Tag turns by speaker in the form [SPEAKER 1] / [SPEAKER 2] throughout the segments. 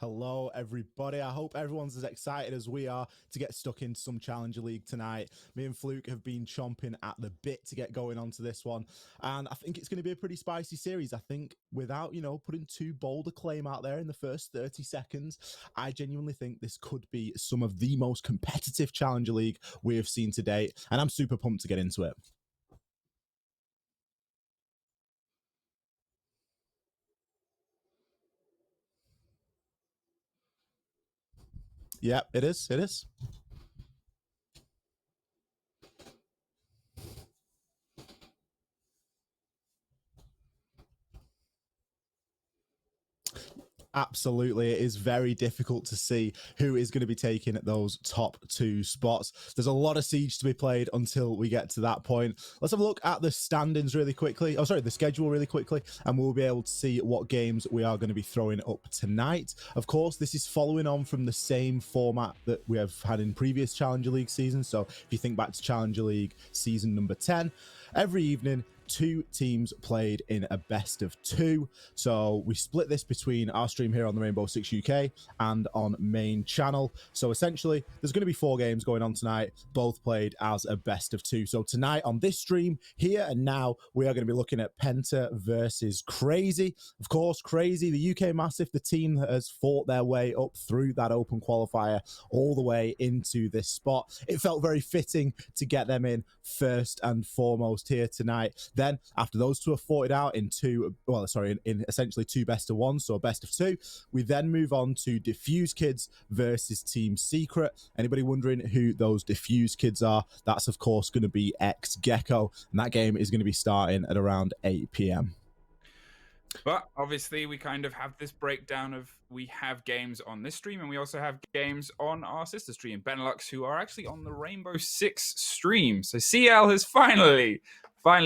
[SPEAKER 1] Hello, everybody. I hope everyone's as excited as we are to get stuck into some Challenger League tonight. Me and Fluke have been chomping at the bit to get going onto this one, and I think it's going to be a pretty spicy series. I think without, putting too bold a claim out there in the first 30 seconds, I genuinely think this could be some of the most competitive Challenger League we have seen to date, and I'm super pumped to get into it. Yeah, it is. It is. Absolutely. It is very difficult to see who is going to be taking those top two spots. There's a lot of Siege to be played until we get to that point. Let's have a look at the standings really quickly. Oh, sorry, the schedule really quickly, and we'll be able to see what games we are going to be throwing up tonight. Of course, this is following on from the same format that we have had in previous Challenger League seasons. So if you think back to Challenger League season number 10, every evening, two teams played in a best of two. So we split this between our stream here on the Rainbow Six UK and on main channel. So essentially, there's going to be 4 games going on tonight, both played as a best of two. So tonight on this stream, here and now, we are going to be looking at Penta versus Crazy. Of course, Crazy, the UK Massive, the team that has fought their way up through that open qualifier all the way into this spot. It felt very fitting to get them in first and foremost here tonight. Then, after those two are fought it out in in essentially two best of one, so a best of two, we then move on to Diffused Kids versus Team Secret. Anybody wondering who those Diffused Kids are? That's, of course, going to be X Gecko, and that game is going to be starting at around 8 p.m.
[SPEAKER 2] But obviously, we kind of have this breakdown of we have games on this stream and we also have games on our sister stream, Benelux, who are actually on the Rainbow Six stream. So CL has finally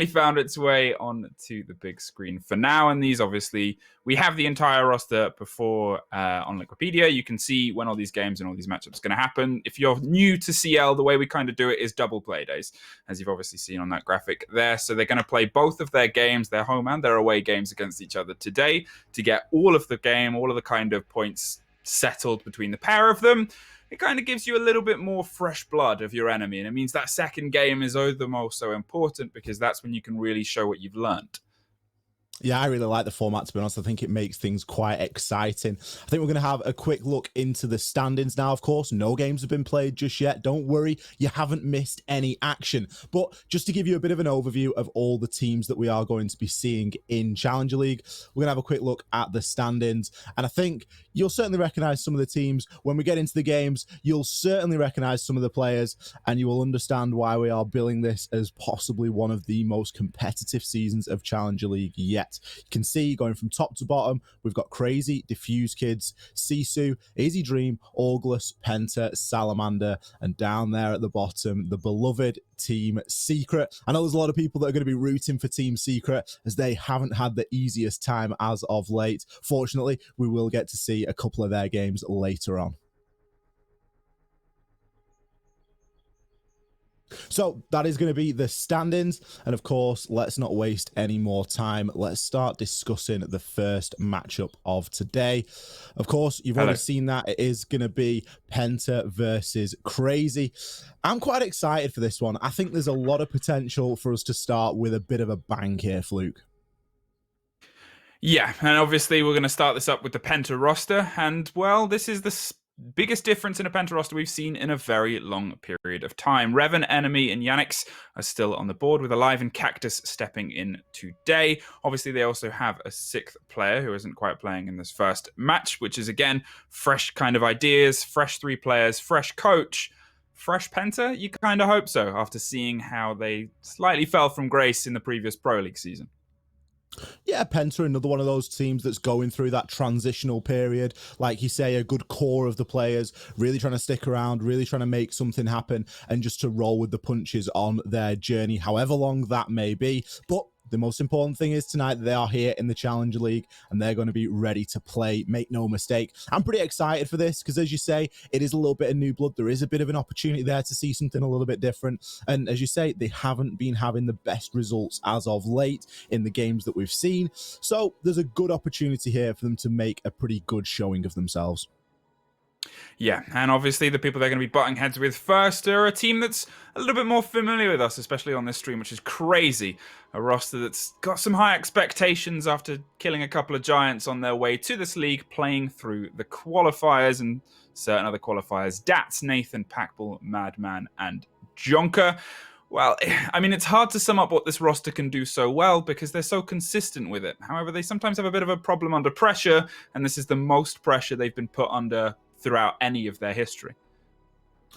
[SPEAKER 2] found its way onto the big screen for now. And these, obviously, we have the entire roster before on Wikipedia. You can see when all these games and all these matchups are going to happen. If you're new to CL, the way we kind of do it is double play days, as you've obviously seen on that graphic there. So they're going to play both of their games, their home and their away games, against each other today to get all of the game, all of the kind of points settled between the pair of them. It kind of gives you a little bit more fresh blood of your enemy. And it means that second game is all the more so important because that's when you can really show what you've learned.
[SPEAKER 1] Yeah, I really like the format, to be honest. I think it makes things quite exciting. I think we're going to have a quick look into the standings now. Of course, no games have been played just yet. Don't worry, you haven't missed any action. But just to give you a bit of an overview of all the teams that we are going to be seeing in Challenger League, we're going to have a quick look at the standings. And I think you'll certainly recognize some of the teams. When we get into the games, you'll certainly recognize some of the players, and you will understand why we are billing this as possibly one of the most competitive seasons of Challenger League yet. You can see going from top to bottom, we've got Crazy, Diffused Kids, Sisu, Easy Dream, August, Penta, Salamander, and down there at the bottom, the beloved Team Secret. I know there's a lot of people that are going to be rooting for Team Secret as they haven't had the easiest time as of late. Fortunately, we will get to see a couple of their games later on. So that is going to be the standings. And of course, let's not waste any more time. Let's start discussing the first matchup of today. Of course, you've already seen that. It is going to be Penta versus Crazy. I'm quite excited for this one. I think there's a lot of potential for us to start with a bit of a bang here, Fluke.
[SPEAKER 2] Yeah, and obviously we're going to start this up with the Penta roster. And, well, this is the biggest difference in a Penta roster we've seen in a very long period of time. Revan, Enemy, and Yannick's are still on the board, with Alive and Cactus stepping in today. Obviously, they also have a 6th player who isn't quite playing in this first match, which is, again, fresh kind of ideas, fresh 3 players, fresh coach. Fresh Penta? You kind of hope so, after seeing how they slightly fell from grace in the previous Pro League season.
[SPEAKER 1] Yeah, Penta, another one of those teams that's going through that transitional period. Like you say, a good core of the players really trying to stick around, really trying to make something happen, and just to roll with the punches on their journey, however long that may be. But The most important thing is tonight that they are here in the Challenger League and they're going to be ready to play. Make no mistake. I'm pretty excited for this because, as you say, it is a little bit of new blood. There is a bit of an opportunity there to see something a little bit different. And as you say, they haven't been having the best results as of late in the games that we've seen. So there's a good opportunity here for them to make a pretty good showing of themselves.
[SPEAKER 2] Yeah, and obviously the people they're going to be butting heads with first are a team that's a little bit more familiar with us, especially on this stream, which is crazy. A roster that's got some high expectations after killing a couple of giants on their way to this league, playing through the qualifiers and certain other qualifiers. Dats, Nathan, Packball, Madman, and Jonker. Well, I mean, it's hard to sum up what this roster can do so well because they're so consistent with it. However, they sometimes have a bit of a problem under pressure, and this is the most pressure they've been put under throughout any of their history.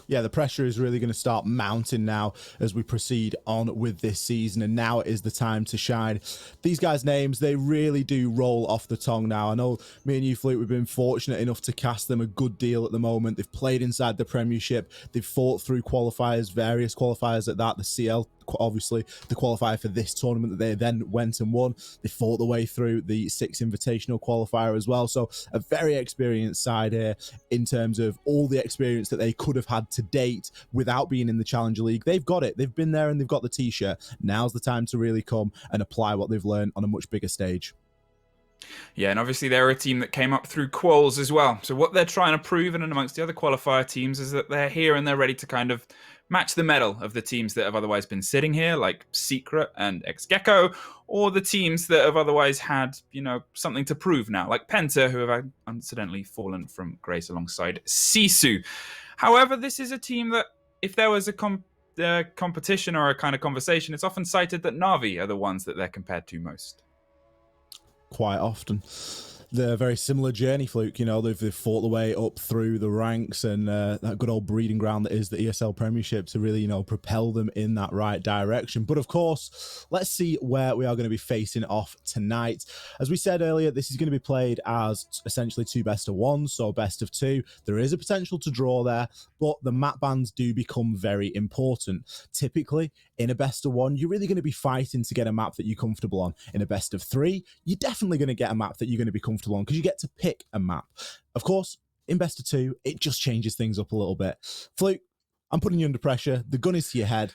[SPEAKER 1] Yeah, the pressure is really going to start mounting now as we proceed on with this season, and now is the time to shine. These guys' names, they really do roll off the tongue now. I know me and you, Fluke, we've been fortunate enough to cast them a good deal at the moment. They've played inside the Premiership. They've fought through qualifiers, various qualifiers at that, the CL, obviously the qualifier for this tournament that they then went and won. They fought the way through the 6 Invitational qualifier as well. So a very experienced side here in terms of all the experience that they could have had to date without being in the Challenger League. They've got it. They've been there and they've got the t-shirt. Now's the time to really come and apply what they've learned on a much bigger stage.
[SPEAKER 2] Yeah, and obviously they're a team that came up through quals as well. So what they're trying to prove, and amongst the other qualifier teams, is that they're here and they're ready to kind of match the mettle of the teams that have otherwise been sitting here, like Secret and Ex-Gecko, or the teams that have otherwise had, you know, something to prove now, like Penta, who have incidentally fallen from grace alongside Sisu. However, this is a team that, if there was a competition or a kind of conversation, it's often cited that Na'Vi are the ones that they're compared to most.
[SPEAKER 1] Quite often. They're a very similar journey, Fluke. You know, they've fought the way up through the ranks and that good old breeding ground that is the ESL Premiership to really, you know, propel them in that right direction. But of course, let's see where we are going to be facing off tonight. As we said earlier, this is going to be played as essentially 2 best of 1, so best of 2. There is a potential to draw there, but the map bans do become very important. Typically, in a best of 1, you're really going to be fighting to get a map that you're comfortable on. In a best of 3, you're definitely going to get a map that you're going to be comfortable on because you get to pick a map. Of course, in best of 2, it just changes things up a little bit. Fluke, I'm putting you under pressure. The gun is to your head.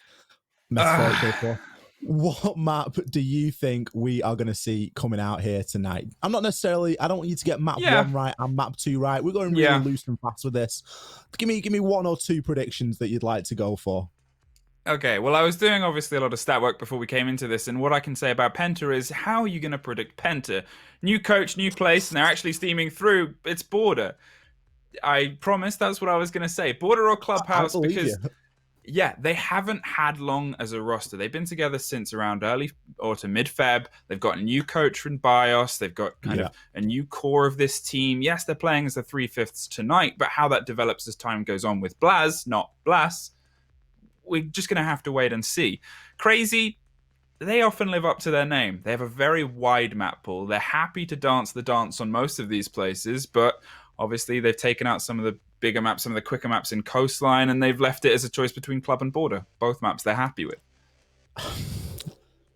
[SPEAKER 1] What map do you think we are going to see coming out here tonight? I don't want you to get map 1 right and map 2 right. We're going really loose and fast with this. Give me 1 or 2 predictions that you'd like to go for.
[SPEAKER 2] Okay, well, I was doing obviously a lot of stat work before we came into this, and what I can say about Penta is, how are you going to predict Penta? New coach, new place, and they're actually steaming through. It's Border. I promise that's what I was going to say. Border or Clubhouse, because yeah, they haven't had long as a roster. They've been together since around early or to mid-Feb. They've got a new coach from BIOS. They've got kind of a new core of this team. Yes, they're playing as the 3/5 tonight, but how that develops as time goes on with Blaz, not Blas, we're just going to have to wait and see. Crazy, they often live up to their name. They have a very wide map pool. They're happy to dance the dance on most of these places, but obviously they've taken out some of the bigger maps, some of the quicker maps in Coastline, and they've left it as a choice between Club and Border. Both maps they're happy with.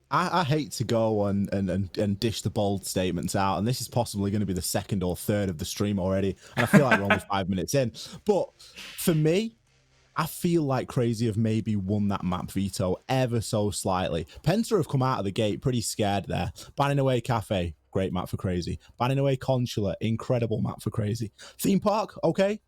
[SPEAKER 1] I hate to go and dish the bold statements out, and this is possibly going to be the 2nd or 3rd of the stream already, and I feel like we're only 5 minutes in. But for me, I feel like Crazy have maybe won that map veto ever so slightly. Penta have come out of the gate pretty scared there. Banning Away Cafe, great map for Crazy. Banning Away Consulate, incredible map for Crazy. Theme Park, okay.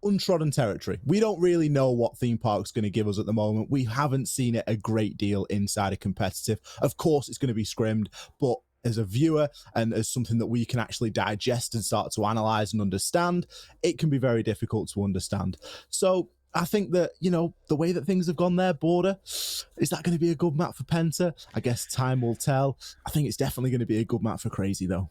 [SPEAKER 1] Untrodden territory. We don't really know what Theme Park's going to give us at the moment. We haven't seen it a great deal inside a competitive. Of course, it's going to be scrimmed, but as a viewer and as something that we can actually digest and start to analyze and understand, it can be very difficult to understand. So I think that, you know, the way that things have gone there, Border, is that going to be a good map for Penta? I guess time will tell. I think it's definitely going to be a good map for Crazy, though.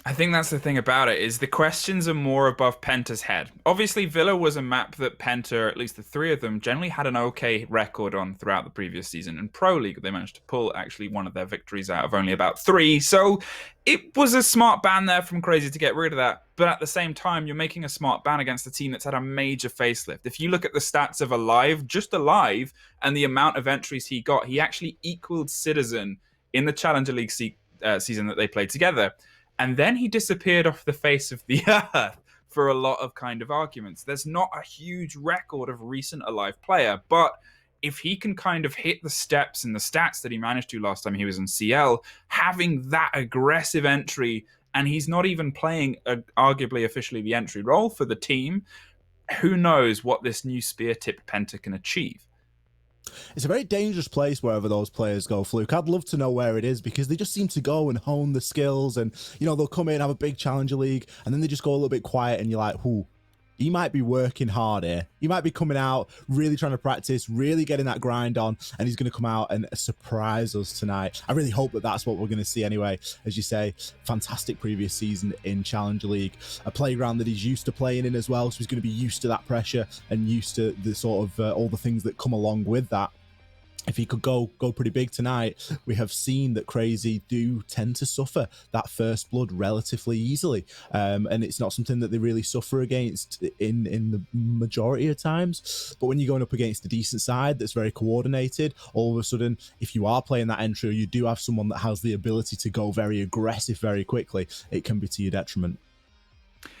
[SPEAKER 2] I think that's the thing about it, is the questions are more above Penta's head. Obviously, Villa was a map that Penta, at least the 3 of them, generally had an okay record on throughout the previous season. In Pro League, they managed to pull actually one of their victories out of only about 3. So it was a smart ban there from Crazy to get rid of that. But at the same time, you're making a smart ban against a team that's had a major facelift. If you look at the stats of Alive, just Alive, and the amount of entries he got, he actually equaled Citizen in the Challenger League season that they played together. And then he disappeared off the face of the earth for a lot of kind of arguments. There's not a huge record of recent alive player, but if he can kind of hit the steps and the stats that he managed to last time he was in CL, having that aggressive entry, and he's not even playing arguably officially the entry role for the team, who knows what this new spear tip Penta can achieve.
[SPEAKER 1] It's a very dangerous place wherever those players go, Fluke. I'd love to know where it is, because they just seem to go and hone the skills, and, you know, they'll come in, have a big Challenger League, and then they just go a little bit quiet, and you're like, he might be working hard here. He might be coming out, really trying to practice, really getting that grind on, and he's going to come out and surprise us tonight. I really hope that that's what we're going to see anyway. As you say, fantastic previous season in Challenger League, a playground that he's used to playing in as well, so he's going to be used to that pressure and used to the sort of all the things that come along with that. If he could go pretty big tonight, we have seen that Crazy do tend to suffer that first blood relatively easily, and it's not something that they really suffer against in the majority of times. But when you're going up against a decent side that's very coordinated, all of a sudden, if you are playing that entry, or you do have someone that has the ability to go very aggressive very quickly, it can be to your detriment.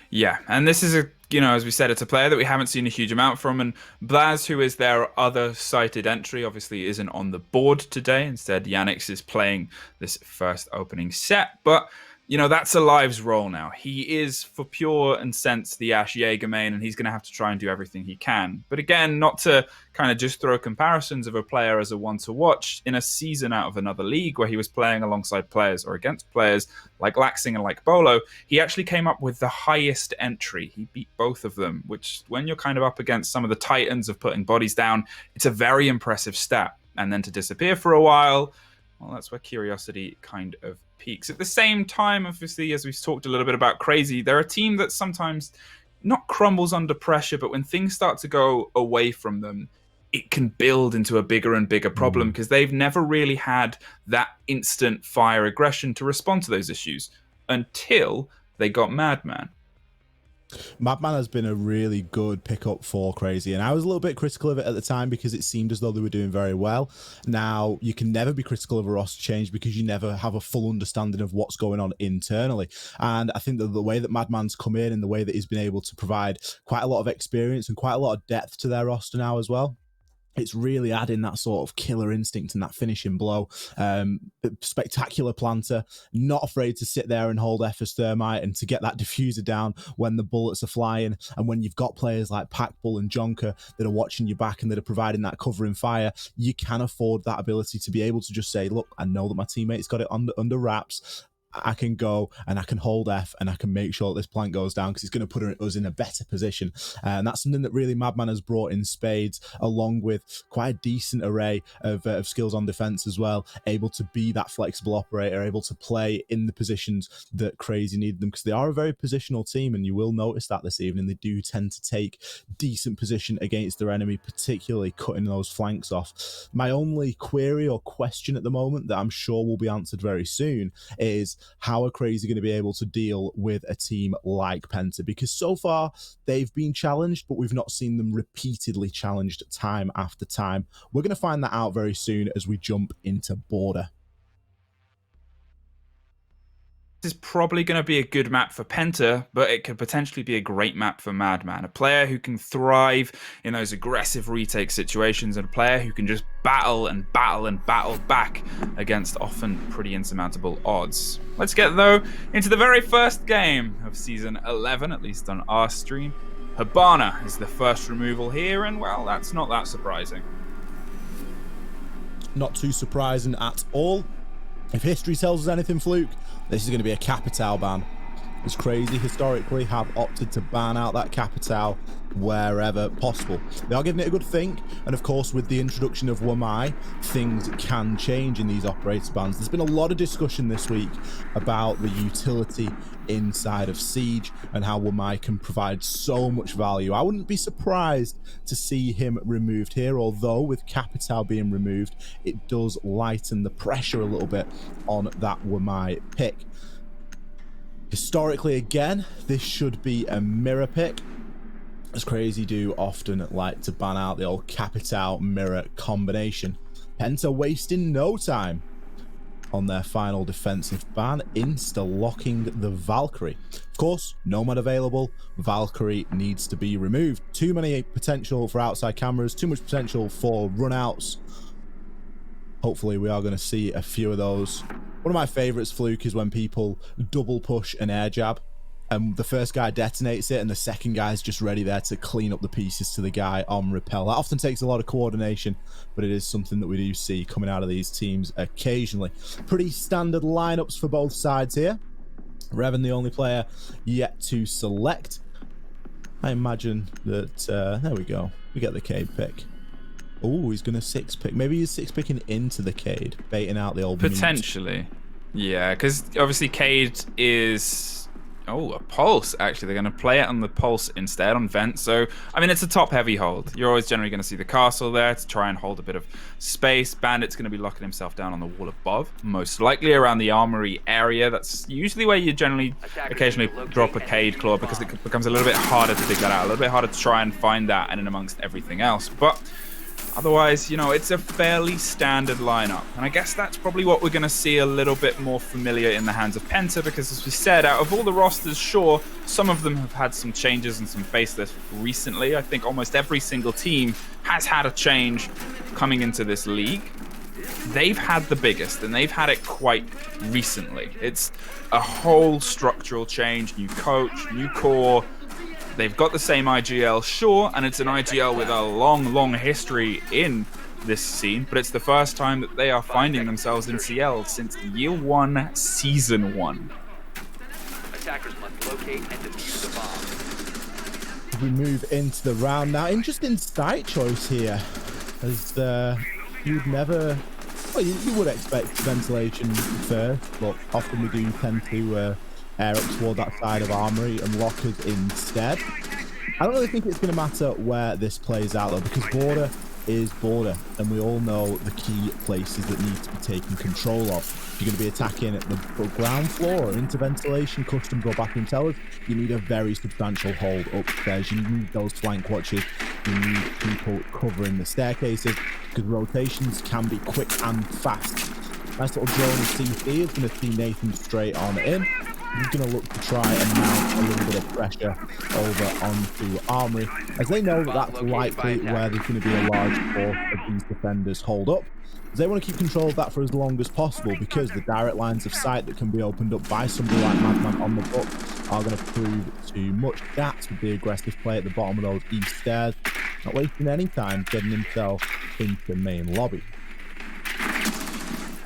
[SPEAKER 2] Yeah, and this is as we said, it's a player that we haven't seen a huge amount from, and Blaz, who is their other cited entry, obviously isn't on the board today. Instead, Yannick's is playing this first opening set, but that's Alive's role now. He is, for pure and sense, the Ash Jaeger main, and he's going to have to try and do everything he can. But again, not to kind of just throw comparisons of a player as a one to watch. In a season out of another league where he was playing alongside players or against players like Laxing and like Bolo, he actually came up with the highest entry. He beat both of them, which when you're kind of up against some of the titans of putting bodies down, it's a very impressive stat. And then to disappear for a while, well, that's where curiosity kind of peaks. At the same time, obviously, as we've talked a little bit about Crazy, they're a team that sometimes not crumbles under pressure, but when things start to go away from them, it can build into a bigger and bigger problem, because they've never really had that instant fire aggression to respond to those issues until they got Madman.
[SPEAKER 1] Madman has been a really good pickup for Crazy, and I was a little bit critical of it at the time because it seemed as though they were doing very well. Now, you can never be critical of a roster change because you never have a full understanding of what's going on internally. And I think that the way that Madman's come in and the way that he's been able to provide quite a lot of experience and quite a lot of depth to their roster now as well, it's really adding that sort of killer instinct and that finishing blow. Spectacular planter, not afraid to sit there and hold Effa's Thermite and to get that diffuser down when the bullets are flying. And when you've got players like Packbull and Jonker that are watching you back and that are providing that covering fire, you can afford that ability to be able to just say, look, I know that my teammate's got it under wraps. I can go and I can hold F and I can make sure that this plank goes down because it's going to put us in a better position. And that's something that really Madman has brought in spades, along with quite a decent array of skills on defense as well, able to be that flexible operator, able to play in the positions that Crazy need them, because they are a very positional team, and you will notice that this evening. They do tend to take decent position against their enemy, particularly cutting those flanks off. My only query or question at the moment that I'm sure will be answered very soon is, how are Crazy going to be able to deal with a team like Penta? Because so far they've been challenged, but we've not seen them repeatedly challenged time after time. We're going to find that out very soon as we jump into Border.
[SPEAKER 2] This is probably going to be a good map for Penta, but it could potentially be a great map for Madman, a player who can thrive in those aggressive retake situations, and a player who can just battle and battle and battle back against often pretty insurmountable odds. Let's get, though, into the very first game of Season 11, at least on our stream. Hibana is the first removal here, and, well, that's not that surprising.
[SPEAKER 1] Not too surprising at all. If history tells us anything, Fluke, this is going to be a Capitao ban. As Crazy historically have opted to ban out that Capitao wherever possible. They are giving it a good think, and of course with the introduction of Wamai, things can change in these operator bans. There's been a lot of discussion this week about the utility inside of Siege and how Wamai can provide so much value. I wouldn't be surprised to see him removed here, although with Capitao being removed, it does lighten the pressure a little bit on that Wamai pick. Historically, again, this should be a mirror pick, as Crazy do often like to ban out the old Capitao mirror combination. Penta wasting no time. on their final defensive ban, insta-locking the Valkyrie. Of course, Nomad available, Valkyrie needs to be removed. Too many potential for outside cameras, too much potential for runouts. Hopefully we are going to see a few of those. One of my favorites, Fluke, is when people double push an air jab and the first guy detonates it and the second guy is just ready there to clean up the pieces to the guy on repel. That often takes a lot of coordination, but it is something that we do see coming out of these teams occasionally. Pretty standard lineups for both sides here. Revan, the only player yet to select. I imagine that, there we go. We get the Cade pick. Oh, he's going to 6-pick. Maybe he's 6-picking into the Cade, baiting out the old
[SPEAKER 2] potentially. Meat. Yeah, because obviously Cade is... Oh, a Pulse, actually. They're going to play it on the Pulse instead, on Vent. So, I mean, it's a top-heavy hold. You're always generally going to see the castle there to try and hold a bit of space. Bandit's going to be locking himself down on the wall above, most likely around the armory area. That's usually where you generally occasionally drop a Cade Claw, because it becomes a little bit harder to dig that out, a little bit harder to try and find that in and amongst everything else. But otherwise, you know, it's a fairly standard lineup. And I guess that's probably what we're going to see a little bit more familiar in the hands of Penta, because as we said, out of all the rosters, sure, some of them have had some changes and some facelifts recently. I think almost every single team has had a change coming into this league. They've had the biggest, and they've had it quite recently. It's a whole structural change, new coach, new core. They've got the same IGL, sure, and it's an IGL with a long, long history in this scene, but it's the first time that they are finding themselves in CL since Year 1, Season 1.
[SPEAKER 3] Attackers must locate and defuse the bomb.
[SPEAKER 1] We move into the round now. Interesting site choice here, as you'd never... Well, you would expect ventilation first, but often we do tend to... air up toward that side of armory and lockers instead. I don't really think it's going to matter where this plays out though, because border is border, and we all know the key places that need to be taken control of. If you're going to be attacking at the ground floor or into ventilation, customs or bathroom towers, you need a very substantial hold upstairs. You need those flank watches. You need people covering the staircases, because rotations can be quick and fast. Nice little drone CC is going to see Nathan straight on in. He's going to look to try and mount a little bit of pressure over onto Armory, as they know that that's likely where there's going to be a large force of these defenders hold up. They want to keep control of that for as long as possible, because the direct lines of sight that can be opened up by somebody like Madman on the book are going to prove too much. That's with the aggressive play at the bottom of those east stairs, not wasting any time getting himself into the main lobby.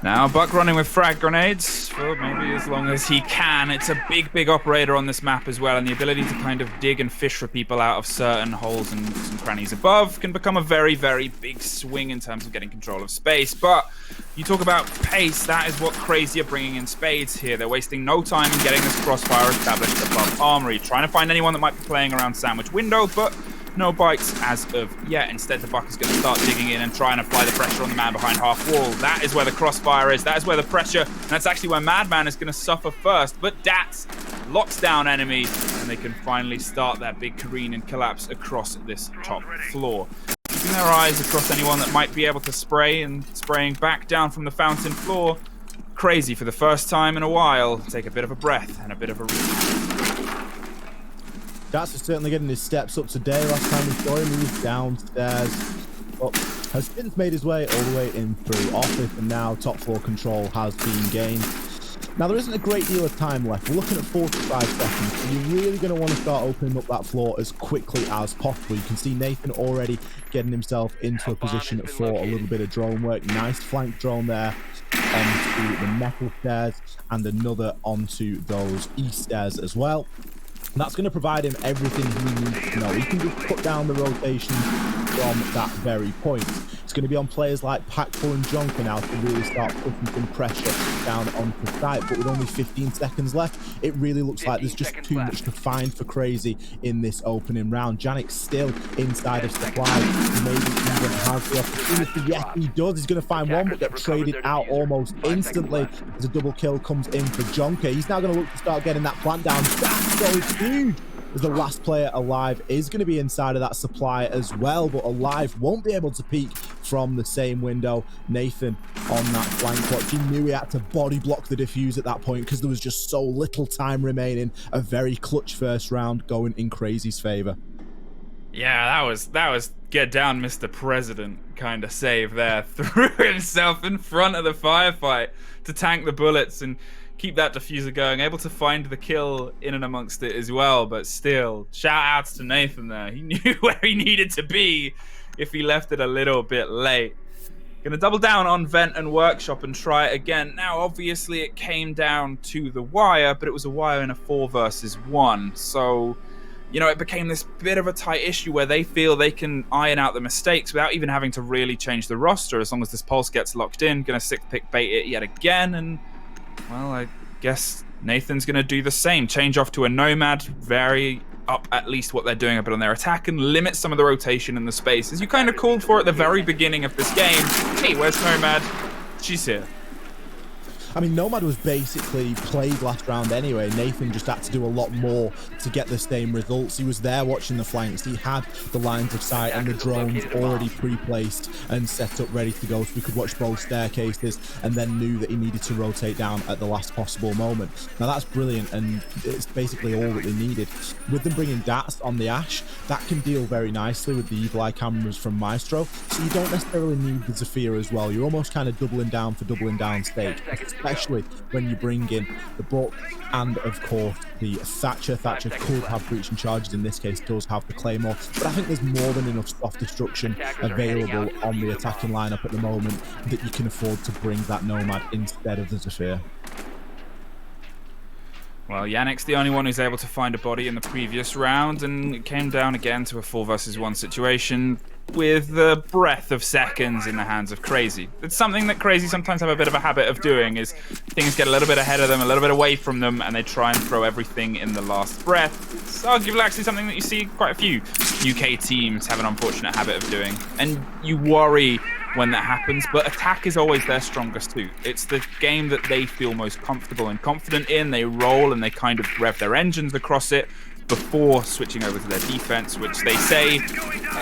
[SPEAKER 2] Now Buck running with frag grenades for maybe as long as he can. It's a big, big operator on this map as well, and the ability to kind of dig and fish for people out of certain holes and some crannies above can become a very, very big swing in terms of getting control of space. But you talk about pace, that is what Crazy are bringing in spades here. They're wasting no time in getting this crossfire established above Armory, trying to find anyone that might be playing around Sandwich Window, but no bites as of yet. Instead, the Buck is going to start digging in and try and apply the pressure on the man behind half wall. That is where the crossfire is. That is where the pressure, and that's actually where Madman is going to suffer first. But Dats locks down enemy, and they can finally start their big careen and collapse across this top floor. Keeping their eyes across anyone that might be able to spray, and spraying back down from the fountain floor. Crazy, for the first time in a while, take a bit of a breath and a bit of a read.
[SPEAKER 1] Dats is certainly getting his steps up today. Last time we saw him, he was downstairs. But has since made his way all the way in through office, and now top floor control has been gained. Now, there isn't a great deal of time left. We're looking at 45 seconds, so you're really going to want to start opening up that floor as quickly as possible. You can see Nathan already getting himself into a position for a little bit of drone work. Nice flank drone there onto the metal stairs, and another onto those east stairs as well. And that's going to provide him everything he needs to know. He can just put down the rotation from that very point. It's going to be on players like Packful and Jonker now to really start putting some pressure down onto site. But with only 15 seconds left, it really looks like there's just too much to find for Crazy in this opening round. Janik's still inside of supply. Maybe even has the opportunity. Yes, he does. He's going to find one, but get traded out almost instantly as a double kill comes in for Jonker. He's now going to look to start getting that plant down. That's so huge. The last player alive is going to be inside of that supply as well, but Alive won't be able to peek from the same window. Nathan on that flank watch. He knew he had to body block the defuse at that point because there was just so little time remaining. A very clutch first round going in Crazy's favor.
[SPEAKER 2] Yeah, that was get down, Mr. President kind of save there. Threw himself in front of the firefight to tank the bullets and keep that diffuser going. Able to find the kill in and amongst it as well, but still, shout outs to Nathan there. He knew where he needed to be if he left it a little bit late. Gonna double down on Vent and Workshop and try it again. Now, obviously, it came down to the wire, but it was a wire in a 4 versus 1. So, you know, it became this bit of a tight issue where they feel they can iron out the mistakes without even having to really change the roster as long as this pulse gets locked in. Gonna 6-pick bait it yet again, and, well, I guess Nathan's gonna do the same. Change off to a Nomad, vary up at least what they're doing a bit on their attack and limit some of the rotation in the space. As you kind of called for at the very beginning of this game. Hey, where's Nomad? She's here.
[SPEAKER 1] I mean, Nomad was basically played last round anyway. Nathan just had to do a lot more to get the same results. He was there watching the flanks. He had the lines of sight and the drones already pre-placed and set up ready to go, so we could watch both staircases, and then knew that he needed to rotate down at the last possible moment. Now, that's brilliant, and it's basically all that they needed. With them bringing DATs on the Ash, that can deal very nicely with the Evil Eye cameras from Maestro, so you don't necessarily need the Zephyr as well. You're almost kind of doubling down for doubling down stake, especially when you bring in the Buck and, of course, the Thatcher. Thatcher could have breaching charges, in this case does have the Claymore, but I think there's more than enough soft destruction available on the attacking lineup at the moment that you can afford to bring that Nomad instead of the Zephyr.
[SPEAKER 2] Well, Yannick's the only one who's able to find a body in the previous round, and it came down again to a 4 versus 1 situation with the breath of seconds in the hands of Crazy. It's something that Crazy sometimes have a bit of a habit of doing, is things get a little bit ahead of them, a little bit away from them, and they try and throw everything in the last breath. It's arguably actually something that you see quite a few UK teams have an unfortunate habit of doing, and you worry when that happens, but attack is always their strongest suit. It's the game that they feel most comfortable and confident in. They roll and they kind of rev their engines across it before switching over to their defense, which they say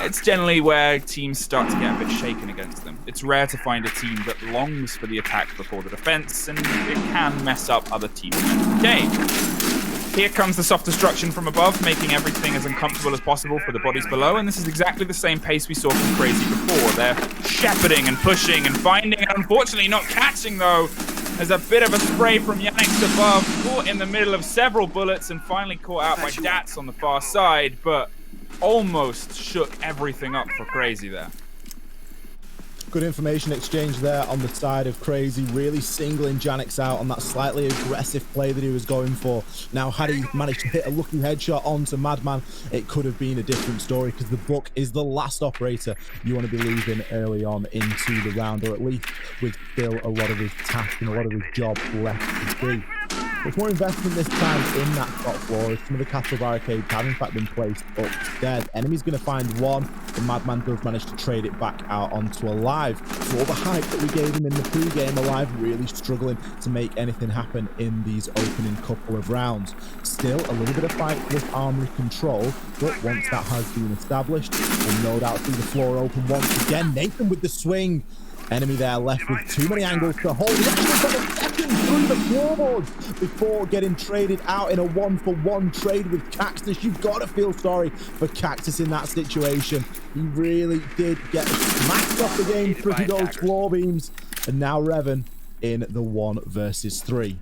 [SPEAKER 2] it's generally where teams start to get a bit shaken against them. It's rare to find a team that longs for the attack before the defense, and it can mess up other teams' game. Here comes the soft destruction from above, making everything as uncomfortable as possible for the bodies below, and this is exactly the same pace we saw from Crazy before. They're shepherding and pushing and finding, and unfortunately not catching, though. There's a bit of a spray from Yannick's above, caught in the middle of several bullets and finally caught out by Dats on the far side, but almost shook everything up for Crazy there.
[SPEAKER 1] Good information exchange there on the side of Crazy, really singling Janix out on that slightly aggressive play that he was going for. Now, had he managed to hit a lucky headshot onto Madman, it could have been a different story, because the Buck is the last operator you want to be leaving early on into the round, or at least with still a lot of his task and a lot of his job left to do. There's more investment this time in that top floor, as some of the castle barricades have in fact been placed upstairs. Enemy's going to find one. The Madman does manage to trade it back out onto Alive. So all the hype that we gave him in the pre-game, Alive really struggling to make anything happen in these opening couple of rounds. Still a little bit of fight with armory control, but once that has been established, we'll no doubt see the floor open once again. Nathan with the swing. Enemy there left with too many angles to hold. He actually got a second through the floorboards before getting traded out in a 1-for-1 trade with Cactus. You've got to feel sorry for Cactus in that situation. He really did get smacked off the game through those floor beams. And now Revan in the 1 versus 3.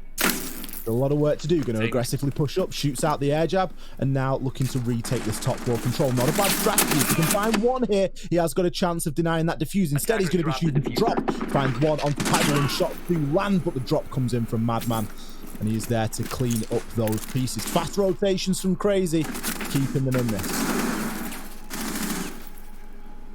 [SPEAKER 1] A lot of work to do. Going to aggressively push up, shoots out the air jab, and now looking to retake this top floor control. Not a bad strategy. If he can find one here, he has got a chance of denying that defuse. Instead, he's going to be shooting for drop. Finds one onto Piper, and shot to land, but the drop comes in from Madman, and he's there to clean up those pieces. Fast rotations from Crazy, keeping them in this.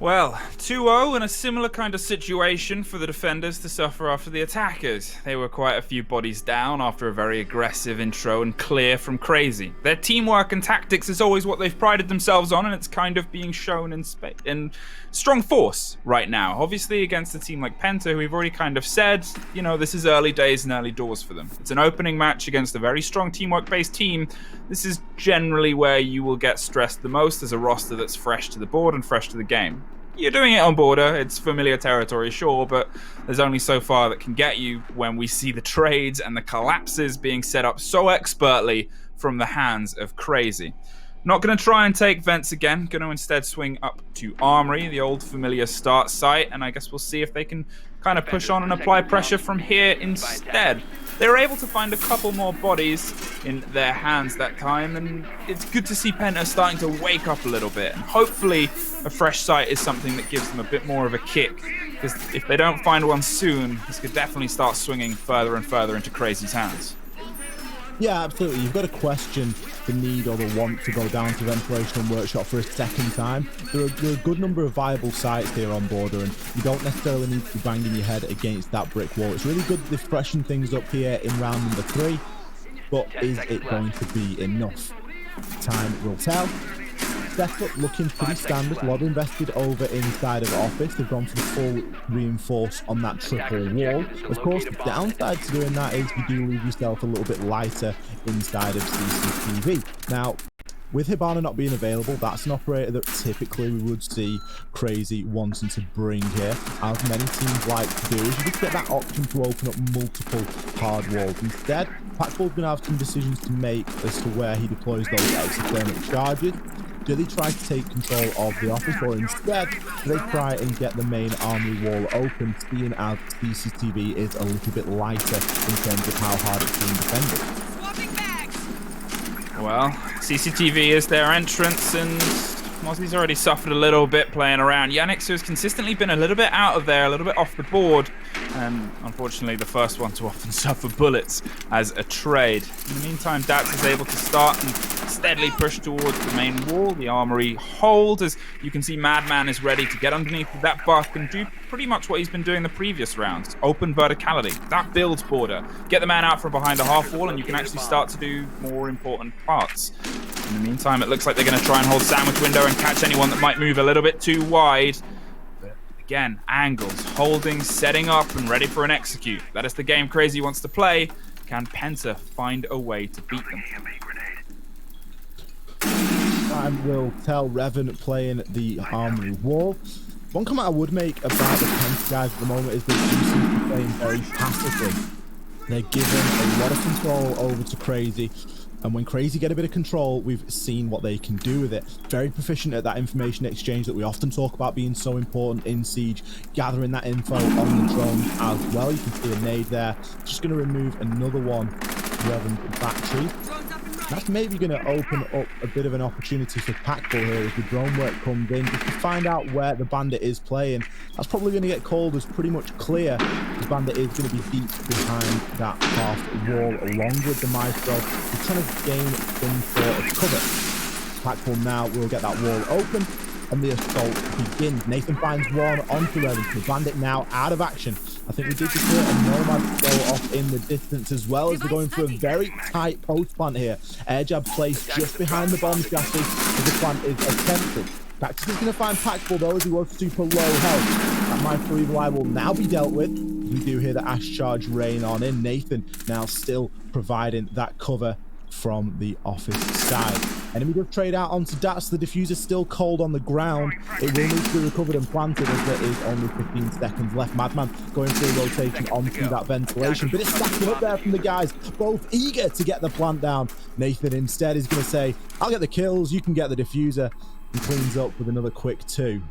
[SPEAKER 2] Well, 2-0 and a similar kind of situation for the defenders to suffer after the attackers. They were quite a few bodies down after a very aggressive intro and clear from Crazy. Their teamwork and tactics is always what they've prided themselves on, and it's kind of being shown in strong force right now. Obviously against a team like Penta, who we've already kind of said, you know, this is early days and early doors for them. It's an opening match against a very strong teamwork-based team. This is generally where you will get stressed the most as a roster that's fresh to the board and fresh to the game. you're doing it on border. It's familiar territory, sure, but there's only so far that can get you when we see the trades and the collapses being set up so expertly from the hands of Crazy. Not going to try and take vents again. Going to instead swing up to Armory, the old familiar start site, and I guess we'll see if they can kind of push on and apply pressure from here instead. They were able to find a couple more bodies in their hands that time, and it's good to see Penta starting to wake up a little bit. And hopefully a fresh site is something that gives them a bit more of a kick, because if they don't find one soon, this could definitely start swinging further and further into Crazy's hands.
[SPEAKER 1] Yeah, absolutely. You've got to question the need or the want to go down to Ventilation and Workshop for a second time. There are a good number of viable sites here on border, and you don't necessarily need to be banging your head against that brick wall. It's really good they've freshened things up here in round number 3, but is it going to be enough? Time will tell. Setup looking pretty standard. A lot invested over inside of office. They've gone for the full reinforce on that triple wall. Of course, the downside to doing that is you do leave yourself a little bit lighter inside of CCTV. Now, with Hibana not being available, that's an operator that typically we would see Crazy wanting to bring here, as many teams like to do, is you just get that option to open up multiple hard walls. Instead, Packball's going to have some decisions to make as to where he deploys those exothermic charges. Do they try to take control of the office, or instead do they try and get the main armory wall open, seeing as CCTV is a little bit lighter in terms of how hard it's being defended?
[SPEAKER 2] Well, CCTV is their entrance, and Mosley's already suffered a little bit playing around. Yannick, who has consistently been a little bit out of there, a little bit off the board, and unfortunately the first one to often suffer bullets as a trade. In the meantime, Dats is able to start and steadily push towards the main wall. The armory hold, as you can see Madman is ready to get underneath that buck and do pretty much what he's been doing the previous rounds. Open verticality. That builds border. Get the man out from behind the half wall and you can actually start to do more important parts. In the meantime, it looks like they're going to try and hold sandwich window and catch anyone that might move a little bit too wide. But again, angles, holding, setting up, and ready for an execute. That is the game Crazy wants to play. Can Penta find a way to beat them?
[SPEAKER 1] Time will tell. Revan playing the armory wall. One comment I would make about the Penta guys at the moment is that they seem to be playing very passively. They're giving a lot of control over to Crazy, and when Crazy get a bit of control, we've seen what they can do with it. Very proficient at that information exchange that we often talk about being so important in Siege, gathering that info on the drones as well. You can see a nade there. Just going to remove another one, Revan's battery. That's maybe going to open up a bit of an opportunity for Packball here as the drone work comes in, just to find out where the Bandit is playing. That's probably going to get called as pretty much clear. The Bandit is going to be deep behind that half wall along with the Maestro. He's trying to gain some sort of cover. Packball now will get that wall open and the assault begins. Nathan finds one onto Revan. The Bandit now out of action. I think we did just hear a nomad go off in the distance as well, as they're going for a very tight post plant here. Air jab placed just behind the bomb chassis as the plant is attempted. Cactus is going to find Packball though, as he was super low health. That Mindful Evil Eye will now be dealt with. We do hear the Ash Charge rain on in. Nathan now still providing that cover from the office side. Enemy does trade out onto Dats. The diffuser still cold on the ground. It will need to be recovered and planted as there is only 15 seconds left. Madman going through a rotation onto that ventilation, but it's stacking up there from the guys, both eager to get the plant down. Nathan instead is going to say, I'll get the kills, you can get the diffuser. He cleans up with another quick 2.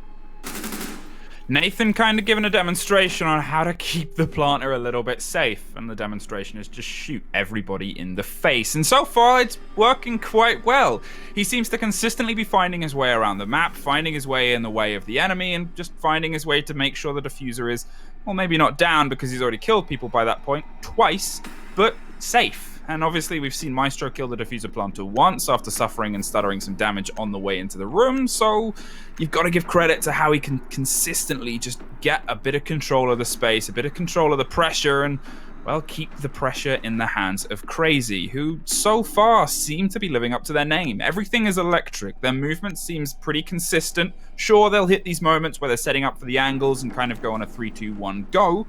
[SPEAKER 2] Nathan kind of giving a demonstration on how to keep the planter a little bit safe, and the demonstration is just shoot everybody in the face, and so far it's working quite well. He seems to consistently be finding his way around the map, finding his way in the way of the enemy, and just finding his way to make sure the diffuser is, well, maybe not down because he's already killed people by that point twice, but safe. And obviously we've seen Maestro kill the diffuser planter once after suffering and stuttering some damage on the way into the room, so you've got to give credit to how he can consistently just get a bit of control of the space, a bit of control of the pressure, and, well, keep the pressure in the hands of Crazy, who so far seem to be living up to their name. Everything is electric. Their movement seems pretty consistent. Sure, they'll hit these moments where they're setting up for the angles and kind of go on a 3-2-1 go,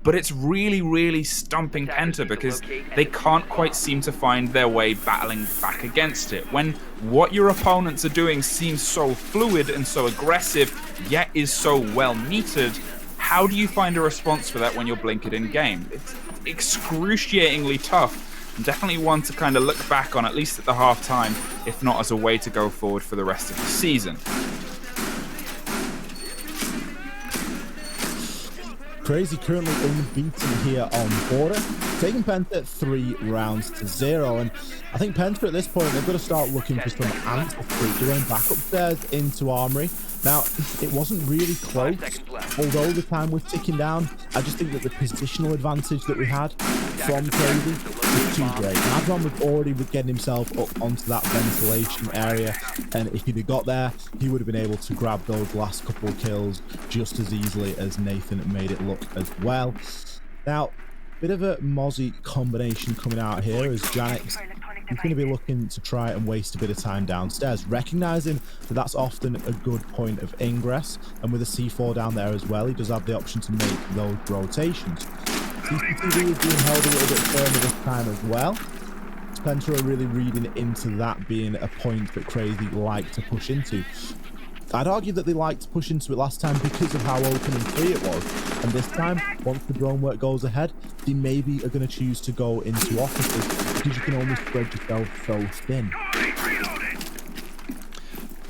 [SPEAKER 2] but it's really, really stumping Penta because they can't quite seem to find their way battling back against it. When what your opponents are doing seems so fluid and so aggressive, yet is so well metered, how do you find a response for that when you're blinkered in game? It's excruciatingly tough. And definitely one to kind of look back on, at least at the half-time, if not as a way to go forward for the rest of the season.
[SPEAKER 1] Crazy currently unbeaten here on border, taking Penta 3-0. And I think Penta at this point, they've got to start looking for some answers. They're going back upstairs into Armory. Now, it wasn't really close, although the time was ticking down. I just think that the positional advantage that we had from Crazy was too great. Madman was already getting himself up onto that ventilation area, and if he'd have got there, he would have been able to grab those last couple of kills just as easily as Nathan made it look as well. Now, bit of a mozzie combination coming out here as Janix is going to be looking to try and waste a bit of time downstairs, recognizing that that's often a good point of ingress, and with a C4 down there as well, he does have the option to make those rotations. CCTV is being held a little bit firmer this time as well. Penta are really reading into that being a point that Crazy like to push into. I'd argue that they liked to push into it last time because of how open and free it was. And this time, once the drone work goes ahead, they maybe are going to choose to go into offices because you can only spread yourself so thin.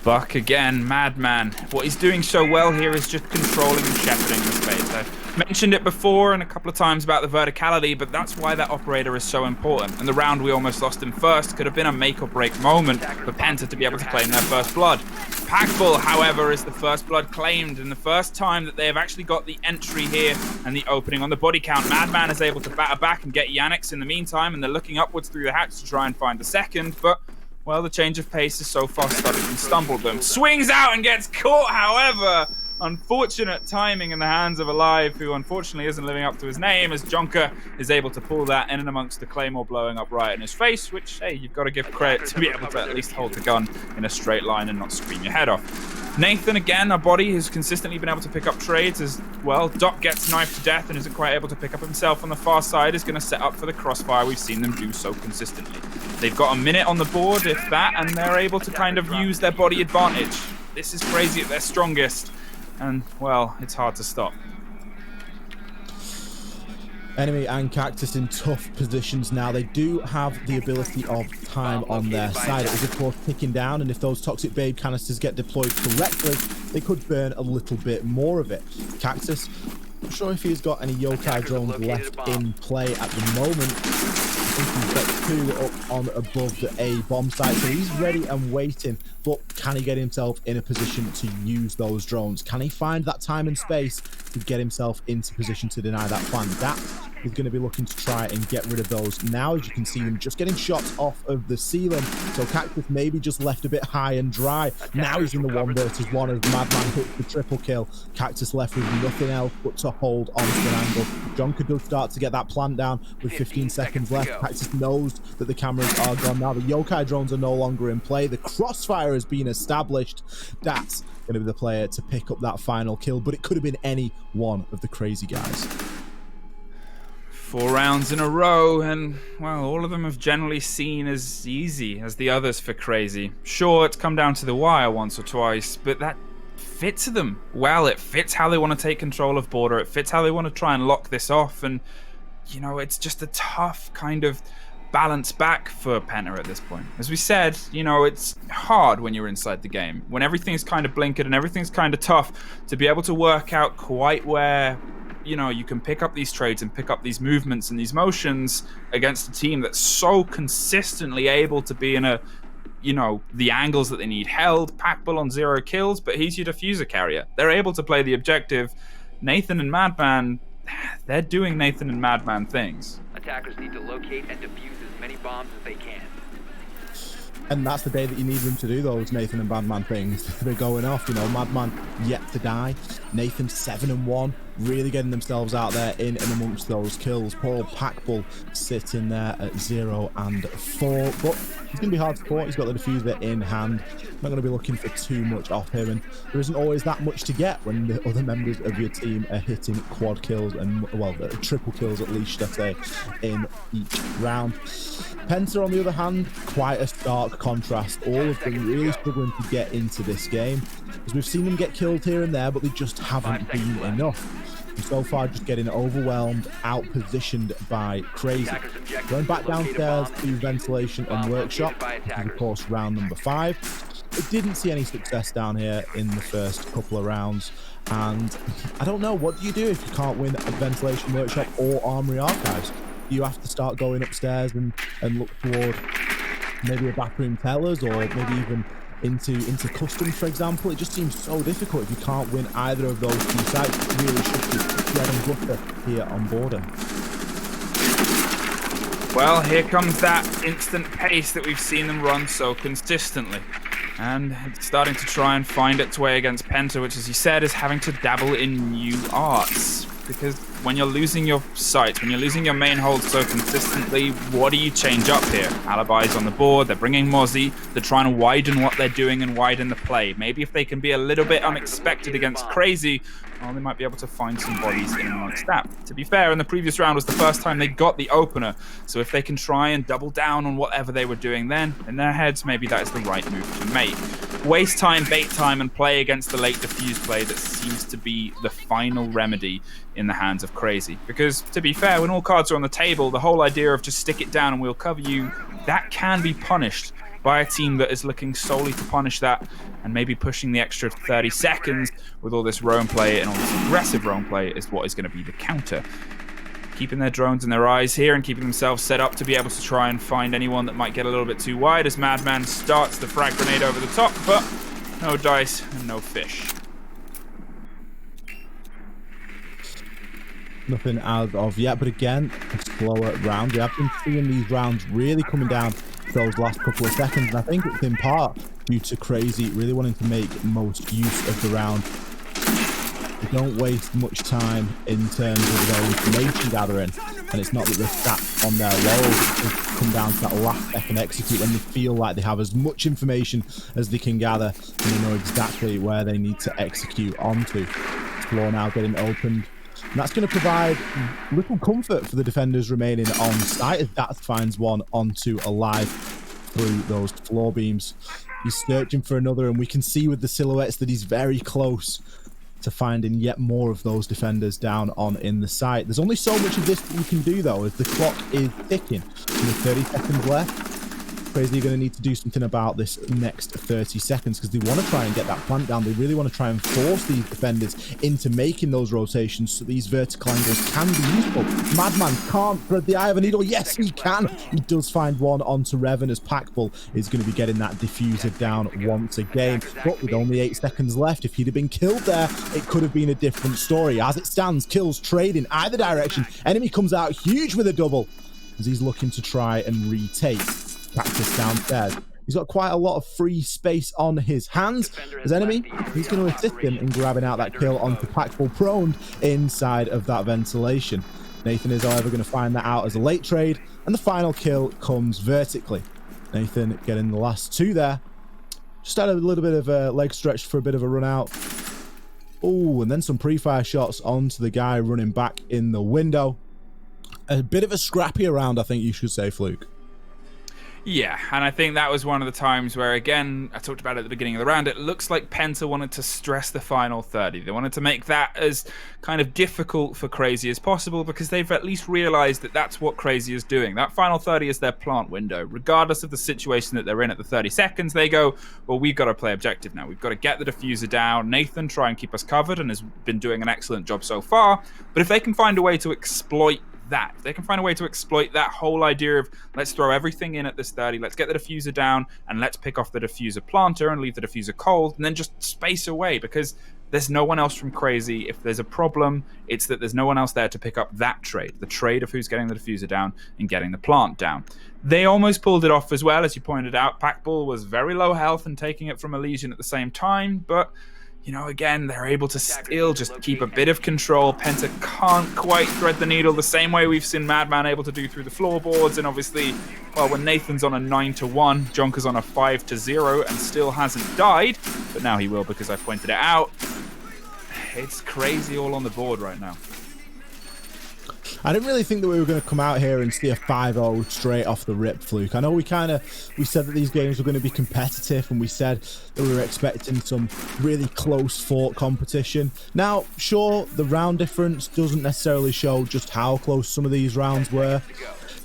[SPEAKER 2] Buck again, Madman. What he's doing so well here is just controlling and shepherding the space. I've mentioned it before and a couple of times about the verticality, but that's why that operator is so important. And the round we almost lost him first could have been a make or break moment for Penta to be able to claim their first blood. Packbull, however, is the first blood claimed, and the first time that they have actually got the entry here and the opening on the body count. Madman is able to batter back and get Janix in the meantime, and they're looking upwards through the hatch to try and find the second, but well, the change of pace is so far studied and stumbled them. Swings out and gets caught, however. Unfortunate timing in the hands of Alive, who unfortunately isn't living up to his name, as Jonker is able to pull that in and amongst the Claymore blowing up right in his face, which, hey, you've got to give credit to be able to at least hold the gun in a straight line and not scream your head off. Nathan, again, our body, who's consistently been able to pick up trades as, well, Doc gets knifed to death and isn't quite able to pick up himself on the far side, is going to set up for the crossfire. We've seen them do so consistently. They've got a minute on the board, if that, and they're able to kind of use their body advantage. This is Crazy at their strongest, and, well, it's hard to stop.
[SPEAKER 1] Enemy and Cactus in tough positions now. They do have the ability of time on their side. It is, of course, ticking down, and if those Toxic Babe canisters get deployed correctly, they could burn a little bit more of it. Cactus, not sure if he's got any yokai drones left in play at the moment. I think he's got two up on above the A bomb site, so he's ready and waiting. But can he get himself in a position to use those drones? Can he find that time and space to get himself into position to deny that plan? That is going to be looking to try and get rid of those now. As you can see him just getting shots off of the ceiling. So Cactus maybe just left a bit high and dry. Now he's in the 1v1 as Madman hits the triple kill. Cactus left with nothing else but to hold on to an angle. Jonker does start to get that plant down with 15 seconds left. Cactus knows that the cameras are gone now. The yokai drones are no longer in play. The crossfire has been established. That's going to be the player to pick up that final kill, but it could have been any one of the Crazy guys.
[SPEAKER 2] 4 rounds in a row, and, well, all of them have generally seen as easy as the others for Crazy. Sure, it's come down to the wire once or twice, but that fits them well. It fits how they want to take control of border. It fits how they want to try and lock this off, and, you know, it's just a tough kind of balance back for Penta at this point. As we said, you know, it's hard when you're inside the game, when everything's kind of blinkered and everything's kind of tough, to be able to work out quite where, you know, you can pick up these trades and pick up these movements and these motions against a team that's so consistently able to be in a, you know, the angles that they need held. Packbull on 0 kills, but he's your diffuser carrier. They're able to play the objective. Nathan and Madman, they're doing Nathan and Madman things.
[SPEAKER 3] Attackers need to locate and defuse as many bombs as they can.
[SPEAKER 1] And that's the day that you need them to do those Nathan and Madman things. They're going off, you know. Madman yet to die. Nathan 7-1. really getting themselves out there in and amongst those kills. Poor Packbull sitting there at 0 and 4, but he's going to be hard to support. He's got the diffuser in hand. Not going to be looking for too much off him, and there isn't always that much to get when the other members of your team are hitting quad kills and, well, triple kills at least, should I say, in each round. Penta, on the other hand, quite a stark contrast. All of them really struggling to get into this game, as we've seen them get killed here and there, but they just haven't been enough. And so far, just getting overwhelmed, out-positioned by Crazy. Going back downstairs to ventilation and workshop, which is of course round number 5. It didn't see any success down here in the first couple of rounds, and I don't know, what do you do if you can't win a ventilation workshop or armory archives? Do you have to start going upstairs and look toward maybe a backroom tellers, or maybe even into customs, for example? It just seems so difficult if you can't win either of those two sites. It really should be bread and butter here on Border.
[SPEAKER 2] Well, here comes that instant pace that we've seen them run so consistently. And it's starting to try and find its way against Penta, which, as you said, is having to dabble in new arts. Because when you're losing your sights, when you're losing your main hold so consistently, what do you change up here? Alibi's on the board, they're bringing Mozzie, they're trying to widen what they're doing and widen the play. Maybe if they can be a little bit unexpected against Crazy, well, they might be able to find some bodies in amongst that. To be fair, in the previous round was the first time they got the opener, so if they can try and double down on whatever they were doing then, in their heads, maybe that is the right move to make. Waste time, bait time, and play against the late diffuse play that seems to be the final remedy in the hands of Crazy. Because, to be fair, when all cards are on the table, the whole idea of just stick it down and we'll cover you, that can be punished by a team that is looking solely to punish that, and maybe pushing the extra 30 seconds with all this roam play and all this aggressive roam play is what is going to be the counter. Keeping their drones in their eyes here and keeping themselves set up to be able to try and find anyone that might get a little bit too wide as Madman starts the frag grenade over the top, but no dice and no fish.
[SPEAKER 1] Nothing as of yet, but again, a slower round. We have been seeing these rounds really coming down to those last couple of seconds, and I think it's in part due to Crazy really wanting to make most use of the round. They don't waste much time in terms of their information gathering, and it's not that they're sat on their laurels. It just come down to that last second execute when they feel like they have as much information as they can gather, and they know exactly where they need to execute onto. Floor now getting opened. And that's going to provide little comfort for the defenders remaining on site as Dats finds one onto alive through those floor beams. He's searching for another, and we can see with the silhouettes that he's very close to finding yet more of those defenders down on in the site. There's only so much of this that you can do, though, as the clock is ticking. Only 30 seconds left. Crazy are going to need to do something about this next 30 seconds because they want to try and get that plant down. They really want to try and force these defenders into making those rotations so these vertical angles can be useful. Madman can't thread the eye of a needle. Yes, he can. He does find one onto Revan as Packbull is going to be getting that diffuser down once again. But with only 8 seconds left, if he'd have been killed there, it could have been a different story. As it stands, kills trade in either direction. Enemy comes out huge with a double as he's looking to try and retake practice downstairs. He's got quite a lot of free space on his hands. As enemy, he's going to assist him in grabbing out that kill onto Packbull proned inside of that ventilation. Nathan is, however, going to find that out as a late trade, and the final kill comes vertically. Nathan getting the last 2 there. Just had a little bit of a leg stretch for a bit of a run out. Oh, and then some pre-fire shots onto the guy running back in the window. A bit of a scrappy round, I think you should say, Fluke.
[SPEAKER 2] Yeah, and I think that was one of the times where, again, I talked about it at the beginning of the round, it looks like Penta wanted to stress the final 30. They wanted to make that as kind of difficult for Crazy as possible because they've at least realized that that's what Crazy is doing. That final 30 is their plant window. Regardless of the situation that they're in at the 30 seconds, they go, well, we've got to play objective now. We've got to get the diffuser down. Nathan, try and keep us covered and has been doing an excellent job so far. But if they can find a way to exploit that, if they can find a way to exploit that whole idea of let's throw everything in at this 30, let's get the diffuser down and let's pick off the diffuser planter and leave the diffuser cold and then just space away because there's no one else from Crazy. If there's a problem, it's that there's no one else there to pick up that trade, the trade of who's getting the diffuser down and getting the plant down. They almost pulled it off as well, as you pointed out. Packbull was very low health and taking it from a Legion at the same time, but you know, again, they're able to still just keep a bit of control. Penta can't quite thread the needle the same way we've seen Madman able to do through the floorboards. And obviously, well, when Nathan's on a 9-1, Jonker's on a 5-0 and still hasn't died. But now he will because I pointed it out. It's crazy all on the board right now.
[SPEAKER 1] I didn't really think that we were going to come out here and see a 5-0 straight off the rip, Fluke. I know we said that these games were going to be competitive, and we said that we were expecting some really close fought competition. Now, sure, the round difference doesn't necessarily show just how close some of these rounds were.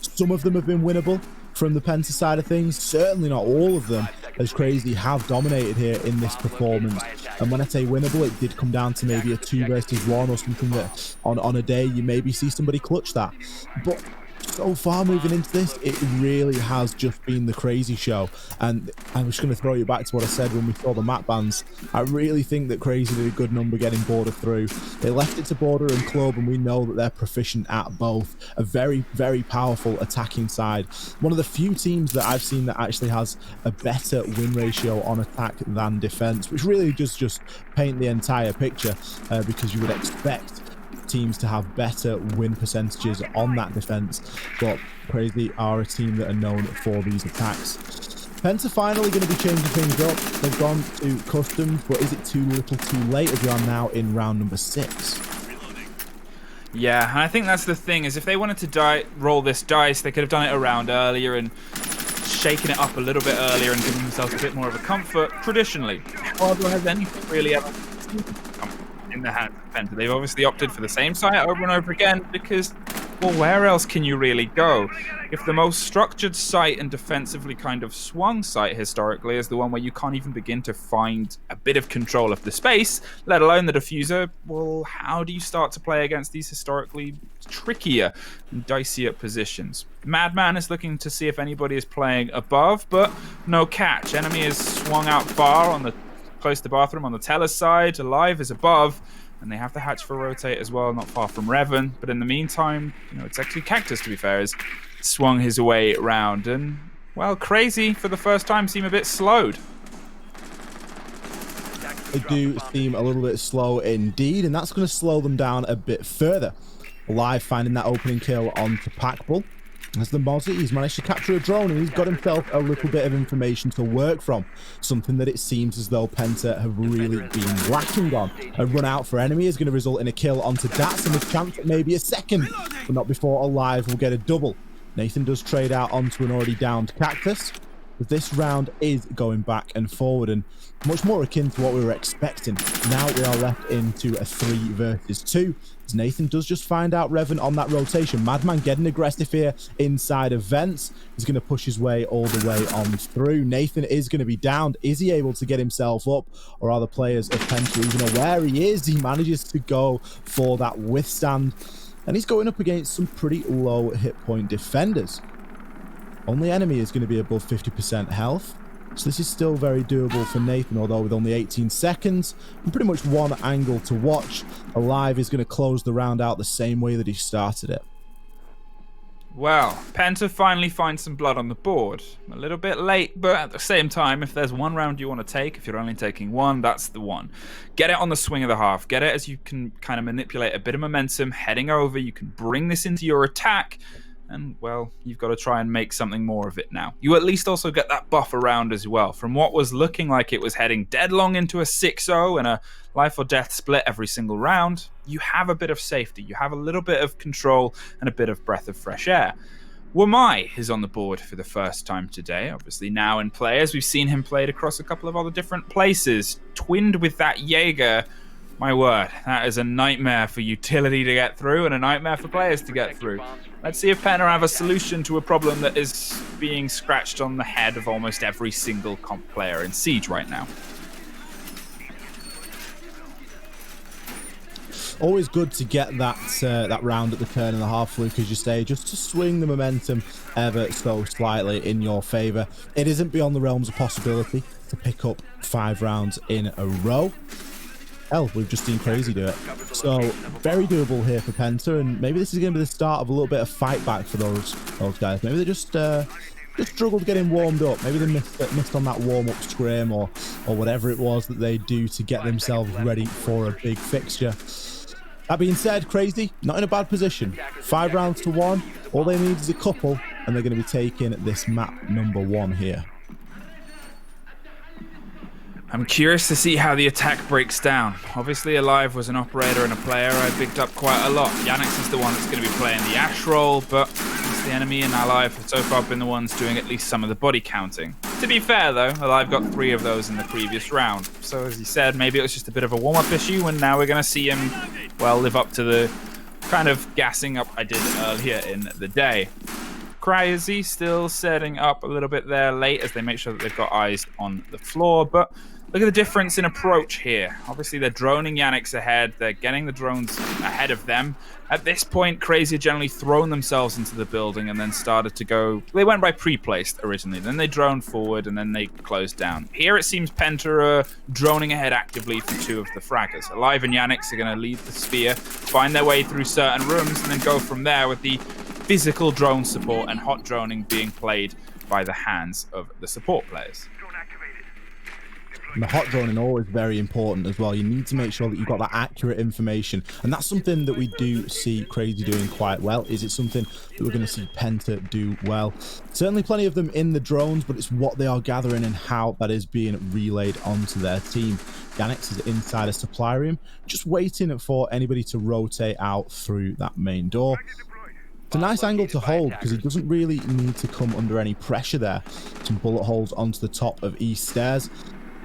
[SPEAKER 1] Some of them have been winnable from the Penta side of things. Certainly not all of them, as Crazy have dominated here in this performance. And when I say winnable, it did come down to maybe a 2 versus 1 or something that on a day you maybe see somebody clutch that. But so far moving into this, it really has just been the Crazy show. And I'm just going to throw you back to what I said when we saw the map bans. I really think that Crazy did a good number getting Border through. They left it to Border and Club, and we know that they're proficient at both. A very, very powerful attacking side. One of the few teams that I've seen that actually has a better win ratio on attack than defense, which really does just paint the entire picture, because you would expect teams to have better win percentages on that defense, but Crazy are a team that are known for these attacks. Penta finally going to be changing things up. They've gone to customs, but is it too little too late as we are now in round number 6?
[SPEAKER 2] Yeah, and I think that's the thing, is if they wanted to roll this dice, they could have done it a round earlier and shaken it up a little bit earlier and given themselves a bit more of a comfort traditionally. However, has anything really ever in the hands of Penta? They've obviously opted for the same site over and over again because, well, where else can you really go? If the most structured site and defensively kind of swung site historically is the one where you can't even begin to find a bit of control of the space, let alone the diffuser, well, how do you start to play against these historically trickier and dicier positions? Madman is looking to see if anybody is playing above, but no catch. Enemy is swung out far on the close to bathroom on the Teller's side. Alive is above, and they have the hatch for rotate as well, not far from Revan. But in the meantime, you know, it's actually Cactus, to be fair, has swung his way round. And, well, Crazy, for the first time, seem a bit slowed.
[SPEAKER 1] They do seem a little bit slow indeed, and that's going to slow them down a bit further. Alive finding that opening kill onto Packbull. As the Mozzie, he's managed to capture a drone, and he's got himself a little bit of information to work from. Something that it seems as though Penta have really been lacking on. A run out for enemy is going to result in a kill onto Dats, and a chance at maybe a second, but not before Alive will get a double. Nathan does trade out onto an already downed Cactus. But this round is going back and forward, and much more akin to what we were expecting. Now we are left into a 3 versus 2. As Nathan does just find out Revan on that rotation. Madman getting aggressive here inside of vents. He's going to push his way all the way on through. Nathan is going to be downed. Is he able to get himself up, or are the players of Penta even aware he is? He manages to go for that withstand, and he's going up against some pretty low hit point defenders. Only enemy is going to be above 50% health. So this is still very doable for Nathan, although with only 18 seconds and pretty much one angle to watch. Alive is going to close the round out the same way that he started it.
[SPEAKER 2] Well, Penta finally finds some blood on the board. A little bit late, but at the same time, if there's one round you want to take, if you're only taking one, that's the one. Get it on the swing of the half. Get it as you can kind of manipulate a bit of momentum heading over. You can bring this into your attack. And, well, you've got to try and make something more of it now. You at least also get that buff around as well. From what was looking like it was heading dead long into a 6-0 and a life or death split every single round, you have a bit of safety. You have a little bit of control and a bit of breath of fresh air. Wamai is on the board for the first time today, obviously now in play, as we've seen him played across a couple of other different places. Twinned with that Jaeger, my word, that is a nightmare for utility to get through and a nightmare for players to get through. Let's see if Penta have a solution to a problem that is being scratched on the head of almost every single comp player in Siege right now.
[SPEAKER 1] Always good to get that round at the turn and a half, Luke, as you say, just to swing the momentum ever so slightly in your favor. It isn't beyond the realms of possibility to pick up 5 rounds in a row. Hell, we've just seen Crazy do it. So, very doable here for Penta, and maybe this is going to be the start of a little bit of fight back for those guys. Maybe they just just struggled getting warmed up. Maybe they missed on that warm-up scrim or whatever it was that they do to get themselves ready for a big fixture. That being said, Crazy, not in a bad position. 5 rounds to 1. All they need is a couple, and they're going to be taking this map number 1 here.
[SPEAKER 2] I'm curious to see how the attack breaks down. Obviously, Alive was an operator and a player I picked up quite a lot. Yannick's is the one that's going to be playing the Ash role, but the enemy and Alive have so far been the ones doing at least some of the body counting. To be fair, though, Alive got 3 of those in the previous round. So, as he said, maybe it was just a bit of a warm-up issue, and now we're going to see him, well, live up to the kind of gassing up I did earlier in the day. Crazy still setting up a little bit there late as they make sure that they've got eyes on the floor, but look at the difference in approach here. Obviously, they're droning Yannick's ahead. They're getting the drones ahead of them. At this point, Crazy had generally thrown themselves into the building and then started to go... They went by pre-placed originally. Then they droned forward and then they closed down. Here it seems Penta are droning ahead actively for 2 of the fraggers. Alive and Yannick's are going to lead the Sphere, find their way through certain rooms, and then go from there with the physical drone support and hot droning being played by the hands of the support players.
[SPEAKER 1] And the hot droning always very important as well. You need to make sure that you've got that accurate information, and that's something that we do see Crazy doing quite well. Is it something that we're going to see Penta do well? Certainly plenty of them in the drones, but it's what they are gathering and how that is being relayed onto their team. Yannick's is inside a supply room, just waiting for anybody to rotate out through that main door. It's a nice angle to hold because he doesn't really need to come under any pressure there. Some bullet holes onto the top of East Stairs.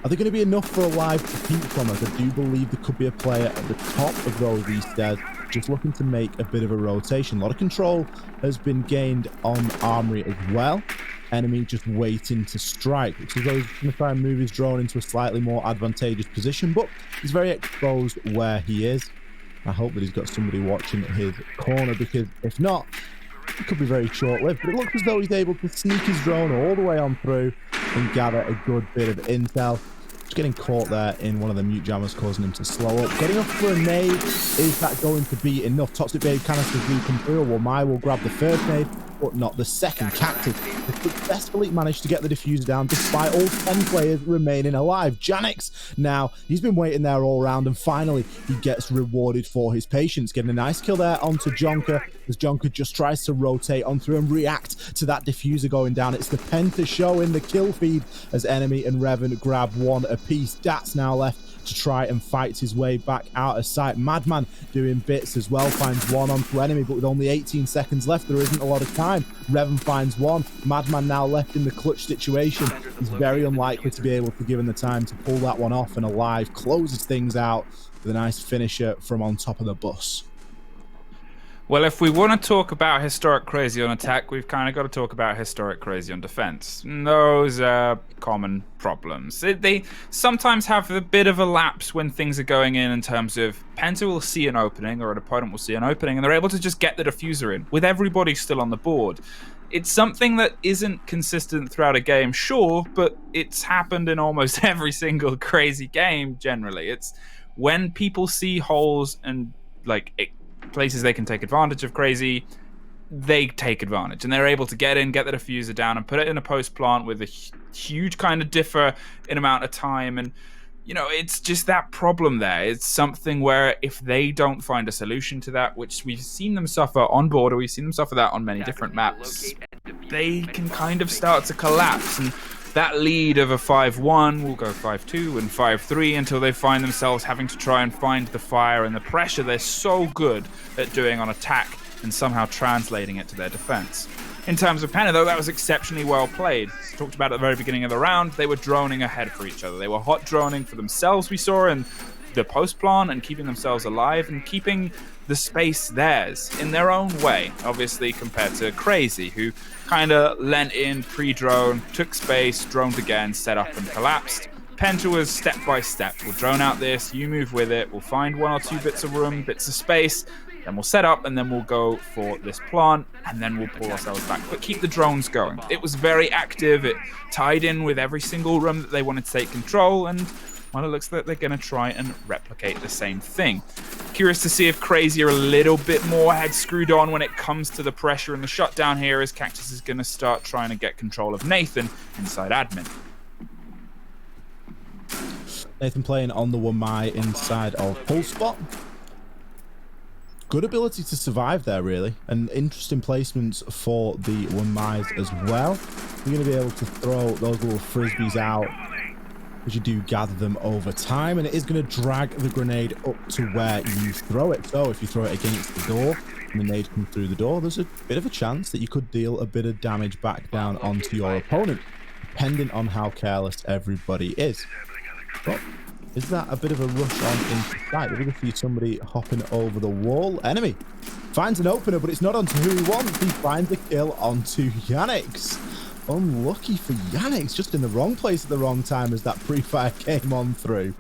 [SPEAKER 1] Are they going to be enough for Alive to peek from us? I do believe there could be a player at the top of those East Stairs just looking to make a bit of a rotation. A lot of control has been gained on Armory as well. Enemy just waiting to strike, which is always going to try and move his drone into a slightly more advantageous position, but he's very exposed where he is. I hope that he's got somebody watching his corner, because if not, it could be very short-lived. But it looks as though he's able to sneak his drone all the way on through and gather a good bit of intel. Just getting caught there in one of the mute jammers, causing him to slow up. Getting off for a nade. Is that going to be enough? Toxic Babe canisters do come through. Well, Mai will grab the first nade, but not the second. Cactus has successfully managed to get the diffuser down despite all 10 players remaining alive. Janix, now, he's been waiting there all round, and finally he gets rewarded for his patience. Getting a nice kill there onto Jonker, as Jonker just tries to rotate on through and react to that diffuser going down. It's the Penta show in the kill feed as Enemy and Revan grab 1 apiece. Dat's now left to try and fight his way back out of sight. Madman doing bits as well, finds 1 onto Enemy, but with only 18 seconds left, there isn't a lot of time. Revan finds 1. Madman now left in the clutch situation. He's very unlikely to be able to give him the time to pull that one off, and Alive closes things out with a nice finisher from on top of the bus.
[SPEAKER 2] Well, if we want to talk about historic Crazy on attack, we've kind of got to talk about historic Crazy on defense. Those are common problems. They sometimes have a bit of a lapse when things are going in terms of Penta will see an opening, or an opponent will see an opening, and they're able to just get the diffuser in with everybody still on the board. It's something that isn't consistent throughout a game, sure, but it's happened in almost every single Crazy game generally. It's when people see holes and places they can take advantage of Crazy, they take advantage, and they're able to get in, get the diffuser down, and put it in a post plant with a huge kind of differ in amount of time. And it's just that problem there. It's something where if they don't find a solution to that, which we've seen them suffer on board, or we've seen them suffer that on many different maps, they can kind of start to collapse. And that lead of a 5-1 will go 5-2 and 5-3 until they find themselves having to try and find the fire and the pressure they're so good at doing on attack and somehow translating it to their defense. In terms of Penta, though, that was exceptionally well played. As talked about at the very beginning of the round, they were droning ahead for each other. They were hot droning for themselves, we saw, in the post plan, and keeping themselves alive and keeping the space theirs in their own way, obviously, compared to Crazy, who kind of lent in pre-drone, took space, droned again, set up and collapsed. Penta was step by step. We'll drone out this, you move with it, we'll find 1 or 2 bits of room, bits of space, then we'll set up, and then we'll go for this plant, and then we'll pull ourselves back. But keep the drones going. It was very active. It tied in with every single room that they wanted to take control, and well, it looks like they're going to try and replicate the same thing. Curious to see if Crazy are a little bit more head screwed on when it comes to the pressure and the shutdown here, as Cactus is going to start trying to get control of Nathan inside admin.
[SPEAKER 1] Nathan playing on the 1 inside of Pulse Spot. Good ability to survive there, really, and interesting placements for the 1 as well. You're going to be able to throw those little frisbees out as you do gather them over time, and it is going to drag the grenade up to where you throw it. So if you throw it against the door and the nade comes through the door, there's a bit of a chance that you could deal a bit of damage back down onto your opponent, depending on how careless everybody is. But is that a bit of a rush on into sight? We're going to see somebody hopping over the wall. Enemy finds an opener, but it's not onto who he wants. He finds a kill onto Yannick's. Unlucky for Yannick's, just in the wrong place at the wrong time as that pre-fire came on through.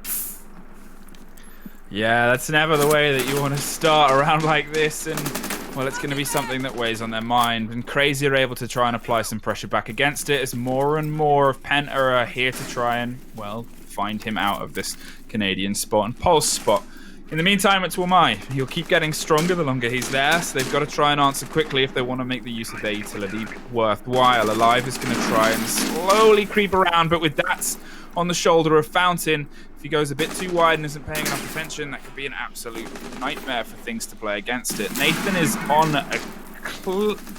[SPEAKER 2] Yeah, that's never the way that you want to start a round like this, and well, it's going to be something that weighs on their mind. And Crazy are able to try and apply some pressure back against it as more and more of Penta are here to try and, well, find him out of this Canadian spot and Pulse spot. In the meantime, it's Wamai. He'll keep getting stronger the longer he's there, so they've got to try and answer quickly if they want to make the use of their utility worthwhile. Alive is going to try and slowly creep around, but with that on the shoulder of Fountain, if he goes a bit too wide and isn't paying enough attention, that could be an absolute nightmare for things to play against it. Nathan is on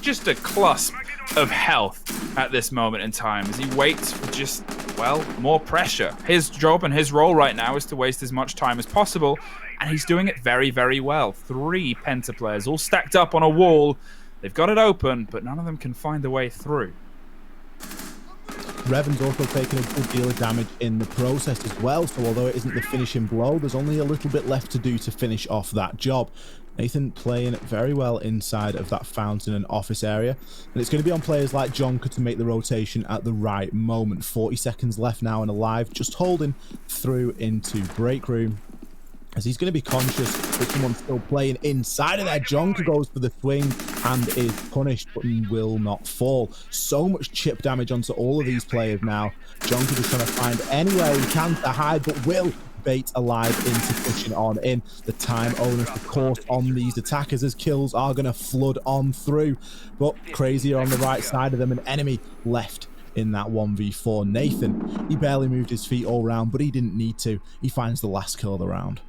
[SPEAKER 2] just a cusp of health at this moment in time as he waits for just, well, more pressure. His job and his role right now is to waste as much time as possible, and he's doing it very, very well. 3 Penta players all stacked up on a wall. They've got it open, but none of them can find a way through.
[SPEAKER 1] Revan's also taking a good deal of damage in the process as well, so although it isn't the finishing blow, there's only a little bit left to do to finish off that job. Nathan playing very well inside of that fountain and office area, and it's going to be on players like Jonker to make the rotation at the right moment. 40 seconds left now and Alive just holding through into break room, as he's going to be conscious that someone's still playing inside of there. Jonker goes for the swing and is punished, but will not fall. So much chip damage onto all of these players now. Jonker just trying to find anywhere he can to hide, but will bait Alive into pushing on in. The time onus, of course, on these attackers as kills are going to flood on through, but Crazy are on the right side of them. An enemy left in that 1v4. Nathan, he barely moved his feet all round, but he didn't need to. He finds the last kill of the round.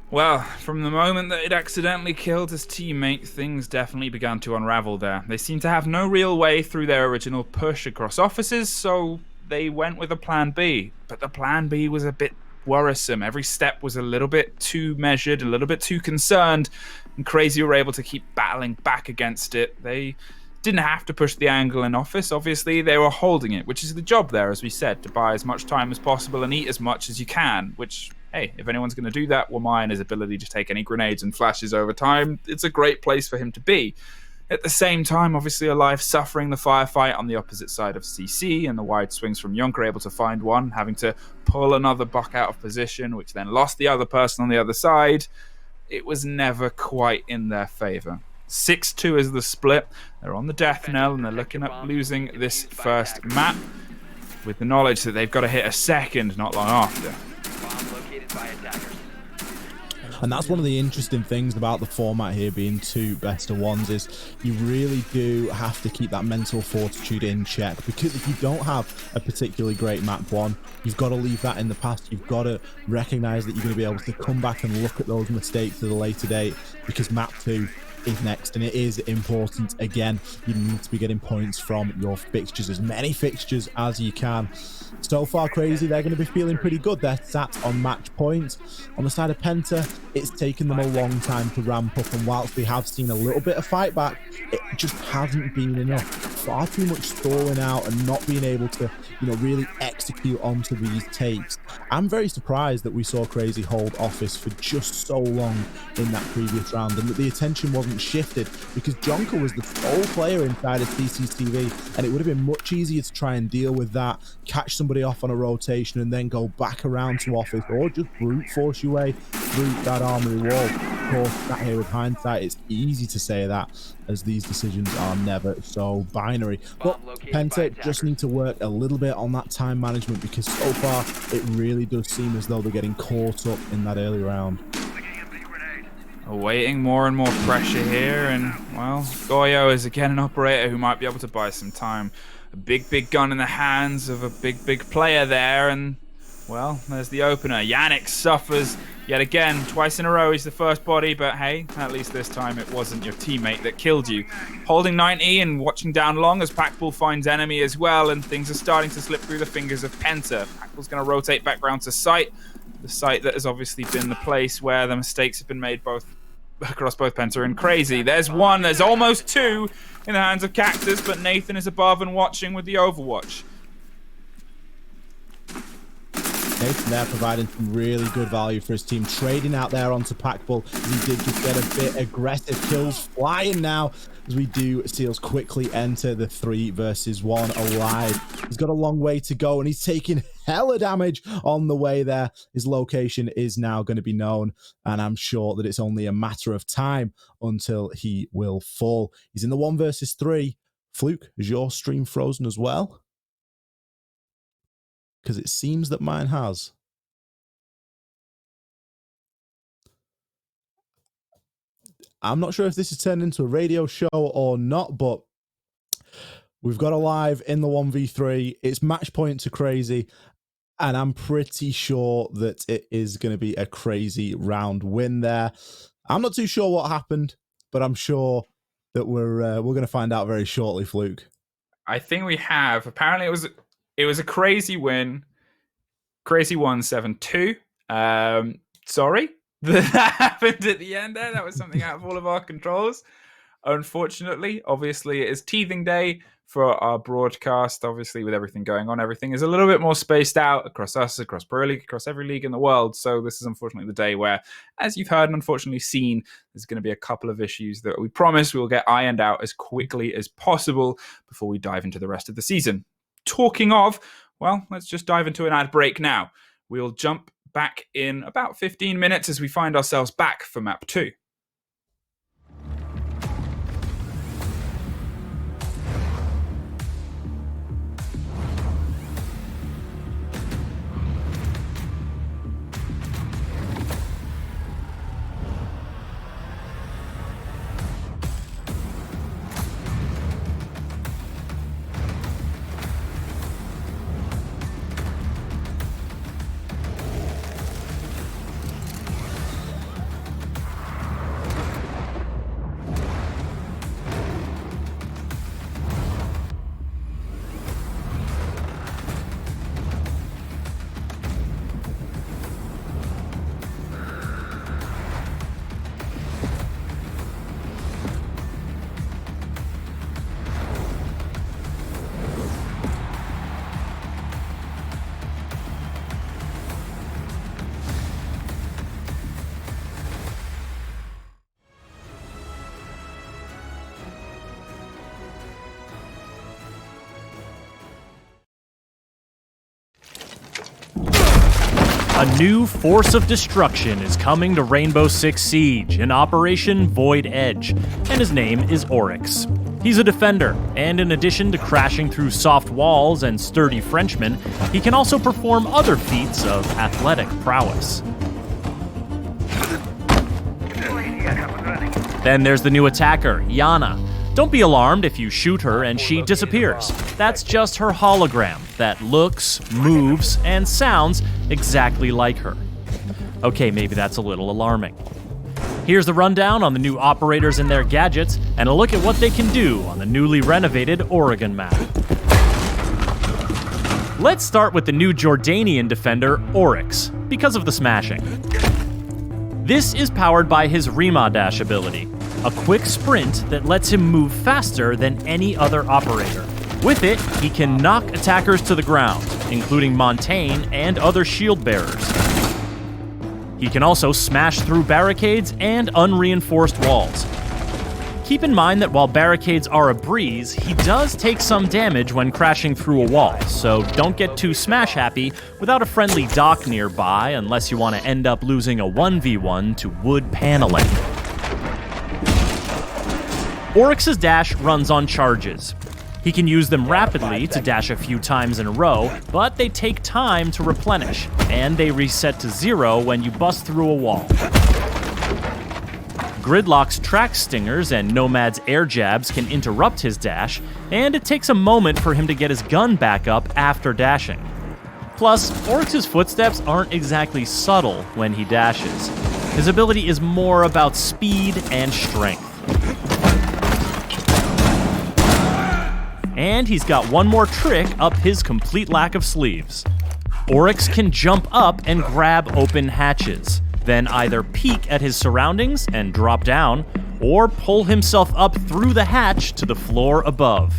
[SPEAKER 2] Well, from the moment that it accidentally killed his teammate, things definitely began to unravel there. They seemed to have no real way through their original push across offices, so they went with a plan B. But the plan B was a bit worrisome. Every step was a little bit too measured, a little bit too concerned, and Crazy were able to keep battling back against it. They didn't have to push the angle in office. Obviously, they were holding it, which is the job there, as we said, to buy as much time as possible and eat as much as you can, which, hey, if anyone's going to do that, Wamai and his ability to take any grenades and flashes over time, it's a great place for him to be. At the same time, obviously Alive suffering the firefight on the opposite side of CC, and the wide swings from Jonker able to find one, having to pull another buck out of position, which then lost the other person on the other side. It was never quite in their favor. 6-2 is the split. They're on the death knell, and they're looking at losing this first map, with the knowledge that they've got to hit a second not long after.
[SPEAKER 1] And that's one of the interesting things about the format here being 2 best-of-1s, is you really do have to keep that mental fortitude in check, because if you don't have a particularly great map 1, you've got to leave that in the past. You've got to recognize that you're going to be able to come back and look at those mistakes at a later date, because map 2 is next, and it is important. Again, you need to be getting points from your fixtures, as many fixtures as you can. So far, Crazy, they're going to be feeling pretty good. They're sat on match points. On the side of Penta, it's taken them a long time to ramp up, and whilst we have seen a little bit of fight back, it just hasn't been enough. Far too much stalling out and not being able to, really execute onto these takes. I'm very surprised that we saw Crazy hold office for just so long in that previous round, and that the attention wasn't shifted, because Jonker was the sole player inside of CCTV, and it would have been much easier to try and deal with that, catch somebody off on a rotation, and then go back around to office, or just brute force your way through that armory wall. Of course, that here with hindsight, it's easy to say that, as these decisions are never so binary. But Penta just need to work a little bit bit on that time management, because so far it really does seem as though they're getting caught up in that early round.
[SPEAKER 2] Awaiting more and more pressure here, and, well, Goyo is again an operator who might be able to buy some time. A big gun in the hands of a big player there, and, well, there's the opener. Yannick suffers yet again, twice in a row. He's the first body, but hey, at least this time it wasn't your teammate that killed you. Holding 90 and watching down long as Packbull finds enemy as well, and things are starting to slip through the fingers of Penta. Packbull's going to rotate back round to site, the site that has obviously been the place where the mistakes have been made across both Penta and Crazy. There's one, there's almost two in the hands of Cactus, but Nathan is above and watching with the Overwatch.
[SPEAKER 1] Nathan there providing some really good value for his team, trading out there onto Packbull. He did just get a bit aggressive. Kills flying now as we do see us quickly enter the 3 versus 1 alive. He's got a long way to go and he's taking hella damage on the way there. His location is now going to be known, and I'm sure that it's only a matter of time until he will fall. He's in the 1 versus 3. Fluke, is your stream frozen as well? Because it seems that mine has. I'm not sure if this has turned into a radio show or not, but we've got a live in the 1v3. It's match point to Crazy, and I'm pretty sure that it is going to be a Crazy round win there. I'm not too sure what happened, but I'm sure that we're going to find out very shortly, Fluke.
[SPEAKER 2] I think we have. Apparently it was a Crazy win. Crazy won 7-2. Sorry that happened at the end there. That was something out of all of our controls. Unfortunately, obviously, it is teething day for our broadcast. Obviously, with everything going on, everything is a little bit more spaced out across us, across Pro League, across every league in the world. So this is unfortunately the day where, as you've heard and unfortunately seen, there's going to be a couple of issues that we promise we'll get ironed out as quickly as possible before we dive into the rest of the season. Talking of, well, let's just dive into an ad break now. We'll jump back in about 15 minutes as we find ourselves back for map 2.
[SPEAKER 4] A new force of destruction is coming to Rainbow Six Siege in Operation Void Edge, and his name is Oryx. He's a defender, and in addition to crashing through soft walls and sturdy Frenchmen, he can also perform other feats of athletic prowess. Then there's the new attacker, Yana. Don't be alarmed if you shoot her and she disappears. That's just her hologram that looks, moves, and sounds exactly like her. Okay, maybe that's a little alarming. Here's the rundown on the new operators and their gadgets, and a look at what they can do on the newly renovated Oregon map. Let's start with the new Jordanian defender, Oryx, because of the smashing. This is powered by his Rima Dash ability, a quick sprint that lets him move faster than any other operator. With it, he can knock attackers to the ground, including Montaigne and other shield bearers. He can also smash through barricades and unreinforced walls. Keep in mind that while barricades are a breeze, he does take some damage when crashing through a wall, so don't get too smash happy without a friendly dock nearby unless you want to end up losing a 1v1 to wood paneling. Oryx's dash runs on charges. He can use them rapidly to dash a few times in a row, but they take time to replenish, and they reset to 0 when you bust through a wall. Gridlock's track stingers and Nomad's air jabs can interrupt his dash, and it takes a moment for him to get his gun back up after dashing. Plus, Oryx's footsteps aren't exactly subtle when he dashes. His ability is more about speed and strength. And he's got one more trick up his complete lack of sleeves. Oryx can jump up and grab open hatches, then either peek at his surroundings and drop down, or pull himself up through the hatch to the floor above.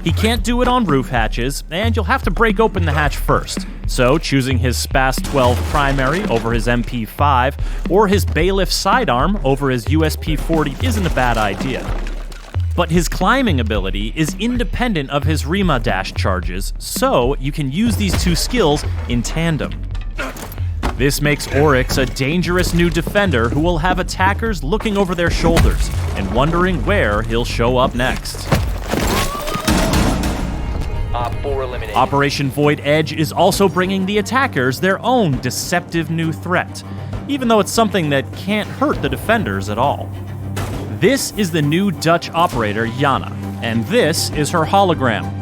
[SPEAKER 4] He can't do it on roof hatches, and you'll have to break open the hatch first, so choosing his Spas 12 primary over his MP5, or his Bailiff sidearm over his USP 40 isn't a bad idea. But his climbing ability is independent of his Rima dash charges, so you can use these two skills in tandem. This makes Oryx a dangerous new defender who will have attackers looking over their shoulders and wondering where he'll show up next. Operation Void Edge is also bringing the attackers their own deceptive new threat, even though it's something that can't hurt the defenders at all. This is the new Dutch operator Yana, and this is her hologram.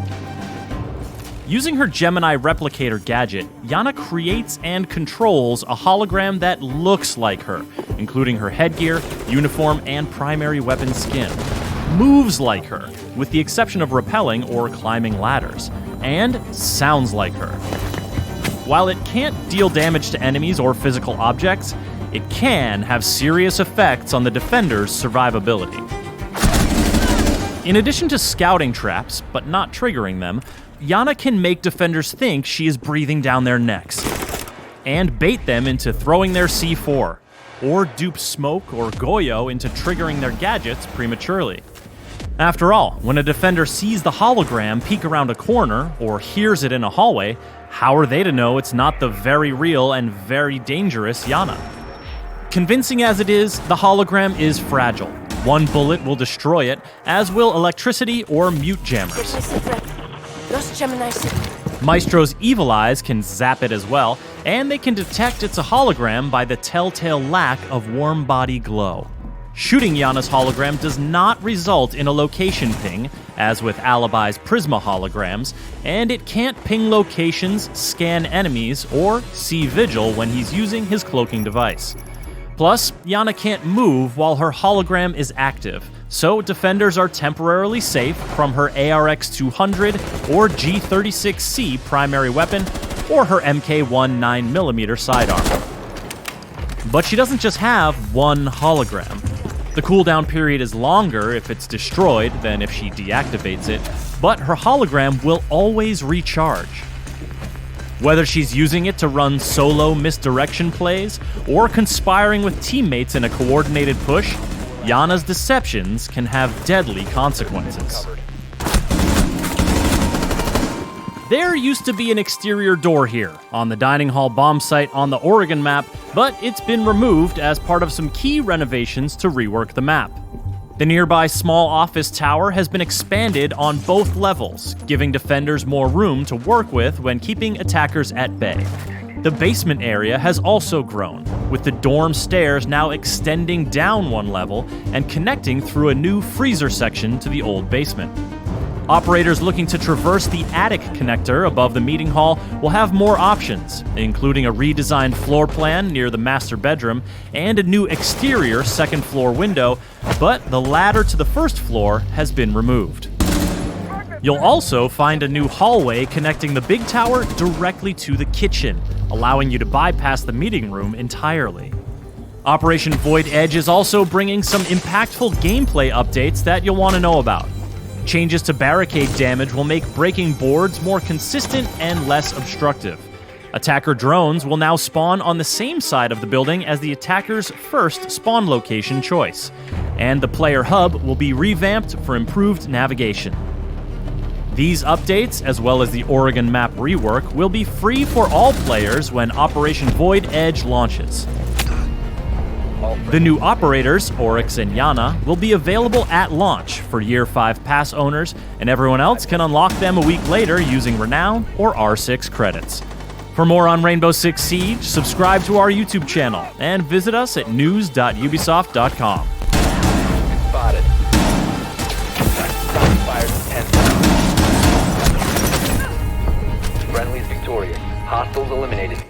[SPEAKER 4] Using her Gemini replicator gadget, Yana creates and controls a hologram that looks like her, including her headgear, uniform, and primary weapon skin. Moves like her, with the exception of rappelling or climbing ladders, and sounds like her. While it can't deal damage to enemies or physical objects, it can have serious effects on the defender's survivability. In addition to scouting traps, but not triggering them, Yana can make defenders think she is breathing down their necks, and bait them into throwing their C4, or dupe Smoke or Goyo into triggering their gadgets prematurely. After all, when a defender sees the hologram peek around a corner, or hears it in a hallway, how are they to know it's not the very real and very dangerous Yana? Convincing as it is, the hologram is fragile. One bullet will destroy it, as will electricity or mute jammers. Maestro's evil eyes can zap it as well, and they can detect it's a hologram by the telltale lack of warm body glow. Shooting Yana's hologram does not result in a location ping, as with Alibi's Prisma holograms, and it can't ping locations, scan enemies, or see Vigil when he's using his cloaking device. Plus, Yana can't move while her hologram is active, so defenders are temporarily safe from her ARX-200 or G36C primary weapon, or her MK1 9mm sidearm. But she doesn't just have one hologram. The cooldown period is longer if it's destroyed than if she deactivates it, but her hologram will always recharge. Whether she's using it to run solo misdirection plays or conspiring with teammates in a coordinated push, Yana's deceptions can have deadly consequences. There used to be an exterior door here, on the dining hall bomb site on the Oregon map, but it's been removed as part of some key renovations to rework the map. The nearby small office tower has been expanded on both levels, giving defenders more room to work with when keeping attackers at bay. The basement area has also grown, with the dorm stairs now extending down one level and connecting through a new freezer section to the old basement. Operators looking to traverse the attic connector above the meeting hall will have more options, including a redesigned floor plan near the master bedroom and a new exterior second floor window, but the ladder to the first floor has been removed. You'll also find a new hallway connecting the big tower directly to the kitchen, allowing you to bypass the meeting room entirely. Operation Void Edge is also bringing some impactful gameplay updates that you'll want to know about. Changes to barricade damage will make breaking boards more consistent and less obstructive. Attacker drones will now spawn on the same side of the building as the attacker's first spawn location choice, and the player hub will be revamped for improved navigation. These updates, as well as the Oregon map rework, will be free for all players when Operation Void Edge launches.
[SPEAKER 3] All
[SPEAKER 4] The new operators, Oryx and Yana, will be available at launch for Year 5 Pass owners, and everyone else can unlock them a week later using Renown or R6 credits. For more on Rainbow Six Siege, subscribe to our YouTube channel and visit us at news.ubisoft.com.
[SPEAKER 3] Spotted. Shots fired from 10. Friendly's victorious. Hostiles eliminated.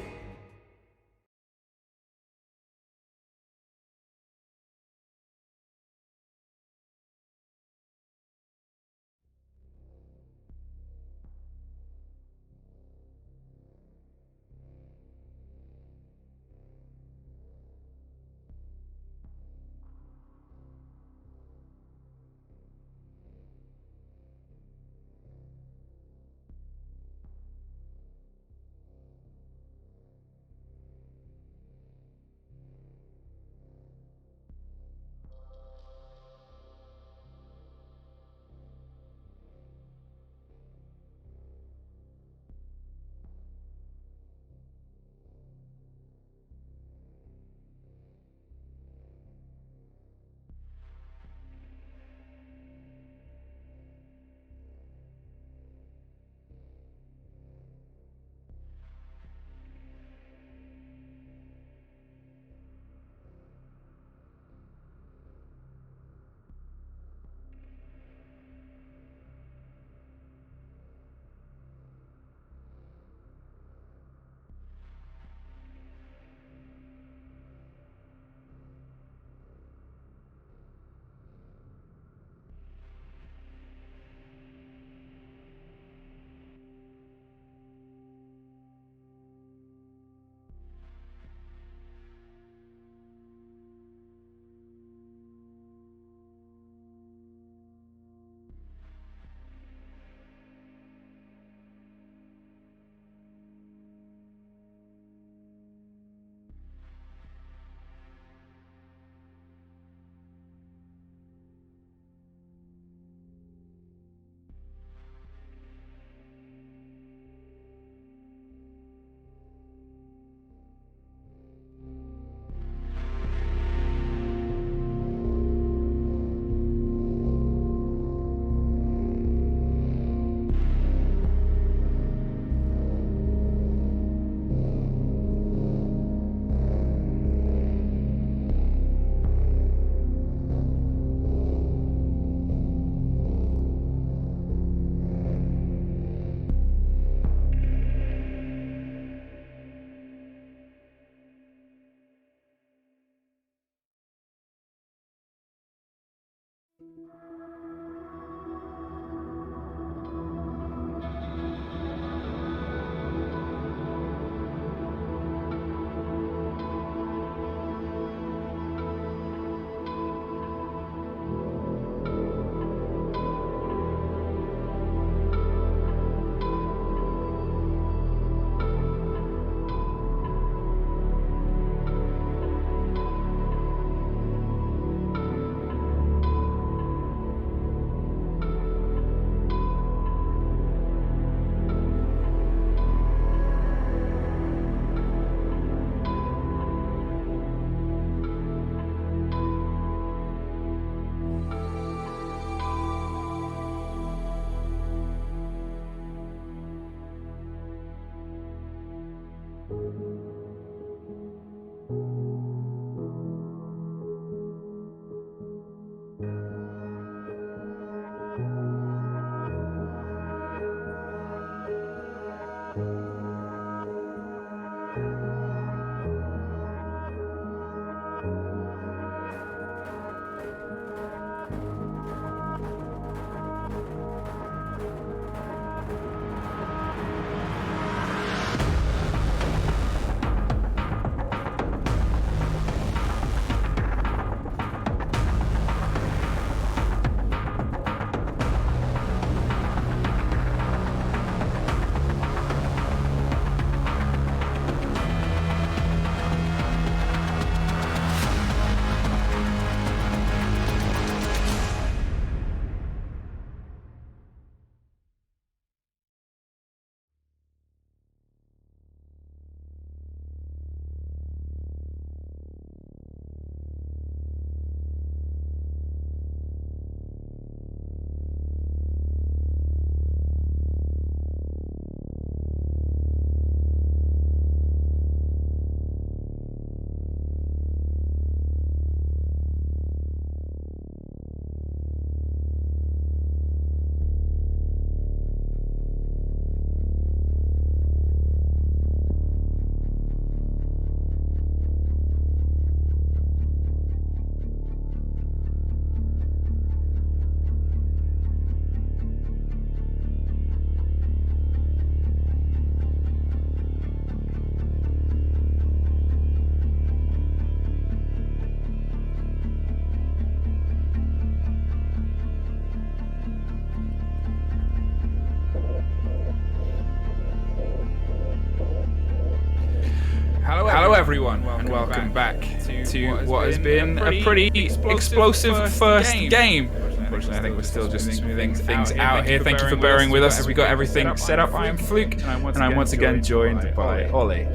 [SPEAKER 2] everyone, and welcome back to what has been a pretty explosive first game. Unfortunately, I think we're still just smoothing things out here. Thank you for bearing with us as we got everything set up. I am Fluke, and I'm once again joined by Ollie.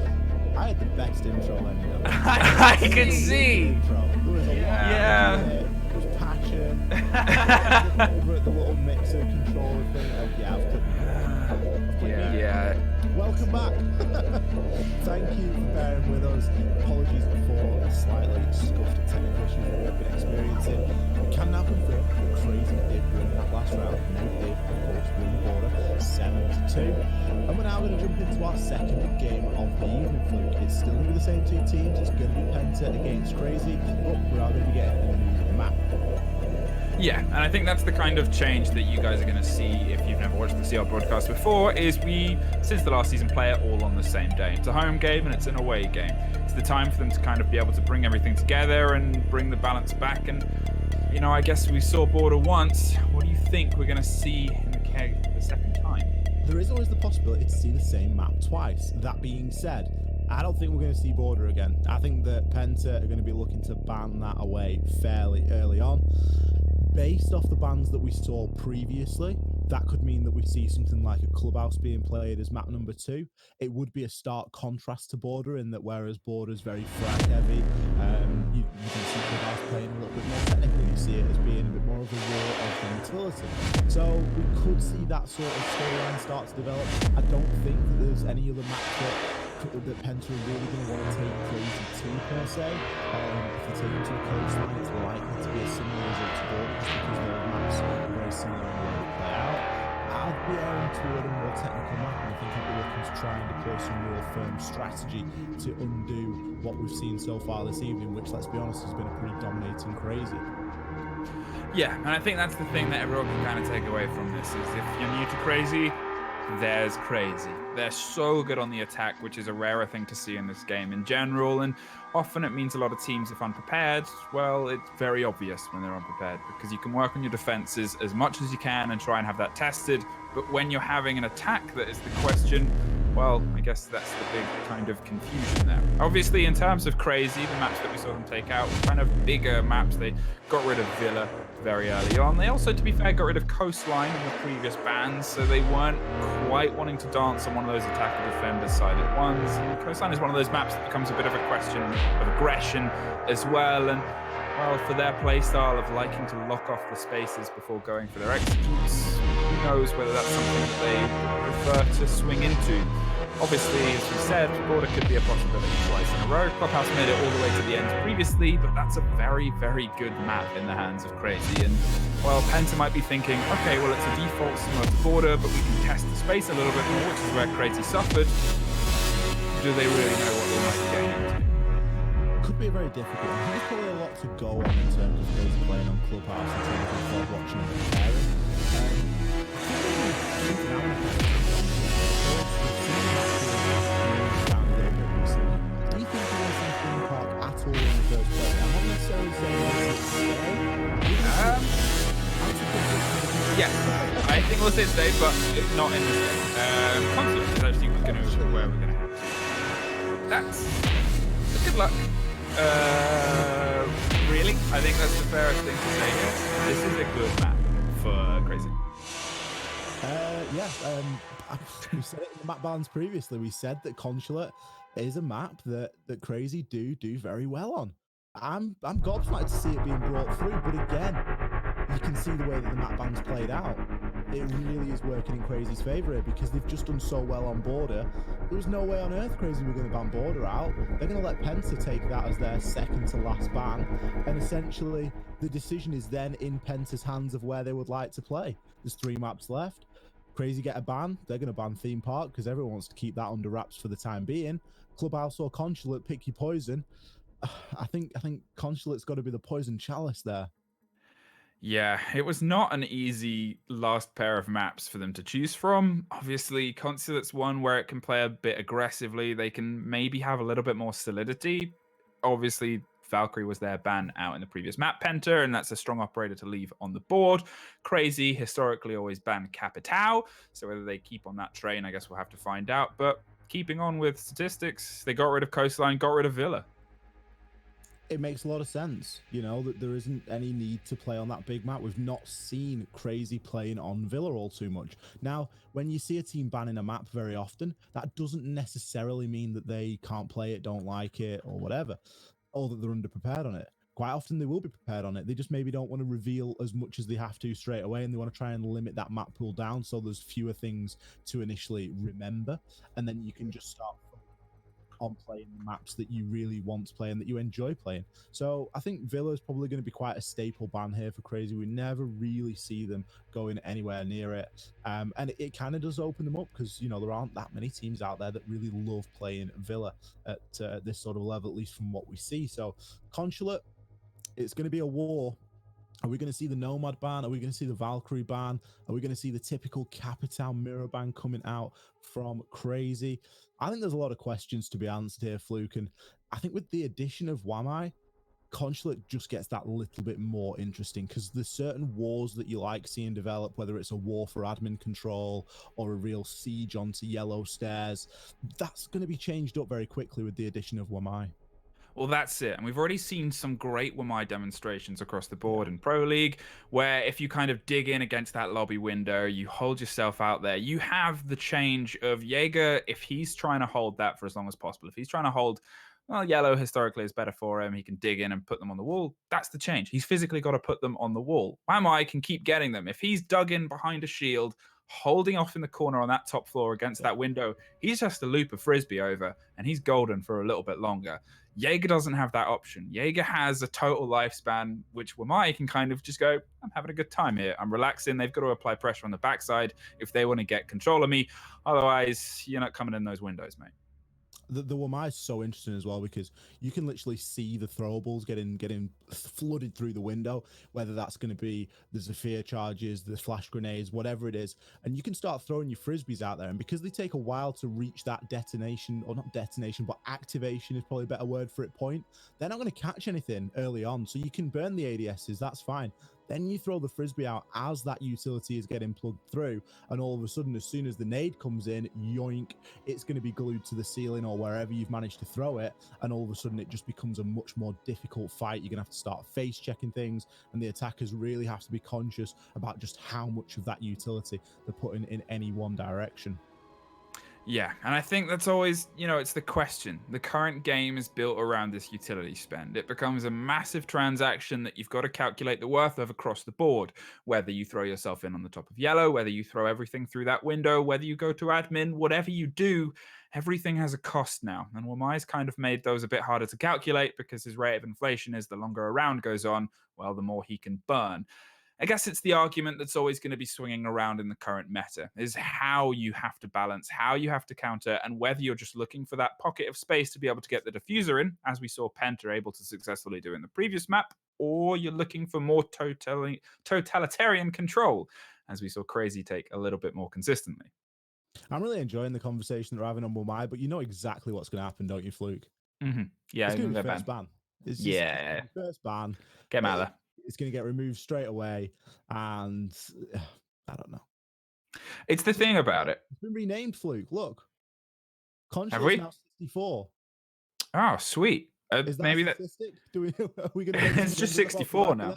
[SPEAKER 1] I had the best intro then.
[SPEAKER 2] I can see. Yeah.
[SPEAKER 1] There was passion. Over at the little mixer controller thing.
[SPEAKER 2] Yeah.
[SPEAKER 1] Welcome back. Thank you for bearing with us. Apologies for the slightly scuffed technical issues that we've been experiencing. We can now confirm that Crazy did win that last round. No did, of course, win the border 7-2. And we're now going to jump into our second game of the evening, Fluke. It's still going to be the same two teams. It's going to be Penta against Crazy, but we're now going to be getting a new map.
[SPEAKER 2] Yeah, and I think that's the kind of change that you guys are going to see if you've never watched the CL broadcast before, is we, since the last season, play it all on the same day. It's a home game and it's an away game. It's the time for them to kind of be able to bring everything together and bring the balance back. And, you know, I guess we saw Border once. What do you think we're going to see in the keg the second time?
[SPEAKER 1] There is always the possibility to see the same map twice. That being said, I don't think we're going to see Border again. I think that Penta are going to be looking to ban that away fairly early on. Based off the bans that we saw previously, that could mean that we see something like a Clubhouse being played as map number 2. It would be a stark contrast to Border in that whereas Border's very frag heavy, you can see Clubhouse playing a little bit more technical. You see it as being a bit more of a war of the utility. So we could see that sort of storyline start to develop. I don't think that there's any other map that Penta are really going to want to take Crazy to per se. If you take it to a Coastline, it's likely to be a similar result to Border just because their maps are very similar in the way they play out. I'd be airing toward a more technical map, and I think I'd be looking to try and deploy some real firm strategy to undo what we've seen so far this evening, which, let's be honest, has been a pretty dominating Crazy.
[SPEAKER 2] Yeah, and I think that's the thing that everyone can kind of take away from this is if you're new to Crazy, there's Crazy. They're so good on the attack, which is a rarer thing to see in this game in general, and often it means a lot of teams, if unprepared, well, it's very obvious when they're unprepared because you can work on your defenses as much as you can and try and have that tested, but when you're having an attack that is the question, well, I guess that's the big kind of confusion there. Obviously, in terms of Crazy, the maps that we saw them take out were kind of bigger maps. They got rid of Villa very early on. They also, to be fair, got rid of Coastline in the previous bans, so they weren't quite wanting to dance on one of those attacker-defender sided ones. And Coastline is one of those maps that becomes a bit of a question of aggression as well, and well, for their playstyle of liking to lock off the spaces before going for their executes, who knows whether that's something that they prefer to swing into. Obviously, as we said, Border could be a possibility twice in a row. Clubhouse made it all the way to the end previously, but that's a very, very good map in the hands of Crazy. And, well, Penta might be thinking, okay, well, it's a default similar to Border, but we can test the space a little bit more, which is where Crazy suffered. Do they really know what they must be getting into?
[SPEAKER 1] Could be very difficult. I think there's probably a lot to go on in terms of Crazy playing on Clubhouse in terms of watching and comparing. Do you think there was anything park at all in the first place? I'm not necessarily saying
[SPEAKER 2] yeah, I think we'll say today, but if not in this game. Consulate is actually going to be where we're going to have to. That's good luck. Really? I think that's the fairest thing to say here. This is a good map for Crazy.
[SPEAKER 1] We said it in the map balance previously. We said that Consulate is a map that Crazy do very well on. I'm gobsmacked to see it being brought through, but again, you can see the way that the map ban's played out. It really is working in Crazy's favour here because they've just done so well on Border. There was no way on earth Crazy were going to ban Border out. They're going to let Penta take that as their second to last ban, and essentially the decision is then in Penta's hands of where they would like to play. There's 3 maps left. Crazy get a ban, they're going to ban Theme Park because everyone wants to keep that under wraps for the time being. Clubhouse or Consulate, pick your poison. I think Consulate's got to be the poison chalice there.
[SPEAKER 2] Yeah, it was not an easy last pair of maps for them to choose from. Obviously, Consulate's one where it can play a bit aggressively. They can maybe have a little bit more solidity. Obviously, Valkyrie was their ban out in the previous map, Penta, and that's a strong operator to leave on the board. Crazy historically always ban Capitao, so whether they keep on that train, I guess we'll have to find out. But keeping on with statistics, they got rid of Coastline, got rid of Villa.
[SPEAKER 1] It makes a lot of sense, that there isn't any need to play on that big map. We've not seen crazy playing on Villa all too much. Now, when you see a team banning a map very often, that doesn't necessarily mean that they can't play it, don't like it, or whatever, or that they're underprepared on it. Quite often they will be prepared on it. They just maybe don't want to reveal as much as they have to straight away, and they want to try and limit that map pool down so there's fewer things to initially remember, and then you can just start on playing the maps that you really want to play and that you enjoy playing. So I think Villa is probably going to be quite a staple ban here for Crazy. We never really see them going anywhere near it. And it kind of does open them up because, there aren't that many teams out there that really love playing Villa at this sort of level, at least from what we see. So Consulate, it's going to be a war. Are we going to see the Nomad ban? Are we going to see the Valkyrie ban? Are we going to see the typical Capital Mirror ban coming out from Crazy? I think there's a lot of questions to be answered here, Fluke. And I think with the addition of Wamai, Consulate just gets that little bit more interesting because there's certain wars that you like seeing develop, whether it's a war for admin control or a real siege onto yellow stairs. That's going to be changed up very quickly with the addition of Wamai.
[SPEAKER 2] Well, that's it. And we've already seen some great Wamai demonstrations across the board in Pro League, where if you kind of dig in against that lobby window, you hold yourself out there, you have the change of Jaeger, if he's trying to hold that for as long as possible. If he's trying to hold, well, yellow historically is better for him, he can dig in and put them on the wall. That's the change. He's physically got to put them on the wall. Wamai can keep getting them. If he's dug in behind a shield, holding off in the corner on that top floor against that window, he's just to loop a frisbee over and he's golden for a little bit longer. Jaeger doesn't have that option. Jaeger has a total lifespan, which Wamai can kind of just go, I'm having a good time here. I'm relaxing. They've got to apply pressure on the backside if they want to get control of me. Otherwise, you're not coming in those windows, mate.
[SPEAKER 1] The Wamai is so interesting as well because you can literally see the throwables getting flooded through the window, whether that's going to be the Zephyr charges, the flash grenades, whatever it is, and you can start throwing your frisbees out there. And because they take a while to reach that detonation, or not detonation, but activation is probably a better word for it, point, they're not going to catch anything early on. So you can burn the ADSs, that's fine. Then you throw the frisbee out as that utility is getting plugged through, and all of a sudden, as soon as the nade comes in, yoink, it's going to be glued to the ceiling or wherever you've managed to throw it, and all of a sudden it just becomes a much more difficult fight. You're going to have to start face checking things, and the attackers really have to be conscious about just how much of that utility they're putting in any one direction.
[SPEAKER 2] Yeah, and I think that's always, it's the question. The current game is built around this utility spend. It becomes a massive transaction that you've got to calculate the worth of across the board. Whether you throw yourself in on the top of yellow, whether you throw everything through that window, whether you go to admin, whatever you do, everything has a cost now. And Wamai's kind of made those a bit harder to calculate because his rate of inflation is the longer a round goes on, well, the more he can burn. I guess it's the argument that's always going to be swinging around in the current meta is how you have to balance, how you have to counter, and whether you're just looking for that pocket of space to be able to get the diffuser in, as we saw Penta able to successfully do in the previous map, or you're looking for more totalitarian control, as we saw Crazy take a little bit more consistently.
[SPEAKER 1] I'm really enjoying the conversation that we're having on Wamai, but you know exactly what's going to happen, don't you, Fluke?
[SPEAKER 2] Mm-hmm. Yeah,
[SPEAKER 1] it's going to be first ban. It's just first ban.
[SPEAKER 2] Get him out of there.
[SPEAKER 1] It's going to get removed straight away, and I don't know.
[SPEAKER 2] It's the thing about it.
[SPEAKER 1] It's been renamed, Fluke. Look, Consulate's now 64.
[SPEAKER 2] Oh, sweet.
[SPEAKER 1] Is that
[SPEAKER 2] maybe
[SPEAKER 1] statistic? Are we going
[SPEAKER 2] to? It's just 64 now.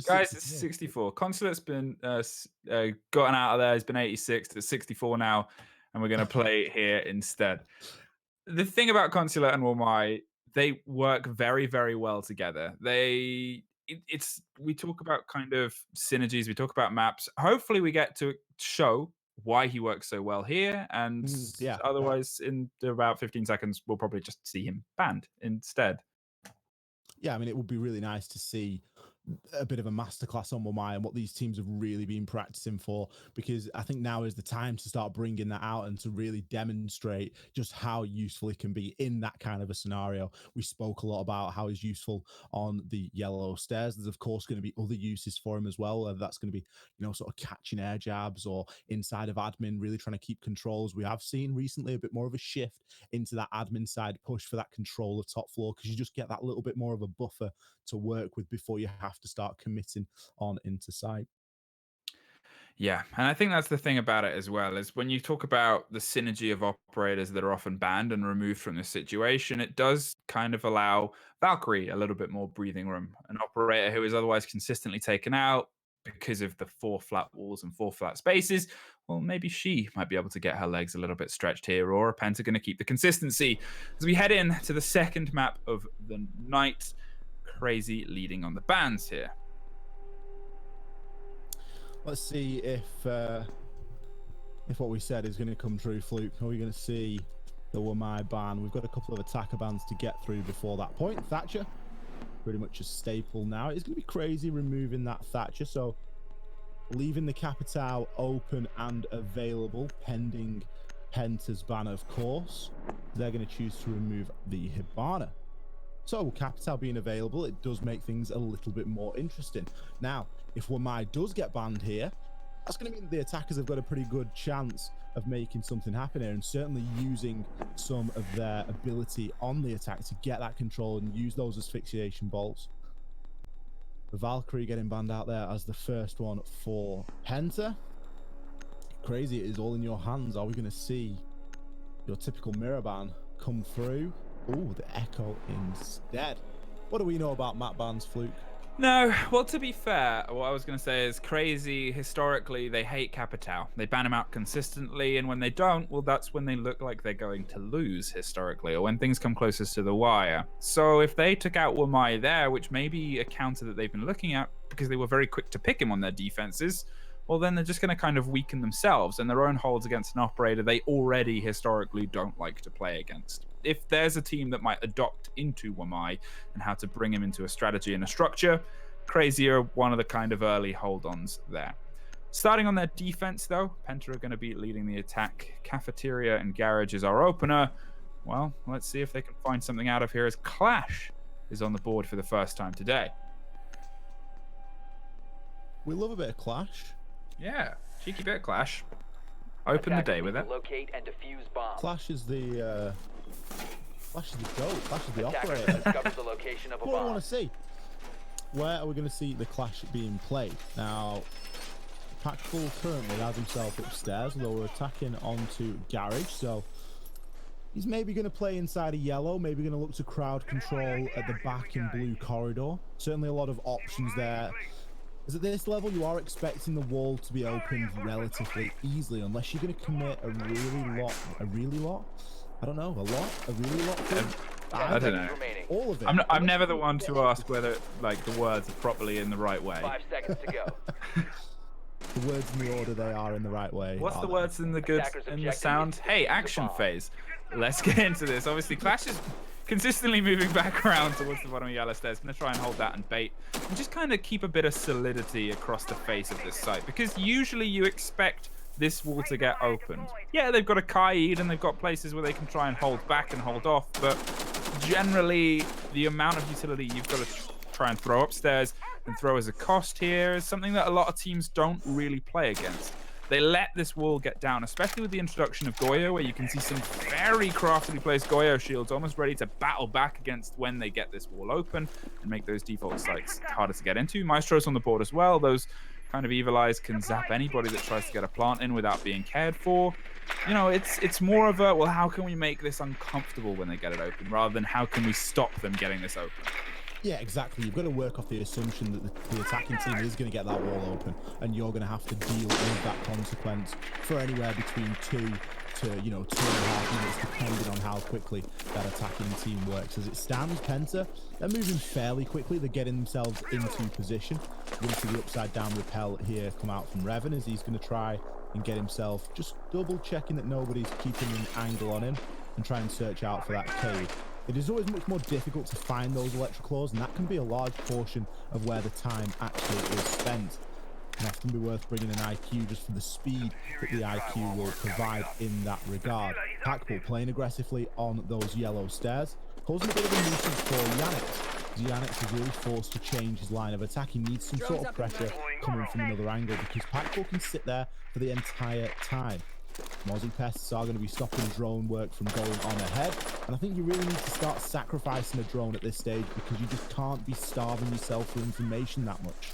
[SPEAKER 2] Guys, it's 64. Consulate's been gotten out of there. It's been 86. It's 64 now, and we're going to play it here instead. The thing about Consulate and Wamai, they work very, very well together. We talk about kind of synergies. We talk about maps. Hopefully, we get to show why he works so well here, and otherwise, in about 15 seconds, we'll probably just see him banned instead.
[SPEAKER 1] Yeah, I mean, it would be really nice to see a bit of a masterclass on Wamai and what these teams have really been practicing for, because I think now is the time to start bringing that out and to really demonstrate just how useful it can be in that kind of a scenario. We spoke a lot about how he's useful on the yellow stairs. There's of course going to be other uses for him as well, whether that's going to be, sort of catching air jabs or inside of admin, really trying to keep controls. We have seen recently a bit more of a shift into that admin side push for that control of top floor, because you just get that little bit more of a buffer to work with before you have to start committing on into site.
[SPEAKER 2] Yeah, and I think that's the thing about it as well is when you talk about the synergy of operators that are often banned and removed from this situation, it does kind of allow Valkyrie a little bit more breathing room. An operator who is otherwise consistently taken out because of the 4 flat walls and 4 flat spaces. Well, maybe she might be able to get her legs a little bit stretched here, or Penta going to keep the consistency as we head in to the second map of the night. Crazy leading on the bans here.
[SPEAKER 1] Let's see if what we said is going to come true, Fluke. Are we going to see the Wamai ban? We've got a couple of attacker bans to get through before that point. Thatcher, pretty much a staple now. It's going to be crazy removing that Thatcher, so leaving the Capitao open and available, pending Penta's ban, of course. They're going to choose to remove the Hibana. So, Capitao being available, it does make things a little bit more interesting. Now, if Wamai does get banned here, that's going to mean the attackers have got a pretty good chance of making something happen here and certainly using some of their ability on the attack to get that control and use those asphyxiation bolts. The Valkyrie getting banned out there as the first one for Penta. Crazy, it is all in your hands. Are we going to see your typical mirror ban come through? Oh, the Echo instead. What do we know about map bans, Fluke?
[SPEAKER 2] No, well, to be fair, what I was going to say is Crazy, historically, they hate Capitao. They ban him out consistently, and when they don't, well, that's when they look like they're going to lose, historically, or when things come closest to the wire. So if they took out Wamai there, which may be a counter that they've been looking at because they were very quick to pick him on their defenses, well, then they're just going to kind of weaken themselves and their own holds against an operator they already historically don't like to play against. If there's a team that might adopt into Wamai and how to bring him into a strategy and a structure, Crazy are one of the kind of early hold-ons there. Starting on their defense, though, Penta are going to be leading the attack. Cafeteria and Garage is our opener. Well, let's see if they can find something out of here as Clash is on the board for the first time today.
[SPEAKER 1] We love a bit of Clash.
[SPEAKER 2] Yeah, cheeky bit of Clash. Open the day with it.
[SPEAKER 3] Locate and defuse bombs.
[SPEAKER 1] Clash is the goat. Clash is the
[SPEAKER 3] Attackers
[SPEAKER 1] operator.
[SPEAKER 3] discovered the location of a
[SPEAKER 1] What I
[SPEAKER 3] bomb.
[SPEAKER 1] want to see. Where are we going to see the Clash being played? Now, Packful currently has himself upstairs, although we're attacking onto Garage, so he's maybe going to play inside a yellow, maybe going to look to crowd control at the back in blue corridor. Certainly a lot of options there. As at this level, you are expecting the wall to be opened relatively easily, unless you're going to commit a really lot. I don't know, a really lot.
[SPEAKER 2] I don't know.
[SPEAKER 1] All of it.
[SPEAKER 2] I'm never the one to ask whether like the words are properly in the right way.
[SPEAKER 3] 5 seconds to go.
[SPEAKER 1] The words in the order they are in the right way.
[SPEAKER 2] What's
[SPEAKER 1] are
[SPEAKER 2] the
[SPEAKER 1] they?
[SPEAKER 2] words in the good in the sound? Hey, action phase. Let's get into this. Obviously, Clash is consistently moving back around towards the bottom of yellow stairs. Gonna try and hold that and bait and just kind of keep a bit of solidity across the face of this site, because usually you expect this wall to get opened. Yeah, they've got a Kaid and they've got places where they can try and hold back and hold off, but generally the amount of utility you've got to try and throw upstairs and throw as a cost here is something that a lot of teams don't really play against. They let this wall get down, especially with the introduction of Goyo, where you can see some very craftily placed Goyo shields almost ready to battle back against when they get this wall open and make those default sites harder to get into. Maestro's on the board as well. Those kind of evil eyes can zap anybody that tries to get a plant in without being cared for. You know, it's more of a, well, how can we make this uncomfortable when they get it open, rather than how can we stop them getting this open?
[SPEAKER 1] Yeah, exactly. You've got to work off the assumption that the attacking team is going to get that wall open, and you're going to have to deal with that consequence for anywhere between 2 to 2.5 minutes, depending on how quickly that attacking team works. As it stands, Penta, they're moving fairly quickly. They're getting themselves into position. You're going to see the upside down repel here come out from Revan, as he's going to try and get himself just double checking that nobody's keeping an angle on him and try and search out for that cave. It is always much more difficult to find those electroclaws, and that can be a large portion of where the time actually is spent. It can often be worth bringing an IQ just for the speed that the IQ will provide in that regard. Packball playing aggressively on those yellow stairs, causing a bit of a nuisance for Yannick. Yannick is really forced to change his line of attack. He needs some sort of pressure coming from another angle, because Packball can sit there for the entire time. Mozzie pests are going to be stopping drone work from going on ahead, and I think you really need to start sacrificing a drone at this stage, because you just can't be starving yourself for information that much.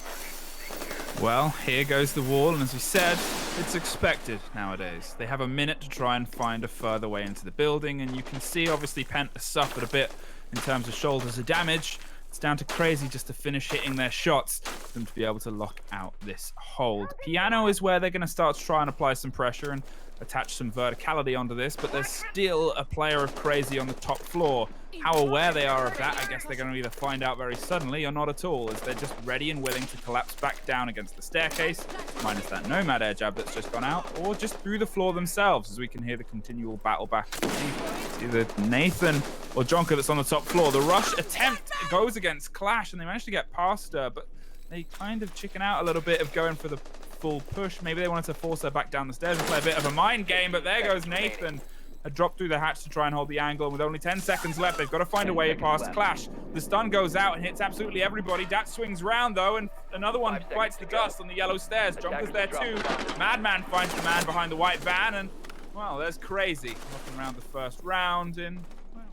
[SPEAKER 2] Well, here goes the wall, and as we said, it's expected nowadays. They have a minute to try and find a further way into the building, and you can see obviously Penta suffered a bit in terms of shoulders of damage. It's down to Crazy just to finish hitting their shots for them to be able to lock out this hold. Piano is where they're going to start to try and apply some pressure and attach some verticality onto this, but there's still a player of Crazy on the top floor. How aware they are of that, I guess they're going to either find out very suddenly or not at all, as they're just ready and willing to collapse back down against the staircase, minus that Nomad air jab that's just gone out, or just through the floor themselves, as we can hear the continual battle back. It's either Nathan or Jonka that's on the top floor. The rush attempt goes against Clash, and they managed to get past her, but they kind of chicken out a little bit of going for the full push. Maybe they wanted to force her back down the stairs and play a bit of a mind game, but there goes Nathan. A drop through the hatch to try and hold the angle. With only 10 seconds left, they've got to find a way past Clash. The stun goes out and hits absolutely everybody. Dat swings round though, and another one bites the dust on the yellow stairs. Jonka's there too. Madman finds the man behind the white van, and well, there's Crazy looking around the first round, and well,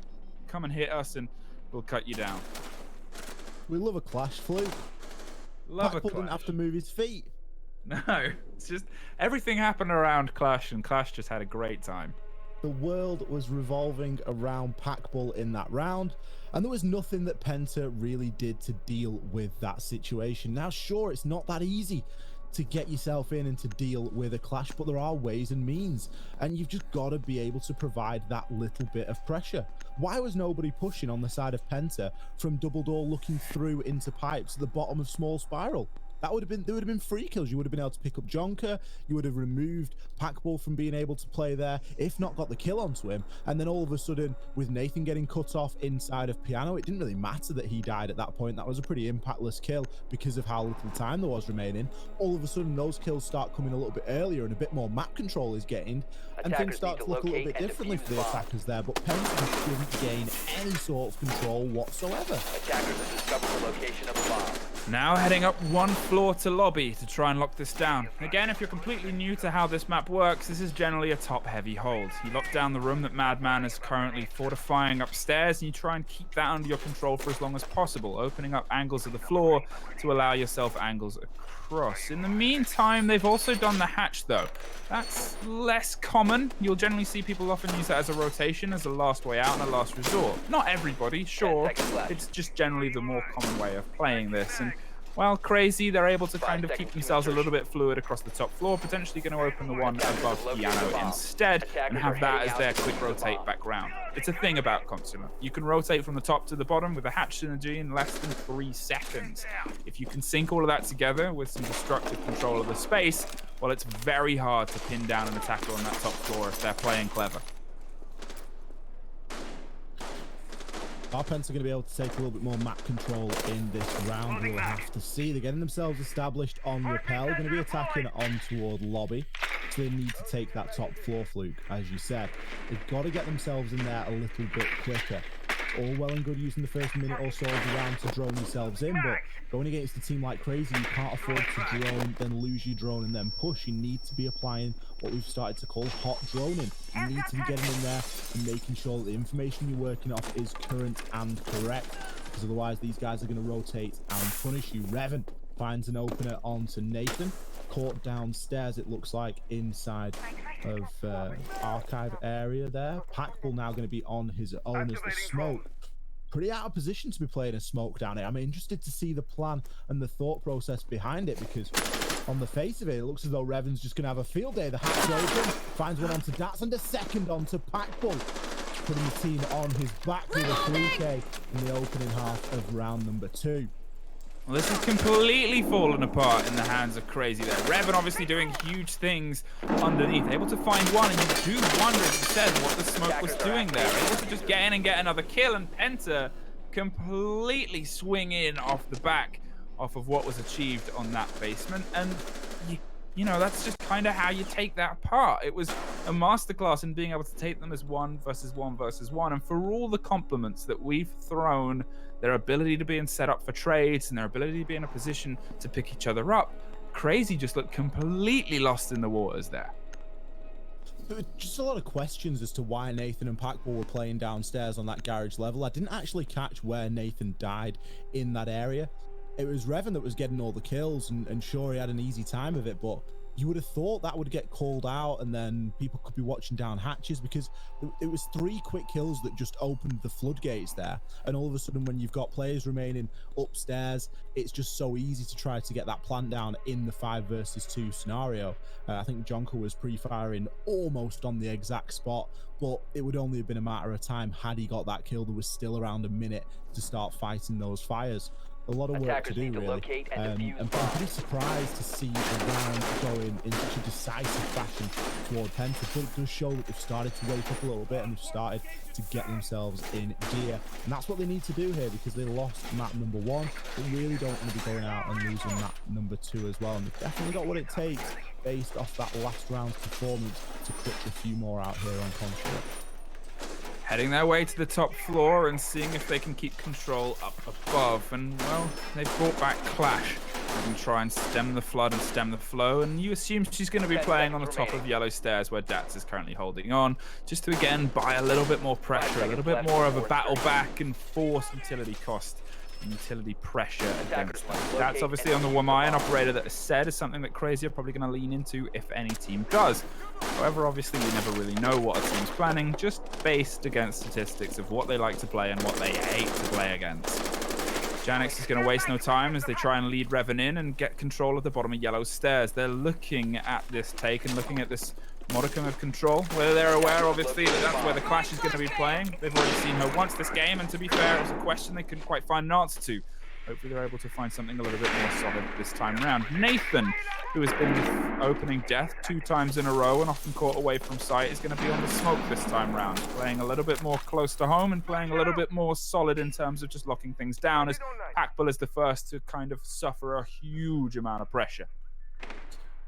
[SPEAKER 2] come and hit us and we'll cut you down.
[SPEAKER 1] We love a Clash fluke.
[SPEAKER 2] Love
[SPEAKER 1] Pac
[SPEAKER 2] a
[SPEAKER 1] didn't
[SPEAKER 2] Clash.
[SPEAKER 1] have to move his feet.
[SPEAKER 2] No, it's just everything happened around Clash, and Clash just had a great time.
[SPEAKER 1] The world was revolving around Pac-Ball in that round, and there was nothing that Penta really did to deal with that situation. Now, sure, it's not that easy to get yourself in and to deal with a Clash, but there are ways and means, and you've just got to be able to provide that little bit of pressure. Why was nobody pushing on the side of Penta from double door looking through into pipes at the bottom of small spiral? That would have been, there would have been free kills. You would have been able to pick up Jonka. You would have removed Pac-Ball from being able to play there, if not got the kill onto him. And then all of a sudden, with Nathan getting cut off inside of Piano, it didn't really matter that he died at that point. That was a pretty impactless kill because of how little time there was remaining. All of a sudden, those kills start coming a little bit earlier and a bit more map control is gained. And things start to look a little bit differently for the attackers there. But Penta just didn't gain any sort of control whatsoever.
[SPEAKER 3] Attackers have discovered the location of a bomb.
[SPEAKER 2] Now heading up one floor to lobby to try and lock this down. Again, if you're completely new to how this map works, this is generally a top-heavy hold. You lock down the room that Madman is currently fortifying upstairs, and you try and keep that under your control for as long as possible, opening up angles of the floor to allow yourself angles across. In the meantime, they've also done the hatch, though. That's less common. You'll generally see people often use that as a rotation, as a last way out and a last resort. Not everybody, sure. It's just generally the more common way of playing this. And while Crazy, they're able to kind of keep themselves a little bit fluid across the top floor, potentially going to open the one above Piano instead and have that as their quick rotate back round. It's a thing about Consulate. You can rotate from the top to the bottom with a hatch synergy in less than 3 seconds. If you can sync all of that together with some destructive control of the space, well, it's very hard to pin down an attacker on that top floor if they're playing clever.
[SPEAKER 1] Our Penta are going to be able to take a little bit more map control in this round. We'll have to see. They're getting themselves established on Rappel. Going to be attacking on toward lobby. So they need to take that top floor fluke, as you said. They've got to get themselves in there a little bit quicker. All well and good using the first minute or so of the round to drone yourselves in, but going against a team like Crazy, you can't afford to drone, then lose your drone, and then push. You need to be applying what we've started to call hot droning. You need to be getting in there and making sure that the information you're working off is current and correct, because otherwise these guys are going to rotate and punish you. Revan finds an opener onto Nathan. Caught downstairs, it looks like, inside of archive area there. Pac-Ball now going to be on his own as the smoke. Pretty out of position to be playing a smoke down here. I'm interested to see the plan and the thought process behind it, because on the face of it, it looks as though Revan's just going to have a field day. The hatch open, finds one onto Dats and a second onto Pac-Ball, putting the team on his back with a 3K in the opening half of round number 2.
[SPEAKER 2] Well, this is completely fallen apart in the hands of Crazy there. Revan obviously doing huge things underneath, able to find one, and you do wonder, as you said, what the smoke was doing there. Able to just get in and get another kill, and Penta completely swing in off the back off of what was achieved on that basement. And you know, that's just kind of how you take that apart. It was a masterclass in being able to take them as 1 versus 1 versus 1. And for all the compliments that we've thrown, their ability to be in setup for trades and their ability to be in a position to pick each other up, Crazy just looked completely lost in the waters there.
[SPEAKER 1] There were just a lot of questions as to why Nathan and Pac-Ball were playing downstairs on that garage level. I didn't actually catch where Nathan died in that area. it was Revan that was getting all the kills, and sure, he had an easy time of it, but you would have thought that would get called out and then people could be watching down hatches, because it was 3 quick kills that just opened the floodgates there. And all of a sudden, when you've got players remaining upstairs, it's just so easy to try to get that plant down in the 5 versus 2 scenario. I think Jonker was pre-firing almost on the exact spot, but it would only have been a matter of time had he got that kill. There was still around a minute to start fighting those fires. A lot of work to do, really. I'm pretty surprised to see the round going in such a decisive fashion toward Penta, but it does show that they've started to wake up a little bit and they've started to get themselves in gear. And that's what they need to do here, because they lost map number 1. They really don't want to be going out and losing map number 2 as well. And they've definitely got what it takes based off that last round's performance to clutch a few more out here on Consulate.
[SPEAKER 2] Heading their way to the top floor and seeing if they can keep control up above. And, well, they've brought back Clash. They can try and stem the flood and stem the flow. And you assume she's going to be playing on the top of yellow stairs where Dats is currently holding on, just to, again, buy a little bit more pressure, a little bit more of a battle back and force utility cost and utility pressure against them. That's obviously on the Wamayan operator that is said is something that Crazy are probably going to lean into if any team does. However, obviously, you never really know what a team's planning, just based against statistics of what they like to play and what they hate to play against. Janix is going to waste no time as they try and lead Revan in and get control of the bottom of yellow stairs. They're looking at this take and looking at this modicum of control, whether they're aware, obviously, that that's where the Clash is going to be playing. They've already seen her once this game, and to be fair, it was a question they couldn't quite find an answer to. Hopefully they're able to find something a little bit more solid this time around. Nathan, who has been opening death 2 times in a row and often caught away from sight, is going to be on the smoke this time around, playing a little bit more close to home and playing a little bit more solid in terms of just locking things down, as Packbull is the first to kind of suffer a huge amount of pressure.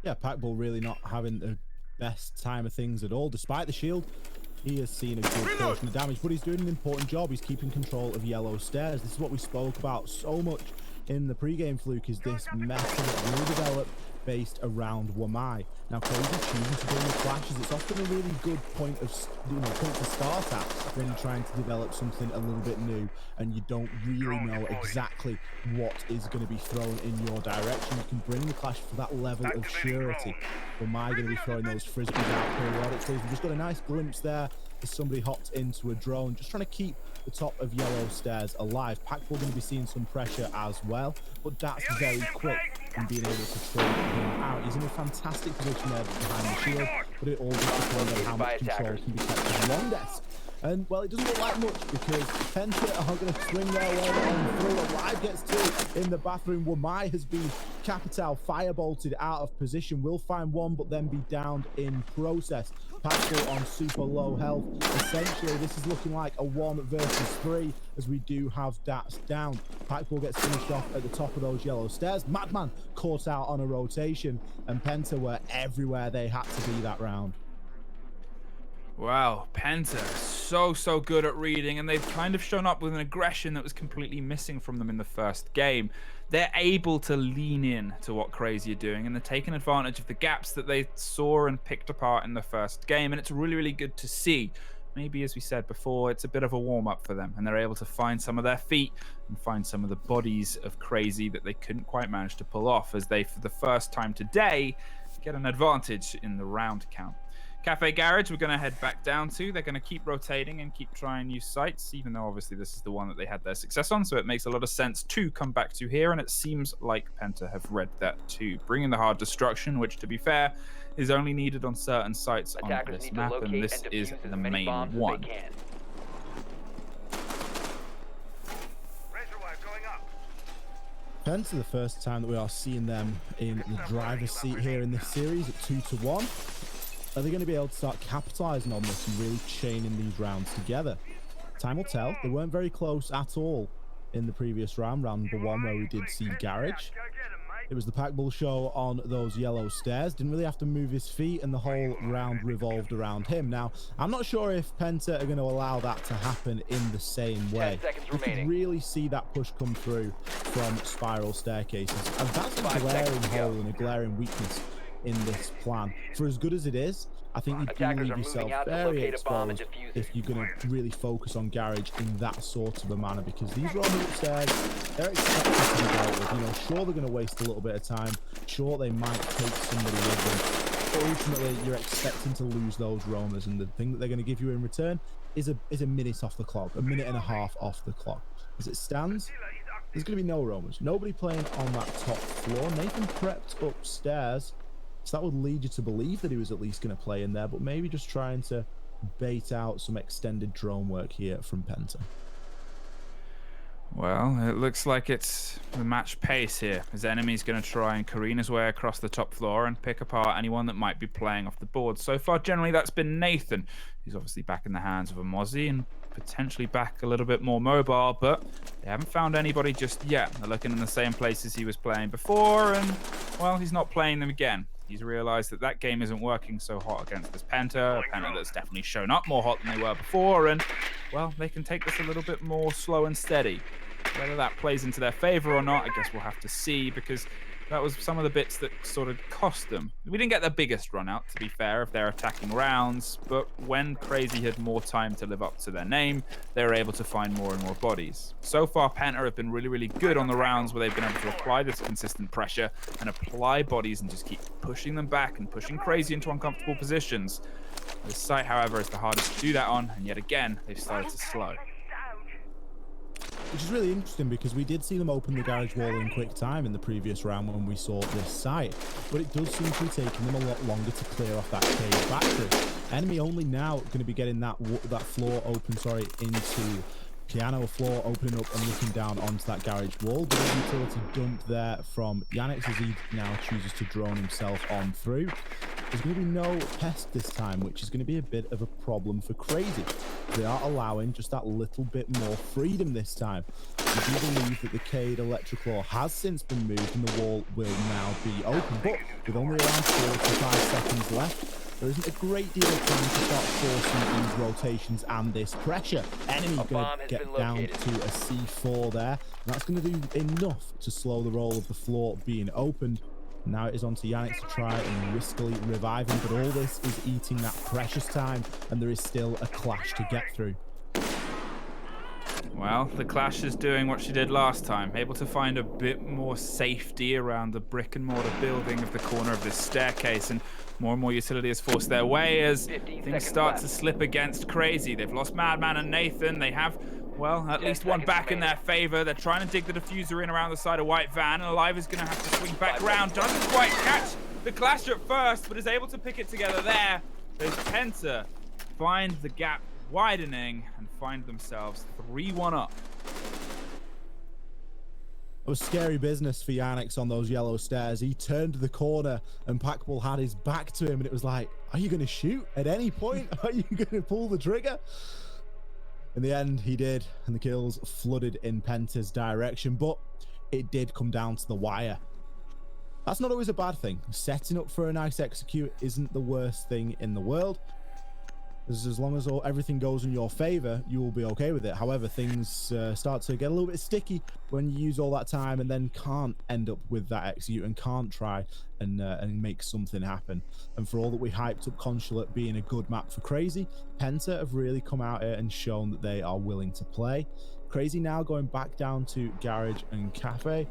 [SPEAKER 1] Yeah, Packbull really not having the best time of things at all, despite the shield. He has seen a good portion of damage, but he's doing an important job. He's keeping control of yellow stairs. This is what we spoke about so much in the pre-game, Fluke, is this meta that will develop based around Wamai. Now, Crazy choosing to go with flashes. It's often a really good point of, point to start at when you're trying to develop something a little bit new and you don't really know exactly what is going to be thrown in your direction. You can bring the Clash for that level of surety. Wamai going to be throwing those frisbees out periodically. We've just got a nice glimpse there as somebody hopped into a drone, just trying to keep the top of yellow stairs alive. Packbull going to be seeing some pressure as well, but that's very quick in being able to throw him out. He's in a fantastic position there behind the shield, but it all just depends on how much control can be kept on long desk. And, well, it doesn't look like much because Penta are going to swing their way on through. Alive gets 2 in the bathroom. Wamai has been Capital firebolted out of position. Will find 1, but then be downed in process. Packbull on super low health. Essentially, this is looking like a 1 versus 3 as we do have Dats down. Packbull gets finished off at the top of those yellow stairs. Madman caught out on a rotation, and Penta were everywhere they had to be that round.
[SPEAKER 2] Wow, Penta, so good at reading, and they've kind of shown up with an aggression that was completely missing from them in the first game. They're able to lean in to what Crazy are doing, and they're taking advantage of the gaps that they saw and picked apart in the first game, and it's really good to see. Maybe, as we said before, it's a bit of a warm-up for them, and they're able to find some of their feet and find some of the bodies of Crazy that they couldn't quite manage to pull off, as they, for the first time today, get an advantage in the round count. Cafe Garage, we're going to head back down to. They're going to keep rotating and keep trying new sites, even though obviously this is the one that they had their success on, so it makes a lot of sense to come back to here, and it seems like Penta have read that too. Bringing the hard destruction, which, to be fair, is only needed on certain sites on this map, and this is the main one.
[SPEAKER 1] Penta, the first time that we are seeing them in the driver's seat here in this series at 2-1. Are they going to be able to start capitalizing on this and really chaining these rounds together? Time will tell. They weren't very close at all in the previous round number 1, where we did see Garage. It was the Packbull show on those yellow stairs. Didn't really have to move his feet, and the whole round revolved around him. Now, I'm not sure if Penta are going to allow that to happen in the same way. You can really see that push come through from spiral staircases, and that's a glaring hole and a glaring weakness in this plan. For as good as it is, I think you do
[SPEAKER 3] Attackers
[SPEAKER 1] leave
[SPEAKER 3] are
[SPEAKER 1] yourself
[SPEAKER 3] moving out to
[SPEAKER 1] very
[SPEAKER 3] locate a bomb and
[SPEAKER 1] exposed
[SPEAKER 3] defuse
[SPEAKER 1] if
[SPEAKER 3] it.
[SPEAKER 1] you're going to really focus on Garage in that sort of a manner, because these roamers upstairs, they're expected to be dealt with. You know, sure, they're going to waste a little bit of time. Sure, they might take somebody with them. But ultimately, you're expecting to lose those roamers, and the thing that they're going to give you in return is a minute off the clock, a minute and a half off the clock. As it stands, there's going to be no roamers. Nobody playing on that top floor. Nathan prepped upstairs, so that would lead you to believe that he was at least going to play in there, but maybe just trying to bait out some extended drone work here from Penta.
[SPEAKER 2] Well, it looks like it's the match pace here. His enemy's going to try and careen his way across the top floor and pick apart anyone that might be playing off the board. So far, generally, that's been Nathan. He's obviously back in the hands of a Mozzie and potentially back a little bit more mobile, but they haven't found anybody just yet. They're looking in the same places he was playing before, and, well, he's not playing them again. He's realized that that game isn't working so hot against this Penta, a Penta that's definitely shown up more hot than they were before, and, well, they can take this a little bit more slow and steady. Whether that plays into their favor or not, I guess we'll have to see, because that was some of the bits that sort of cost them. We didn't get the biggest run out, to be fair, if they're attacking rounds, but when Crazy had more time to live up to their name, they were able to find more and more bodies. So far, Penta have been really, really good on the rounds where they've been able to apply this consistent pressure and apply bodies and just keep pushing them back and pushing Crazy into uncomfortable positions. This site, however, is the hardest to do that on, and yet again, they've started to slow.
[SPEAKER 1] Which is really interesting, because we did see them open the garage wall in quick time in the previous round when we saw this site, but it does seem to be taking them a lot longer to clear off that cave back through. Enemy only now going to be getting that floor open, into piano floor, opening up and looking down onto that garage wall. But a utility dump there from Yannick as he now chooses to drone himself on through. There's going to be no pest this time, which is going to be a bit of a problem for Crazy. They are allowing just that little bit more freedom this time. We do believe that the Cade Electroclaw has since been moved and the wall will now be open, but with only around 45 seconds left, there isn't a great deal of time to start forcing these rotations and this pressure. Enemy going to get down to a C4 there, and that's going to do enough to slow the roll of the floor being opened. Now it is on to Yannick to try and riskily revive him, but all this is eating that precious time, and there is still a clash to get through.
[SPEAKER 2] Well, the Clash is doing what she did last time, able to find a bit more safety around the brick and mortar building of the corner of this staircase, and more utility is forced their way as things start to slip against Crazy. They've lost Madman and Nathan. They have, well, at least one back in their favor. They're trying to dig the diffuser in around the side of White Van, and Alive is going to have to swing back round. Doesn't quite catch the Clash at first, but is able to pick it together there. There's Penta find the gap widening and find themselves 3-1 up.
[SPEAKER 1] It was scary business for Yannick on those yellow stairs. He turned the corner and Packball had his back to him, and it was like, are you going to shoot at any point? Are you going to pull the trigger? In the end, he did, and the kills flooded in Penta's direction, but it did come down to the wire. That's not always a bad thing. Setting up for a nice execute isn't the worst thing in the world. As long as everything goes in your favor, you will be okay with it. However, things start to get a little bit sticky when you use all that time and then can't end up with that execute and can't try and make something happen. And for all that we hyped up Consulate being a good map for Crazy, Penta have really come out here and shown that they are willing to play. Crazy now going back down to Garage and Cafe.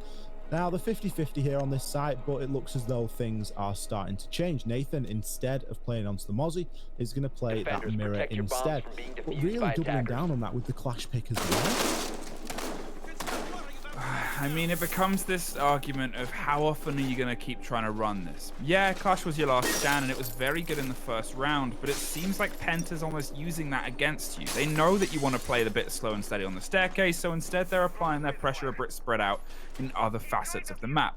[SPEAKER 1] Now, the 50-50 here on this site, but it looks as though things are starting to change. Nathan, instead of playing onto the Mozzie, is going to play that mirror instead. But really doubling down on that with the Clash pick as well.
[SPEAKER 2] I mean, it becomes this argument of how often are you going to keep trying to run this? Yeah, Clash was your last stand, and it was very good in the first round, but it seems like Penta's almost using that against you. They know that you want to play the bit slow and steady on the staircase, so instead they're applying their pressure a bit spread out in other facets of the map.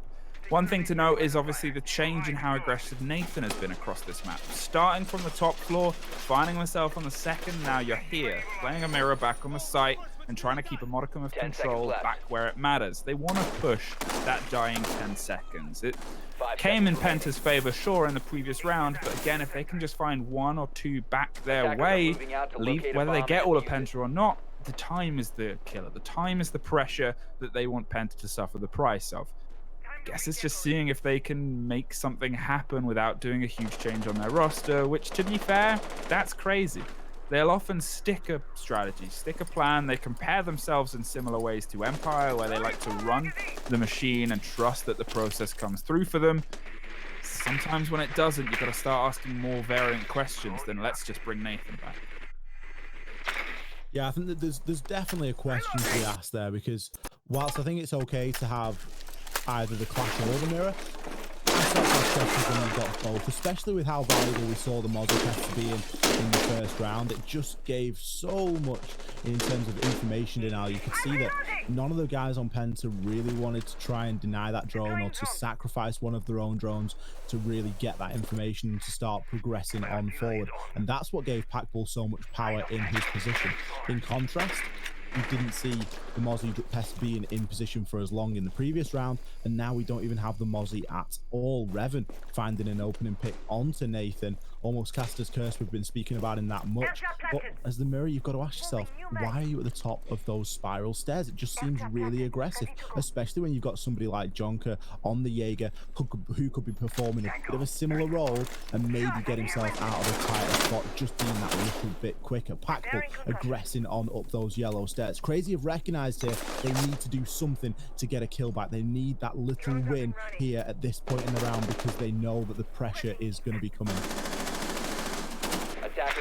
[SPEAKER 2] One thing to note is obviously the change in how aggressive Nathan has been across this map. Starting from the top floor, finding myself on the second, now you're here, playing a mirror back on the site, and trying to keep a modicum of control back where it matters. They want to push that dying 10 seconds. It came in Penta's favor, sure, in the previous round, but again, if they can just find one or two back their way, whether they get all of Penta or not, the time is the killer. The time is the pressure that they want Penta to suffer the price of. guess it's just seeing if they can make something happen without doing a huge change on their roster, which, to be fair, that's crazy. They'll often stick a strategy, stick a plan. They compare themselves in similar ways to Empire, where they like to run the machine and trust that the process comes through for them. Sometimes when it doesn't, you've got to start asking more variant questions than let's just bring Nathan back.
[SPEAKER 1] Yeah, I think that there's definitely a question to be asked there, because whilst I think it's okay to have either the Clash or the Mirror, I start to have questions when you've got both, especially with how valuable we saw the Mozzie test being in the first round. It just gave so much in terms of information to now. You could see that none of the guys on Penta really wanted to try and deny that drone or to sacrifice one of their own drones to really get that information and to start progressing on forward. And that's what gave Packball so much power in his position. In contrast, we didn't see the Mozzie test being in position for as long in the previous round, and now we don't even have the Mozzie at all. Revan finding an opening pick onto Nathan, almost Caster's curse we've been speaking about in that much. But as the Mirror, you've got to ask yourself, why are you at the top of those spiral stairs? It just seems really aggressive, especially when you've got somebody like Jonker on the Jaeger who could be performing a bit of a similar role and maybe get himself out of a tighter spot, just being that little bit quicker. Packball aggressing on up those yellow stairs. Crazy have recognized here they need to do something to get a kill back. They need that little win here at this point in the round, because they know that the pressure is going to be coming.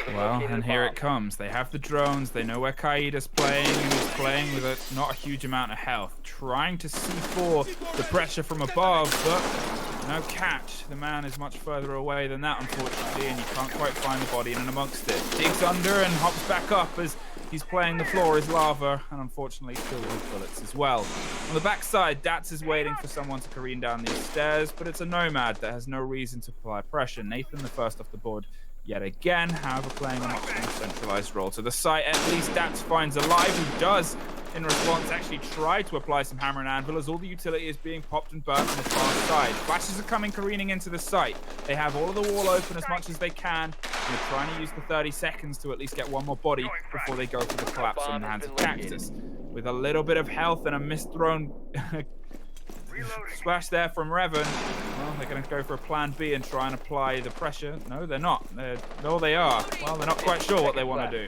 [SPEAKER 2] Well, and here it comes. They have the drones. They know where Kaida's playing, and he's playing with not a huge amount of health. Trying to C4 the pressure from above, but no catch. The man is much further away than that, unfortunately, and you can't quite find the body in and amongst it. Digs under and hops back up as he's playing the floor is lava, and unfortunately filled with bullets as well. On the backside, Dats is waiting for someone to careen down these stairs, but it's a Nomad that has no reason to apply pressure. Nathan, the first off the board yet again, however, playing a much more centralized role to the site. At least Dats finds Alive, who does, in response, actually try to apply some hammer and anvil as all the utility is being popped and burnt on the far side. Flashes are coming careening into the site. They have all of the wall open as much as they can, and they're trying to use the 30 seconds to at least get one more body before they go for the collapse on the hands of Cactus. With a little bit of health and a misthrown splash there from Revan, well, they're going to go for a plan B and try and apply the pressure. No, they're not. No, they are. Well, they're not quite sure what they want to do.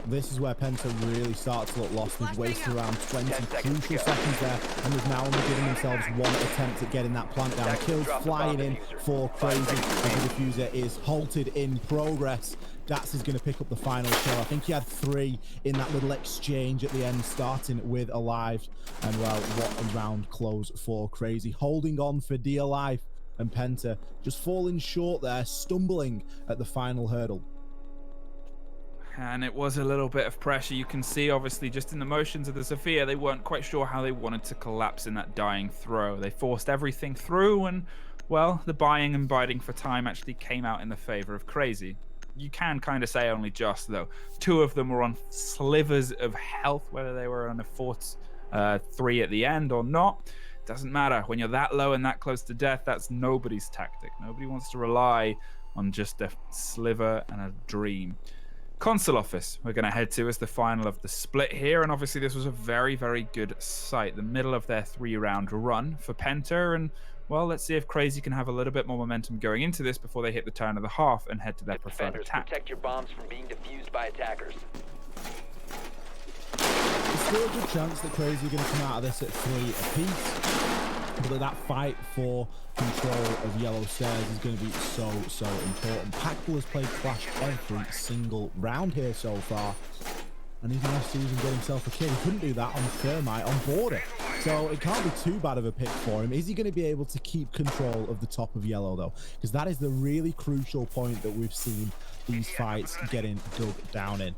[SPEAKER 1] This is where Penta really starts to look lost. They've wasted around 20 crucial seconds there, and they've now only given themselves one attempt at getting that plant down. Kills flying in for Crazy as the diffuser is halted in progress. Dats is going to pick up the final kill. I think he had 3 in that little exchange at the end, starting with Alive. And well, what a round close for Crazy. Holding on for dear life, and Penta just falling short there, stumbling at the final hurdle.
[SPEAKER 2] And it was a little bit of pressure. You can see, obviously, just in the motions of the Sophia, they weren't quite sure how they wanted to collapse in that dying throw. They forced everything through, and, well, the buying and biding for time actually came out in the favor of Crazy. You can kind of say only just, though. 2 of them were on slivers of health, whether they were on a fort 3 at the end or not. Doesn't matter. When you're that low and that close to death, that's nobody's tactic. Nobody wants to rely on just a sliver and a dream. Console office we're going to head to as the final of the split here, and obviously this was a very, very good site, the middle of their 3-round run for Penta, and well, let's see if Crazy can have a little bit more momentum going into this before they hit the turn of the half and head to their preferred attack.
[SPEAKER 3] Protect your bombs from being defused by attackers.
[SPEAKER 1] There's still a good chance that Crazy are going to come out of this at 3 apiece, but that fight for control of yellow stairs is going to be so important. Packball has played Clash every single round here so far, and he's managed to even get himself a kill. He couldn't do that on Thermite on Border, so it can't be too bad of a pick for him. Is he going to be able to keep control of the top of yellow, though? Because that is the really crucial point that we've seen these fights getting dug down in.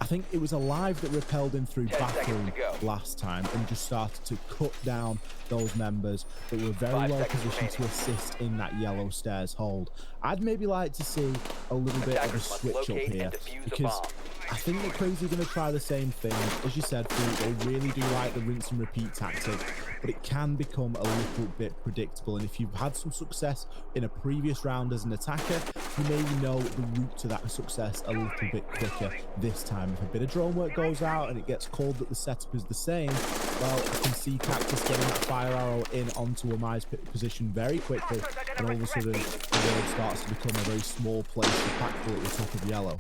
[SPEAKER 1] I think it was Alive that repelled him through bathroom last time and just started to cut down those members that were very well positioned to assist in that yellow stairs hold. I'd maybe like to see a little bit of a
[SPEAKER 3] Attackers must
[SPEAKER 1] switch up
[SPEAKER 3] locate
[SPEAKER 1] here
[SPEAKER 3] and defuse the
[SPEAKER 1] because
[SPEAKER 3] bomb.
[SPEAKER 1] I think that Crazy are going to try the same thing. As you said, they really do like the rinse and repeat tactic, but it can become a little bit predictable. And if you've had some success in a previous round as an attacker, you may know the route to that success a little bit quicker this time. If a bit of drone work goes out and it gets called that the setup is the same, well, I can see Cactus getting that fire arrow in onto Amai's position very quickly, and all of a sudden the world starts to become a very small place for Packful at the top of yellow.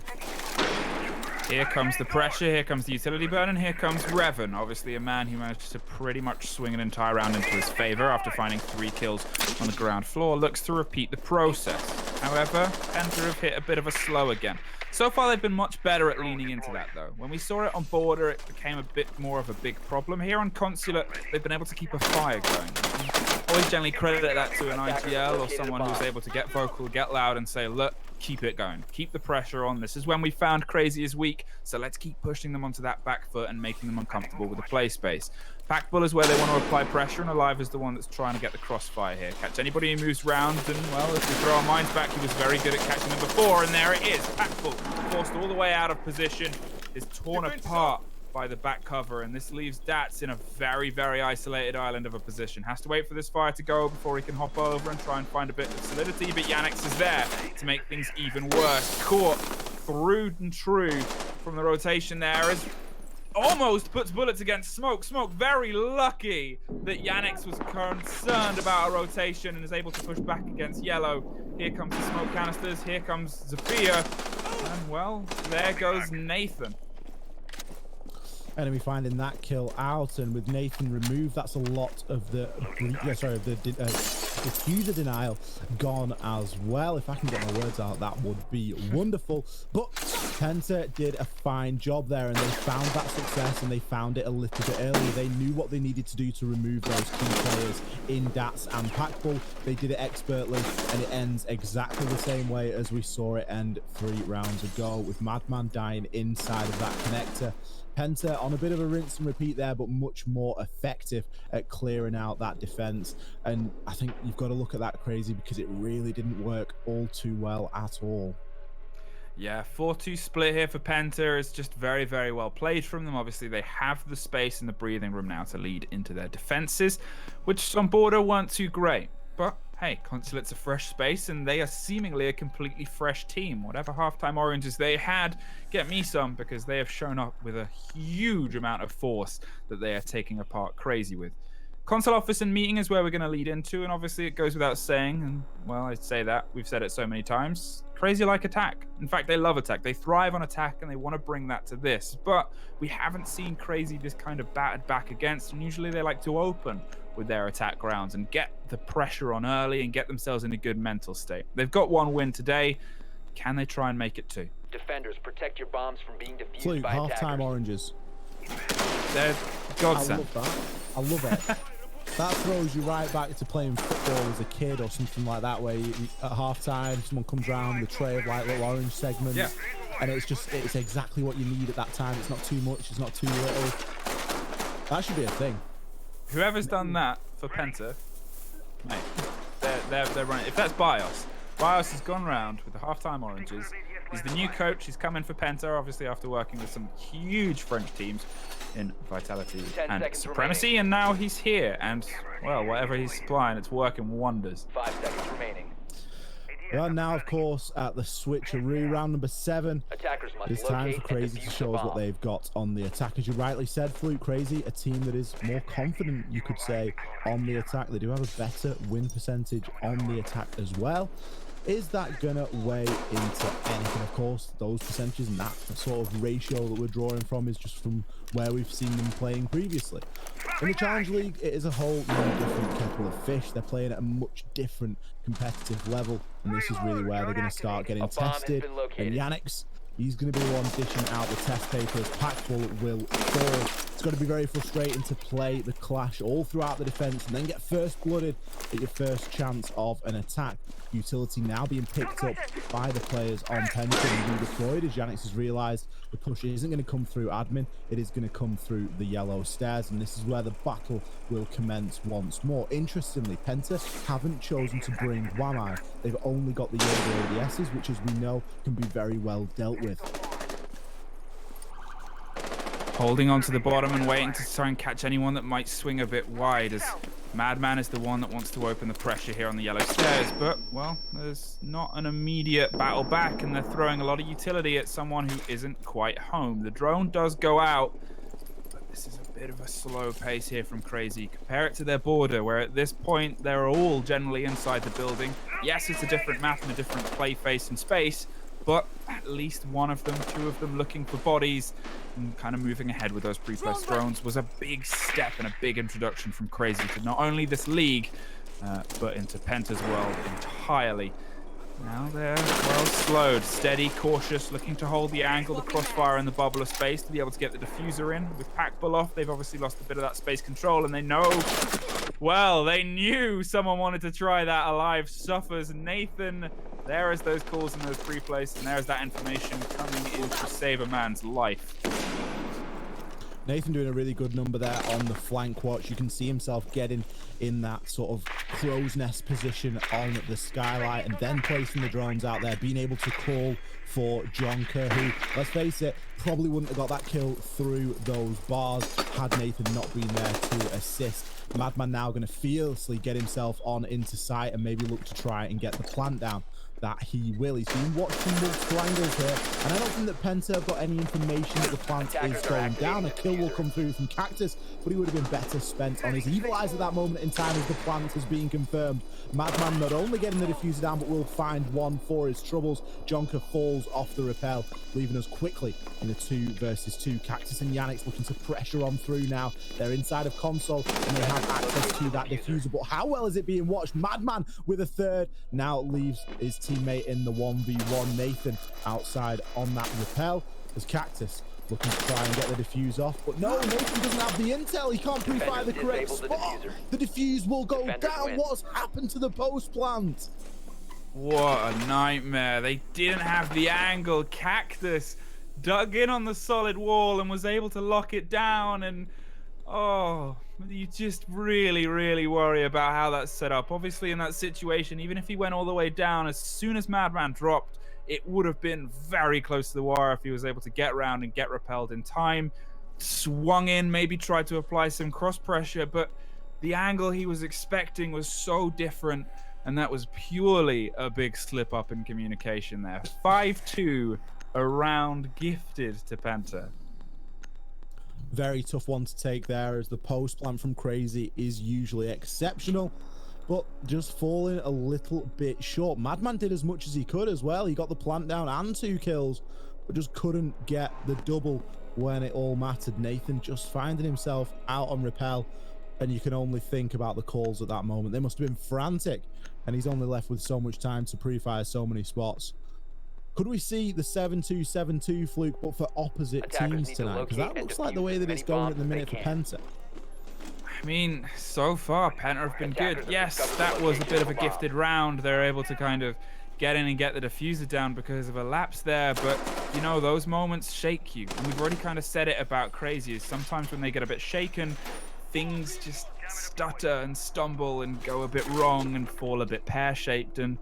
[SPEAKER 2] Here comes the pressure, here comes the utility burn, and here comes Revan. Obviously a man who managed to pretty much swing an entire round into his favor after finding 3 kills on the ground floor, looks to repeat the process. However, Penta have hit a bit of a slow again. So far they've been much better at leaning into that though. When we saw it on Border, it became a bit more of a big problem. Here on Consulate, they've been able to keep a fire going. Always generally credit that to an IGL or someone who's able to get vocal, get loud and say, look, keep it going. Keep the pressure on. This is when we found Crazy is weak, so let's keep pushing them onto that back foot and making them uncomfortable with the play space. Packbull is where they want to apply pressure, and Alive is the one that's trying to get the crossfire here. Catch anybody who moves round, and well, if we throw our minds back, he was very good at catching them before, and there it is. Packbull, forced all the way out of position, is torn apart by the back cover, and this leaves Dats in a very, very isolated island of a position. Has to wait for this fire to go before he can hop over and try and find a bit of solidity, but Yannick's is there to make things even worse. Caught through and true from the rotation there as almost puts bullets against Smoke. Smoke very lucky that Yannick's was concerned about a rotation and is able to push back against Yellow. Here comes the smoke canisters, here comes Zafia, and well, there goes Nathan.
[SPEAKER 1] Enemy finding that kill out, and with Nathan removed, that's a lot of the diffuser denial gone as well. If I can get my words out, that would be wonderful. But Penta did a fine job there, and they found that success, and they found it a little bit earlier. They knew what they needed to do to remove those key players in Dats and Packbull. They did it expertly, and it ends exactly the same way as we saw it end 3 rounds ago, with Madman dying inside of that connector. Penta on a bit of a rinse and repeat there, but much more effective at clearing out that defense. And I think you've got to look at that, Crazy, because it really didn't work all too well at all.
[SPEAKER 2] Yeah, 4-2 split here for Penta is just very, very well played from them. Obviously, they have the space and the breathing room now to lead into their defenses, which on Border weren't too great. But hey, Consulate's a fresh space, and they are seemingly a completely fresh team. Whatever halftime oranges they had, get me some, because they have shown up with a huge amount of force that they are taking apart Crazy with. Console office and meeting is where we're going to lead into, and obviously it goes without saying, and well, I'd say that, we've said it so many times, Crazy like attack. In fact, they love attack. They thrive on attack, and they want to bring that to this, but we haven't seen Crazy this kind of battered back against, and usually they like to open with their attack rounds and get the pressure on early and get themselves in a good mental state. They've got 1 win today. Can they try and make it 2?
[SPEAKER 3] Defenders, protect your bombs from being defused
[SPEAKER 1] Fluke,
[SPEAKER 3] by
[SPEAKER 1] half-time
[SPEAKER 3] attackers.
[SPEAKER 1] oranges.
[SPEAKER 2] They're godsend.
[SPEAKER 1] I love that. I love it. That throws you right back to playing football as a kid or something like that, where you, at half-time, someone comes around with a tray of like little orange segments.
[SPEAKER 2] Yeah.
[SPEAKER 1] And it's exactly what you need at that time. It's not too much, it's not too little. That should be a thing.
[SPEAKER 2] Whoever's done that for Penta, mate, they're running. If that's Bios has gone round with the halftime oranges. He's the new coach. He's come in for Penta, obviously after working with some huge French teams in Vitality and Supremacy,
[SPEAKER 3] remaining.
[SPEAKER 2] and now he's here. And well, whatever he's supplying, it's working wonders.
[SPEAKER 3] 5 seconds remaining.
[SPEAKER 1] Well, now, of course, at the switcheroo, round number 7.
[SPEAKER 3] Attackers must
[SPEAKER 1] It's time
[SPEAKER 3] locate
[SPEAKER 1] for Crazy
[SPEAKER 3] and
[SPEAKER 1] to
[SPEAKER 3] defuse
[SPEAKER 1] show
[SPEAKER 3] the
[SPEAKER 1] us what
[SPEAKER 3] bomb.
[SPEAKER 1] they've got on the attack. As you rightly said, Fluke, Crazy, a team that is more confident, you could say, on the attack. They do have a better win percentage on the attack as well. Is that gonna weigh into anything? Of course, those percentages and that sort of ratio that we're drawing from is just from where we've seen them playing previously. In the Challenge League, it is a whole new different kettle of fish. They're playing at a much different competitive level, and this is really where they're going to start getting
[SPEAKER 3] A bomb has
[SPEAKER 1] tested.
[SPEAKER 3] been
[SPEAKER 1] And
[SPEAKER 3] located.
[SPEAKER 1] Yannick's, he's going to be the one dishing out the test papers. Packbull will fall going to be very frustrating to play the clash all throughout the defense and then get first blooded at your first chance of an attack. Utility now being picked up by the players on Penta and redeployed, as Yanix has realized the push isn't going to come through admin, it is going to come through the yellow stairs, and this is where the battle will commence once more. Interestingly, Penta haven't chosen to bring Wamai. They've only got the Yoda ADSs, which, as we know, can be very well dealt with.
[SPEAKER 2] Holding on to the bottom and waiting to try and catch anyone that might swing a bit wide, as Madman is the one that wants to open the pressure here on the yellow stairs. But, well, there's not an immediate battle back, and they're throwing a lot of utility at someone who isn't quite home. The drone does go out, but this is a bit of a slow pace here from Crazy. Compare it to their border, where at this point they're all generally inside the building. Yes, it's a different map and a different play face and space, but at least one of them, two of them looking for bodies and kind of moving ahead with those pre-placed drones was a big step and a big introduction from Crazy to not only this league, but into Penta's world entirely. Now they're well slowed, steady, cautious, looking to hold the angle, the crossfire, and the bubble of space to be able to get the diffuser in. With Packbull off, they've obviously lost a bit of that space control, and they know, well, they knew someone wanted to try that. Alive suffers. Nathan, there is those calls and those pre-plays, and there's that information coming in to save a man's life.
[SPEAKER 1] Nathan doing a really good number there on the flank watch. You can see himself getting in that sort of crow's nest position on the skylight and then placing the drones out there, being able to call for Jonker, who, let's face it, probably wouldn't have got that kill through those bars had Nathan not been there to assist. Madman now going to fearlessly get himself on into sight and maybe look to try and get the plant down. That he will. He's been watching multiple angles here, and I don't think that Penta have got any information that the plant is going down. A kill will come through from Cactus, but he would have been better spent on his evil eyes at that moment in time as the plant is being confirmed. Madman not only getting the diffuser down, but will find one for his troubles. Jonker falls off the rappel, leaving us quickly in a 2 versus 2. Cactus and Yanix looking to pressure on through now. They're inside of Console, and they have access to that diffuser, but how well is it being watched? Madman with a third now leaves his teammate in the 1v1. Nathan outside on that rappel as Cactus looking to try and get the diffuse off, but no, Nathan doesn't have the intel. He can't pre-fire the correct spot. The diffuse will go down. What's happened to the post plant?
[SPEAKER 2] What a nightmare. They didn't have the angle. Cactus dug in on the solid wall and was able to lock it down, and oh, you just really worry about how that's set up. Obviously in that situation, even if he went all the way down, as soon as Madman dropped, it would have been very close to the wire if he was able to get around and get repelled in time. Swung in, maybe tried to apply some cross pressure, but the angle he was expecting was so different, and that was purely a big slip up in communication there. 5-2, a round gifted to Penta.
[SPEAKER 1] Very tough one to take there, as the post plant from Crazy is usually exceptional, but just falling a little bit short. Madman did as much as he could as well. He got the plant down and 2 kills, but just couldn't get the double when it all mattered. Nathan just finding himself out on rappel, and you can only think about the calls at that moment. They must have been frantic, and he's only left with so much time to pre-fire so many spots. Could we see the 7-2-7-2 fluke, but for opposite teams tonight? Because that looks like the way that it's going at the minute for Penta.
[SPEAKER 2] I mean, so far, Penta have been good. Yes, that was a bit of a gifted round. They're able to kind of get in and get the diffuser down because of a lapse there, but, you know, those moments shake you. And we've already kind of said it about Crazy, is sometimes when they get a bit shaken, things just stutter and stumble and go a bit wrong and fall a bit pear-shaped, and,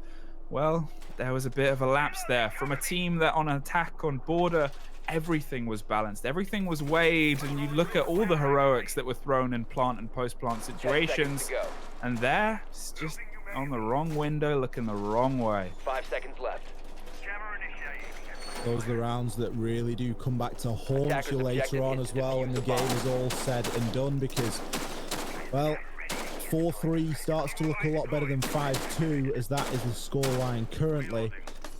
[SPEAKER 2] well, there was a bit of a lapse there from a team that on attack on border, everything was balanced, everything was weighed, and you look at all the heroics that were thrown in plant and post-plant situations, and there, it's just on the wrong window, looking the wrong way.
[SPEAKER 3] 5 seconds left.
[SPEAKER 1] Those are the rounds that really do come back to haunt you later on as well when the game is all said and done, because, well, 4-3 starts to look a lot better than 5-2, as that is the scoreline currently.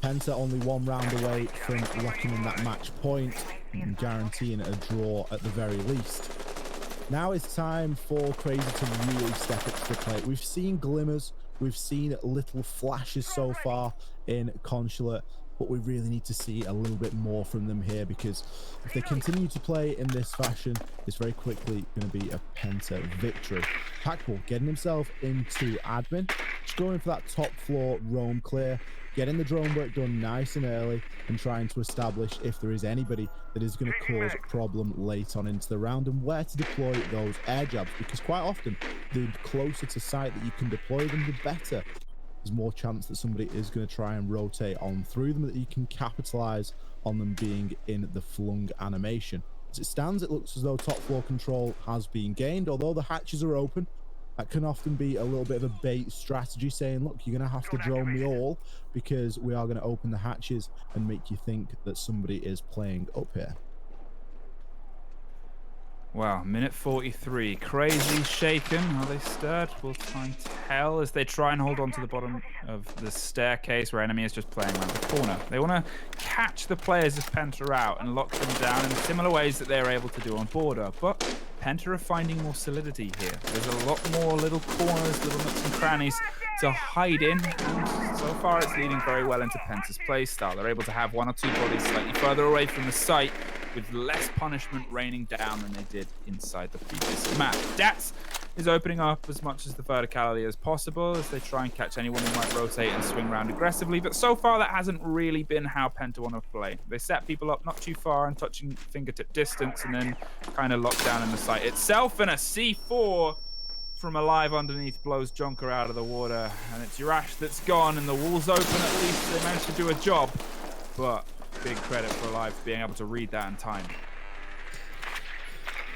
[SPEAKER 1] Penta only 1 round away from locking in that match point and guaranteeing a draw at the very least. Now it's time for Crazy to really step up to the plate. We've seen glimmers, we've seen little flashes so far in Consulate, but we really need to see a little bit more from them here, because if they continue to play in this fashion, it's very quickly going to be a Penta victory. Packball getting himself into admin, just going for that top floor roam clear, getting the drone work done nice and early, and trying to establish if there is anybody that is going to cause problem late on into the round, and where to deploy those air jabs, because quite often the closer to site that you can deploy them, the better. There's more chance that somebody is going to try and rotate on through them, that you can capitalize on them being in the flung animation. As it stands, it looks as though top floor control has been gained, although the hatches are open. That can often be a little bit of a bait strategy, saying, look, you're going to have to drone me all, because we are going to open the hatches and make you think that somebody is playing up here.
[SPEAKER 2] Wow, minute 43. Crazy shaken. Are they stirred? We'll try and tell as they try and hold on to the bottom of the staircase where enemy is just playing around the corner. They want to catch the players of Penta out and lock them down in similar ways that they were able to do on border. But Penta are finding more solidity here. There's a lot more little corners, little nooks and crannies to hide in. And so far, it's leading very well into Penta's play style. They're able to have one or two bodies slightly further away from the site, with less punishment raining down than they did inside the previous map. Dats is opening up as much as the verticality as possible as they try and catch anyone who might rotate and swing around aggressively, but so far that hasn't really been how Penta want to play. They set people up not too far and touching fingertip distance, and then kind of lock down in the site itself, and a C4 from Alive underneath blows Jonker out of the water, and it's Yurash that's gone, and the wall's open. At least they managed to do a job, but big credit for Alive for being able to read that in time.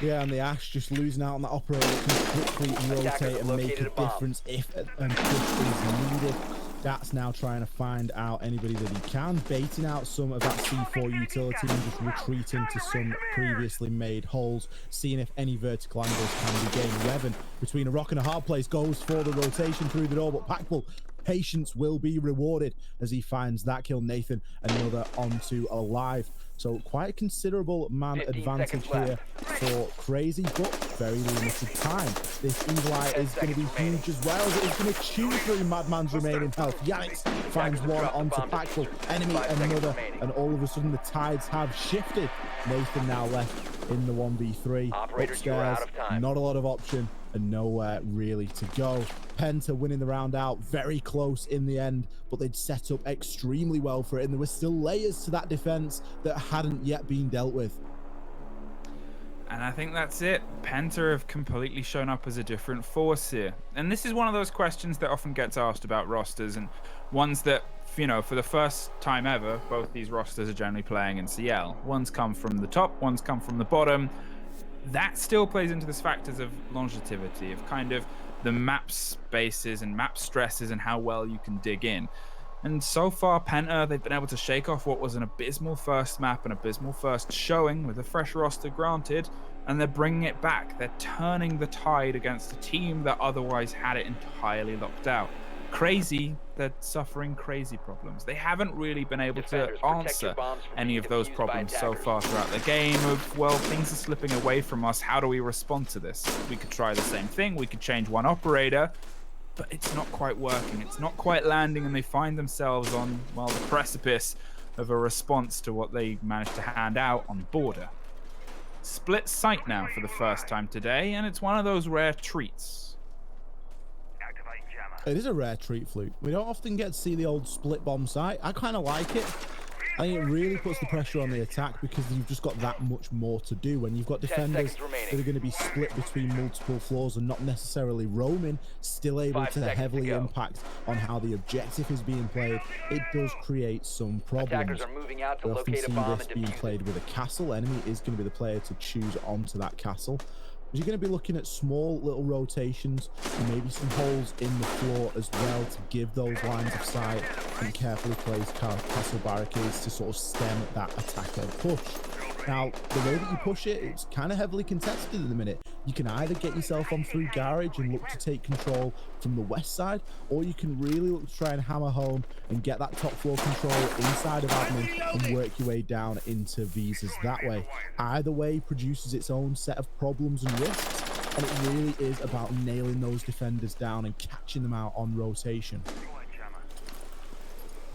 [SPEAKER 1] Yeah, and the Ash just losing out on that operator that can quickly rotate and make a difference if and push is needed. That's now trying to find out anybody that he can, baiting out some of that C4 utility and just retreating to some previously made holes, seeing if any vertical angles can be gained. Revan, between a rock and a hard place, goes for the rotation through the door, but Packbull, patience will be rewarded as he finds that kill. Nathan, another onto Alive. So quite a considerable man advantage here for Crazy, but very limited time. This Evil Eye is going to be huge as well. It is going to chew through Madman's remaining health. Yannick finds one onto Packbull, enemy another, and all of a sudden the tides have shifted. Nathan now left in the 1v3. Upstairs, not a lot of option and nowhere really to go. Penta winning the round out, very close in the end, but they'd set up extremely well for it, and there were still layers to that defense that hadn't yet been dealt with.
[SPEAKER 2] And I think that's it. Penta have completely shown up as a different force here. And this is one of those questions that often gets asked about rosters, and ones that, you know, for the first time ever, both these rosters are generally playing in CL. One's come from the top, one's come from the bottom. That still plays into this factors of longevity, of kind of the map spaces and map stresses and how well you can dig in. And so far, Penta, they've been able to shake off what was an abysmal first map, an abysmal first showing with a fresh roster granted, and they're bringing it back. They're turning the tide against a team that otherwise had it entirely locked out. Crazy, they're suffering crazy problems. They haven't really been able to answer any of those problems so far throughout the game of, well, things are slipping away from us. How do we respond to this? We could try the same thing. We could change one operator, but it's not quite working. It's not quite landing, and they find themselves on, well, the precipice of a response to what they managed to hand out on border. Split site now for the first time today, and it's one of those rare treats.
[SPEAKER 1] It is a rare treat, Flute. We don't often get to see the old split bomb site. I kind of like it. I think it really puts the pressure on the attack because you've just got that much more to do. When you've got defenders that are going to be split between multiple floors and not necessarily roaming, still able to heavily impact on how the objective is being played, it does create some problems. We often see this being played with a castle. Enemy is going to be the player to choose onto that castle. You're going to be looking at small little rotations and maybe some holes in the floor as well to give those lines of sight and carefully placed castle barricades to sort of stem that attacker push. Now, the way that you push it, it's kind of heavily contested in the minute. You can either get yourself on through garage and look to take control from the west side, or you can really look to try and hammer home and get that top floor control inside of admin and work your way down into visas that way. Either way produces its own set of problems and risks, and it really is about nailing those defenders down and catching them out on rotation.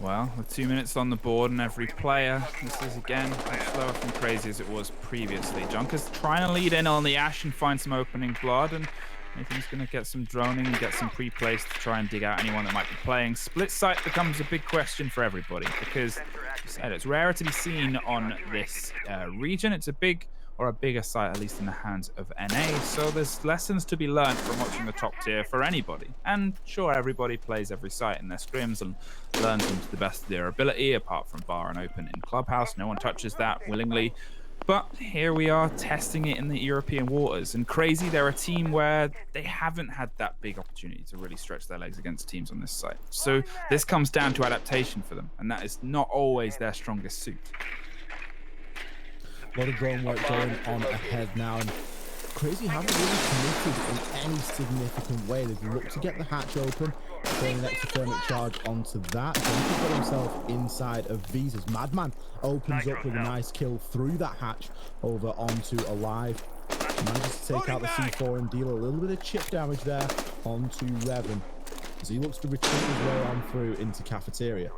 [SPEAKER 2] Well, with 2 minutes on the board and every player, this is again much slower from Crazy as it was previously. Junker's trying to lead in on the Ash and find some opening blood, and Nathan's going to get some droning and get some pre-plays to try and dig out anyone that might be playing. Split site becomes a big question for everybody because, as you said, it's rarer to be seen on this region. It's a bigger site, at least in the hands of NA. So there's lessons to be learned from watching the top tier for anybody. And sure, everybody plays every site in their scrims and learns them to the best of their ability, apart from Bar and Open in Clubhouse. No one touches that willingly. But here we are testing it in the European waters. And Crazy, they're a team where they haven't had that big opportunity to really stretch their legs against teams on this site. So this comes down to adaptation for them. And that is not always their strongest suit.
[SPEAKER 1] A lot of drone work going on ahead now, and Crazy haven't really committed in any significant way. They've looked to get the hatch open, throwing an exothermic charge onto that. He got himself inside of Visas. Madman opens up with a nice kill through that hatch over onto Alive. Manages to take out the C4 and deal a little bit of chip damage there onto Revan as he looks to retreat his way on through into Cafeteria.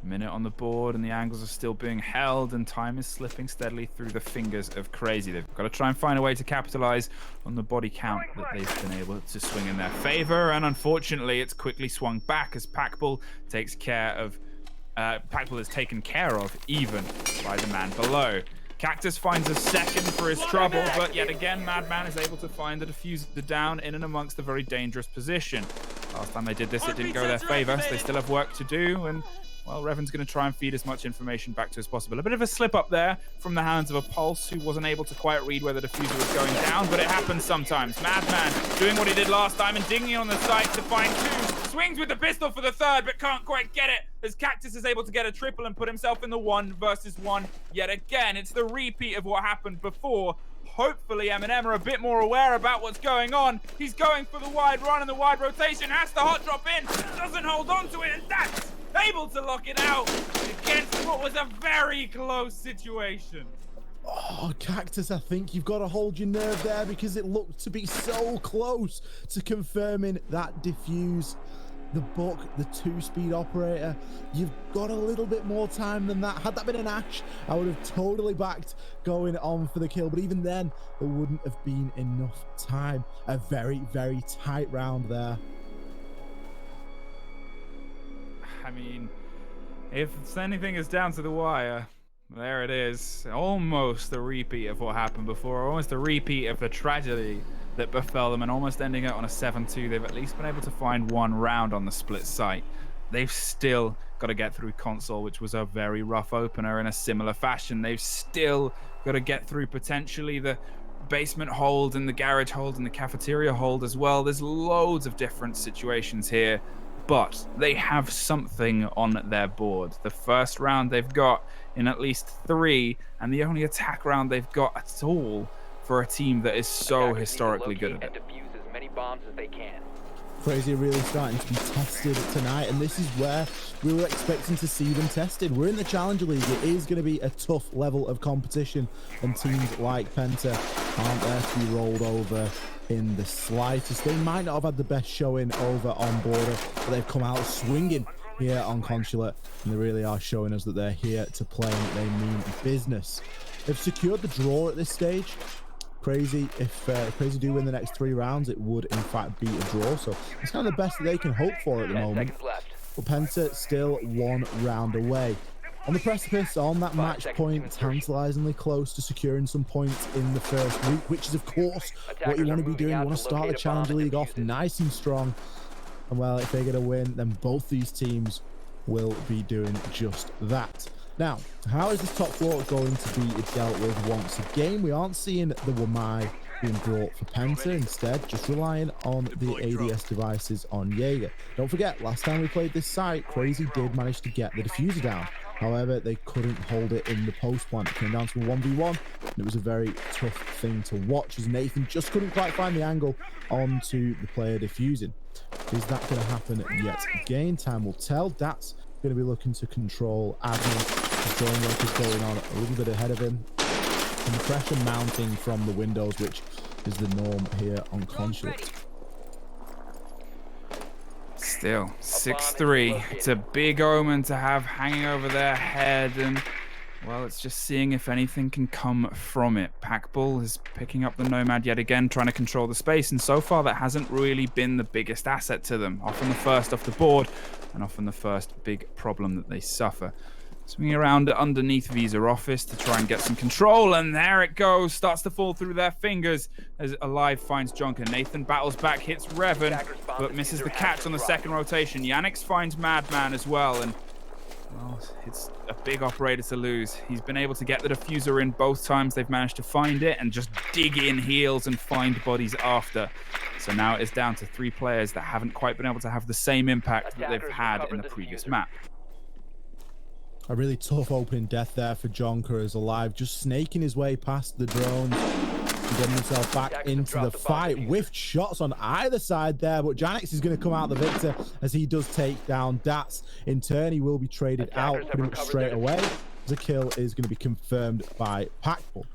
[SPEAKER 2] Minute on the board and the angles are still being held and time is slipping steadily through the fingers of Crazy. They've got to try and find a way to capitalize on the body count that they've been able to swing in their favor, and unfortunately it's quickly swung back as Packbull takes care of Packbull is taken care of even by the man below. Cactus finds a second for his trouble, but yet again Madman is able to find the diffuser down in and amongst a very dangerous position. Last time they did this, it didn't go their favor, so they still have work to do, and well, Revan's going to try and feed as much information back to as possible. A bit of a slip up there from the hands of a Pulse, who wasn't able to quite read where the diffuser was going down, but it happens sometimes. Madman doing what he did last time and digging on the side to find two. Swings with the pistol for the third, but can't quite get it, as Cactus is able to get a triple and put himself in the 1 versus 1 yet again. It's the repeat of what happened before. Hopefully Eminem are a bit more aware about what's going on. He's going for the wide run and the wide rotation, has to hot drop in, doesn't hold on to it, and that's able to lock it out against what was a very close situation.
[SPEAKER 1] Oh, Cactus, I think you've got to hold your nerve there because it looked to be so close to confirming that diffuse. The Buck, the 2-speed operator, you've got a little bit more time than that. Had that been an Ash, I would have totally backed going on for the kill, but even then, there wouldn't have been enough time. A very, very tight round there.
[SPEAKER 2] I mean, if anything is down to the wire, there it is. Almost the repeat of what happened before, almost the repeat of the tragedy that befell them, and almost ending it on a 7-2. They've at least been able to find one round on the split site. They've still got to get through Consulate, which was a very rough opener in a similar fashion. They've still got to get through potentially the basement hold and the garage hold and the cafeteria hold as well. There's loads of different situations here, but they have something on their board. The first round they've got in at least 3, and the only attack round they've got at all for a team that is so historically good at it.
[SPEAKER 3] Defuse as many bombs as they can.
[SPEAKER 1] Crazy are really starting to be tested tonight, and this is where we were expecting to see them tested. We're in the Challenger League. It is going to be a tough level of competition, and teams like Penta aren't there to be rolled over in the slightest. They might not have had the best showing over on Border, but they've come out swinging here on Consulate, and they really are showing us that they're here to play and that they mean business. They've secured the draw at this stage. Crazy, if Crazy do win the next 3 rounds, it would in fact be a draw, so it's kind of the best that they can hope for at the moment. But Penta still 1 round away. On the precipice, on that match point, tantalizingly close to securing some points in the first week, which is of course what you want to be doing. You want to start the Challenger League off nice and strong, and well, if they get a win, then both these teams will be doing just that. Now, how is this top floor going to be dealt with once again? We aren't seeing the Wamai being brought for Penta, instead just relying on the ADS devices on Jaeger. Don't forget, last time we played this site, Crazy did manage to get the diffuser down. However, they couldn't hold it in the post plant. It came down to a 1v1, and it was a very tough thing to watch as Nathan just couldn't quite find the angle onto the player diffusing. Is that going to happen yet again? Time will tell. That's going to be looking to control Admin. The drone work is going on a little bit ahead of him, and the pressure mounting from the windows, which is the norm here on Consulate.
[SPEAKER 2] Still, 6-3. It's a big omen to have hanging over their head, and well, it's just seeing if anything can come from it. Packball is picking up the Nomad yet again, trying to control the space, and so far that hasn't really been the biggest asset to them. Often the first off the board, and often the first big problem that they suffer. Swinging around underneath Visa Office to try and get some control, and there it goes. Starts to fall through their fingers as Alive finds Jonker. Nathan battles back, hits Revan, but misses the catch on the second rotation. Yannick finds Madman as well, and well, it's a big operator to lose. He's been able to get the diffuser in both times they've managed to find it and just dig in heals and find bodies after. So now it is down to 3 players that haven't quite been able to have the same impact that they've had in the previous map.
[SPEAKER 1] A really tough opening death there for Jonker as Alive, just snaking his way past the drones and getting himself back into the fight. Whiffed shots on either side there, but Janix is going to come out the victor as he does take down Dats. In turn, he will be traded out pretty much straight away. The kill is going to be confirmed by Packball.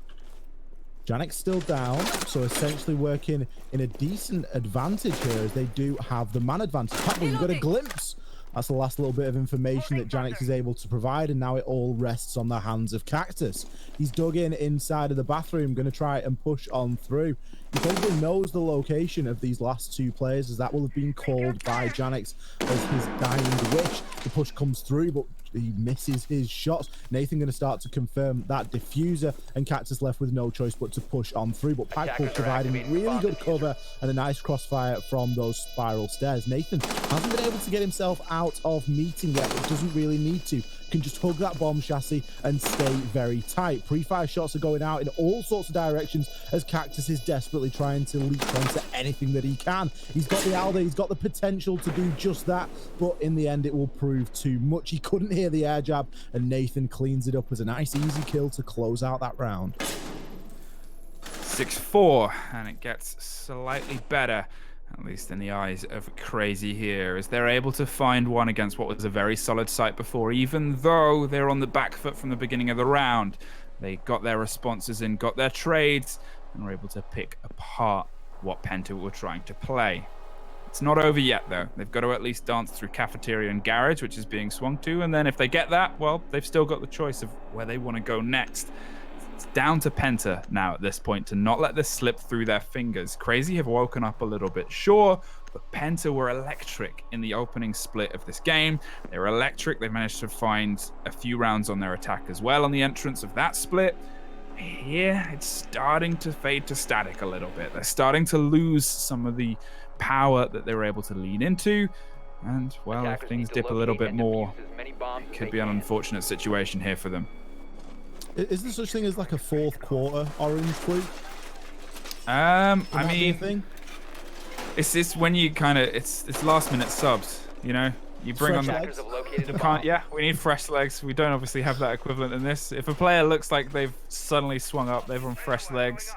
[SPEAKER 1] Janix still down, so essentially working in a decent advantage here as they do have the man advantage. Packball, you've got a glimpse. That's the last little bit of information that Janix is able to provide, and now it all rests on the hands of Cactus. He's dug in inside of the bathroom, going to try and push on through. He probably knows the location of these last 2 players, as that will have been called by Janix as his dying wish. The push comes through, but he misses his shots. Nathan going to start to confirm that diffuser, and Cactus left with no choice but to push on through. But Packball providing really good cover and a nice crossfire from those spiral stairs. Nathan hasn't been able to get himself out of meeting yet, but doesn't really need to. Can just hug that bomb chassis and stay very tight. Pre-fire shots are going out in all sorts of directions as Cactus is desperately trying to leech onto anything that he can. He's got the Alder, he's got the potential to do just that, but in the end it will prove too much. He couldn't hear the air jab, and Nathan cleans it up as a nice easy kill to close out that round.
[SPEAKER 2] 6-4, and it gets slightly better, at least in the eyes of Crazy here, as they're able to find one against what was a very solid site before, even though they're on the back foot from the beginning of the round. They got their responses in, got their trades, and were able to pick apart what Penta were trying to play. It's not over yet, though. They've got to at least dance through Cafeteria and Garage, which is being swung to, and then if they get that, well, they've still got the choice of where they want to go next. It's down to Penta now at this point to not let this slip through their fingers. Crazy have woken up a little bit, sure, but Penta were electric in the opening split of this game. They were electric. They managed to find a few rounds on their attack as well on the entrance of that split. Here, it's starting to fade to static a little bit. They're starting to lose some of the power that they were able to lean into. And, well, if things dip a little bit more, it could be an unfortunate situation here for them.
[SPEAKER 1] Is there such thing as like a 4th quarter orange fluke?
[SPEAKER 2] I mean, it's this when you kind of it's last minute subs, you know. You bring
[SPEAKER 1] Fresh
[SPEAKER 2] on
[SPEAKER 1] legs.
[SPEAKER 2] we need fresh legs. We don't obviously have that equivalent in this. If a player looks like they've suddenly swung up, they've on fresh legs.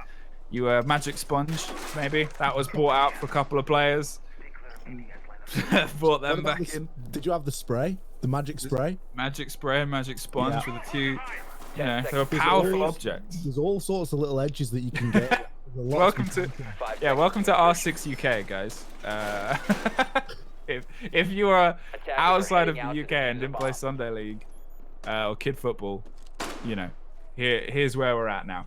[SPEAKER 2] You Magic Sponge, maybe that was bought out for a couple of players. Brought them back in.
[SPEAKER 1] Did you have the spray? The magic spray?
[SPEAKER 2] Magic spray, magic sponge with a few. You know, they're a
[SPEAKER 1] There's
[SPEAKER 2] powerful
[SPEAKER 1] all-
[SPEAKER 2] object.
[SPEAKER 1] There's all sorts of little edges that you can get.
[SPEAKER 2] Welcome to R6 UK, guys. If you are outside of the UK and didn't play Sunday League or Kid Football, you know, here's where we're at now.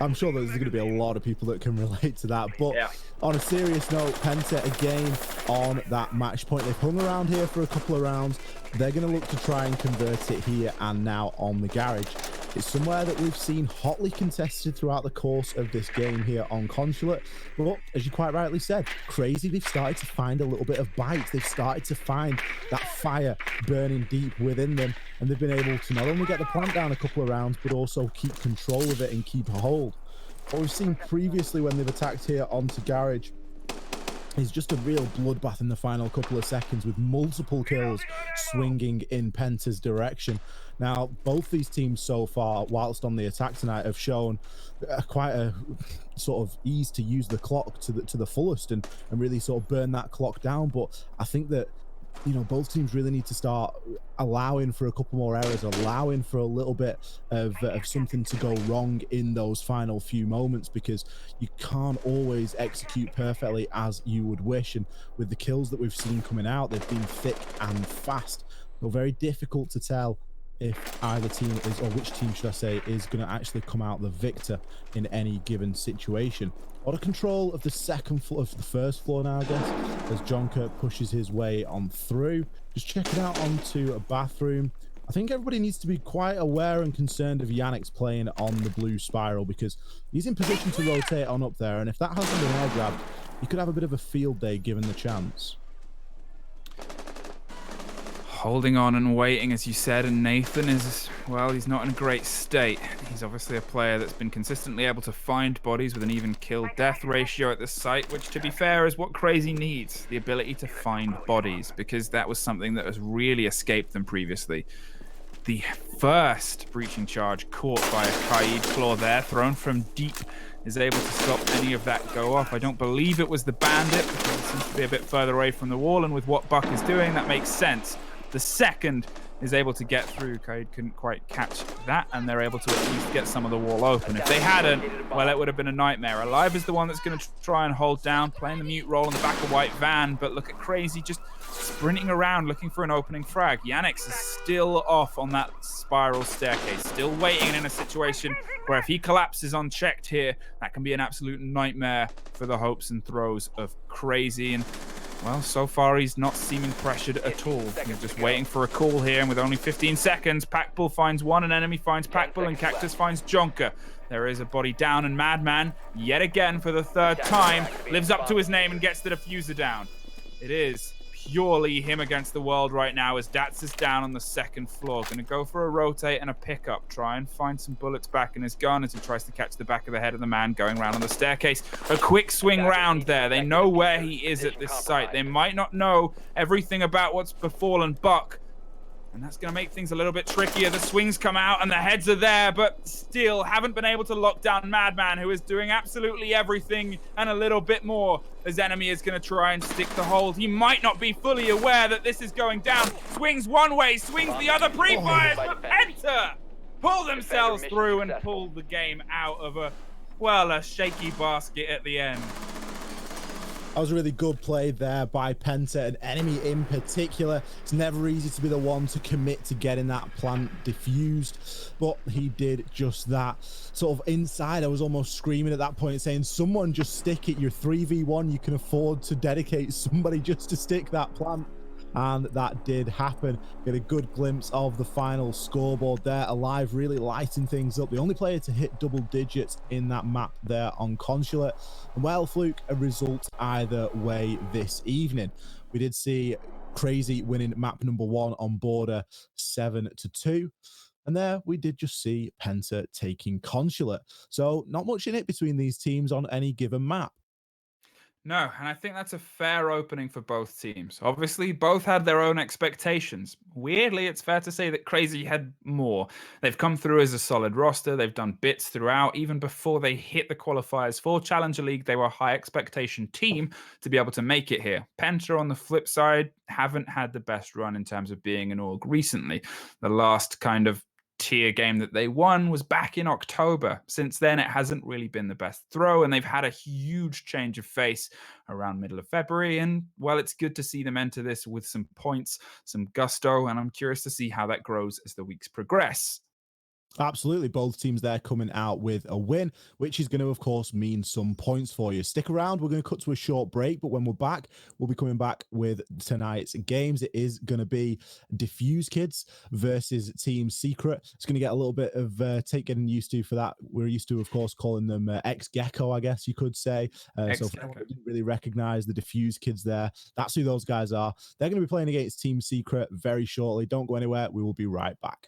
[SPEAKER 1] I'm sure there's going to be a lot of people that can relate to that. But on a serious note, Penta again on that match point. They've hung around here for a couple of rounds. They're going to look to try and convert it here and now on the Garage. It's somewhere that we've seen hotly contested throughout the course of this game here on Consulate. But as you quite rightly said, Crazy, they've started to find a little bit of bite. They've started to find that fire burning deep within them. And they've been able to not only get the plant down a couple of rounds, but also keep control of it and keep a hold. What we've seen previously when they've attacked here onto Garage is just a real bloodbath in the final couple of seconds, with multiple kills swinging in Penta's direction. Now, both these teams so far, whilst on the attack tonight, have shown quite a sort of ease to use the clock to the fullest and really sort of burn that clock down. But I think that both teams really need to start allowing for a couple more errors, allowing for a little bit of something to go wrong in those final few moments, because you can't always execute perfectly as you would wish. And with the kills that we've seen coming out, they've been thick and fast. So very difficult to tell if either team is, or which team should I say, is going to actually come out the victor in any given situation. A lot of control of the second floor, of the first floor now, I guess, as Jonker pushes his way on through. Just checking out onto a bathroom. I think everybody needs to be quite aware and concerned of Yannick's playing on the blue spiral, because he's in position to rotate on up there, and if that hasn't been air grabbed, he could have a bit of a field day given the chance.
[SPEAKER 2] Holding on and waiting, as you said, and Nathan is, well, he's not in a great state. He's obviously a player that's been consistently able to find bodies with an even kill-death ratio at this site, which, to be fair, is what Crazy needs, the ability to find bodies, because that was something that has really escaped them previously. The first breaching charge caught by a Kaid claw there, thrown from deep, is able to stop any of that go off. I don't believe it was the bandit, because it seems to be a bit further away from the wall, and with what Buck is doing, that makes sense. The second is able to get through. Kaid couldn't quite catch that, and they're able to at least get some of the wall open. If they hadn't, well, it would have been a nightmare. Alive is the one that's going to try and hold down, playing the mute role in the back of White Van, but look at Crazy just sprinting around looking for an opening frag. Yannick's is still off on that spiral staircase, still waiting in a situation where if he collapses unchecked here, that can be an absolute nightmare for the hopes and throws of Crazy. And well, so far he's not seeming pressured at all. He's just waiting for a call here, and with only 15 seconds, Packbull finds one, an enemy finds Packbull, and Cactus finds Jonker. There is a body down, and Madman, yet again for the third time, lives up to his name and gets the diffuser down. It is purely him against the world right now, as Dats is down on the second floor. Going to go for a rotate and a pickup. Try and find some bullets back in his gun as he tries to catch the back of the head of the man going around on the staircase. A quick swing round there. They know where he is at this site. They might not know everything about what's befallen Buck, and that's going to make things a little bit trickier. The swings come out and the heads are there, but still haven't been able to lock down Madman, who is doing absolutely everything and a little bit more. His enemy is going to try and stick the hold. He might not be fully aware that this is going down. Swings one way, swings the other, pre-fires, but Penta pull themselves through and pull the game out of a shaky basket at the end.
[SPEAKER 1] That was a really good play there by Penta, an enemy in particular. It's never easy to be the one to commit to getting that plant diffused, but he did just that. Sort of inside, I was almost screaming at that point, saying, someone just stick it. You're 3v1. You can afford to dedicate somebody just to stick that plant. And that did happen. Get a good glimpse of the final scoreboard there. Alive really lighting things up. The only player to hit double digits in that map there on Consulate. And well, Fluke, a result either way this evening. We did see Crazy winning map number 1 on border 7-2. And there we did just see Penta taking Consulate. So not much in it between these teams on any given map.
[SPEAKER 2] No, and I think that's a fair opening for both teams. Obviously, both had their own expectations. Weirdly, it's fair to say that Crazy had more. They've come through as a solid roster. They've done bits throughout. Even before they hit the qualifiers for Challenger League, they were a high expectation team to be able to make it here. Penta, on the flip side, haven't had the best run in terms of being an org recently. The last kind of tier game that they won was back in October. Since then, it hasn't really been the best throw, and they've had a huge change of face around middle of February. And well, it's good to see them enter this with some points, some gusto, and I'm curious to see how that grows as the weeks progress.
[SPEAKER 1] Absolutely, both teams there coming out with a win, which is going to, of course, mean some points for you. Stick around. We're going to cut to a short break, but when we're back, we'll be coming back with tonight's games. It is going to be Diffused Kids versus Team Secret. It's going to get a little bit of getting used to for that. We're used to, of course, calling them ex-Gecko, I guess you could say. So if anyone didn't really recognize the Diffused Kids there, that's who those guys are. They're going to be playing against Team Secret very shortly. Don't go anywhere. We will be right back.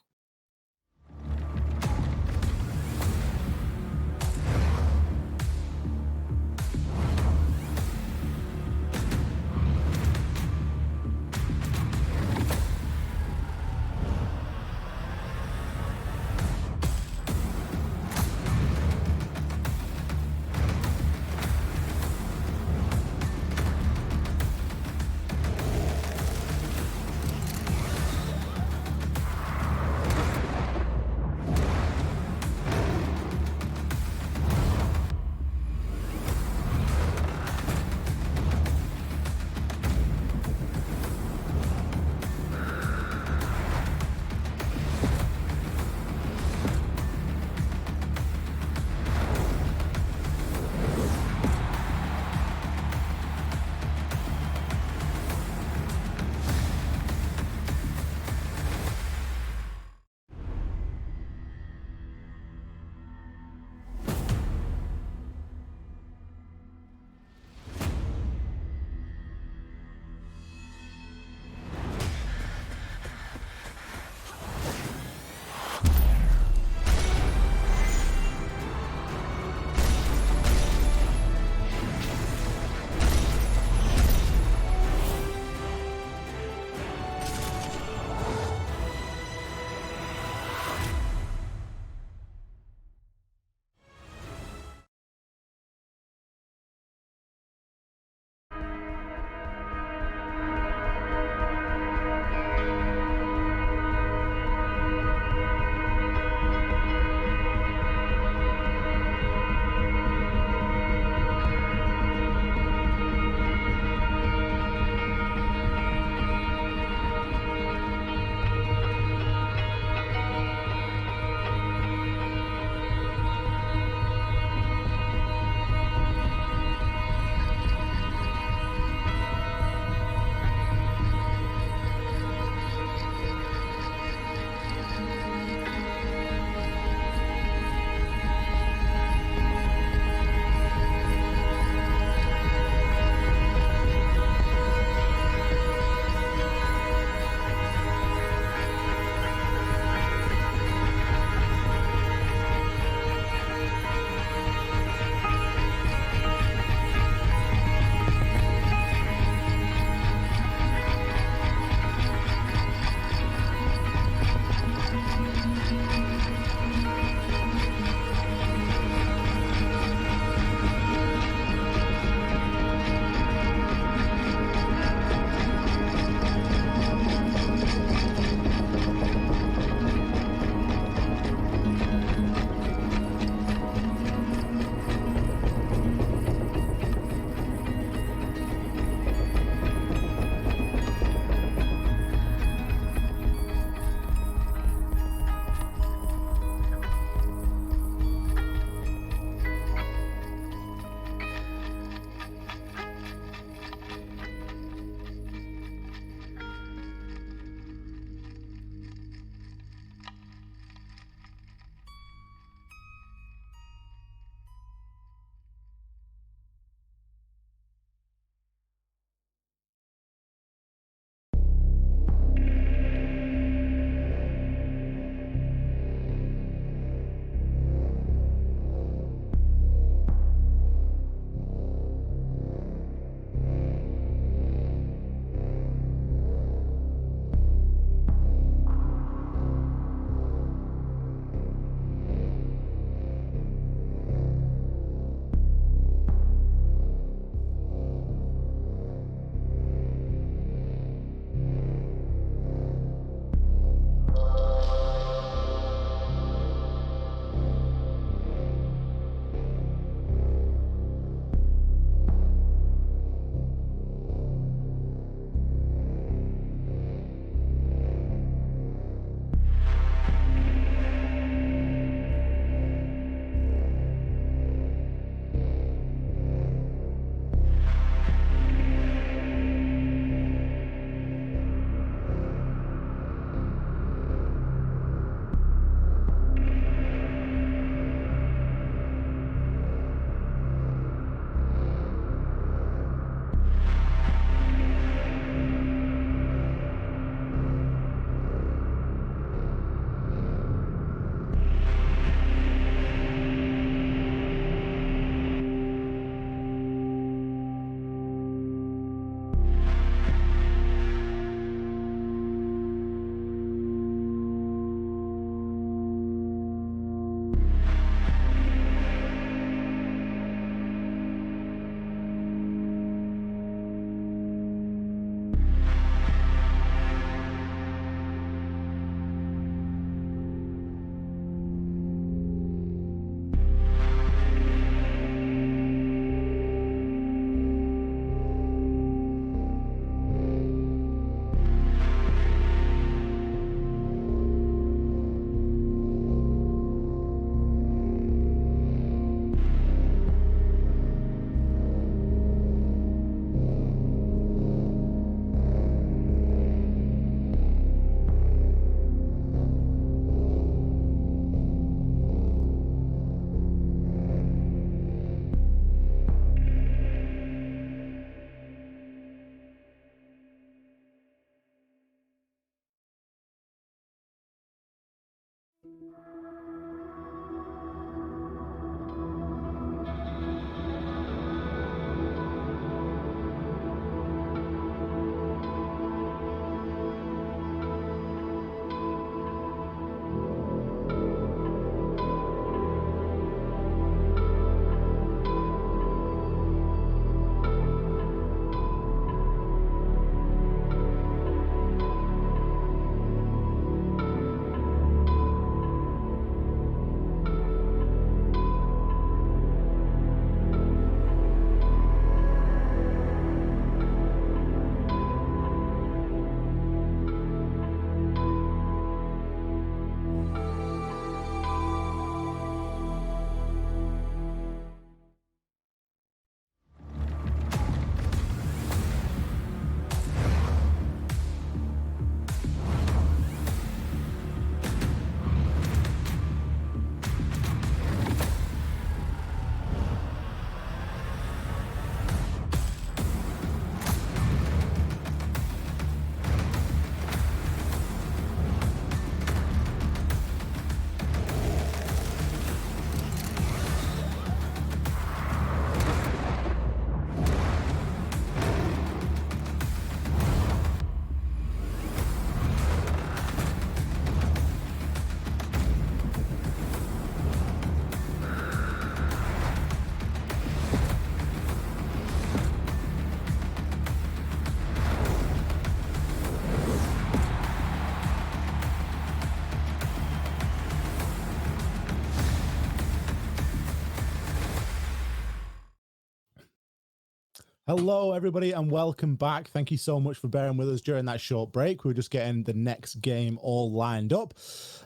[SPEAKER 1] Hello, everybody, and welcome back. Thank you so much for bearing with us during that short break. We were just getting the next game all lined up.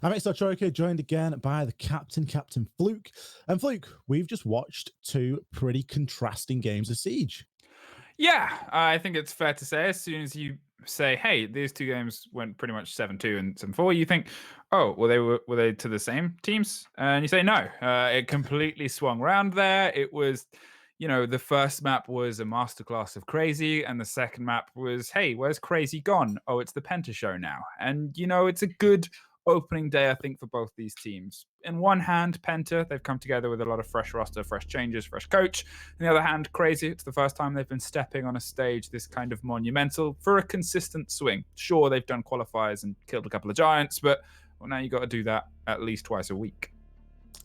[SPEAKER 1] I'm Troika, joined again by the captain, Captain Fluke. And Fluke, we've just watched two pretty contrasting games of Siege.
[SPEAKER 2] Yeah, I think it's fair to say as soon as you say, hey, these two games went pretty much 7-2 and 7-4, you think, oh, were they to the same teams? And you say no. It completely swung around there. It was, the first map was a masterclass of crazy, and the second map was, hey, where's crazy gone? Oh, it's the Penta show now. And, it's a good opening day, I think, for both these teams. In one hand, Penta, they've come together with a lot of fresh roster, fresh changes, fresh coach. On the other hand, Crazy, it's the first time they've been stepping on a stage this kind of monumental for a consistent swing. Sure, they've done qualifiers and killed a couple of giants, but now you got to do that at least twice a week.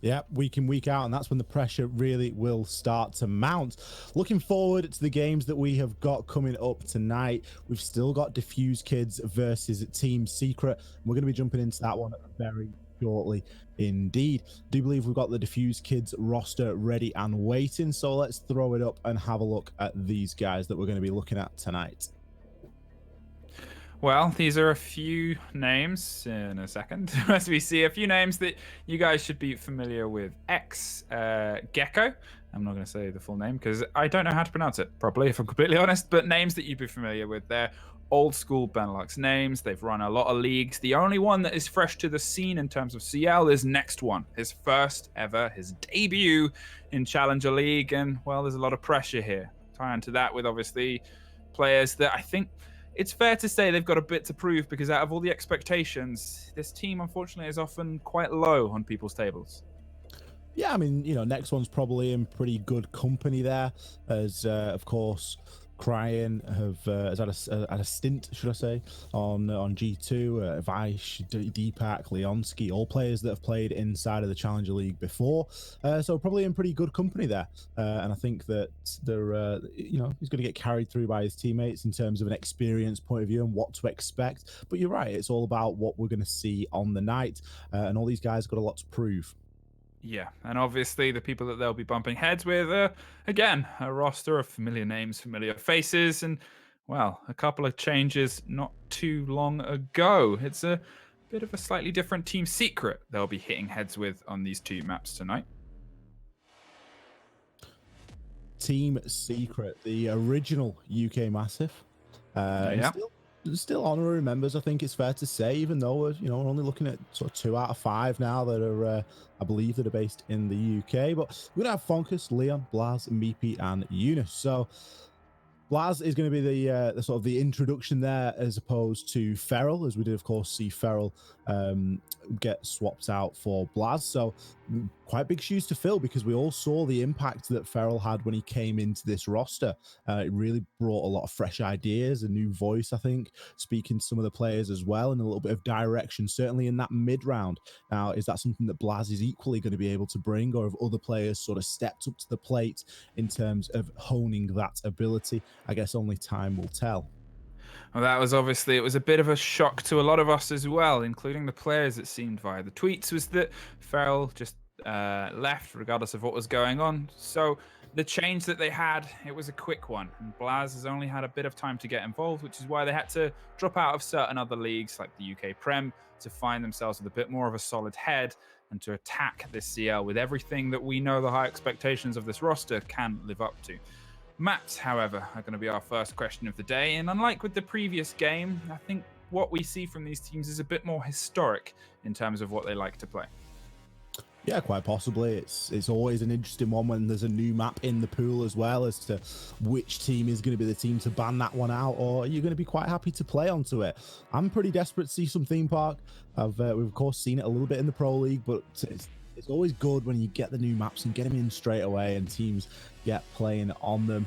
[SPEAKER 1] Yeah, week in, week out, and that's when the pressure really will start to mount. Looking forward to the games that we have got coming up tonight. We've still got Diffused Kids versus Team Secret. We're going to be jumping into that one very shortly indeed. I do believe we've got the Diffused Kids roster ready and waiting, so let's throw it up and have a look at these guys that we're going to be looking at tonight.
[SPEAKER 2] Well, these are a few names in a second, as we see a few names that you guys should be familiar with. Gecko. I'm not going to say the full name because I don't know how to pronounce it properly, if I'm completely honest, but names that you'd be familiar with. They're old school Benelux names. They've run a lot of leagues. The only one that is fresh to the scene in terms of CL is Next One, his first ever, his debut in Challenger League. And, well, there's a lot of pressure here. Tie into that with, obviously, players that I think it's fair to say they've got a bit to prove, because out of all the expectations, this team, unfortunately, is often quite low on people's tables.
[SPEAKER 1] Yeah, I mean, Next One's probably in pretty good company there, as, of course, Cryan has had a stint, should I say, on G2. Vaish, Deepak, Leonsky, all players that have played inside of the Challenger League before, so probably in pretty good company there. And I think that they're, he's going to get carried through by his teammates in terms of an experience point of view and what to expect. But you're right, it's all about what we're going to see on the night, and all these guys got a lot to prove.
[SPEAKER 2] Yeah, and obviously the people that they'll be bumping heads with, again, a roster of familiar names, familiar faces, and, well, a couple of changes not too long ago. It's a bit of a slightly different Team Secret they'll be hitting heads with on these two maps tonight.
[SPEAKER 1] Team Secret, the original UK Massive.
[SPEAKER 2] Yeah.
[SPEAKER 1] Still honorary members, I think it's fair to say, even though we're only looking at sort of 2 out of 5 now that are I believe that are based in the UK. But we're gonna have Fonkus, Leon, Blaz, Meepy, and Eunice. So Blaz is going to be the sort of the introduction there, as opposed to Feral, as we did, of course, see Feral get swapped out for Blaz. So quite big shoes to fill, because we all saw the impact that Feral had when he came into this roster. It really brought a lot of fresh ideas, a new voice, I think, speaking to some of the players as well, and a little bit of direction, certainly in that mid round. Now, is that something that Blaz is equally going to be able to bring, or have other players sort of stepped up to the plate in terms of honing that ability? I guess only time will tell.
[SPEAKER 2] Well, that was obviously, it was a bit of a shock to a lot of us as well, including the players, it seemed, via the tweets, was that Feral just left regardless of what was going on. So the change that they had, it was a quick one, and Blaz has only had a bit of time to get involved, which is why they had to drop out of certain other leagues like the UK Prem to find themselves with a bit more of a solid head and to attack this CL with everything that we know the high expectations of this roster can live up to. Maps, however, are going to be our first question of the day, and unlike with the previous game, I think what we see from these teams is a bit more historic in terms of what they like to play.
[SPEAKER 1] Yeah, quite possibly. It's always an interesting one when there's a new map in the pool as well, as to which team is going to be the team to ban that one out, or are you going to be quite happy to play onto it? I'm pretty desperate to see some theme park. We've of course seen it a little bit in the Pro League, but it's always good when you get the new maps and get them in straight away and teams get playing on them.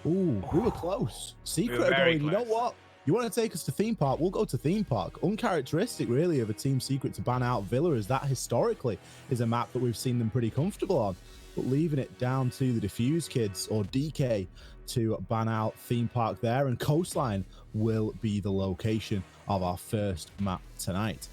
[SPEAKER 1] Ooh, we were close. Secret are going, you know what? You want to take us to theme park? We'll go to theme park. Uncharacteristic, really, of a Team Secret to ban out Villa, as that historically is a map that we've seen them pretty comfortable on. But leaving it down to the Diffused Kids, or DK, to ban out theme park there, and Coastline will be the location of our first map tonight.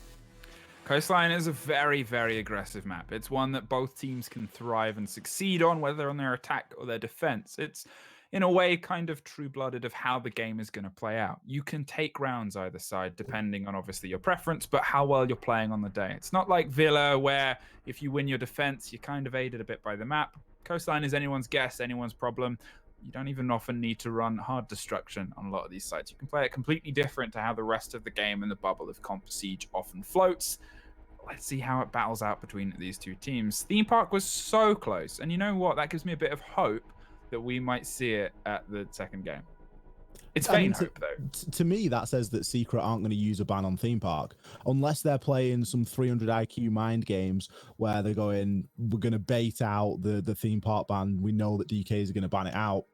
[SPEAKER 2] Coastline is a very, very aggressive map. It's one that both teams can thrive and succeed on, whether on their attack or their defense. It's, in a way, kind of true-blooded of how the game is going to play out. You can take rounds either side, depending on, obviously, your preference, but how well you're playing on the day. It's not like Villa, where if you win your defense, you're kind of aided a bit by the map. Coastline is anyone's guess, anyone's problem. You don't even often need to run hard destruction on a lot of these sites. You can play it completely different to how the rest of the game in the bubble of Comp Siege often floats. Let's see how it battles out between these two teams. Theme Park was so close, and you know what? That gives me a bit of hope that we might see it at the second game. It's vain hope, though.
[SPEAKER 1] To me, that says that Secret aren't going to use a ban on Theme Park unless they're playing some 300 IQ mind games where they're going, we're going to bait out the Theme Park ban. We know that DKs are going to ban it out.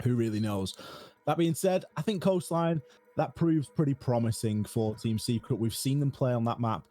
[SPEAKER 1] Who really knows? That being said, I think Coastline, that proves pretty promising for Team Secret. We've seen them play on that map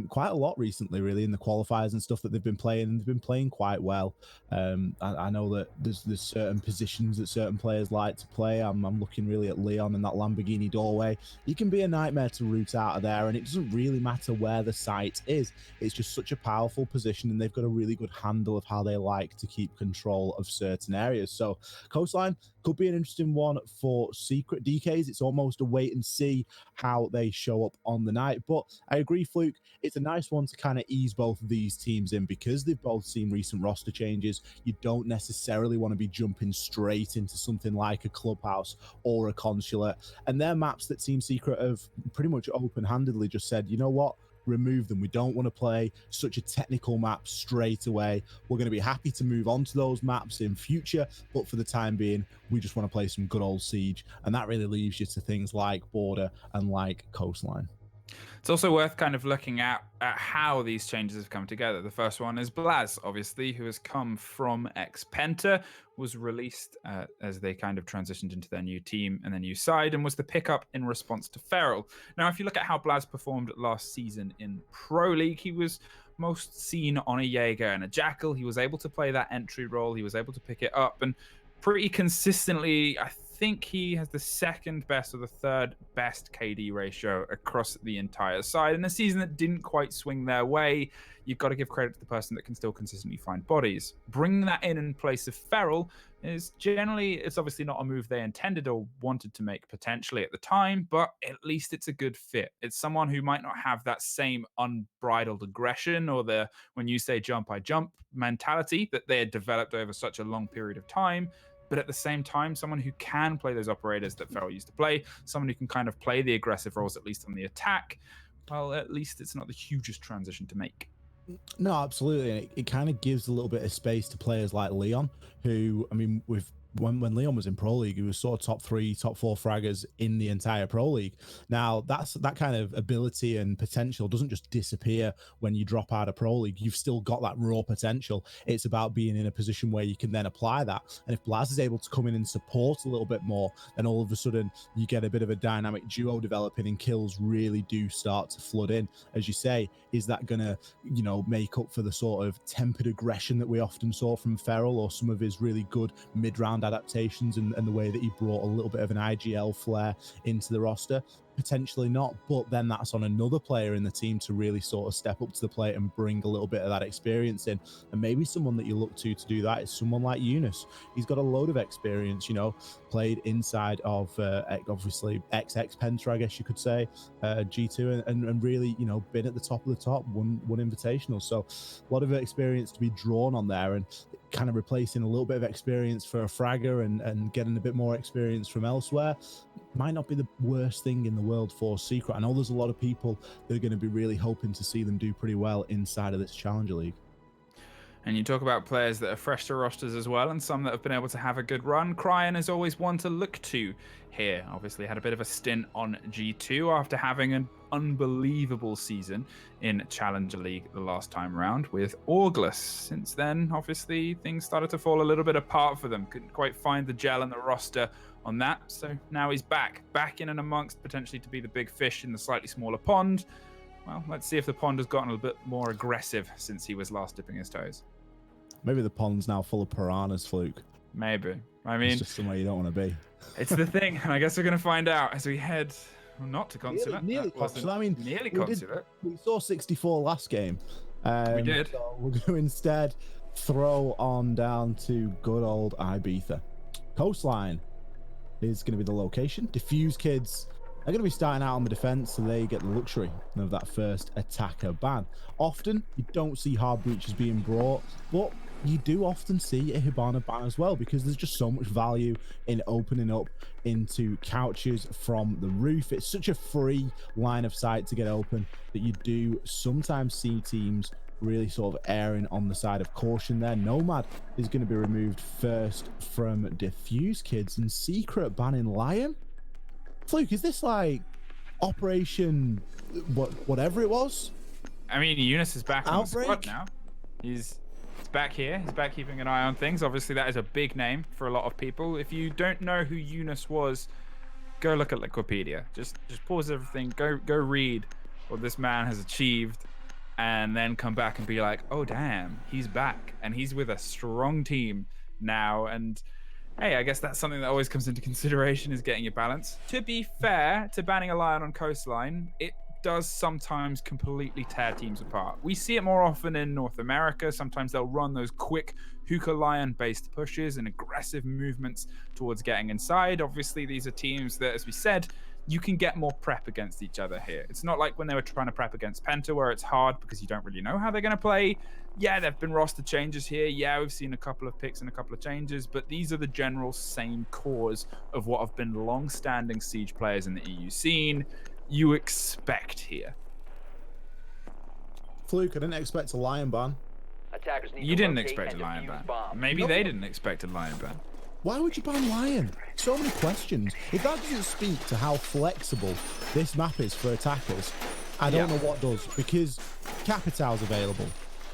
[SPEAKER 1] quite a lot recently, really, in the qualifiers and stuff that they've been playing, and they've been playing quite well. I know that there's certain positions that certain players like to play. I'm looking really at Leon and that Lamborghini doorway. He can be a nightmare to root out of there, and it doesn't really matter where the site is. It's just such a powerful position, and they've got a really good handle of how they like to keep control of certain areas. So Coastline could be an interesting one for Secret. DKs, it's almost a wait and see how they show up on the night. But I agree, Fluke, it's a nice one to kind of ease both of these teams in, because they've both seen recent roster changes. You don't necessarily want to be jumping straight into something like a Clubhouse or a Consulate. And they're maps that Team Secret have pretty much open-handedly just said, you know what? Remove them. We don't want to play such a technical map straight away. We're going to be happy to move on to those maps in future, but for the time being, we just want to play some good old Siege, and that really leaves you to things like Border and like Coastline.
[SPEAKER 2] It's also worth kind of looking at how these changes have come together. The first one is Blaz, obviously, who has come from Penta, was released as they kind of transitioned into their new team and their new side, and was the pickup in response to Feral. Now, if you look at how Blaz performed last season in Pro League, he was most seen on a Jaeger and a Jackal. He was able to play that entry role. He was able to pick it up, and pretty consistently, I think he has the second best or the third best KD ratio across the entire side. In a season that didn't quite swing their way, you've got to give credit to the person that can still consistently find bodies. Bringing that in place of Feral is generally, it's obviously not a move they intended or wanted to make potentially at the time, but at least it's a good fit. It's someone who might not have that same unbridled aggression or the when you say jump, I jump mentality that they had developed over such a long period of time. But at the same time, someone who can play those operators that Feral used to play, someone who can kind of play the aggressive roles, at least on the attack, well, at least it's not the hugest transition to make.
[SPEAKER 1] No, absolutely. It kind of gives a little bit of space to players like Leon, who, I mean, we've when Leon was in Pro League, he was sort of top 3, top 4 fraggers in the entire Pro League. Now, that kind of ability and potential doesn't just disappear when you drop out of Pro League. You've still got that raw potential. It's about being in a position where you can then apply that. And if Blaz is able to come in and support a little bit more, then all of a sudden you get a bit of a dynamic duo developing, and kills really do start to flood in. As you say, is that going to, make up for the sort of tempered aggression that we often saw from Feral, or some of his really good mid-round adaptations and the way that he brought a little bit of an IGL flair into the roster? Potentially not, but then that's on another player in the team to really sort of step up to the plate and bring a little bit of that experience in. And maybe someone that you look to do that is someone like Eunice. He's got a load of experience, played inside of obviously XX Penta, I guess you could say, G2, and really, been at the top of the top, won invitational. So a lot of experience to be drawn on there, and kind of replacing a little bit of experience for a fragger and getting a bit more experience from elsewhere might not be the worst thing in the world for Secret. I know there's a lot of people that are going to be really hoping to see them do pretty well inside of this Challenger League.
[SPEAKER 2] And you talk about players that are fresh to rosters as well, and some that have been able to have a good run. Cryan is always one to look to here. Obviously had a bit of a stint on G2 after having an unbelievable season in Challenger League the last time around with Auglis. Since then, obviously, things started to fall a little bit apart for them. Couldn't quite find the gel in the roster on that. So now he's back in and amongst, potentially to be the big fish in the slightly smaller pond. Well, let's see if the pond has gotten a bit more aggressive since he was last dipping his toes.
[SPEAKER 1] Maybe the pond's now full of piranhas, Fluke.
[SPEAKER 2] Maybe. I mean,
[SPEAKER 1] it's just somewhere you don't want to be.
[SPEAKER 2] It's the thing, and I guess we're going to find out as we head, well, not to Consulate.
[SPEAKER 1] Nearly Consulate. I mean,
[SPEAKER 2] nearly Consulate.
[SPEAKER 1] We saw 64 last game.
[SPEAKER 2] We did.
[SPEAKER 1] So we're going to instead throw on down to good old Ibiza. Coastline is going to be the location. Diffused Kids are going to be starting out on the defense, so they get the luxury of that first attacker ban. Often, you don't see hard breaches being brought, but you do often see a Hibana ban as well, because there's just so much value in opening up into couches from the roof. It's such a free line of sight to get open that you do sometimes see teams really sort of erring on the side of caution there. Nomad is going to be removed first from Diffused Kids, and Secret banning Lion. Fluke, is this like Operation whatever it was?
[SPEAKER 2] I mean, Eunice is back on the
[SPEAKER 1] Outbreak?
[SPEAKER 2] squad now. He's back here. He's back keeping an eye on things. Obviously, that is a big name for a lot of people. If you don't know who Eunice was, go look at Wikipedia. Just pause everything. Go read what this man has achieved, and then come back and be like, oh damn, he's back, and he's with a strong team now. And hey, I guess that's something that always comes into consideration, is getting your balance. To be fair to banning a Lion on Coastline, it does sometimes completely tear teams apart. We see it more often in North America. Sometimes they'll run those quick Hookah Lion based pushes and aggressive movements towards getting inside. Obviously, these are teams that, as we said, you can get more prep against each other here. It's not like when they were trying to prep against Penta, where it's hard because you don't really know how they're going to play. Yeah, there have been roster changes here. Yeah, we've seen a couple of picks and a couple of changes, but these are the general same cores of what have been long-standing Siege players in the EU scene. You expect here.
[SPEAKER 1] Fluke, I didn't expect a Lion ban.
[SPEAKER 3] Attackers need
[SPEAKER 2] You
[SPEAKER 3] to
[SPEAKER 2] didn't
[SPEAKER 3] locate
[SPEAKER 2] expect a
[SPEAKER 3] and
[SPEAKER 2] Lion
[SPEAKER 3] defuse
[SPEAKER 2] ban.
[SPEAKER 3] bombs.
[SPEAKER 2] Maybe they didn't expect a Lion ban.
[SPEAKER 1] Why would you ban Lion? So many questions. If that doesn't speak to how flexible this map is for attackers, I don't know what does, because Capital's available.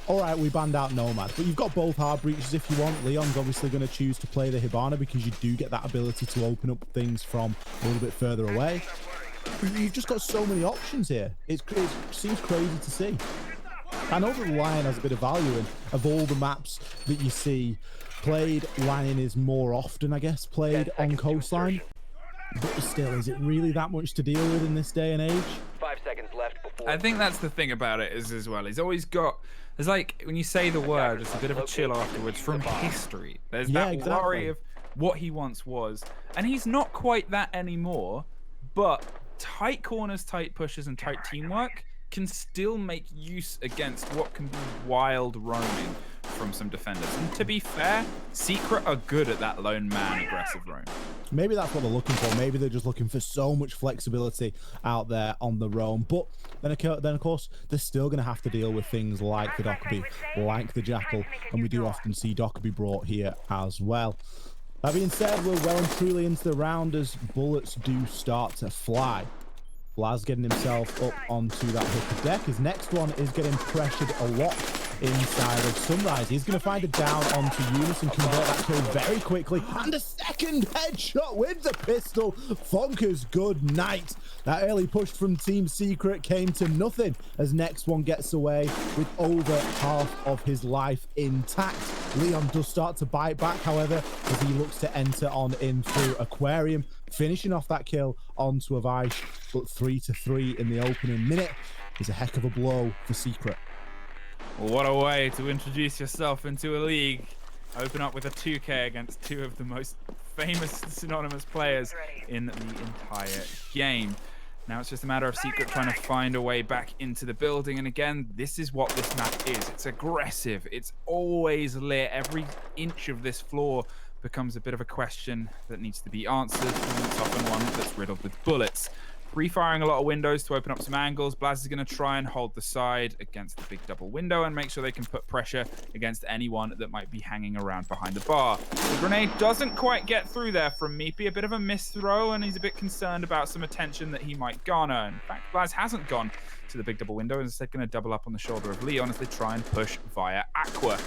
[SPEAKER 1] All right, we banned out Nomad, but you've got both hard breaches if you want. Leon's obviously going to choose to play the Hibana because you do get that ability to open up things from a little bit further away. You've just got so many options here. It seems crazy to see. I know that Lion has a bit of value, and of all the maps that you see played, Lion is more often, I guess, played on Coastline. But still, is it really that much to deal with in this day and age?
[SPEAKER 3] 5 seconds left before.
[SPEAKER 2] I think that's the thing about it is as well. He's always got. There's like when you say the word, it's a bit of a chill afterwards from history. There's that worry of what he once was, and he's not quite that anymore. But tight corners, tight pushes, and tight teamwork can still make use against what can be wild roaming from some defenders. And to be fair, Secret are good at that lone man aggressive roam.
[SPEAKER 1] Maybe that's what they're looking for. Maybe they're just looking for so much flexibility out there on the roam. But then of course, they're still going to have to deal with things like the Dockerby, like the Jackal, and we do often see Dockerby brought here as well. That being said, we're well and truly into the round as bullets do start to fly. Blaz getting himself up onto that hook of deck. His next one is getting pressured a lot inside of Sunrise. He's going to find a down onto Eunice and convert that kill very quickly. And a second headshot with the pistol. Fonker's good night. That early push from Team Secret came to nothing as next one gets away with over half of his life intact. Leon does start to bite back, however, as he looks to enter on in through Aquarium, finishing off that kill onto Avish. But 3-3 in the opening minute is a heck of a blow for Secret.
[SPEAKER 2] What a way to introduce yourself into a league. Open up with a 2K against two of the most famous synonymous players in the entire game. Now it's just a matter of Secret trying to find a way back into the building. And again, this is what this map is. It's aggressive. It's always lit. Every inch of this floor becomes a bit of a question that needs to be answered. And it's often one that's riddled with bullets. Pre-firing a lot of windows to open up some angles. Blaz is going to try and hold the side against the big double window and make sure they can put pressure against anyone that might be hanging around behind the bar. The grenade doesn't quite get through there from Meepy. A bit of a miss throw, and he's a bit concerned about some attention that he might garner. In fact, Blaz hasn't gone to the big double window and instead going to double up on the shoulder of Leon as they try and push via Aqua.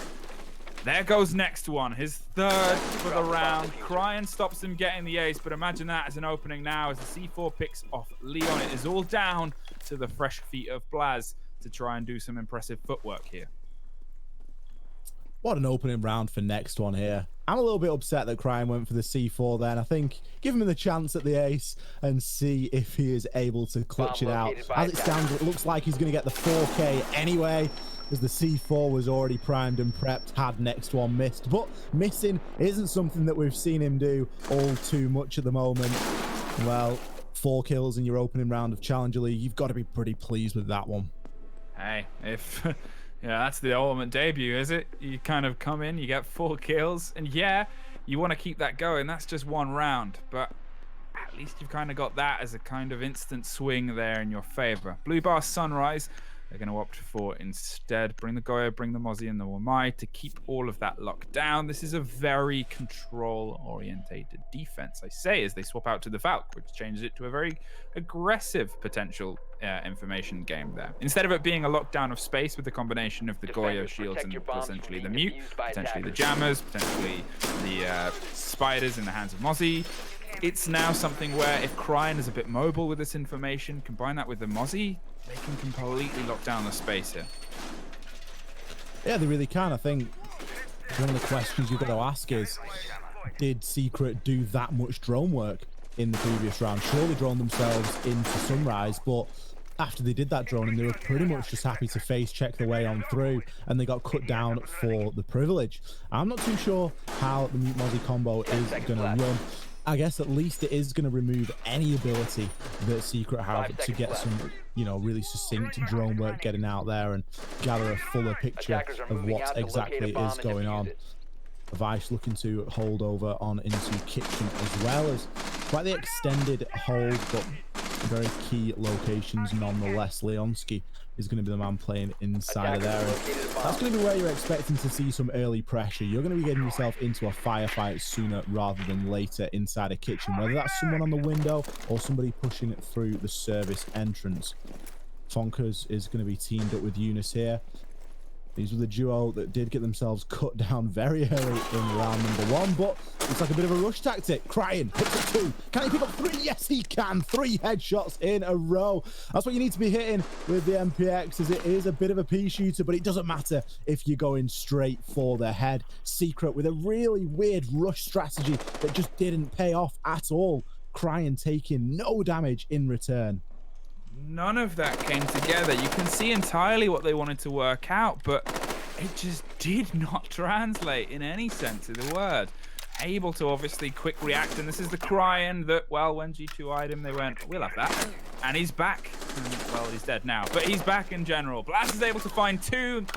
[SPEAKER 2] There goes next one, his third for the round. Cryan stops him getting the ace, but imagine that as an opening now as the C4 picks off Leon. It is all down to the fresh feet of Blaz to try and do some impressive footwork here.
[SPEAKER 1] What an opening round for next one here. I'm a little bit upset that Cryan went for the C4 then. I think give him the chance at the ace and see if he is able to clutch it out. As it stands, it looks like he's going to get the 4K anyway, as the C4 was already primed and prepped had next one missed. But missing isn't something that we've seen him do all too much at the moment. Well, 4 kills in your opening round of Challenger League, you've got to be pretty pleased with that one.
[SPEAKER 2] Hey, if... yeah, that's the ultimate debut, is it? You kind of come in, you get 4 kills, and yeah, you want to keep that going. That's just 1 round, but at least you've kind of got that as a kind of instant swing there in your favor. Blue Bar Sunrise, they're going to opt for instead. Bring the Goyo, bring the Mozzie and the Wamai to keep all of that locked down. This is a very control-orientated defense, I say, as they swap out to the Valk, which changes it to a very aggressive potential information game there. Instead of it being a lockdown of space with the combination of the Goyo shields and essentially the mute, potentially the jammers, potentially the spiders in the hands of Mozzie, it's now something where if Cryan is a bit mobile with this information, combine that with the Mozzie, they can completely lock down the space here.
[SPEAKER 1] Yeah, they really can. I think one of the questions you've got to ask is, did Secret do that much drone work in the previous round? Sure, they droned themselves into Sunrise, but after they did that droning, they were pretty much just happy to face check the way on through, and they got cut down for the privilege. I'm not too sure how the Mute Mozzie combo is going to run. I guess at least it is going to remove any ability that Secret have to get some, you know, really succinct drone work getting out there and gather a fuller picture of what exactly is going on. Avish looking to hold over on into kitchen as well, as quite the extended hold, but very key locations nonetheless. Leonski is going to be the man playing inside of there, and that's going to be where you're expecting to see some early pressure. You're going to be getting yourself into a firefight sooner rather than later inside a kitchen, whether that's someone on the window or somebody pushing it through the service entrance. Fonkers is going to be teamed up with Eunice here. These were the duo that did get themselves cut down very early in round number 1, but it's like a bit of a rush tactic. Cryan hits a 2. Can he pick up 3? Yes, he can. 3 headshots in a row. That's what you need to be hitting with the MPX, as it is a bit of a pea shooter, but it doesn't matter if you're going straight for the head. Secret with a really weird rush strategy that just didn't pay off at all. Cryan taking no damage in return.
[SPEAKER 2] None of that came together. You can see entirely what they wanted to work out, but it just did not translate in any sense of the word. Able to obviously quick react, and this is the Cryan that, well, when G2I'd him, they went, we'll have that. And he's back. Well, he's dead now, but he's back in general. Blaz is able to find 2, and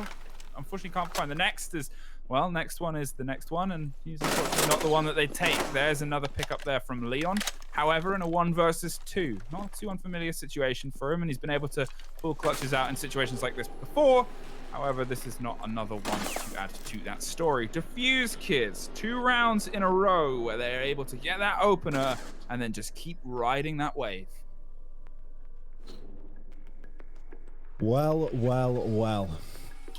[SPEAKER 2] unfortunately can't find the next, as well, next one is the next one, and he's unfortunately not the one that they take. There's another pickup there from Leon. However, in a 1 versus 2, not too unfamiliar situation for him, and he's been able to pull clutches out in situations like this before. However, this is not another one to add to that story. Diffused Kids, 2 rounds in a row where they're able to get that opener and then just keep riding that wave.
[SPEAKER 1] Well, well, well.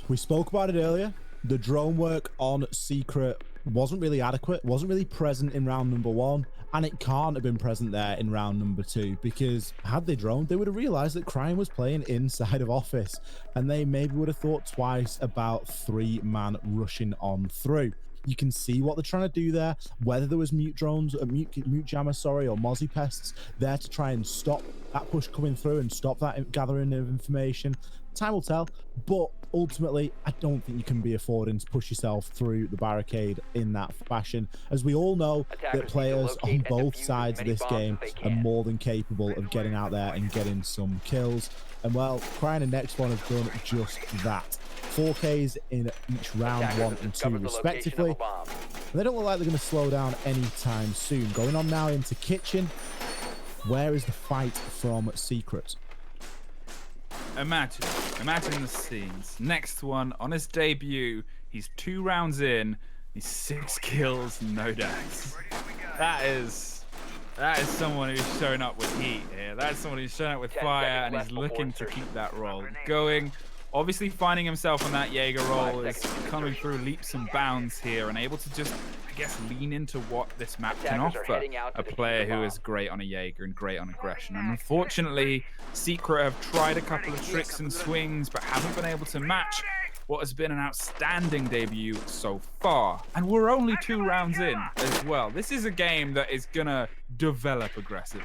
[SPEAKER 1] We spoke about it earlier. The drone work on Secret wasn't really adequate, wasn't really present in round number 1, and it can't have been present there in round number 2, because had they droned, they would have realized that Cryan was playing inside of Office, and they maybe would have thought twice about 3-man rushing on through. You can see what they're trying to do there, whether there was mute drones, mute jammer, sorry, or mozzie pests there to try and stop that push coming through and stop that gathering of information. Time will tell, but ultimately, I don't think you can be affording to push yourself through the barricade in that fashion. As we all know, that players on both sides of this game are more than capable of getting out there and getting some kills. And well, Cryan and Next One have done just that. 4Ks in each round 1 and 2 respectively. And they don't look like they're going to slow down anytime soon. Going on now into Kitchen. Where is the fight from Secret?
[SPEAKER 2] Imagine the scenes. Next One on his debut, he's 2 rounds in, he's 6 kills, no deaths. That is someone who's showing up with heat here. That's someone who's showing up with fire, and he's looking to keep that roll going. Obviously finding himself on that Jaeger roll is coming through leaps and bounds here, and able to just, I guess, lean into what this map can offer. A player who is great on a Jaeger and great on aggression. And unfortunately, Secret have tried a couple of tricks and swings, but haven't been able to match what has been an outstanding debut so far. And we're only 2 rounds in as well. This is a game that is gonna develop aggressively.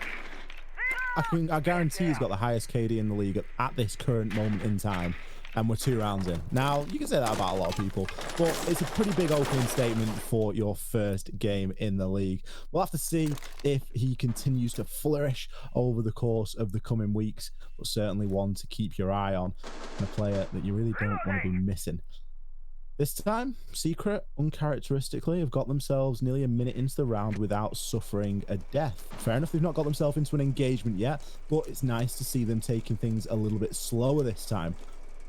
[SPEAKER 1] I guarantee he's got the highest KD in the league at this current moment in time, and we're 2 rounds in. Now, you can say that about a lot of people, but it's a pretty big opening statement for your first game in the league. We'll have to see if he continues to flourish over the course of the coming weeks, but certainly one to keep your eye on, and a player that you really don't want to be missing. This time, Secret, uncharacteristically, have got themselves nearly a minute into the round without suffering a death. Fair enough, they've not got themselves into an engagement yet, but it's nice to see them taking things a little bit slower this time,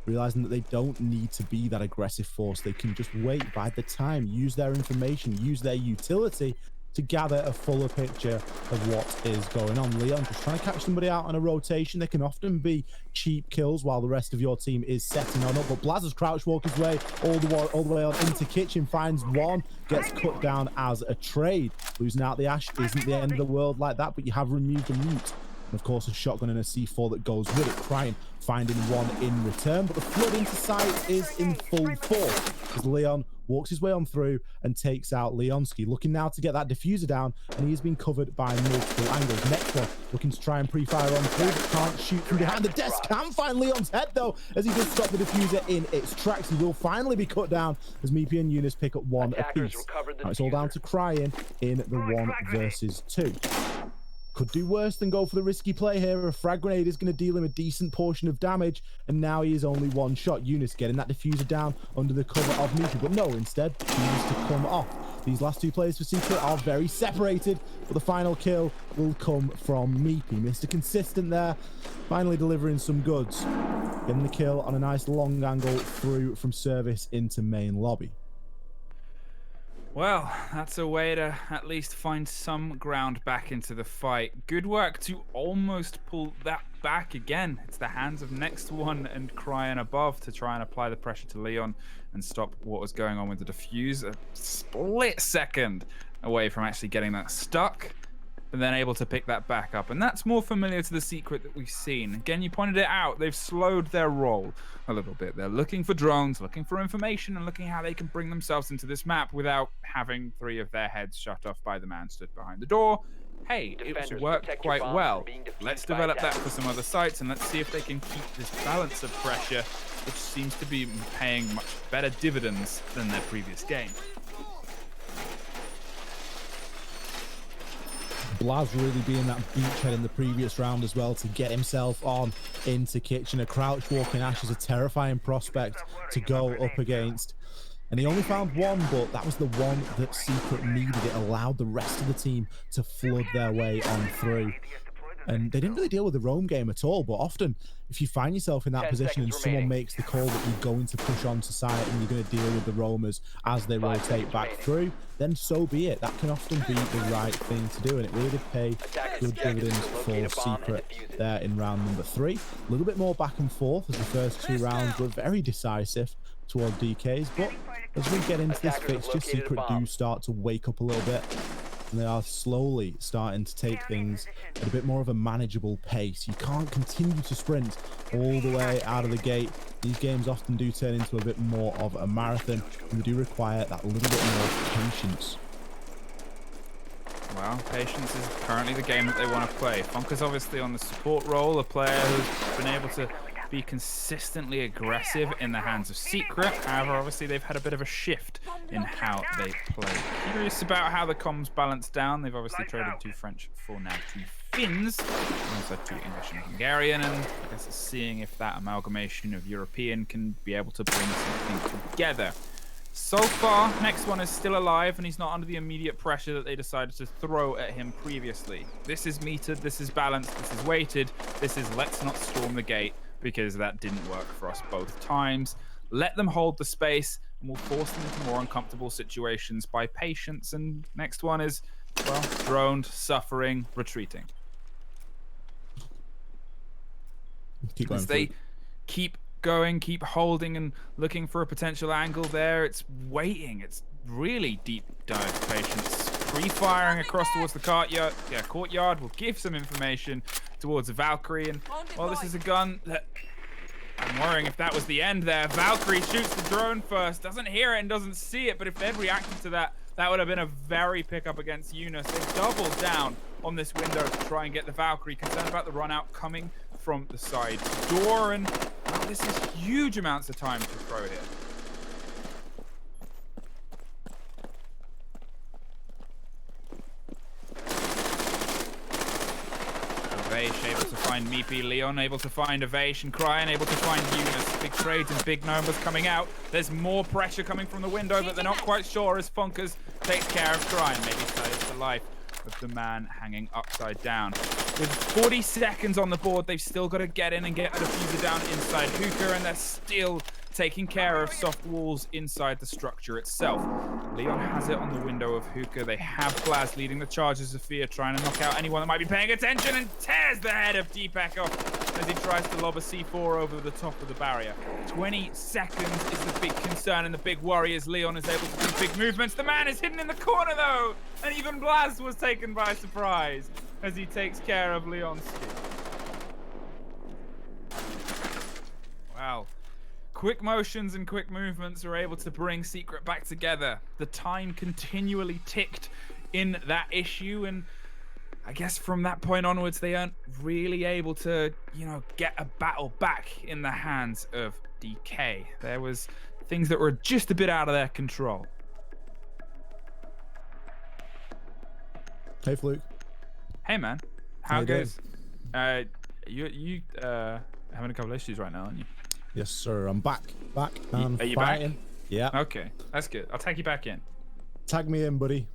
[SPEAKER 1] realizing that they don't need to be that aggressive force. They can just wait, bide the time, use their information, use their utility to gather a fuller picture of what is going on. Leon just trying to catch somebody out on a rotation. They can often be cheap kills while the rest of your team is setting on up, but Blaz has crouch walked his way all the way on into Kitchen, finds one, gets cut down as a trade. Losing out the Ash isn't the end of the world like that, but you have removed a mute. And of course, a shotgun and a C4 that goes with it. Cryan finding one in return, but the flood into sight is in full force as Leon walks his way on through and takes out Leonski. Looking now to get that diffuser down, and he has been covered by multiple angles. Next one looking to try and pre-fire on through, but can't shoot from behind the desk. Can find Leon's head though, as he does stop the diffuser in its tracks. He will finally be cut down as Meepy and Eunice pick up one apiece. Now it's all down to Cryan in the 1 versus 2. Could do worse than go for the risky play here. A frag grenade is going to deal him a decent portion of damage, and now he is only 1 shot. Eunice getting that diffuser down under the cover of Meepy, but no, instead chooses to come off. These last 2 players for Secret are very separated, but the final kill will come from Meepy. Mr. Consistent there, finally delivering some goods. Getting the kill on a nice long angle through from service into main lobby.
[SPEAKER 2] Well, that's a way to at least find some ground back into the fight. Good work to almost pull that back again. It's the hands of Next One and Cryan above to try and apply the pressure to Leon and stop what was going on with the defuse. A split second away from actually getting that stuck, but then able to pick that back up. And that's more familiar to the Secret that we've seen. Again, you pointed it out, they've slowed their roll a little bit. They're looking for drones, looking for information, and looking how they can bring themselves into this map without having 3 of their heads shut off by the man stood behind the door. Hey, it's worked quite well. Let's develop that for some other sites, and let's see if they can keep this balance of pressure, which seems to be paying much better dividends than their previous game.
[SPEAKER 1] Blaz really being that beachhead in the previous round as well to get himself on into Kitchen. A crouch walking Ash is a terrifying prospect to go up against. And he only found one, but that was the one that Secret needed. It allowed the rest of the team to flood their way on through. And they didn't really deal with the roam game at all, but often if you find yourself in that
[SPEAKER 3] 10
[SPEAKER 1] position and
[SPEAKER 3] seconds
[SPEAKER 1] someone
[SPEAKER 3] remaining.
[SPEAKER 1] makes the call that you're going to push onto site and you're going to deal with the roamers as they
[SPEAKER 3] 5
[SPEAKER 1] rotate
[SPEAKER 3] seconds
[SPEAKER 1] back
[SPEAKER 3] remaining.
[SPEAKER 1] through, then so be it. That can often be the right thing to do, and it really did pay
[SPEAKER 3] Attackers
[SPEAKER 1] good
[SPEAKER 3] objective
[SPEAKER 1] dividends
[SPEAKER 3] is to
[SPEAKER 1] for
[SPEAKER 3] locate a bomb and
[SPEAKER 1] Secret
[SPEAKER 3] defuse it.
[SPEAKER 1] there in round number 3. A little bit more back and forth as the first 2 rounds were very decisive toward DKs, but as we get into this
[SPEAKER 3] Attackers have
[SPEAKER 1] fixture,
[SPEAKER 3] located a
[SPEAKER 1] Secret
[SPEAKER 3] bomb.
[SPEAKER 1] do start to wake up a little bit, and they are slowly starting to take things at a bit more of a manageable pace. You can't continue to sprint all the way out of the gate. These games often do turn into a bit more of a marathon, and they do require that little bit more patience.
[SPEAKER 2] Well, patience is currently the game that they want to play. Funker's obviously on the support role, a player who's been able to be consistently aggressive in the hands of Secret. However, obviously they've had a bit of a shift in how they play. Curious about how the comms balance down. They've obviously traded 2 French for now 2 Finns, and also 2 English and Hungarian, and I guess it's seeing if that amalgamation of European can be able to bring something together. So far, next one is still alive, and he's not under the immediate pressure that they decided to throw at him previously. This is metered, this is balanced, this is weighted, this is let's not storm the gate, because that didn't work for us both times. Let them hold the space, and we'll force them into more uncomfortable situations by patience. And next one is, well, droned, suffering, retreating.
[SPEAKER 1] Keep going
[SPEAKER 2] As
[SPEAKER 1] for
[SPEAKER 2] they
[SPEAKER 1] it.
[SPEAKER 2] keep going, keep holding and looking for a potential angle there, it's waiting. It's really deep dive patience. Pre-firing across towards the courtyard will give some information towards the Valkyrie. And, well, this is a gun that I'm worrying if that was the end there. Valkyrie shoots the drone first, doesn't hear it and doesn't see it, but if they'd reacted to that, that would have been a very pickup against Eunice. They doubled down on this window to try and get the Valkyrie, concerned about the run out coming from the side door. And, well, this is huge amounts of time to throw here. Avesh able to find Meepy, Leon able to find Avesh, and Cryan able to find Eunice. Big trades and big numbers coming out. There's more pressure coming from the window, but they're not quite sure as Funkers takes care of Cryan. Maybe saves the life of the man hanging upside down. With 40 seconds on the board, they've still got to get in and get the diffuser down inside Hookah, and they're still taking care of soft walls inside the structure itself. Leon has it on the window of Hookah. They have Blaz leading the charges of Fear, trying to knock out anyone that might be paying attention, and tears the head of Deepak off as he tries to lob a C4 over the top of the barrier. 20 seconds is the big concern and the big worry as Leon is able to do big movements. The man is hidden in the corner though, and even Blaz was taken by surprise as he takes care of Leonsky. Wow. Quick motions and quick movements are able to bring Secret back together. The time continually ticked in that issue, and I guess from that point onwards, they aren't really able to, get a battle back in the hands of DK. There was things that were just a bit out of their control.
[SPEAKER 1] Hey, Fluke.
[SPEAKER 2] Hey, man.
[SPEAKER 1] How
[SPEAKER 2] How
[SPEAKER 1] you
[SPEAKER 2] goes? You having a couple of issues right now, aren't you?
[SPEAKER 1] Yes, sir. I'm back. And
[SPEAKER 2] Are you
[SPEAKER 1] fighting.
[SPEAKER 2] back?
[SPEAKER 1] Yeah.
[SPEAKER 2] Okay, that's good. I'll take you back in.
[SPEAKER 1] Tag me in, buddy.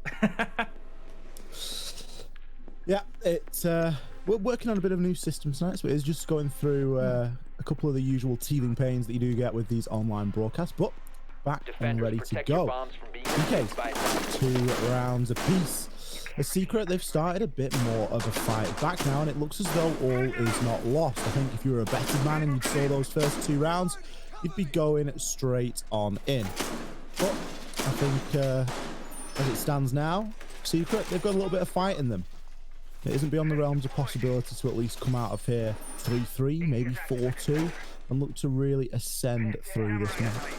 [SPEAKER 1] Yeah, it's we're working on a bit of new system tonight, so it's just going through a couple of the usual teething pains that you do get with these online broadcasts, but back and
[SPEAKER 3] Defenders,
[SPEAKER 1] ready to
[SPEAKER 3] protect your
[SPEAKER 1] go.
[SPEAKER 3] bombs from being
[SPEAKER 1] Okay,
[SPEAKER 3] used by attackers.
[SPEAKER 1] 2 rounds apiece. A Secret, they've started a bit more of a fight back now, and it looks as though all is not lost. I think if you were a betting man and you saw those first 2 rounds, you'd be going straight on in. But I think as it stands now, Secret, they've got a little bit of fight in them. It isn't beyond the realms of possibility to at least come out of here 3-3, maybe 4-2, and look to really ascend through this match.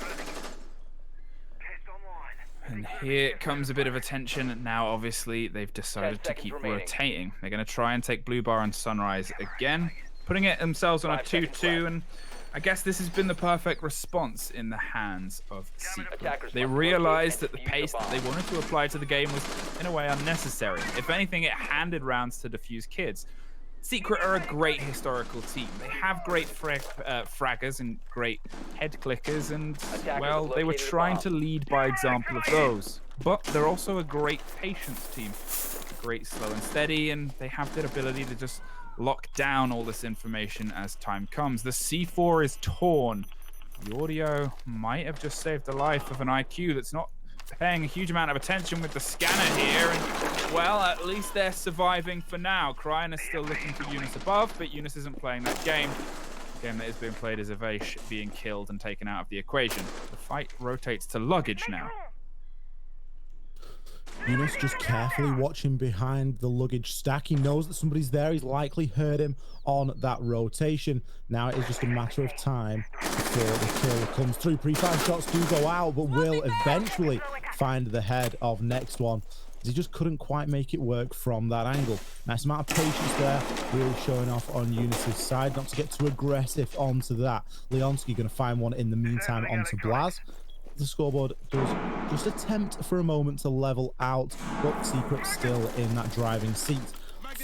[SPEAKER 2] And here comes a bit of attention. Now, obviously, they've decided to
[SPEAKER 3] 10 seconds
[SPEAKER 2] keep
[SPEAKER 3] remaining.
[SPEAKER 2] rotating. They're going to try and take Blue Bar and Sunrise again, putting it themselves on a
[SPEAKER 3] 5 seconds
[SPEAKER 2] 2-2.
[SPEAKER 3] left.
[SPEAKER 2] And I guess this has been the perfect response in the hands of Secret.
[SPEAKER 3] Attackers
[SPEAKER 2] They
[SPEAKER 3] must
[SPEAKER 2] realized
[SPEAKER 3] locate
[SPEAKER 2] that
[SPEAKER 3] and
[SPEAKER 2] the
[SPEAKER 3] defuse
[SPEAKER 2] pace
[SPEAKER 3] the
[SPEAKER 2] that they
[SPEAKER 3] bomb.
[SPEAKER 2] wanted to apply to the game was, in a way, unnecessary. If anything, it handed rounds to Diffused Kids. Secret are a great historical team. They have great fraggers and great head clickers, and, well, they were
[SPEAKER 3] located a
[SPEAKER 2] trying
[SPEAKER 3] bomb.
[SPEAKER 2] to lead by example of those. But they're also a great patience team. Great slow and steady, and they have that ability to just lock down all this information as time comes. The C4 is torn. The audio might have just saved the life of an IQ that's not paying a huge amount of attention with the scanner here. And, well, at least they're surviving for now. Cryan is still looking for Eunice above, but Eunice isn't playing that game. The game that is being played is Avesh being killed and taken out of the equation. The fight rotates to luggage now.
[SPEAKER 1] Eunice just carefully watching behind the luggage stack. He knows that somebody's there. He's likely heard him on that rotation. Now it is just a matter of time before the kill comes through. Pre-fire shots do go out, but will eventually find the head of next one. He just couldn't quite make it work from that angle. Nice amount of patience there, really showing off on Eunice's side, not to get too aggressive onto that. Leonski going to find one in the meantime onto Blaz. The scoreboard does just attempt for a moment to level out, but Secret still in that driving seat.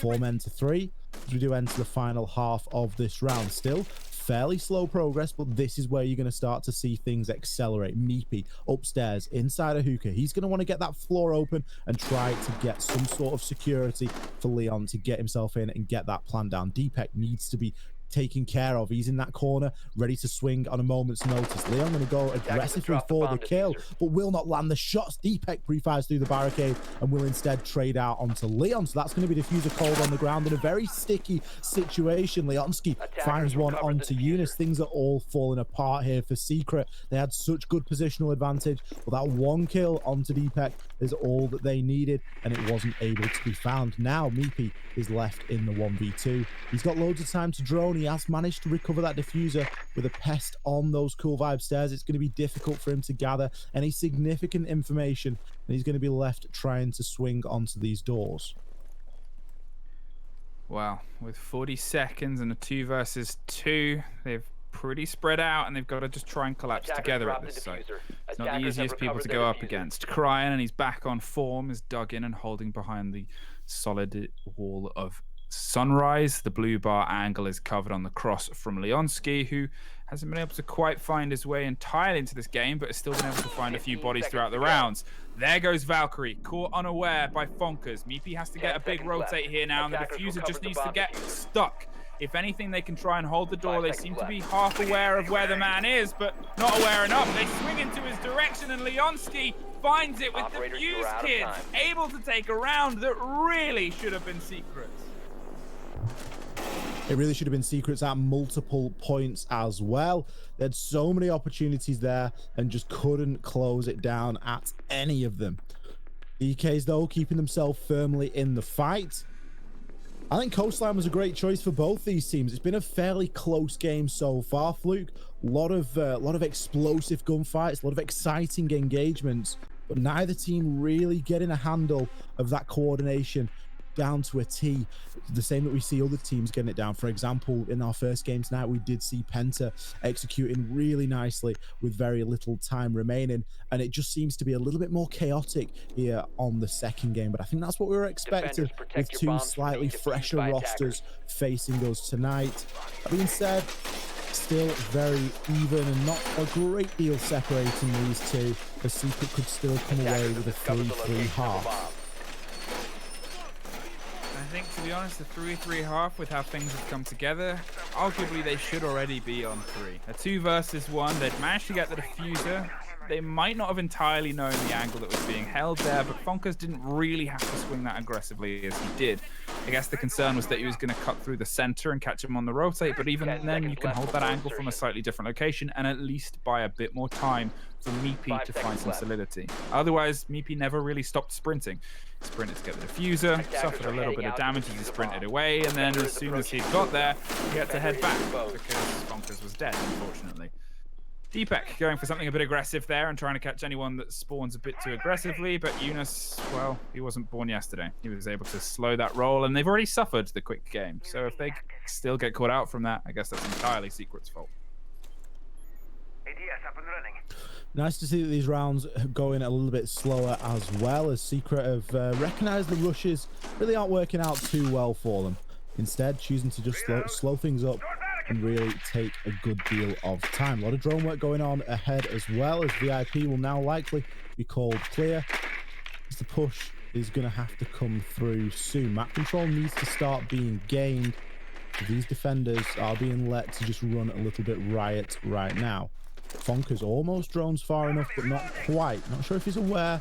[SPEAKER 1] 4 men to 3 as we do enter the final half of this round. Still fairly slow progress, but this is where you're going to start to see things accelerate. Meepy upstairs inside a hookah. He's going to want to get that floor open and try to get some sort of security for Leon to get himself in and get that plan down. Deepak needs to be taken care of. He's in that corner, ready to swing on a moment's notice. Leon going to go aggressively for the kill, but will not land the shots. Deepak pre-fires through the barricade and will instead trade out onto Leon. So that's going to be Diffuser cold on the ground in a very sticky situation. Leonski finds one onto Eunice. Things are all falling apart here for Secret. They had such good positional advantage, but that one kill onto Deepak is all that they needed, and it wasn't able to be found. Now Meepy is left in the 1v2. He's got loads of time to drone. He has managed to recover that diffuser with a pest on those cool vibe stairs. It's going to be difficult for him to gather any significant information, and he's going to be left trying to swing onto these doors.
[SPEAKER 2] Wow, with 40 seconds and a 2 versus 2, they've pretty spread out, and they've got to just try and collapse together at this site. It's not the easiest people to go up against. Cryan, and he's back on form, is dug in and holding behind the solid wall of Sunrise. The blue bar angle is covered on the cross from Leonski, who hasn't been able to quite find his way entirely into this game, but has still been able to find a few bodies throughout the rounds. There goes Valkyrie, caught unaware by Fonkers. Meepy has to get a big rotate here now, and the diffuser just needs to get stuck. If anything, they can try and hold the door. They seem to be half aware of where the man is, but not aware enough. They swing into his direction, and Leonski finds it with Diffused Kids, able to take a round that really should have been Secrets.
[SPEAKER 1] It really should have been Secrets at multiple points as well. They had so many opportunities there and just couldn't close it down at any of them. EKs, though, keeping themselves firmly in the fight. I think Coastline was a great choice for both these teams. It's been a fairly close game so far, Fluke. A lot of explosive gunfights, a lot of exciting engagements, but neither team really getting a handle of that coordination down to a T, the same that we see other teams getting it down. For example, in our first game tonight, we did see Penta executing really nicely with very little time remaining, and it just seems to be a little bit more chaotic here on the second game. But I think that's what we were expecting with two slightly fresher rosters facing us tonight. That being said, still very even and not a great deal separating these two. The Secret could still come away with a 3-3 half.
[SPEAKER 2] I think, to be honest, the 3-3 half, with how things have come together, arguably they should already be on 3. A 2 versus 1, they'd managed to get the diffuser. They might not have entirely known the angle that was being held there, but Fonkers didn't really have to swing that aggressively as he did. I guess the concern was that he was going to cut through the center and catch him on the rotate, but even then you can hold that angle from a slightly different location and at least buy a bit more time for Meepy to find some solidity. Otherwise, Meepy never really stopped sprinting. He sprinted to get the diffuser, suffered a little bit of damage as he sprinted away, and then as soon as he got there, he had to head back because Fonkers was dead, unfortunately. Deepak going for something a bit aggressive there and trying to catch anyone that spawns a bit too aggressively, but Eunice, well, he wasn't born yesterday. He was able to slow that roll, and they've already suffered the quick game. So if they still get caught out from that, I guess that's entirely Secret's fault.
[SPEAKER 5] ADS up and running.
[SPEAKER 1] Nice to see that these rounds are going a little bit slower as well, as Secret have recognized the rushes really aren't working out too well for them. Instead, choosing to just slow things up and really take a good deal of time. A lot of drone work going on ahead as well, as VIP will now likely be called clear, as the push is going to have to come through soon. Map control needs to start being gained These defenders are being let to just run a little bit riot right now. Fonka's almost drones far enough, but not quite. Not sure if he's aware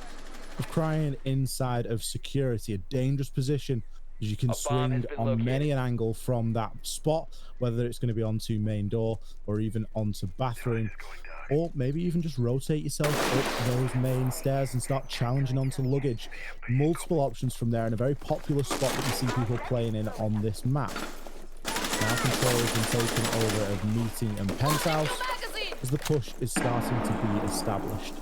[SPEAKER 1] of Crying inside of security. A dangerous position, as you can swing on many an angle from that spot, whether it's going to be onto main door or even onto bathroom, or maybe even just rotate yourself up those main stairs and start challenging onto luggage. Multiple options from there, and a very popular spot that you see people playing in on this map. Now control has been taken over of Meeting and Penthouse as the push is starting to be established.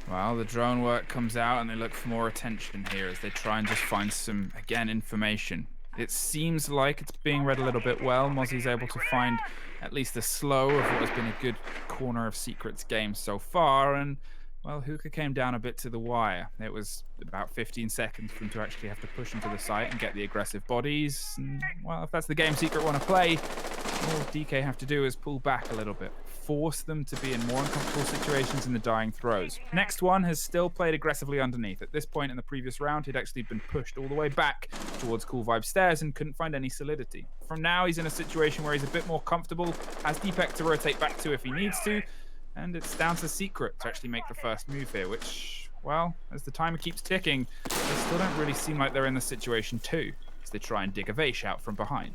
[SPEAKER 2] Well, the drone work comes out and they look for more attention here as they try and just find some, again, information. It seems like it's being read a little bit well. Mozzie's able to find at least the slow of what has been a good corner of Secrets game so far, and well, Hookah came down a bit to the wire. It was about 15 seconds for him to actually have to push into the site and get the aggressive bodies. And, well, if that's the game Secret want to play, all DK have to do is pull back a little bit, force them to be in more uncomfortable situations in the dying throws. Next one has still played aggressively underneath. At this point in the previous round, he'd actually been pushed all the way back towards Cool Vibe stairs and couldn't find any solidity. From now, he's in a situation where he's a bit more comfortable, has Deepak to rotate back to if he needs to, and it's down to Secret to actually make the first move here, which, well, as the timer keeps ticking, they still don't really seem like they're in the situation too, as they try and dig a Vase out from behind.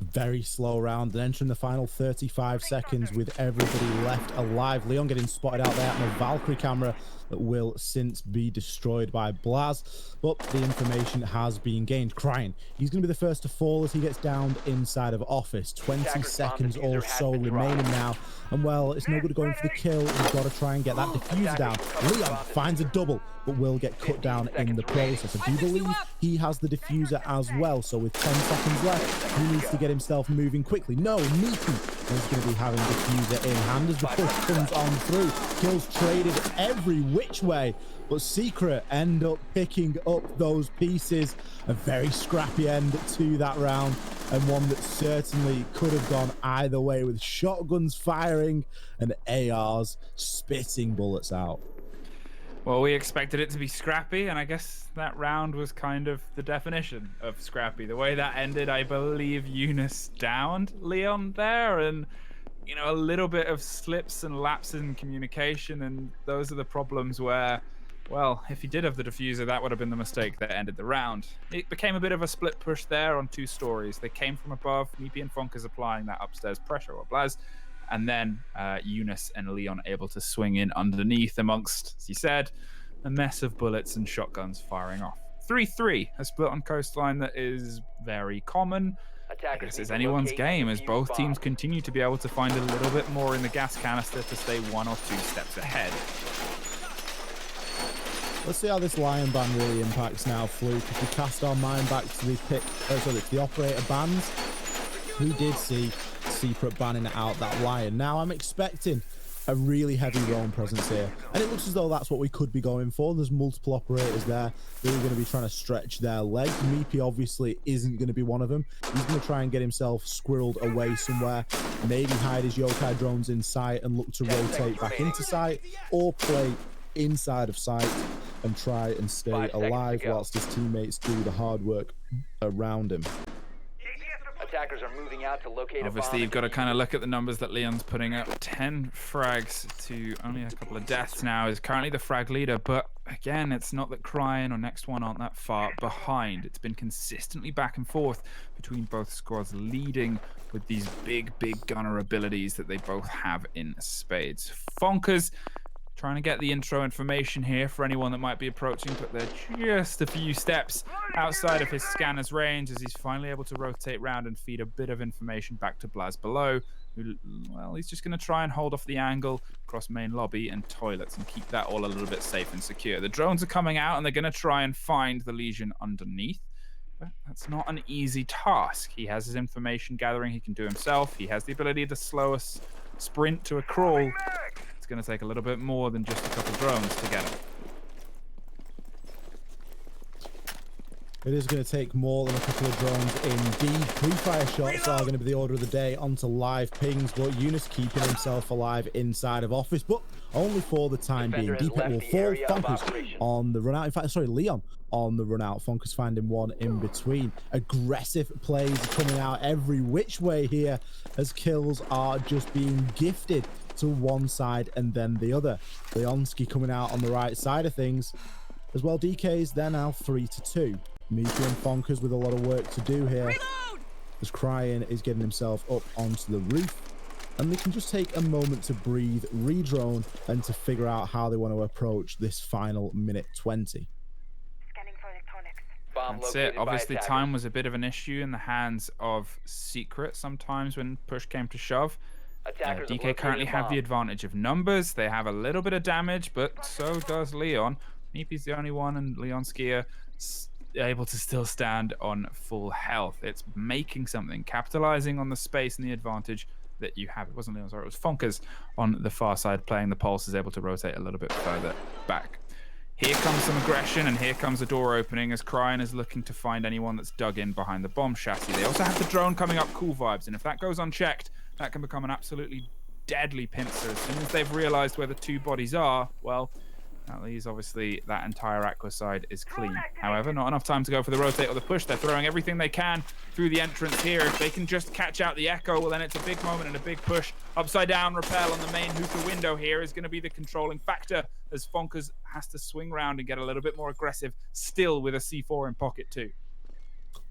[SPEAKER 1] Very slow round, and entering the final 35 seconds with everybody left alive. Leon getting spotted out there on a Valkyrie camera that will since be destroyed by Blaz, but the information has been gained. Crying, he's going to be the first to fall as he gets downed inside of office. 20 seconds or so remaining now, and well, it's no good going for the kill. He's got to try and get that diffuser down. Leon finds a double, but will get cut down in the process. I do believe he has the diffuser as well, so with 10 seconds left, he needs to get himself moving quickly. No, Meeky is going to be having diffuser in hand as the push comes on through. Kills traded every which way, but Secret end up picking up those pieces. A very scrappy end to that round, and one that certainly could have gone either way, with shotguns firing and ARs spitting bullets out.
[SPEAKER 2] Well, we expected it to be scrappy, and I guess that round was kind of the definition of scrappy. The way that ended, I believe Eunice downed Leon there, and, you know, a little bit of slips and lapses in communication, and those are the problems where, well, if he did have the diffuser, that would have been the mistake that ended the round. It became a bit of a split push there on two stories. They came from above, Meepy and Fonka's applying that upstairs pressure, or Blaz, and then Eunice and Leon able to swing in underneath amongst, as you said, a mess of bullets and shotguns firing off. 3-3, a split on Coastline that is very common. I guess it's anyone's game, as both teams continue to be able to find a little bit more in the gas canister to stay 1 or 2 steps ahead.
[SPEAKER 1] Let's see how this Lion ban really impacts now, Fluke. If we cast our mind back to the operator bans, we did see Secret banning out that Lion. Now I'm expecting a really heavy roam presence here, and it looks as though that's what we could be going for. There's multiple operators there who are going to be trying to stretch their legs. Meepy obviously isn't going to be one of them. He's going to try and get himself squirreled away somewhere, maybe hide his yokai drones in sight and look to rotate back into sight, or play inside of sight and try and stay alive whilst his teammates do the hard work around him.
[SPEAKER 3] Attackers are moving out to locate
[SPEAKER 2] Obviously, you've got to kind of look at the numbers that Leon's putting up. 10 frags to only a couple of deaths now. Is currently the frag leader, but again, it's not that Crying or Next One aren't that far behind. It's been consistently back and forth between both squads, leading with these big gunner abilities that they both have in spades. Fonka's trying to get the intro information here for anyone that might be approaching, but they're just a few steps outside of his scanner's range as he's finally able to rotate round and feed a bit of information back to Blaz below, who, well, he's just going to try and hold off the angle across main lobby and toilets and keep that all a little bit safe and secure. The drones are coming out and they're going to try and find the Legion underneath, but that's not an easy task. He has his information gathering he can do himself. He has the ability to slow a sprint to a crawl. It's going to take a little bit more than just a couple drones to get him.
[SPEAKER 1] It is going to take more than a couple of drones indeed. Pre-fire shots are going to be the order of the day onto live pings, but Eunice keeping himself alive inside of office, but only for the time being. Deep Hit will fall. Fonkers on the run out. In fact, sorry, Leon on the run out. Fonkers finding one in between. Aggressive plays coming out every which way here as kills are just being gifted to one side and then the other. Leonski coming out on the right side of things as well. DKs, they're now 3-2. Miki and Fonkers with a lot of work to do here. Reload! As Cryan is getting himself up onto the roof. And they can just take a moment to breathe, re-drone, and to figure out how they want to approach this final minute 20.
[SPEAKER 5] Scanning for electronics.
[SPEAKER 2] That's it. Obviously, time was a bit of an issue in the hands of Secret sometimes when push came to shove. DK currently have the advantage of numbers. They have a little bit of damage, but so does Leon. Mipi's the only one, and Leon Skier able to still stand on full health. It's making something, capitalizing on the space and the advantage that you have. It wasn't Leon, sorry, it was Fonkers on the far side playing the pulse, is able to rotate a little bit further back. Here comes some aggression, and here comes a door opening as Cryan is looking to find anyone that's dug in behind the bomb chassis. They also have the drone coming up, cool vibes, and if that goes unchecked, that can become an absolutely deadly pincer. As soon as they've realized where the two bodies are, well, at least obviously that entire aqua side is clean. However, not enough time to go for the rotate or the push. They're throwing everything they can through the entrance here. If they can just catch out the echo, well then it's a big moment and a big push. Upside down rappel on the main hookah window here is going to be the controlling factor as Fonkers has to swing around and get a little bit more aggressive, still with a C4 in pocket too.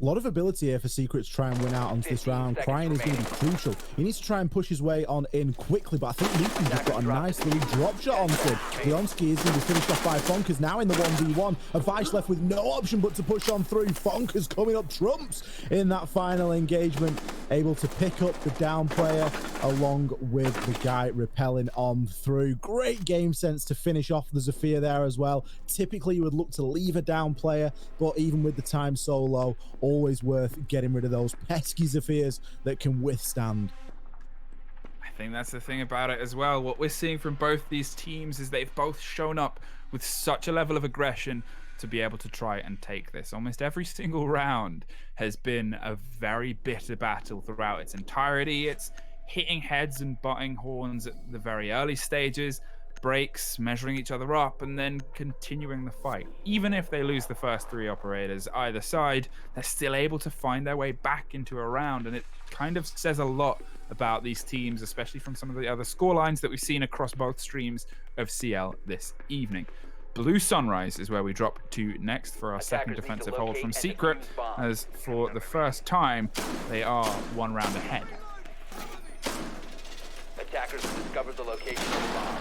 [SPEAKER 1] A lot of ability here for Secret to try and win out on this round. Cryan is going to be crucial. He needs to try and push his way on in quickly, but I think Luke's just got a nice little drop shot on him. Leonski is going to be finished off by Fonkers now in the 1v1. A Vice left with no option but to push on through. Fonkers coming up trumps in that final engagement, able to pick up the down player along with the guy repelling on through. Great game sense to finish off the Zafir there as well. Typically you would look to leave a down player, but even with the time so low, always worth getting rid of those pesky Zafirs that can withstand.
[SPEAKER 2] I think that's the thing about it as well. What we're seeing from both these teams is they've both shown up with such a level of aggression to be able to try and take this. Almost every single round has been a very bitter battle throughout its entirety. It's hitting heads and butting horns at the very early stages, breaks, measuring each other up, and then continuing the fight. Even if they lose the first three operators either side, they're still able to find their way back into a round, and it kind of says a lot about these teams, especially from some of the other scorelines that we've seen across both streams of CL this evening. Blue Sunrise is where we drop to next for our second defensive hold from Secret, as for the first time, they are one round ahead.
[SPEAKER 3] Attackers have discovered the location of the bomb.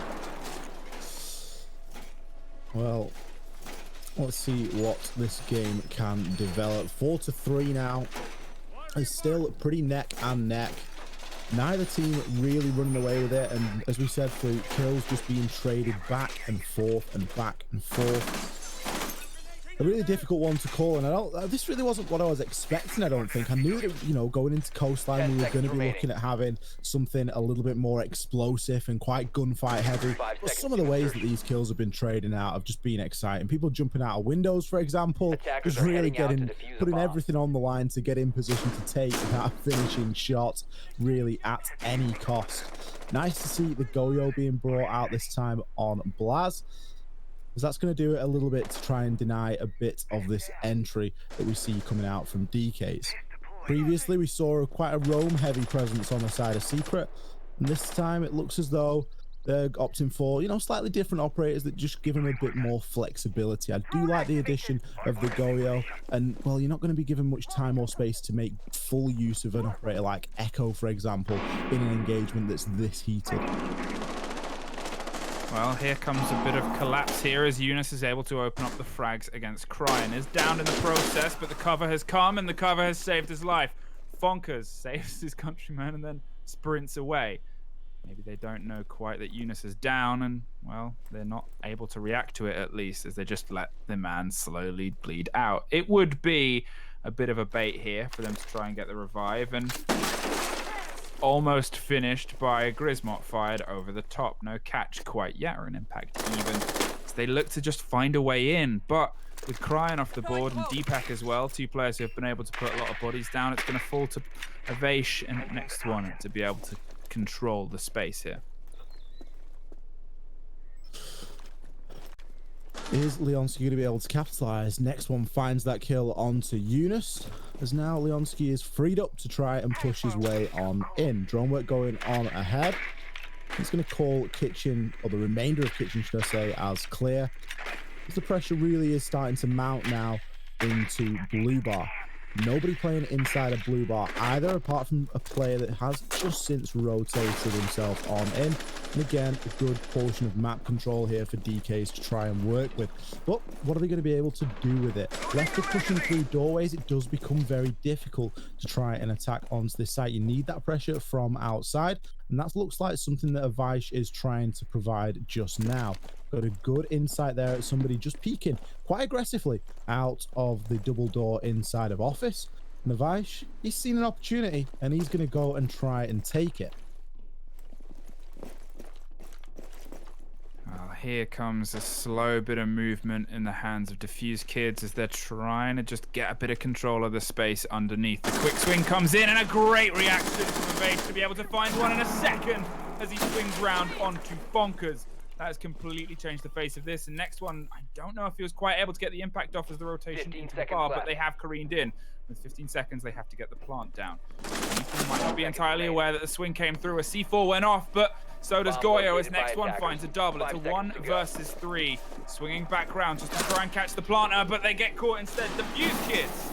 [SPEAKER 1] Well, let's see what this game can develop. 4-3 now. It's still pretty neck and neck. Neither team really running away with it, and as we said, through kills just being traded back and forth and back and forth. A really difficult one to call, and this really wasn't what I was expecting, I don't think. I knew that, you know, going into Coastline, we were going to be looking at having something a little bit more explosive and quite gunfight heavy. But some of the ways that these kills have been trading out have just been exciting. People jumping out of windows, for example, just really putting everything on the line to get in position to take that finishing shot, really at any cost. Nice to see the Goyo being brought out this time on Blaz, because that's going to do it a little bit to try and deny a bit of this entry that we see coming out from DKs. Previously, we saw quite a roam-heavy presence on the side of Secret, and this time it looks as though they're opting for, you know, slightly different operators that just give them a bit more flexibility. I do like the addition of the Goyo, and, well, you're not going to be given much time or space to make full use of an operator like Echo, for example, in an engagement that's this heated.
[SPEAKER 2] Well, here comes a bit of collapse here as Eunice is able to open up the frags against Cryan. Is down in the process, but the cover has come and the cover has saved his life. Fonkers saves his countryman and then sprints away. Maybe they don't know quite that Eunice is down, and, well, they're not able to react to it at least, as they just let the man slowly bleed out. It would be a bit of a bait here for them to try and get the revive, and almost finished by a Grismot fired over the top. No catch quite yet, or an impact even. So they look to just find a way in, but with Cryan off the board and Deepak as well, two players who have been able to put a lot of bodies down, it's going to fall to Avesh and next one to be able to control the space here.
[SPEAKER 1] Is Leonski going to be able to capitalize? Next one finds that kill onto Eunice, as now Leonski is freed up to try and push his way on in. Drone work going on ahead. He's going to call Kitchen, or the remainder of Kitchen, should I say, as clear. As the pressure really is starting to mount now into Blue Bar. Nobody playing inside a Blue Bar either, apart from a player that has just since rotated himself on in. And again, a good portion of map control here for DKs to try and work with. But what are they going to be able to do with it? Left of pushing through doorways, it does become very difficult to try and attack onto this site. You need that pressure from outside, and that looks like something that Avish is trying to provide just now. Got a good insight there at somebody just peeking quite aggressively out of the double door inside of office. Navish, he's seen an opportunity and he's going to go and try and take it.
[SPEAKER 2] Well, here comes a slow bit of movement in the hands of Diffused Kids as they're trying to just get a bit of control of the space underneath. The quick swing comes in and a great reaction from Avish to be able to find one in a second as he swings round onto Bonkers. That has completely changed the face of this. And next one, I don't know if he was quite able to get the impact off as the rotation into the bar, but they have careened in. With 15 seconds, they have to get the plant down. People might not be entirely aware that the swing came through. A C4 went off, but so does Goyo as next one finds a double. It's a 1 versus 3. Swinging back round just to try and catch the planter, but they get caught instead. The Diffused Kids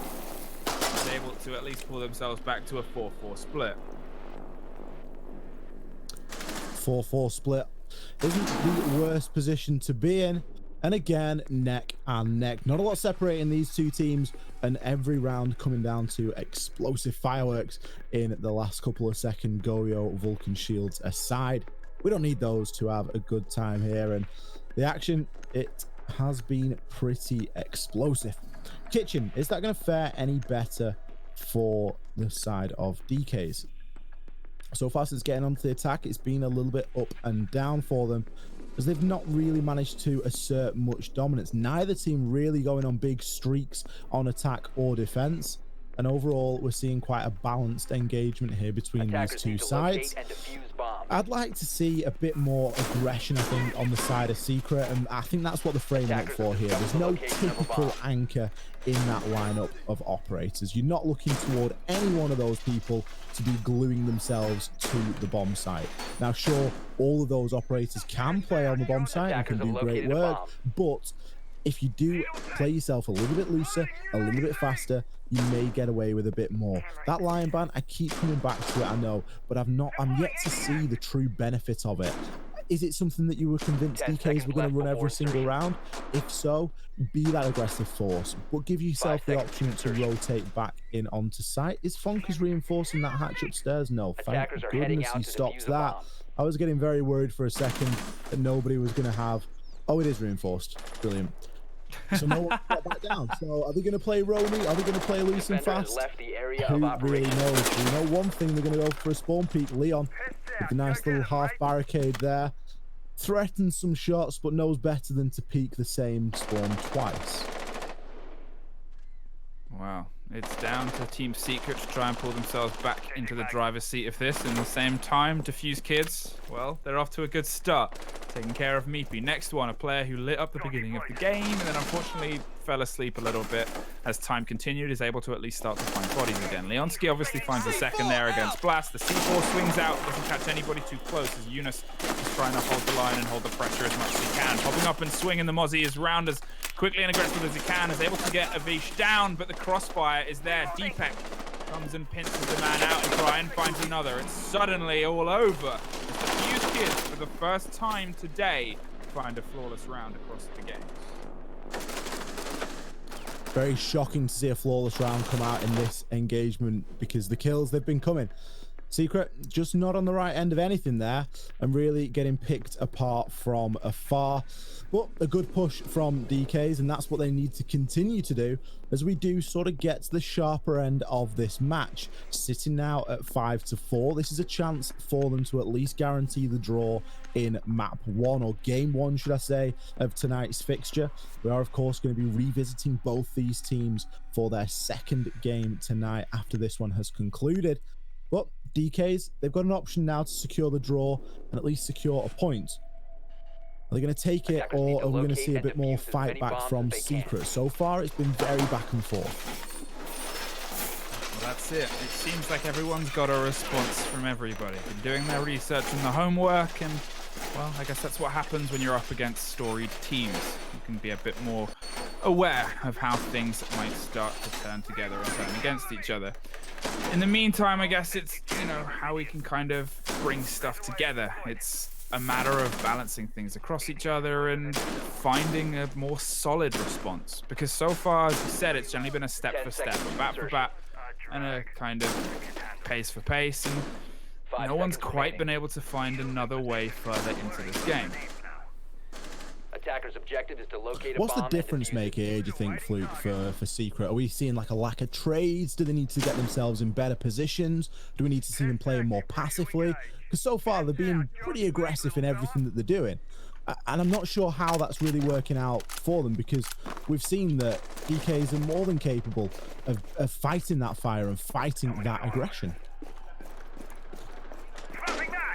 [SPEAKER 2] is able to at least pull themselves back to a 4-4 split.
[SPEAKER 1] 4-4 split isn't the worst position to be in, and again, neck and neck. Not a lot separating these two teams, and every round coming down to explosive fireworks in the last couple of seconds. Goyo, Vulcan shields aside, we don't need those to have a good time here, and the action, it has been pretty explosive. Kitchen, is that going to fare any better for the side of DKs? So far since getting onto the attack, it's been a little bit up and down for them, as they've not really managed to assert much dominance. Neither team really going on big streaks on attack or defense, and overall we're seeing quite a balanced engagement here between these two sides. I'd like to see a bit more aggression, I think, on the side of Secret, and I think that's what they're framing up for here. There's no typical anchor in that lineup of operators. You're not looking toward any one of those people to be gluing themselves to the bomb site. Now, sure, all of those operators can play on the bomb site and can do great work, but if you do play yourself a little bit looser, a little bit faster, you may get away with a bit more. That lion ban, I keep coming back to it, I know, but I'm yet to see the true benefit of it. Is it something that you were convinced DKs were going to run every single round? If so, be that aggressive force, but give yourself the option to rotate back in onto site. Is Fonkers reinforcing that hatch upstairs? No, thank goodness he stops that. I was getting very worried for a second that nobody was going to have... Oh, it is reinforced. Brilliant. So no one got back down. So are they going to play Romy? Are they going to play loose and fast? Who really knows? We know one thing, they're going to go for a spawn peek. Leon with the nice little half barricade there. Threatens some shots, but knows better than to peek the same spawn twice.
[SPEAKER 2] Wow. It's down to Team Secret to try and pull themselves back into the driver's seat of this. In the same time, Diffused Kids, well, they're off to a good start. Taking care of Meepy. Next one, a player who lit up the beginning of the game and then unfortunately fell asleep a little bit as time continued, is able to at least start to find bodies again. Leonski obviously finds a second there against Blast. The C4 swings out, doesn't catch anybody too close as Eunice is trying to hold the line and hold the pressure as much as he can. Popping up and swinging the Mozzie is round as quickly and aggressive as he can, is able to get Avish down, but the crossfire is there. Deepak comes and pinches the man out and Brian finds another. It's suddenly all over. The Diffused Kids, for the first time today, find a flawless round across the game.
[SPEAKER 1] Very shocking to see a flawless round come out in this engagement, because the kills, they've been coming. Secret just not on the right end of anything there and really getting picked apart from afar. But a good push from DKs, and that's what they need to continue to do as we do sort of get to the sharper end of this match. Sitting now at 5-4, this is a chance for them to at least guarantee the draw in map 1, or game 1 should I say, of tonight's fixture. We are of course going to be revisiting both these teams for their second game tonight after this one has concluded. But DKs, they've got an option now to secure the draw and at least secure a point. Are they going to take it, or are we going to see a bit more fight back from Secret? So far, it's been very back and forth.
[SPEAKER 2] Well, that's it. It seems like everyone's got a response from everybody. Been doing their research and the homework, and, well, I guess that's what happens when you're up against storied teams. You can be a bit more aware of how things might start to turn together and turn against each other. In the meantime, I guess it's, how we can kind of bring stuff together. It's a matter of balancing things across each other and finding a more solid response. Because so far, as you said, it's generally been a step for step, a bat for bat, and a kind of pace for pace. And no one's quite been able to find another way further into this game.
[SPEAKER 3] Attacker's objective is to locate a
[SPEAKER 1] What's the
[SPEAKER 3] bomb
[SPEAKER 1] difference maker here, do you think, Fluke, for Secret? Are we seeing like a lack of trades? Do they need to get themselves in better positions? Do we need to see them playing more passively? Because so far they're being pretty aggressive in everything that they're doing. And I'm not sure how that's really working out for them, because we've seen that DKs are more than capable of fighting that fire and fighting that aggression.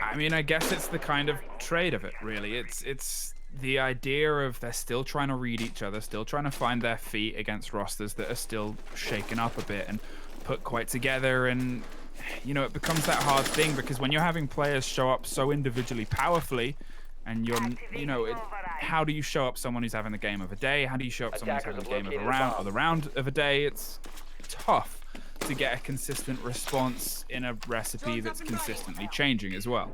[SPEAKER 2] I mean, I guess it's the kind of trade of it, really. It's the idea of they're still trying to read each other, still trying to find their feet against rosters that are still shaken up a bit and put quite together. And, it becomes that hard thing, because when you're having players show up so individually powerfully, and how do you show up someone who's having the game of a day? How do you show up someone who's having the game of a round, or the round of a day? It's tough to get a consistent response in a recipe that's consistently changing as well.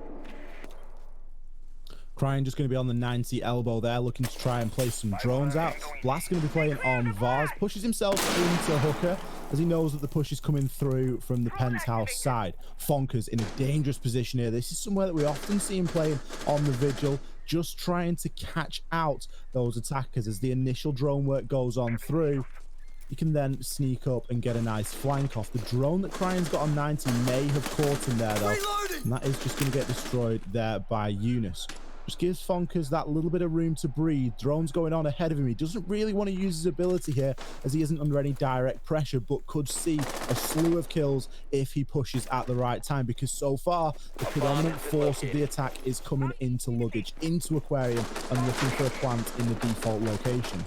[SPEAKER 1] Crying just going to be on the 90 elbow there, looking to try and place some drones out. Blast going to be playing on Vars, pushes himself into Hooker as he knows that the push is coming through from the Penthouse side. Fonker's in a dangerous position here. This is somewhere that we often see him playing on the Vigil, just trying to catch out those attackers as the initial drone work goes on through. You can then sneak up and get a nice flank off. The drone that Crying's got on 90 may have caught him there though, and that is just going to get destroyed there by Eunice. Just gives Fonkers that little bit of room to breathe. Drone's going on ahead of him. He doesn't really want to use his ability here as he isn't under any direct pressure, but could see a slew of kills if he pushes at the right time, because so far the predominant force of the attack is coming into luggage, into aquarium, and looking for a plant in the default location.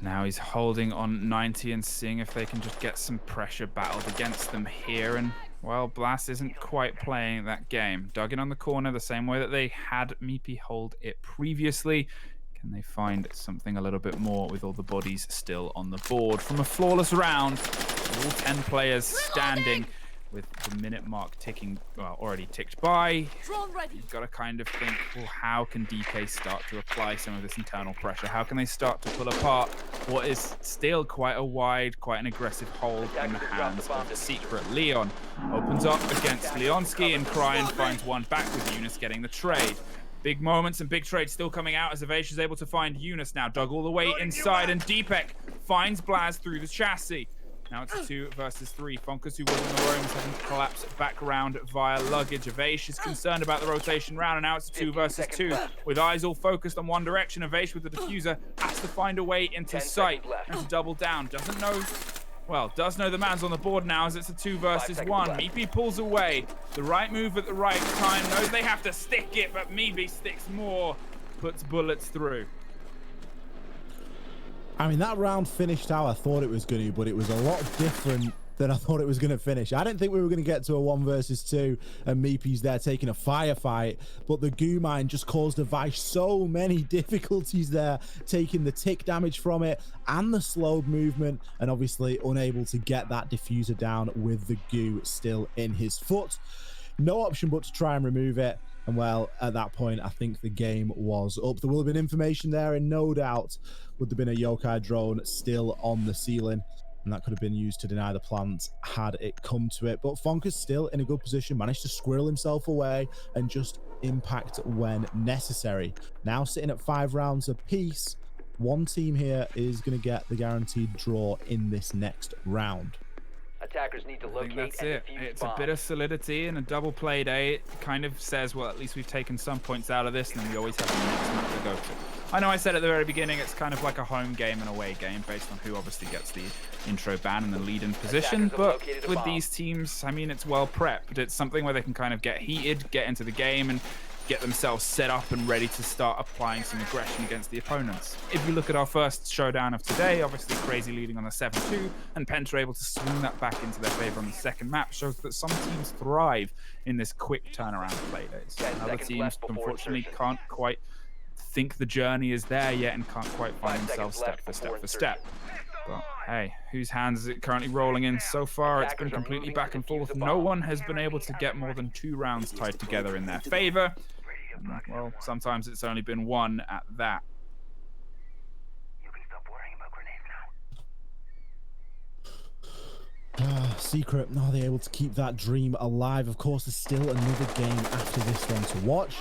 [SPEAKER 2] Now he's holding on 90 and seeing if they can just get some pressure battled against them here. And, well, Blast isn't quite playing that game. Dug in on the corner the same way that they had Meepy hold it previously. Can they find something a little bit more with all the bodies still on the board? From a flawless round, all 10 players standing with the minute mark ticking, well, already ticked by. You've got to kind of think, well, how can DK start to apply some of this internal pressure? How can they start to pull apart what is still quite a wide, quite an aggressive hold in the hands of the Secret? Leon opens up against Leonski, and Cryan finds one back with Eunice getting the trade. Big moments and big trades still coming out as Avash is able to find Eunice now, dug all the way inside, and Deepek finds Blaz through the chassis. Now it's a 2 versus 3. Fonkers, who was on the roams, having to collapse back around via luggage. Avash is concerned about the rotation round, and now it's a 2 versus 2. With eyes all focused on one direction, Avash with the diffuser has to find a way into sight and to double down. Doesn't know, well, does know the man's on the board now as it's a 2 versus 1. Meepy pulls away. The right move at the right time. Knows they have to stick it, but Meepy sticks more. Puts bullets through.
[SPEAKER 1] I mean, that round finished how I thought it was going to, but it was a lot different than I thought it was going to finish. I didn't think we were going to get to a 1 versus 2 and Meepy's there taking a firefight, but the goo mine just caused Avash so many difficulties there, taking the tick damage from it and the slowed movement, and obviously unable to get that diffuser down with the goo still in his foot. No option but to try and remove it. And well, at that point, I think the game was up. There will have been information there, and no doubt would have been a yokai drone still on the ceiling. and that could have been used to deny the plant had it come to it. But Fonka's still in a good position, managed to squirrel himself away and just impact when necessary. Now sitting at 5 rounds apiece, one team here is going to get the guaranteed draw in this next round.
[SPEAKER 3] Attackers need to
[SPEAKER 2] I think
[SPEAKER 3] locate
[SPEAKER 2] that's
[SPEAKER 3] and
[SPEAKER 2] it.
[SPEAKER 3] defuse
[SPEAKER 2] It's a
[SPEAKER 3] bombs.
[SPEAKER 2] bit of solidity and a double play day. It kind of says, well, at least we've taken some points out of this, and then we always have the next map to go to. I know I said at the very beginning it's kind of like a home game and away game based on who obviously gets the intro ban and the lead-in position,
[SPEAKER 3] Attackers have
[SPEAKER 2] but
[SPEAKER 3] located a
[SPEAKER 2] with
[SPEAKER 3] bomb.
[SPEAKER 2] these teams, I mean, it's well prepped. It's something where they can kind of get heated, get into the game, and get themselves set up and ready to start applying some aggression against the opponents. If you look at our first showdown of today, obviously Crazy leading on the 7-2, and Penta able to swing that back into their favor on the second map shows that some teams thrive in this quick turnaround play days.
[SPEAKER 3] 10
[SPEAKER 2] Other
[SPEAKER 3] seconds
[SPEAKER 2] teams,
[SPEAKER 3] left before
[SPEAKER 2] unfortunately,
[SPEAKER 3] insertion.
[SPEAKER 2] can't quite think the journey is there yet and can't quite
[SPEAKER 3] 5
[SPEAKER 2] find
[SPEAKER 3] seconds
[SPEAKER 2] themselves step
[SPEAKER 3] left
[SPEAKER 2] for
[SPEAKER 3] before
[SPEAKER 2] step for step. But hey, whose hands is it currently rolling in? So far, it's been
[SPEAKER 3] Attackers are
[SPEAKER 2] completely
[SPEAKER 3] moving
[SPEAKER 2] back
[SPEAKER 3] to
[SPEAKER 2] and
[SPEAKER 3] defuse
[SPEAKER 2] forth.
[SPEAKER 3] the
[SPEAKER 2] No
[SPEAKER 3] bomb.
[SPEAKER 2] one has been able to get more than 2 rounds tied together in their favor. Well, sometimes it's only been 1 at that.
[SPEAKER 5] You can stop worrying about grenades now.
[SPEAKER 1] Secret, are they able to keep that dream alive? Of course, there's still another game after this one to watch.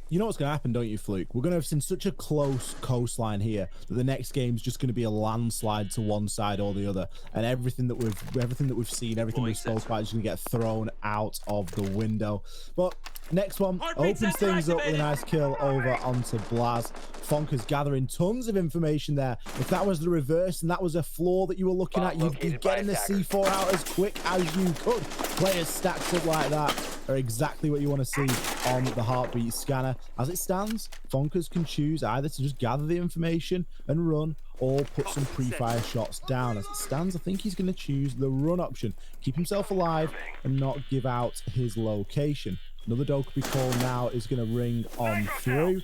[SPEAKER 1] You know what's going to happen, don't you, Fluke? We're going to have seen such a close coastline here that the next game's just going to be a landslide to one side or the other, and everything that we've seen, everything we've spoke about is going to get thrown out of the window. But next one opens things up with a nice kill over onto Blaz. Fonka's gathering tons of information there. If that was the reverse and that was a flaw that you were looking at, you'd be getting the C4 out as quick as you could. Players stacked up like that are exactly what you want to see on the heartbeat scanner. As it stands, Fonkas can choose either to just gather the information and run, or put some pre-fire shots down. As it stands, I think he's going to choose the run option, keep himself alive and not give out his location. Another Dokubi call now is going to ring on through.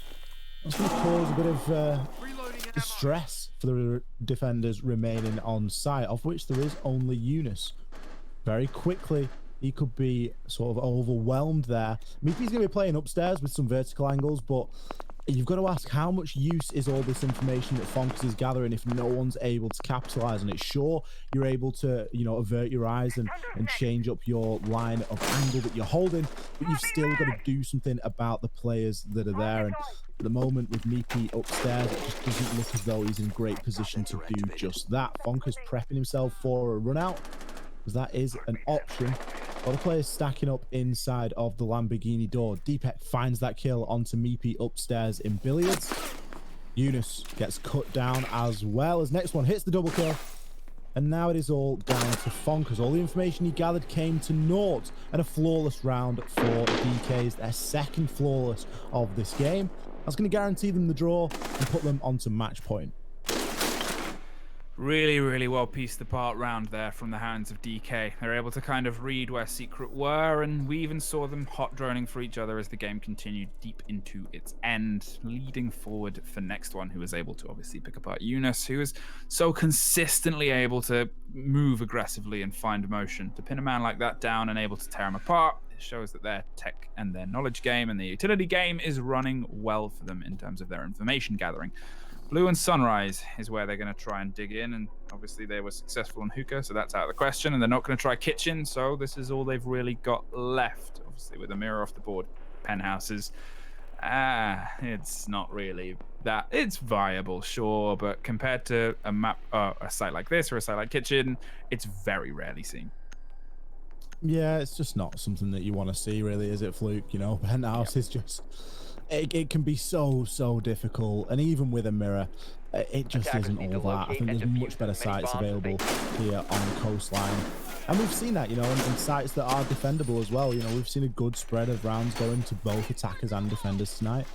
[SPEAKER 1] That's going to cause a bit of distress for the defenders remaining on site, of which there is only Eunice. Very quickly, he could be sort of overwhelmed there. Maybe he's going to be playing upstairs with some vertical angles, but you've got to ask, how much use is all this information that Fonks is gathering if no one's able to capitalize on it? Sure, you're able to, you know, avert your eyes and change up your line of angle that you're holding, but you've still got to do something about the players that are there. And at the moment with Meepy upstairs, it just doesn't look as though he's in great position to do just that. Fonka's prepping himself for a run out, because that is an option. Other players stacking up inside of the Lamborghini door. Deepek finds that kill onto Meepy upstairs in billiards. Eunice gets cut down as well as next one hits the double kill. And now it is all down to Fonkas. All the information he gathered came to naught, and a flawless round for DKs, their second flawless of this game. That's going to guarantee them the draw and put them onto match point.
[SPEAKER 2] Really, really well pieced apart round there from the hands of DK. They're able to kind of read where Secret were, and we even saw them hot droning for each other as the game continued deep into its end, leading forward for next one, who was able to obviously pick apart Eunice, who is so consistently able to move aggressively and find motion. To pin a man like that down and able to tear him apart, it shows that their tech and their knowledge game and the utility game is running well for them in terms of their information gathering. Blue and Sunrise is where they're going to try and dig in, and obviously they were successful in Hookah, so that's out of the question, and they're not going to try Kitchen, so this is all they've really got left. Obviously with a mirror off the board, Penthouses. It's not really that. It's viable, sure, but compared to a map, a site like this or a site like Kitchen, it's very rarely seen.
[SPEAKER 1] Yeah, it's just not something that you want to see, really, is it, Fluke? You know, Penthouse is just... It can be so difficult, and even with a mirror, it just isn't all that. I think there's much better sites available here on the coastline, and we've seen that, you know, and sites that are defendable as well. You know, we've seen a good spread of rounds going to both attackers and defenders tonight.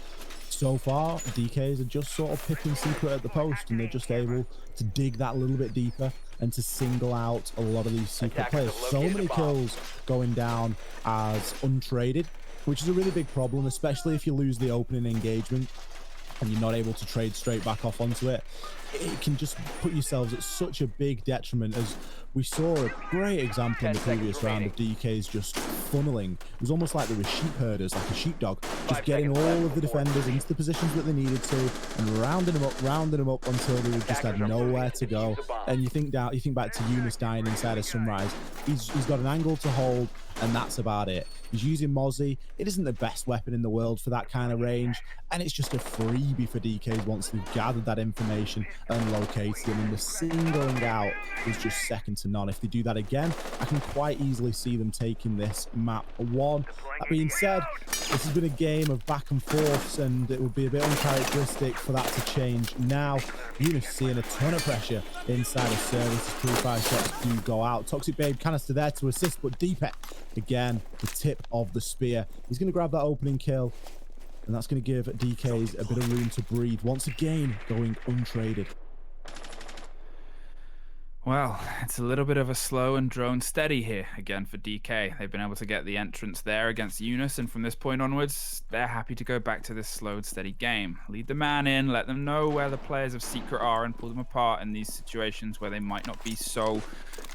[SPEAKER 1] So far, DKs are just sort of picking Secret at the post, and they're just able to dig that little bit deeper and to single out a lot of these Secret players. So many kills going down as untraded, which is a really big problem, especially if you lose the opening engagement. and you're not able to trade straight back off onto it, it can just put yourselves at such a big detriment. As we saw a great example in the previous round of DK's just funneling. It was almost like they were sheep herders, like a sheepdog, just getting all of the defenders into the positions that they needed to and rounding them up until they just had nowhere to go. And you think back to Eunice dying inside of Sunrise. He's got an angle to hold, and that's about it. He's using Mozzie. It isn't the best weapon in the world for that kind of range, and it's just a freebie for DKs once they've gathered that information and located him. And the singling out is just second to none. If they do that again, I can quite easily see them taking this map 1. That being said, this has been a game of back and forths, and it would be a bit uncharacteristic for that to change now. Eunice seeing a ton of pressure inside of service. 3-5 shots do go out. Toxic Babe canister there to assist, but Deepek again, the tip of the spear. He's going to grab that opening kill, and that's going to give DKs a bit of room to breathe. Once again, going untraded.
[SPEAKER 2] Well, it's a little bit of a slow and drone steady here again for DK. They've been able to get the entrance there against Eunice, and from this point onwards, they're happy to go back to this slow and steady game. Lead the man in, let them know where the players of Secret are, and pull them apart in these situations where they might not be so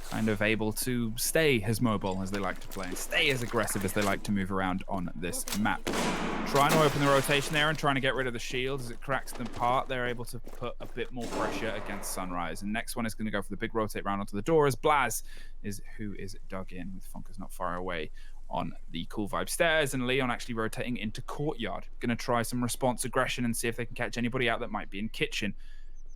[SPEAKER 2] kind of able to stay as mobile as they like to play and stay as aggressive as they like to move around on this map. Trying to open the rotation there and trying to get rid of the shield as it cracks them apart. They're able to put a bit more pressure against Sunrise. And next one is going to go for the big rotate round onto the door as Blaz is who is dug in with Funkers not far away on the Cool Vibe stairs, and Leon actually rotating into Courtyard. Going to try some response aggression and see if they can catch anybody out that might be in Kitchen.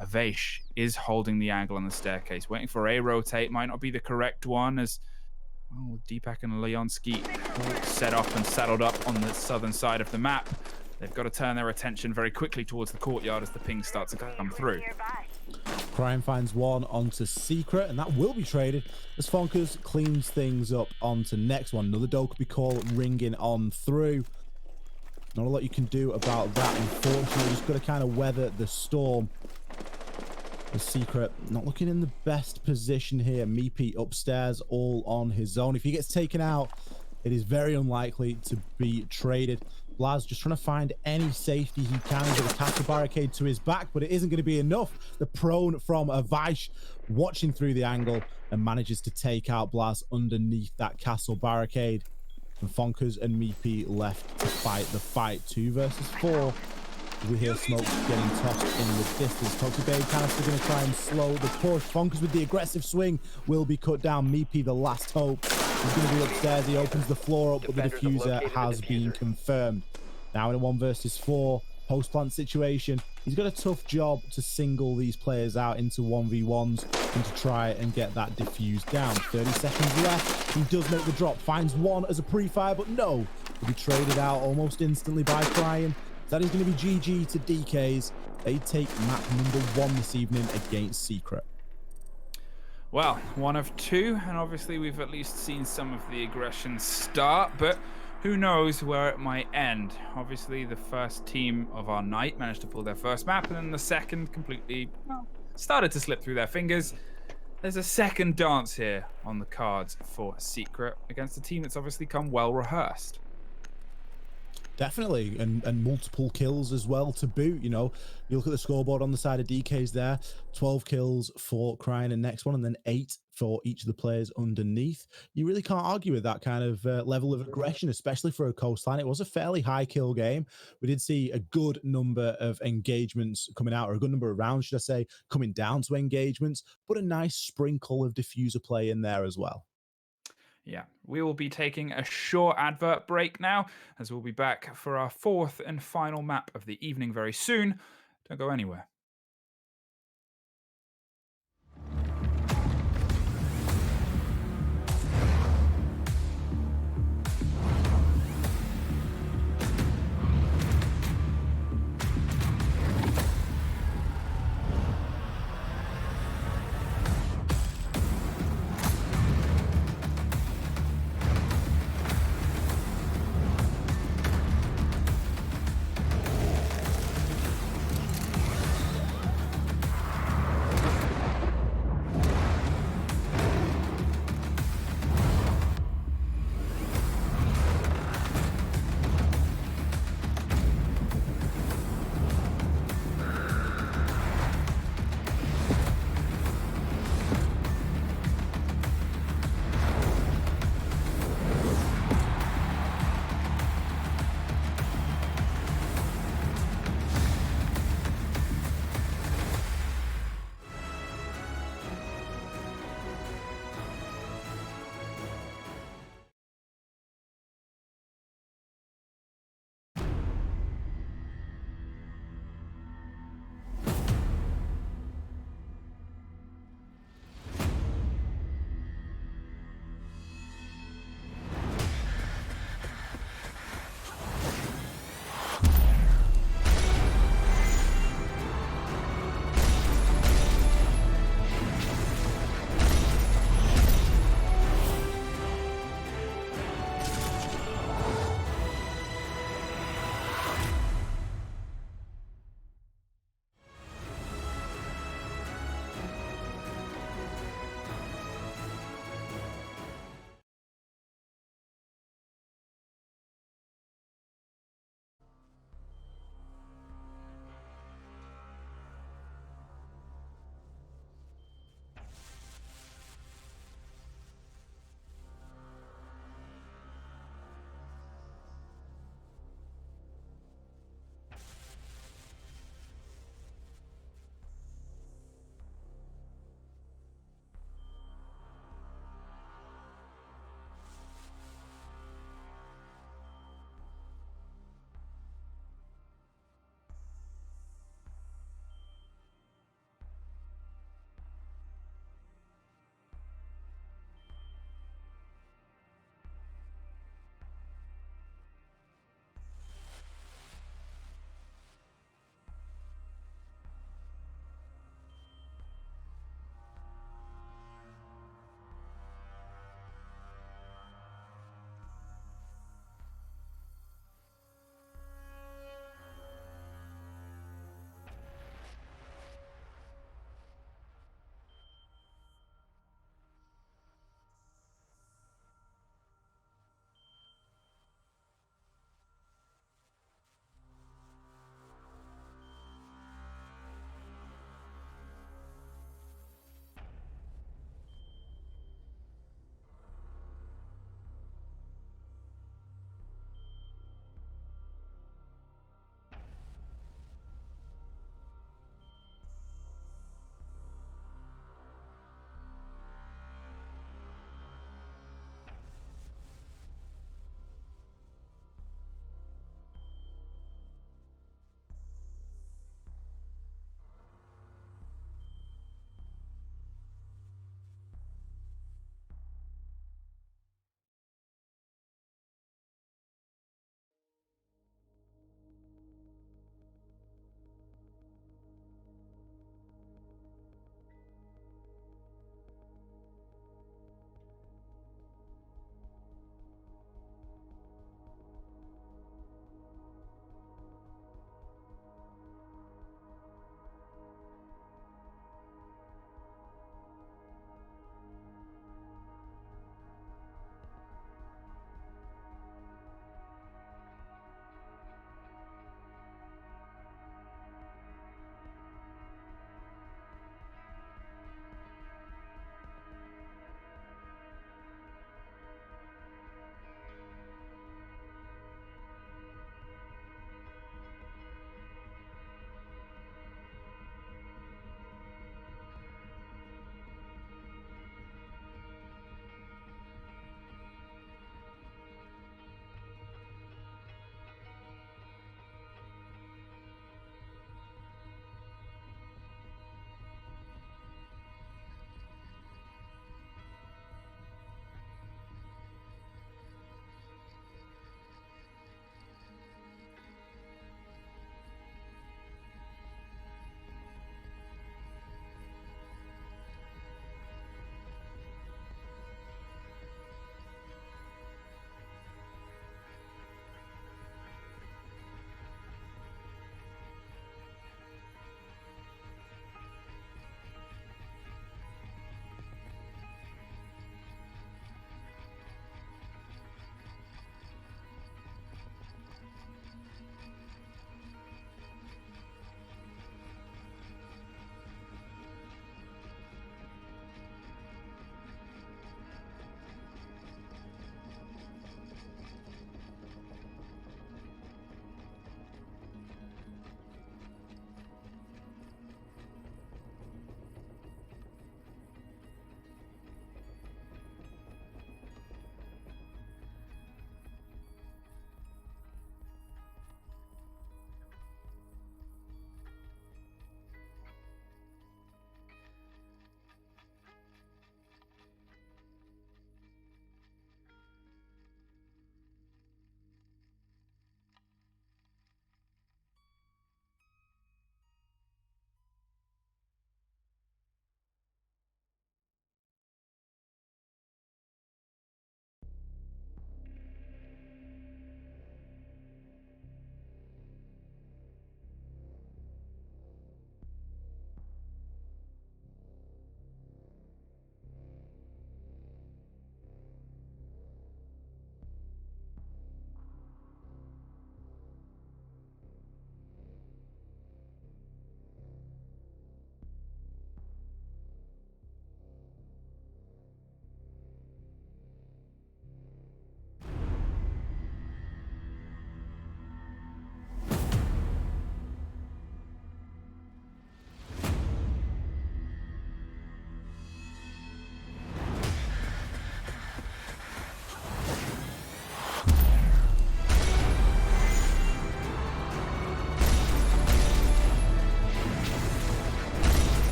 [SPEAKER 2] Avesh is holding the angle on the staircase, waiting for a rotate. Might not be the correct one as well, Deepak and Leonski all set up and saddled up on the southern side of the map. They've got to turn their attention very quickly towards the Courtyard as the pings start to come through.
[SPEAKER 1] Crime finds one onto Secret, and that will be traded as Funkers cleans things up onto next one. Another Dokubi call ringing on through. Not a lot you can do about that, unfortunately. Just got to kind of weather the storm. The Secret not looking in the best position here. Meepy upstairs all on his own. If he gets taken out, it is very unlikely to be traded. Blaz just trying to find any safety he can. He's got a castle barricade to his back, but it isn't going to be enough. The prone from Avaish watching through the angle and manages to take out Blaz underneath that castle barricade. And Funkers and Meepy left to fight the fight. 2 versus 4. We hear smoke getting tossed in the distance. Toxic Babe canister going to try and slow the push. Funkers with the aggressive swing will be cut down. Meepy, the last hope. He's going to be upstairs. He opens the floor up, but the diffuser has been confirmed. Now in a 1 versus 4 post-plant situation, he's got a tough job to single these players out into 1v1s and to try and get that diffuse down. 30 seconds left. He does make the drop. Finds one as a pre-fire, but no. He'll be traded out almost instantly by Cryan. That is going to be GG to DKs. They take map number 1 this evening against Secret.
[SPEAKER 2] Well, 1 of 2, and obviously we've at least seen some of the aggression start, but who knows where it might end. Obviously, the first team of our night managed to pull their first map, and then the second completely, well, started to slip through their fingers. There's a second dance here on the cards for Secret against a team that's obviously come well rehearsed.
[SPEAKER 1] Definitely, and multiple kills as well to boot. You know, you look at the scoreboard on the side of DK's there, 12 kills for Cryan and next one, and then 8 for each of the players underneath. You really can't argue with that kind of level of aggression, especially for a Coastline. It was a fairly high kill game. We did see a good number of engagements coming out, or a good number of rounds, should I say, coming down to engagements, but a nice sprinkle of diffuser play in there as well.
[SPEAKER 2] Yeah, we will be taking a short advert break now, as we'll be back for our 4th and final map of the evening very soon. Don't go anywhere.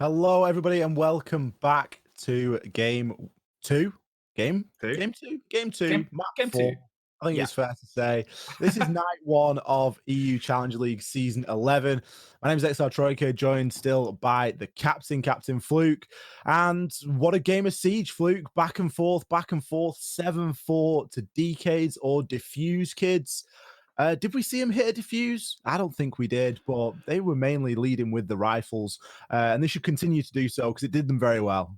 [SPEAKER 1] Hello, everybody, and welcome back to game two. Game
[SPEAKER 2] Two.
[SPEAKER 1] two, map
[SPEAKER 2] Game
[SPEAKER 1] 4.
[SPEAKER 2] two.
[SPEAKER 1] I think
[SPEAKER 2] Yeah.
[SPEAKER 1] it's fair to say. This is night 1 of EU Challenger League Season 11. My name is XR Troika, joined still by the Captain Fluke. And what a game of Siege, Fluke. Back and forth, 7-4 to Decades or Diffused Kids. Did we see him hit a diffuse? I don't think we did, but they were mainly leading with the rifles, and they should continue to do so because it did them very well.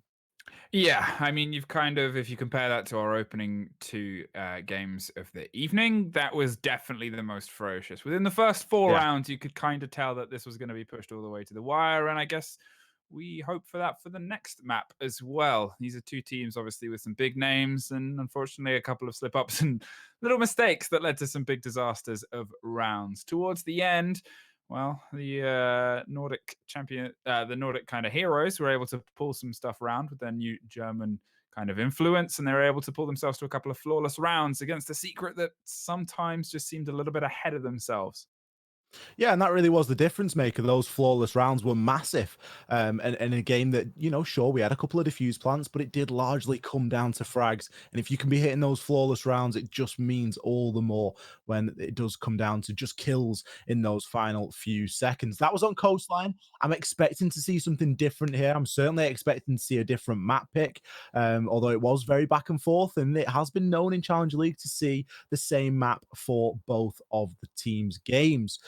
[SPEAKER 2] Yeah, I mean, you've kind of, if you compare that to our opening 2 games of the evening, that was definitely the most ferocious. Within the first 4
[SPEAKER 1] Yeah.
[SPEAKER 2] rounds, you could kind of tell that this was going to be pushed all the way to the wire, and I guess we hope for that for the next map as well. These are 2 teams, obviously, with some big names, and unfortunately, a couple of slip-ups and little mistakes that led to some big disasters of rounds. Towards the end, well, the Nordic champion, the Nordic kind of heroes were able to pull some stuff around with their new German kind of influence, and they were able to pull themselves to a couple of flawless rounds against a secret that sometimes just seemed a little bit ahead of themselves.
[SPEAKER 1] Yeah, and that really was the difference maker. Those flawless rounds were massive. And a game that, sure, we had a couple of diffuse plants, but it did largely come down to frags. And if you can be hitting those flawless rounds, it just means all the more when it does come down to just kills in those final few seconds. That was on Coastline. I'm expecting to see something different here. I'm certainly expecting to see a different map pick, although it was very back and forth. And it has been known in Challenger League to see the same map for both of the teams' games.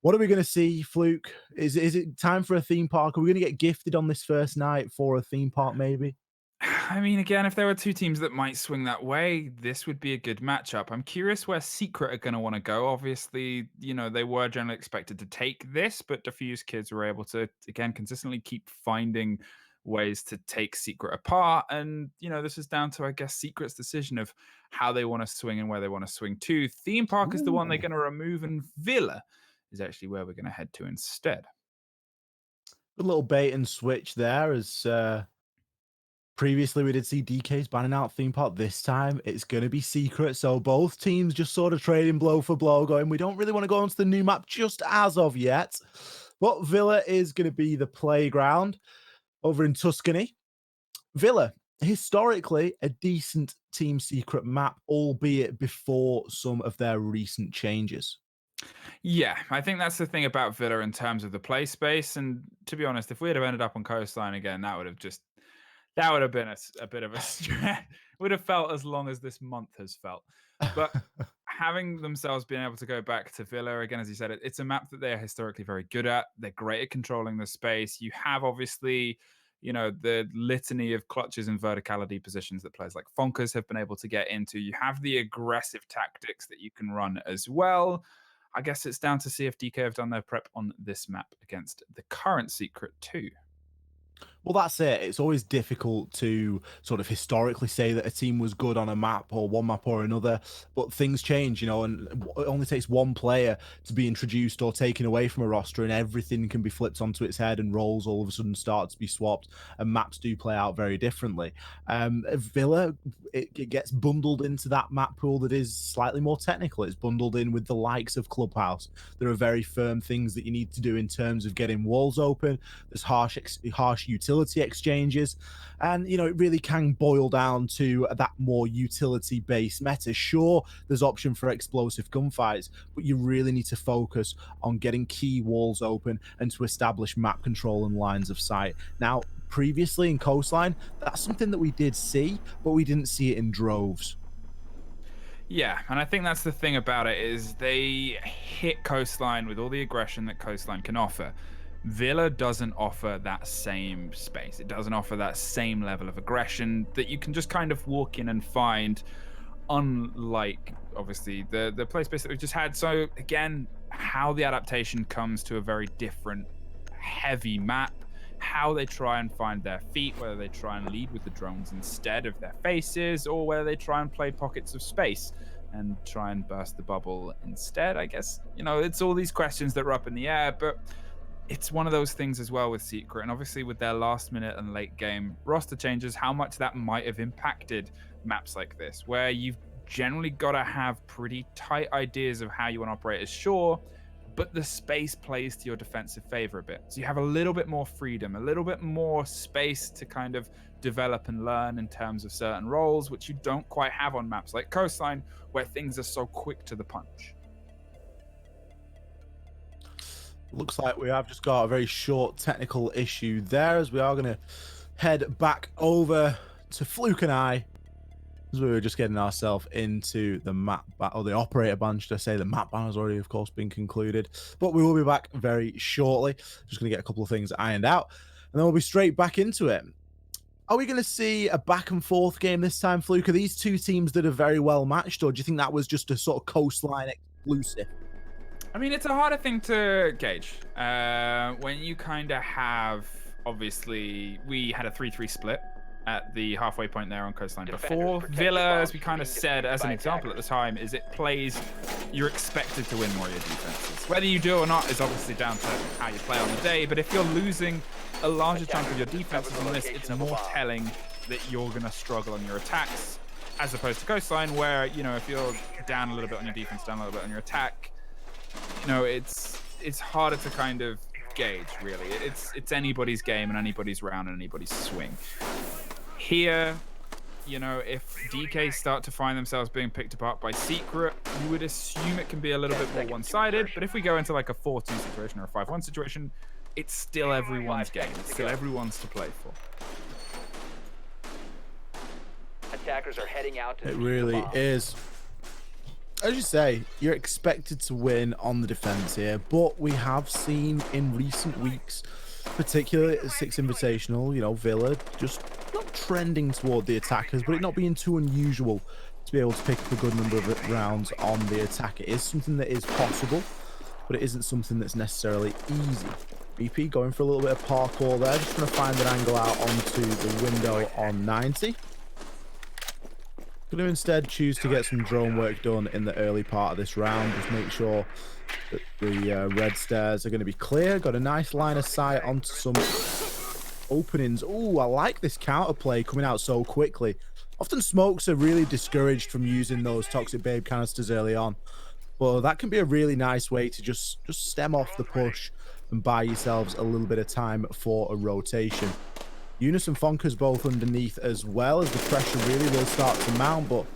[SPEAKER 1] What are we going to see, Fluke? Is it time for a theme park? Are we going to get gifted on this first night for a theme park, maybe?
[SPEAKER 2] I mean, again, if there were 2 teams that might swing that way, this would be a good matchup. I'm curious where Secret are going to want to go. Obviously, they were generally expected to take this, but Diffused Kids were able to, again, consistently keep finding ways to take Secret apart. And, this is down to, I guess, Secret's decision of how they want to swing and where they want to swing to. Theme Park is the one they're going to remove, and Villa is actually where we're going to head to instead.
[SPEAKER 1] A little bait and switch there, as previously we did see DK's banning out theme park. This time it's going to be Secret, so both teams just sort of trading blow for blow, going, we don't really want to go onto the new map just as of yet, but Villa is going to be the playground over in Tuscany. Villa, historically a decent Team Secret map, albeit before some of their recent changes.
[SPEAKER 2] Yeah, I think that's the thing about Villa in terms of the play space. And to be honest, if we had ended up on Coastline again, that would have been a bit of a stretch. Would have felt as long as this month has felt. But having themselves been able to go back to Villa again, as you said, it's a map that they are historically very good at. They're great at controlling the space. You have obviously, the litany of clutches and verticality positions that players like Fonkers have been able to get into. You have the aggressive tactics that you can run as well. I guess it's down to see if DK have done their prep on this map against the current Secret too.
[SPEAKER 1] Well, that's it. It's always difficult to sort of historically say that a team was good on a map or one map or another, but things change, and it only takes one player to be introduced or taken away from a roster and everything can be flipped onto its head and roles all of a sudden start to be swapped and maps do play out very differently. Villa, it gets bundled into that map pool that is slightly more technical. It's bundled in with the likes of Clubhouse. There are very firm things that you need to do in terms of getting walls open. There's harsh utility exchanges, and it really can boil down to that more utility based meta. Sure, there's option for explosive gunfights, but you really need to focus on getting key walls open and to establish map control and lines of sight. Now, previously in Coastline, that's something that we did see, but we didn't see it in droves.
[SPEAKER 2] Yeah, and I think that's the thing about it is they hit Coastline with all the aggression that Coastline can offer. Villa doesn't offer that same space. It doesn't offer that same level of aggression that you can just kind of walk in and find, unlike, obviously, the play space that we've just had. So, again, how the adaptation comes to a very different, heavy map, how they try and find their feet, whether they try and lead with the drones instead of their faces, or whether they try and play pockets of space and try and burst the bubble instead. I guess, it's all these questions that are up in the air, but it's one of those things as well with Secret, and obviously with their last minute and late game roster changes, how much that might have impacted maps like this, where you've generally got to have pretty tight ideas of how you want to operate as sure, but the space plays to your defensive favor a bit. So you have a little bit more freedom, a little bit more space to kind of develop and learn in terms of certain roles, which you don't quite have on maps like Coastline, where things are so quick to the punch.
[SPEAKER 1] Looks like we have just got a very short technical issue there, as we are going to head back over to Fluke and I, as we were just getting ourselves into the map, or the operator ban, should I say. The map ban has already, of course, been concluded, but we will be back very shortly. Just going to get a couple of things ironed out, and then we'll be straight back into it. Are we going to see a back and forth game this time, Fluke? Are these two teams that are very well matched, or do you think that was just a sort of Coastline exclusive?
[SPEAKER 2] I mean, it's a harder thing to gauge. When you kind of have, obviously, we had a 3-3 split at the halfway point there on Coastline before. Villa, as we kind of said as an example at the time, is it plays, you're expected to win more of your defenses. Whether you do or not is obviously down to how you play on the day, but if you're losing a larger chunk of your defenses on this, it's more telling that you're going to struggle on your attacks, as opposed to Coastline, where, you know, if you're down a little bit on your defense, down a little bit on your attack, you know, it's harder to kind of gauge, really. It's anybody's game and anybody's round and anybody's swing. Here, you know, if DK start to find themselves being picked apart by Secret, you would assume it can be a little bit more one-sided, but if we go into like a 4-2 situation or a 5-1 situation, it's still everyone's game. It's still everyone's to play for.
[SPEAKER 3] Attackers are heading out to
[SPEAKER 1] It really is. As you say, you're expected to win on the defense here, but we have seen in recent weeks, particularly at the Six Invitational, you know, Villa just not trending toward the attackers, but it not being too unusual to be able to pick up a good number of rounds on the attack. It is something that is possible, but it isn't something that's necessarily easy. BP going for a little bit of parkour there, just trying to find an angle out onto the window on 90. Going to instead choose to get some drone work done in the early part of this round. Just make sure that the red stairs are going to be clear. Got a nice line of sight onto some openings. Oh, I like this counterplay coming out so quickly. Often smokes are really discouraged from using those Toxic Babe canisters early on. But that can be a really nice way to just stem off the push and buy yourselves a little bit of time for a rotation. Eunice and Fonka's both underneath as well, as the pressure really will start to mount, but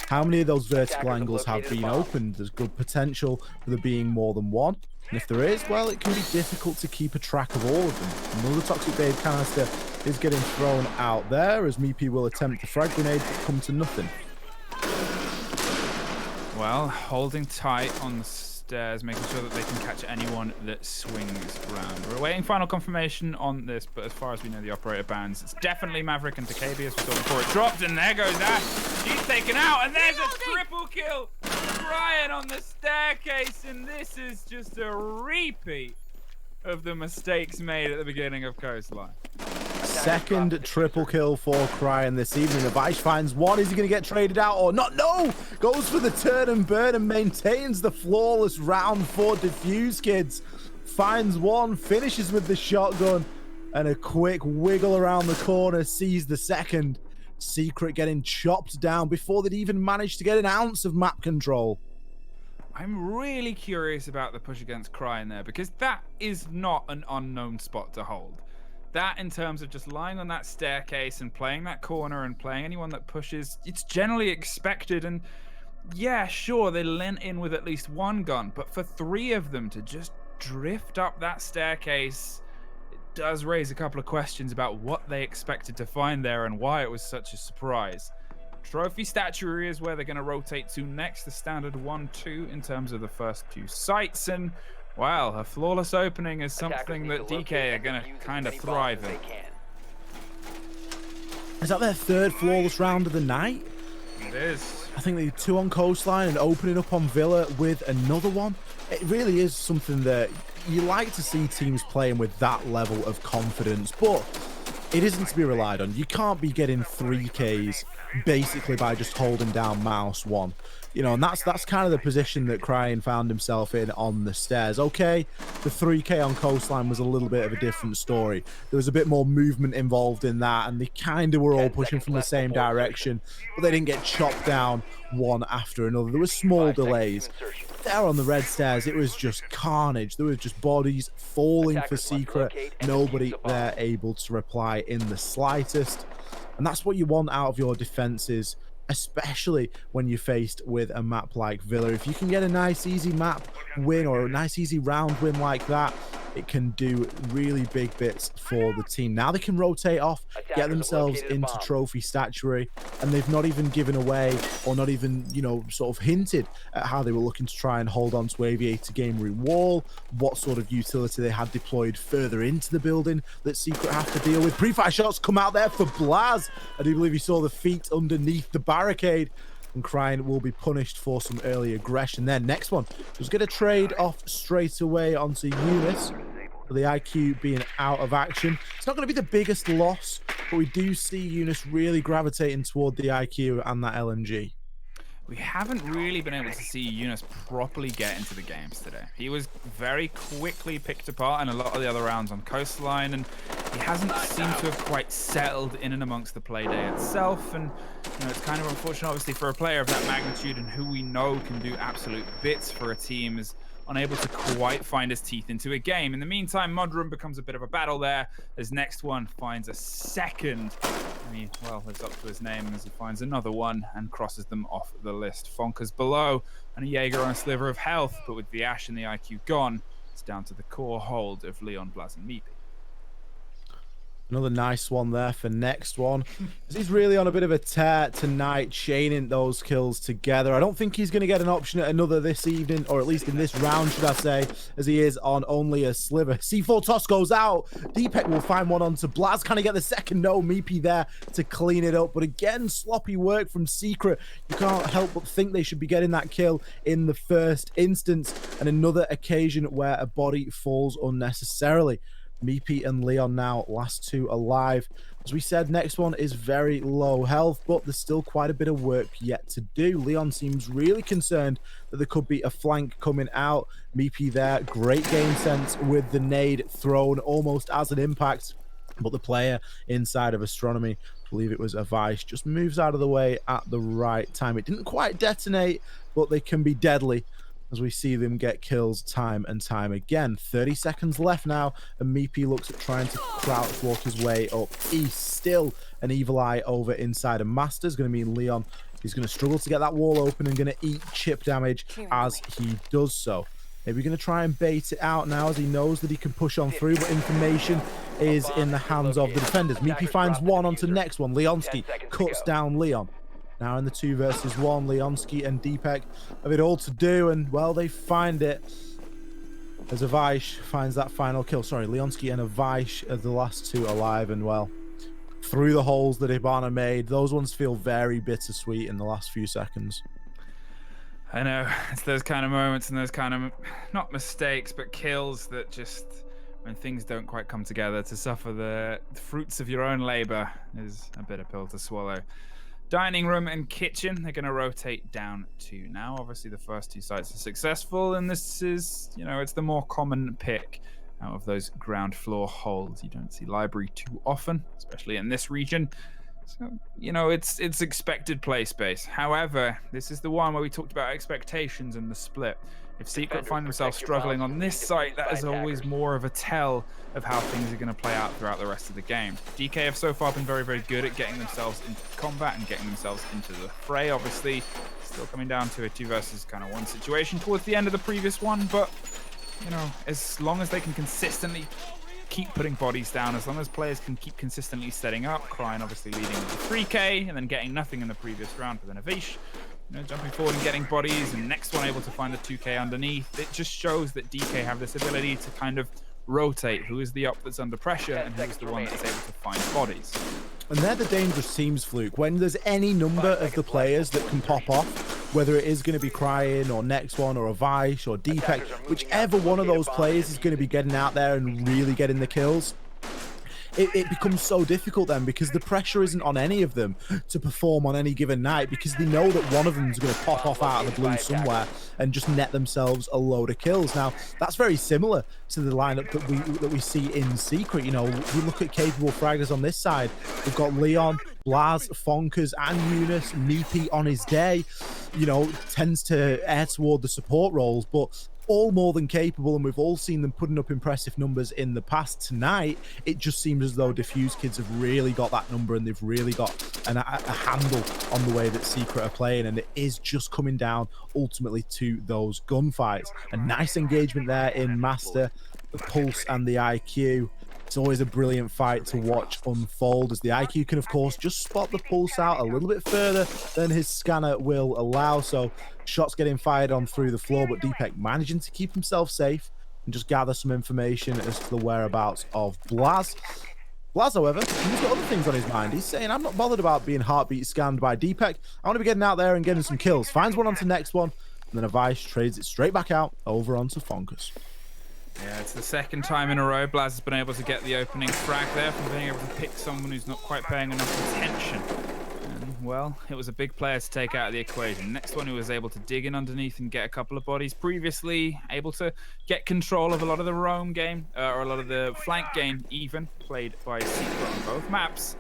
[SPEAKER 1] how many of those vertical angles have been opened? There's good potential for there being more than one. And if there is, well, it can be difficult to keep a track of all of them. Another Toxic Babe canister is getting thrown out there, as Meepy will attempt the frag grenade, but come to nothing.
[SPEAKER 2] Well, holding tight on the stairs, making sure that they can catch anyone that swings around. We're awaiting final confirmation on this, but as far as we know, the operator bans. It's definitely Maverick and Decabi, as we saw before it dropped, and there goes Ash. She's taken out, and there's a triple kill. Ryan on the staircase, and this is just a repeat of the mistakes made at the beginning of Coastline.
[SPEAKER 1] Second triple kill for Cryan this evening. Avish finds one. Is he going to get traded out or not? No! Goes for the turn and burn and maintains the flawless round for Diffused Kids. Finds one, finishes with the shotgun, and a quick wiggle around the corner sees the second. Secret getting chopped down before they'd even managed to get an ounce of map control.
[SPEAKER 2] I'm really curious about the push against Cryan there, because that is not an unknown spot to hold. That, in terms of just lying on that staircase and playing that corner and playing anyone that pushes, it's generally expected. And yeah, sure, they lent in with at least one gun, but for three of them to just drift up that staircase, it does raise a couple of questions about what they expected to find there and why it was such a surprise. Trophy statuary is where they're going to rotate to next, the standard 1-2 in terms of the first two sites. And wow, a flawless opening is something that DK are going to kind of thrive in.
[SPEAKER 1] Is that their third flawless round of the night?
[SPEAKER 2] It is.
[SPEAKER 1] I think the two on Coastline and opening up on Villa with another one. It really is something that you like to see teams playing with that level of confidence, but it isn't to be relied on. You can't be getting 3Ks basically by just holding down mouse one. You know, and that's kind of the position that Cryin found himself in on the stairs. Okay, the 3K on Coastline was a little bit of a different story. There was a bit more movement involved in that, and they kind of were all pushing from the same direction, but they didn't get chopped down one after another. There were small delays. There on the red stairs, it was just carnage. There was just bodies falling for Secret. Nobody there able to reply in the slightest. And that's what you want out of your defenses, especially when you're faced with a map like Villa. If you can get a nice easy map win or a nice easy round win like that, it can do really big bits for the team. Now they can rotate off, get themselves into trophy statuary, and they've not even given away or not even, you know, sort of hinted at how they were looking to try and hold on to Aviator Game Room Wall, what sort of utility they had deployed further into the building that Secret have to deal with. Pre-fire shots come out there for Blaz. I do believe you saw the feet underneath the barricade, and Cryin will be punished for some early aggression there. Next one was going to trade off straight away onto Eunice, for the IQ being out of action. It's not going to be the biggest loss, but we do see Eunice really gravitating toward the IQ and that LMG.
[SPEAKER 2] We haven't really been able to see Eunice properly get into the games today. He was very quickly picked apart in a lot of the other rounds on Coastline, and he hasn't seemed to have quite settled in and amongst the Playday itself. And you know, it's kind of unfortunate, obviously, for a player of that magnitude and who we know can do absolute bits for a team, is unable to quite find his teeth into a game. In the meantime, Mudroom becomes a bit of a battle there, as next one finds a second. And he, well, lives up to his name as he finds another one and crosses them off the list. Fonka's below, and a Jaeger on a sliver of health, but with the Ash and the IQ gone, it's down to the core hold of Leon, Blaz, and Meepy.
[SPEAKER 1] Another nice one there for next one. He's really on a bit of a tear tonight, chaining those kills together. I don't think he's going to get an option at another this evening, or at least in this round, should I say, as he is on only a sliver. C4 toss goes out. Deepek will find one onto Blaz. Can he get the second? No, Meepy there to clean it up. But again, sloppy work from Secret. You can't help but think they should be getting that kill in the first instance. And another occasion where a body falls unnecessarily. Meepy and Leon now last two alive. As we said, next one is very low health, but there's still quite a bit of work yet to do. Leon seems really concerned that there could be a flank coming out. Meepy there, great game sense with the nade thrown almost as an impact, but the player inside of Astronomy, I believe it was Avish, just moves out of the way at the right time. It didn't quite detonate, but they can be deadly, as we see them get kills time and time again. 30 seconds left now, and Meepy looks at trying to crouch walk his way up east. Still an evil eye over inside of Master. Is going to mean Leon is going to struggle to get that wall open and going to eat chip damage as he does so. Maybe going to try and bait it out now, as he knows that he can push on through, but information is in the hands of the defenders. Meepy finds one onto the next one. Leonski cuts down Leon. Now in the 2 versus 1, Leonski and Deepek have it all to do, and, well, they find it as Avish finds that final kill. Sorry, Leonski and Avish are the last 2 alive, and, well, through the holes that Ibana made, those ones feel very bittersweet in the last few seconds.
[SPEAKER 2] I know, it's those kind of moments and those kind of, not mistakes, but kills that just, when things don't quite come together, to suffer the fruits of your own labor is a bitter pill to swallow. Dining room and kitchen, they're going to rotate down to now. Obviously, the first 2 sites are successful, and this is, you know, it's the more common pick out of those ground floor holes. You don't see library too often, especially in this region. So, you know, it's expected play space. However, this is the one where we talked about expectations and the split. If Secret find themselves struggling on this site, that is always more of a tell of how things are going to play out throughout the rest of the game. DK have so far been very, very good at getting themselves into combat and getting themselves into the fray. Obviously, still coming down to a 2 versus kind of 1 situation towards the end of the previous one, but, you know, as long as they can consistently keep putting bodies down, as long as players can keep consistently setting up, Cryin obviously leading with the 3K and then getting nothing in the previous round with an Avish, you know, jumping forward and getting bodies, and next one able to find the 2K underneath. It just shows that DK have this ability to kind of rotate who is the up that's under pressure and who's the one that's able to find bodies.
[SPEAKER 1] And they're the dangerous teams, Fluke. When there's any number of the players that can pop off, whether it is going to be Cryin or next one or Avish or Deepek, whichever one of those players is going to be getting out there and really getting the kills, it becomes so difficult then, because the pressure isn't on any of them to perform on any given night, because they know that one of them is going to pop off out of the blue somewhere and just net themselves a load of kills. Now, that's very similar to the lineup that we see in Secret. You know, we look at capable fraggers on this side. We've got Leon, Blaz, Fonkers, and Eunice. Meepy on his day, you know, tends to err toward the support roles, but all more than capable, and we've all seen them putting up impressive numbers in the past. Tonight, it just seems as though Diffused Kids have really got that number, and they've really got a handle on the way that Secret are playing, and it is just coming down ultimately to those gunfights. A nice engagement there in Master, the Pulse and the IQ. It's always a brilliant fight to watch unfold, as the IQ can, of course, just spot the Pulse out a little bit further than his scanner will allow. So shots getting fired on through the floor, but Deepak managing to keep himself safe and just gather some information as to the whereabouts of Blaz. Blaz, however, he's got other things on his mind. He's saying, I'm not bothered about being heartbeat scanned by Deepak. I want to be getting out there and getting some kills. Finds one onto the next one, and then Avice trades it straight back out over onto Fonkers.
[SPEAKER 2] Yeah, it's the second time in a row Blaz has been able to get the opening frag there from being able to pick someone who's not quite paying enough attention. And, well, it was a big player to take out of the equation. Next one who was able to dig in underneath and get a couple of bodies. Previously able to get control of a lot of the roam game, or a lot of the flank game even, played by Secret on both maps.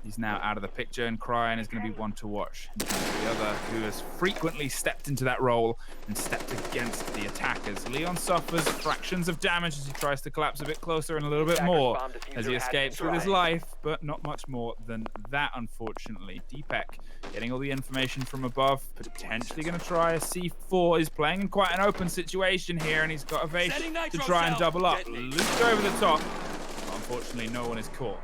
[SPEAKER 2] He's now out of the picture, and Cryan is going to be one to watch. And the other who has frequently stepped into that role and stepped against the attackers. Leon suffers fractions of damage as he tries to collapse a bit closer, and a little bit more as he escapes with his life, but not much more than that, unfortunately. Deepak getting all the information from above, potentially going to try a C4. He's playing in quite an open situation here, and he's got a Vase to try and double up. Looped over the top. Unfortunately, no one is caught.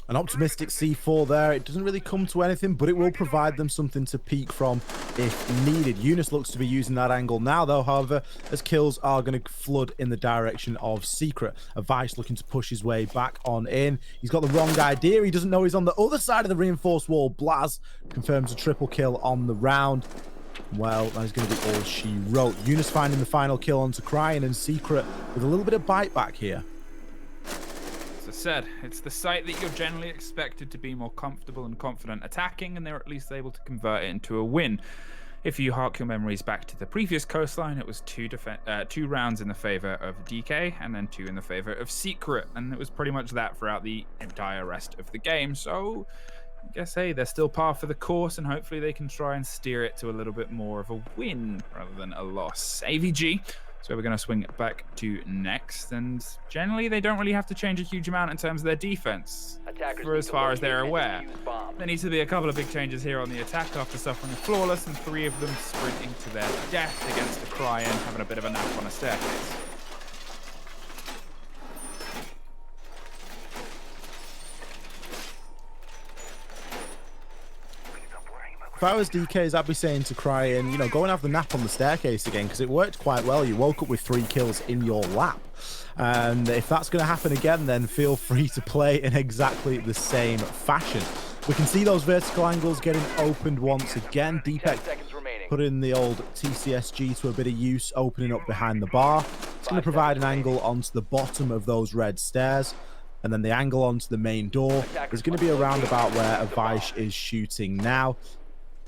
[SPEAKER 1] An optimistic C4 there. It doesn't really come to anything, but it will provide them something to peek from if needed. Eunice looks to be using that angle now, though, however, as kills are going to flood in the direction of Secret. Avice looking to push his way back on in. He's got the wrong idea. He doesn't know he's on the other side of the reinforced wall. Blaz confirms a triple kill on the round. Well, that is going to be all she wrote. Eunice finding the final kill onto Cryan, and Secret with a little bit of bite back here.
[SPEAKER 2] As I said, it's the site that you're generally expected to be more comfortable and confident attacking, and they're at least able to convert it into a win. If you hark your memories back to the previous Coastline, it was two rounds in the favor of DK and then 2 in the favor of Secret, and it was pretty much that throughout the entire rest of the game. So I guess, hey, they're still par for the course, and hopefully they can try and steer it to a little bit more of a win rather than a loss. AVG, so we're going to swing it back to next, and generally they don't really have to change a huge amount in terms of their defense, for as far as they're aware. There needs to be a couple of big changes here on the attack after suffering a flawless, and 3 of them sprinting to their death against the Cryan, having a bit of a nap on a staircase.
[SPEAKER 1] If I was DKs, I'd be saying to Cryan, you know, go and have the nap on the staircase again, because it worked quite well. You woke up with 3 kills in your lap. And if that's going to happen again, then feel free to play in exactly the same fashion. We can see those vertical angles getting opened once again. Deepak putting the old TCSG to a bit of use, opening up behind the bar. It's going to provide an angle onto the bottom of those red stairs. And then the angle onto the main door is going to be around about where Avice is shooting now.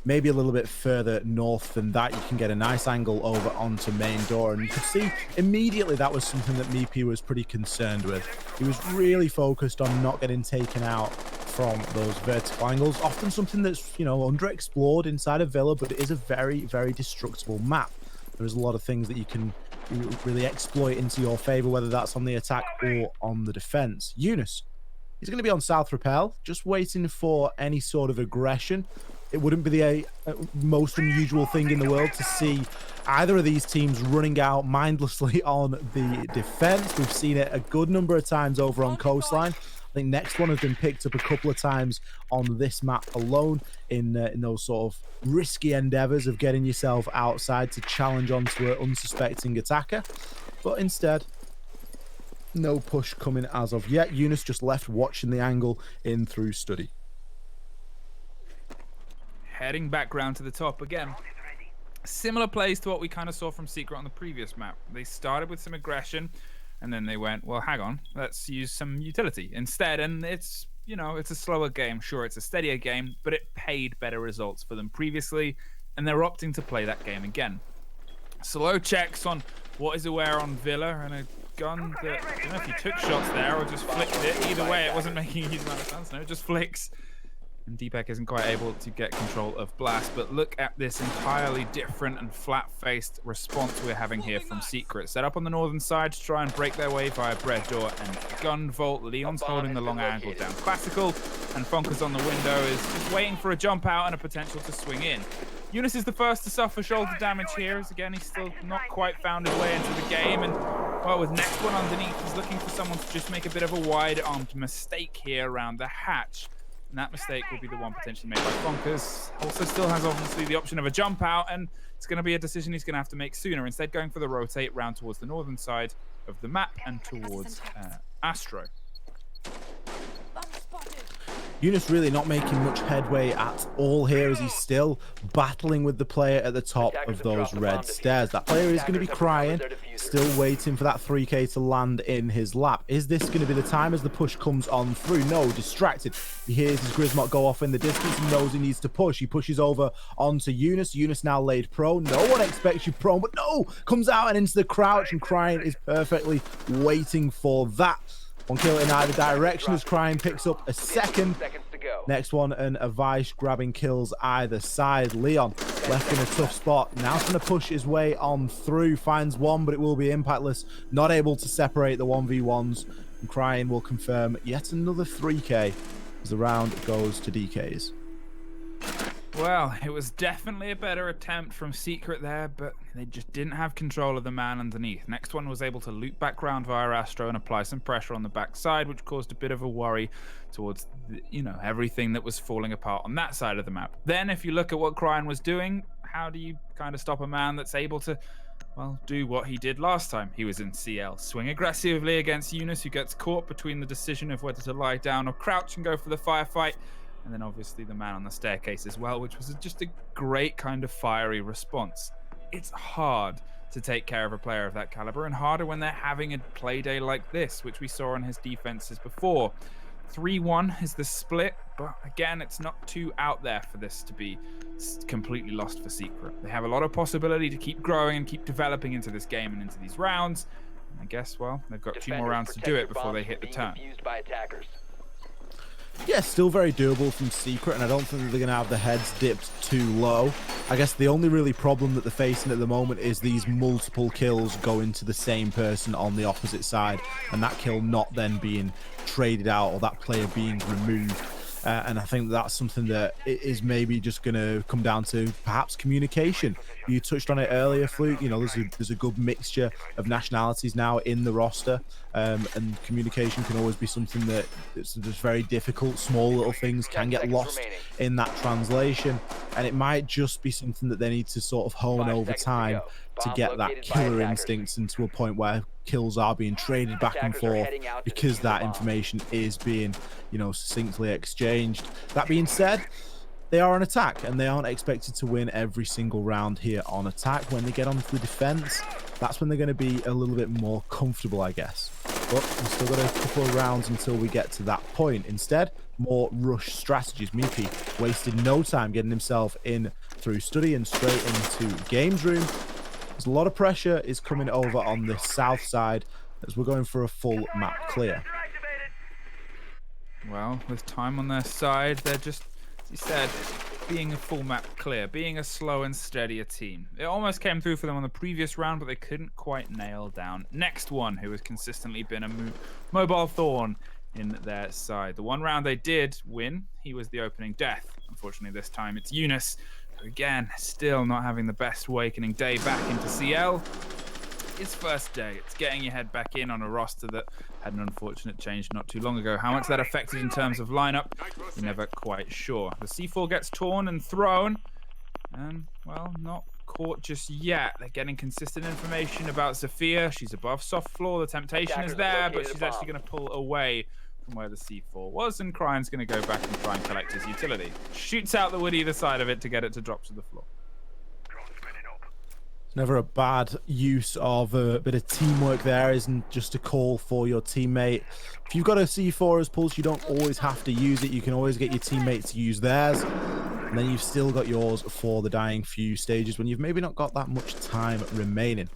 [SPEAKER 1] Maybe a little bit further north than that, you can get a nice angle over onto main door. And you could see immediately that was something that Meepy was pretty concerned with. He was really focused on not getting taken out from those vertical angles. Often something that's, you know, underexplored inside of Villa, but it is a very, very destructible map. There's a lot of things that you can really exploit into your favor, whether that's on the attack or on the defense. Eunice, he's going to be on South Rappel, just waiting for any sort of aggression. It wouldn't be the most unusual thing in the world to see either of these teams running out mindlessly on the defense. We've seen it a good number of times over on Coastline. I think next one has been picked up a couple of times on this map alone in those sort of risky endeavors of getting yourself outside to challenge onto an unsuspecting attacker. But instead, no push coming as of yet. Eunice just left watching the angle in through study.
[SPEAKER 2] Heading back round to the top again. Similar plays to what we kind of saw from Secret on the previous map. They started with some aggression, And then they went, well, hang on, let's use some utility instead. And it's, you know, it's a slower game. Sure, it's a steadier game, but it paid better results for them previously. And they're opting to play that game again. Slow checks on what is aware on Villa, and a gun that, I don't know if he took shots there or just flicked it. Either way, it wasn't making a huge amount of sense. No, it just flicks. And Deepak isn't quite able to get control of Blast, but look at this entirely different and flat-faced response we're having here from Secret. Set up on the northern side to try and break their way via bread door and gun vault. Leon's holding the long angle down classical, and Fonka's on the window is just waiting for a jump out and a potential to swing in. Eunice is the first to suffer shoulder damage here, as again, he's still not quite found his way into the game, and well, with next one underneath, he's looking for someone to just make a bit of a wide-armed mistake here around the hatch. And that mistake will be the one potentially made by Bonkers. Also still has obviously the option of a jump out, and it's going to be a decision he's going to have to make sooner. Instead, going for the rotate round towards the northern side of the map and towards Astro.
[SPEAKER 1] Eunice really not making much headway at all here, as he's still battling with the player at the top of those red stairs. That player is going to be crying, still waiting for that 3K to land in his lap. Is this going to be the time as the push comes on through? No, distracted. He hears his Grismot go off in the distance and knows he needs to push. He pushes over onto Eunice. Eunice now laid prone. No one expects you prone, but no! Comes out and into the crouch, and Crying is perfectly waiting for that. One kill in either direction as Crying picks up a second. Next one, and a Vice grabbing kills either side. Leon left in a tough spot. Now trying to push his way on through. Finds one, but it will be impactless. Not able to separate the 1v1s. And Crying will confirm yet another 3K as the round goes to DKs.
[SPEAKER 2] Well, it was definitely a better attempt from Secret there, but they just didn't have control of the man underneath. Next one was able to loop back round via Astro and apply some pressure on the backside, which caused a bit of a worry towards, everything that was falling apart on that side of the map. Then, if you look at what Crying was doing, how do you kind of stop a man that's able to, well, do what he did last time he was in CL? Swing aggressively against Eunice, who gets caught between the decision of whether to lie down or crouch and go for the firefight. And then obviously the man on the staircase as well, which was just a great kind of fiery response. It's hard to take care of a player of that caliber, and harder when they're having a play day like this, which we saw on his defenses before. 3-1 is the split, but again, it's not too out there for this to be completely lost for Secret. They have a lot of possibility to keep growing and keep developing into this game and into these rounds. And I guess, well, they've got 2 more rounds to do it before they hit the turn.
[SPEAKER 1] Yeah, still very doable from Secret, and I don't think that they're going to have the heads dipped too low. I guess the only really problem that they're facing at the moment is these multiple kills going to the same person on the opposite side, and that kill not then being traded out or that player being removed. And I think that's something that is maybe just going to come down to perhaps communication. You touched on it earlier, Flute. There's a good mixture of nationalities now in the roster, and communication can always be something that it's just very difficult. Small little things can get lost in that translation, and it might just be something that they need to sort of hone over time to get that killer instinct into a point where kills are being traded back and forth, because that information is being, succinctly exchanged. That being said, they are on attack, and they aren't expected to win every single round here on attack. When they get onto the defense, that's when they're going to be a little bit more comfortable, I guess. But we've still got a couple of rounds until we get to that point. Instead, more rush strategies. Mipi wasted no time getting himself in through study and straight into games room. There's a lot of pressure is coming over on the south side as we're going for a full map clear.
[SPEAKER 2] Well, with time on their side, they're just, as you said, being a full map clear, being a slow and steadier team. It almost came through for them on the previous round, but they couldn't quite nail down next one, who has consistently been a mobile thorn in their side. The one round they did win, he was the opening death. Unfortunately, this time it's Eunice. Again, still not having the best awakening day back into CL. It's first day. It's getting your head back in on a roster that had an unfortunate change not too long ago. How much that affected in terms of lineup, you're never quite sure. The C4 gets torn and thrown, and, well, not caught just yet. They're getting consistent information about Zafia. She's above soft floor. The temptation is there, but she's actually going to pull away from where the C4 was, and Crying's going to go back and try and collect his utility. Shoots out the wood either side of it to get it to drop to the floor.
[SPEAKER 1] Never a bad use of a bit of teamwork there, isn't just a call for your teammate. If you've got a C4 as pulse, you don't always have to use it. You can always get your teammates to use theirs. And then you've still got yours for the dying few stages when you've maybe not got that much time remaining.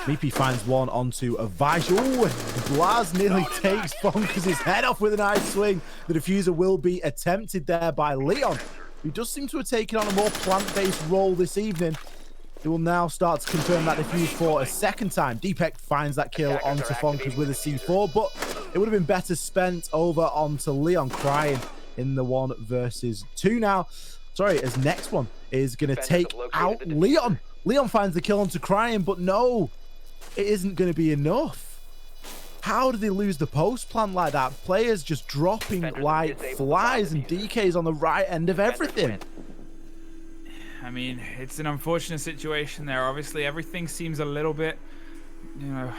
[SPEAKER 1] Meepy finds one onto a Vice. Oh, Blaz nearly takes Bonkers' head off with a nice swing. The diffuser will be attempted there by Leon, who does seem to have taken on a more plant-based role this evening. He will now start to confirm that defuse for a second time. Deepek finds that kill onto Fonkers with a C4, but it would have been better spent over onto Leon, crying in the 1 versus 2 now. Sorry, his next one is going to take out Leon. Leon finds the kill onto Crying, but no, it isn't going to be enough. How did they lose the post plant like that? Players just dropping like flies and DKs on the right end of everything.
[SPEAKER 2] I mean, it's an unfortunate situation there. Obviously, everything seems a little bit, you know,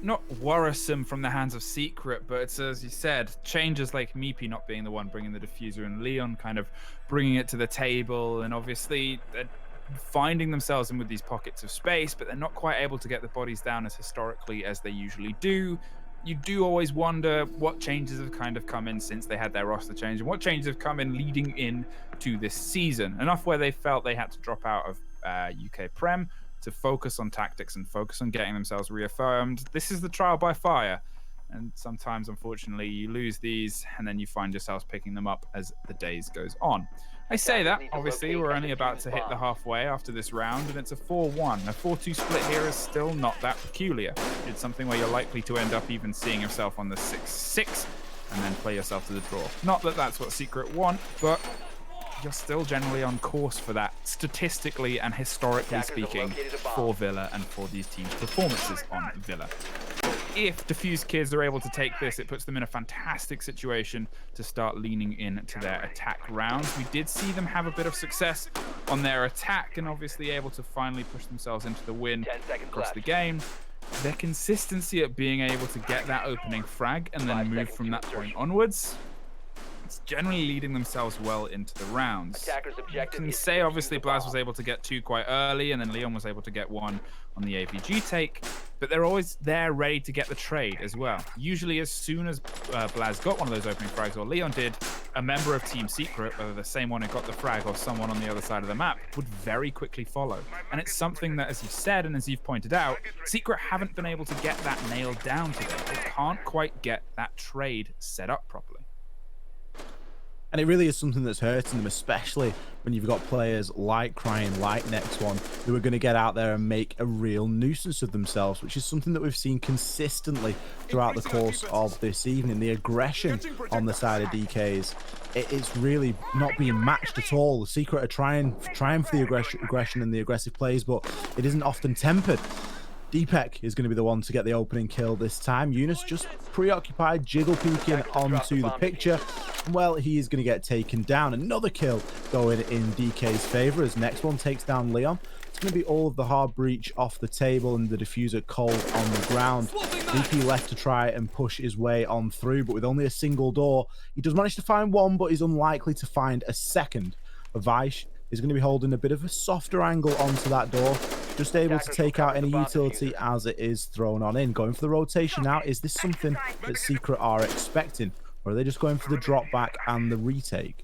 [SPEAKER 2] not worrisome from the hands of Secret, but it's, as you said, changes like Meepy not being the one bringing the diffuser and Leon kind of bringing it to the table, and obviously they're finding themselves in with these pockets of space, but they're not quite able to get the bodies down as historically as they usually do. You do always wonder what changes have kind of come in since they had their roster change, and what changes have come in leading in to this season. Enough where they felt they had to drop out of UK Prem to focus on tactics and focus on getting themselves reaffirmed. This is the trial by fire, and sometimes, unfortunately, you lose these, and then you find yourselves picking them up as the days goes on. I say that, obviously, we're only about to hit the halfway after this round, and it's a 4-1. A 4-2 split here is still not that peculiar. It's something where you're likely to end up even seeing yourself on the 6-6 and then play yourself to the draw. Not that that's what Secret want, but you're still generally on course for that, statistically and historically speaking, for Villa and for these teams' performances on Villa. If Diffused Kids are able to take this, it puts them in a fantastic situation to start leaning into their attack rounds. We did see them have a bit of success on their attack and obviously able to finally push themselves into the win across the game. Their consistency at being able to get that opening frag and then move from that point onwards, it's generally leading themselves well into the rounds. You can say obviously Blaz was able to get 2 quite early, and then Leon was able to get 1 on the AVG take, but they're always there ready to get the trade as well. Usually as soon as Blaz got one of those opening frags, or Leon did, a member of Team Secret, whether the same one who got the frag or someone on the other side of the map, would very quickly follow. And it's something that, as you've said and as you've pointed out, Secret haven't been able to get that nailed down today. They can't quite get that trade set up properly.
[SPEAKER 1] And it really is something that's hurting them, especially when you've got players like Crying, like Next One, who are going to get out there and make a real nuisance of themselves, which is something that we've seen consistently throughout the course of this evening. The aggression on the side of DKs, it's really not being matched at all. The Secret are trying for the aggression and the aggressive plays, but it isn't often tempered. Deepek is going to be the one to get the opening kill this time. Eunice just preoccupied, jiggle peeking onto the picture. Well, he is going to get taken down. Another kill going in DK's favor as Next One takes down Leon. It's going to be all of the hard breach off the table and the diffuser cold on the ground. DP left to try and push his way on through, but with only a single door, he does manage to find one, but he's unlikely to find a second. Vaish is going to be holding a bit of a softer angle onto that door, just able to take out any utility as it is thrown on in. Going for the rotation now. Is this something that Secret are expecting, or are they just going for the drop back and the retake?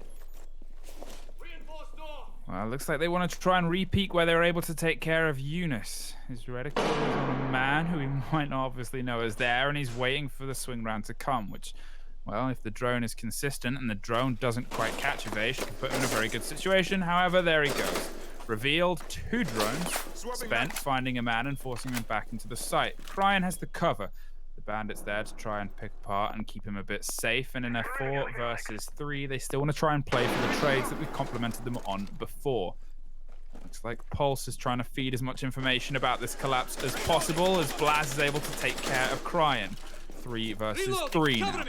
[SPEAKER 2] Well, it looks like they want to try and re-peek where they were able to take care of Eunice. His reticle is on a man who he might not obviously know is there, and he's waiting for the swing round to come, which, well, if the drone is consistent and the drone doesn't quite catch Evash, it can put him in a very good situation. However, there he goes. Revealed 2 drones, spent finding a man and forcing him back into the site. Cryan has the cover. The bandits there to try and pick apart and keep him a bit safe. And in a 4 versus 3, they still want to try and play for the trades that we complimented them on before. Looks like Pulse is trying to feed as much information about this collapse as possible as Blaz is able to take care of Cryan. 3 versus 3 now.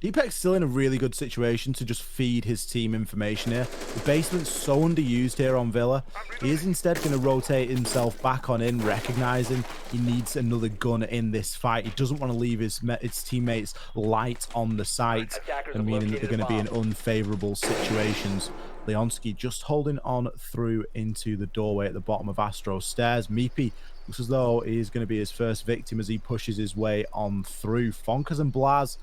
[SPEAKER 1] Deepek's still in a really good situation to just feed his team information here. The basement's so underused here on Villa. He is instead going to rotate himself back on in, recognizing he needs another gun in this fight. He doesn't want to leave his teammates light on the site, and meaning that they're going to be in unfavorable situations. Leonski just holding on through into the doorway at the bottom of Astro's stairs. Meepy looks as though he's going to be his first victim as he pushes his way on through. Fonkers and Blaz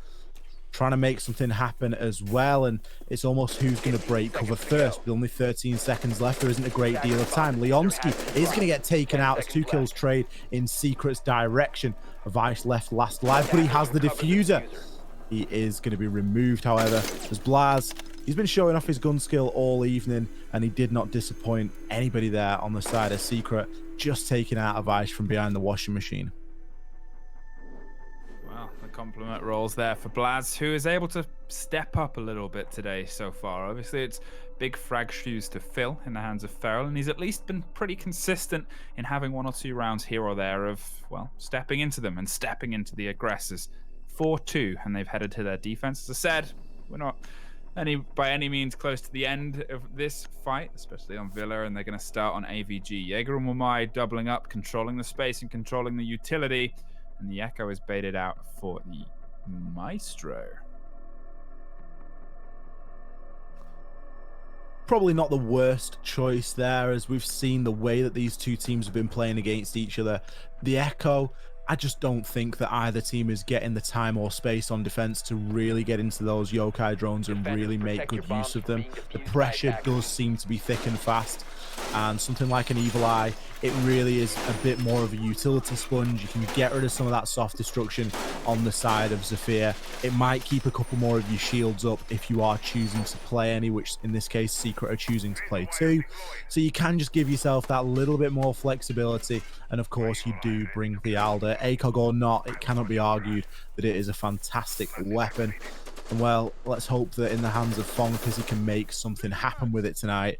[SPEAKER 1] trying to make something happen as well, and it's almost who's going to break cover first. With only 13 seconds left, there isn't a great deal of time. Leonski is going to get taken out as 2 kills trade in Secret's direction. Vice left last life, but he has the diffuser. He is going to be removed, however, as Blaz, he's been showing off his gun skill all evening, and he did not disappoint anybody there on the side of Secret, just taking out Vice from behind the washing machine.
[SPEAKER 2] Well, the compliment rolls there for Blaz, who is able to step up a little bit today so far. Obviously, it's big frag shoes to fill in the hands of Feral, and he's at least been pretty consistent in having 1 or 2 rounds here or there of, well, stepping into them and stepping into the aggressors. 4-2, and they've headed to their defense. As I said, we're not by any means close to the end of this fight, especially on Villa, and they're going to start on AVG. Jaeger and Wamai doubling up, controlling the space and controlling the utility, and the Echo is baited out for the Maestro.
[SPEAKER 1] Probably not the worst choice there, as we've seen the way that these two teams have been playing against each other. The Echo, I just don't think that either team is getting the time or space on defense to really get into those yokai drones and really make good use of them. The pressure does seem to be thick and fast, and something like an Evil Eye, it really is a bit more of a utility sponge. You can get rid of some of that soft destruction on the side of Zafir. It might keep a couple more of your shields up if you are choosing to play any, which in this case Secret are choosing to play 2. So you can just give yourself that little bit more flexibility, and of course you do bring the Alder. ACOG or not, it cannot be argued that it is a fantastic weapon. And well, let's hope that in the hands of Fonkers he can make something happen with it tonight,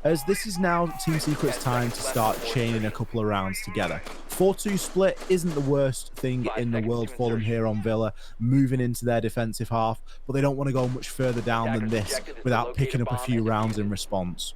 [SPEAKER 1] as this is now Team Secret's time to start chaining a couple of rounds together. 4-2 split isn't the worst thing in the world for them here on Villa, moving into their defensive half, but they don't want to go much further down than this without picking up a few rounds in response.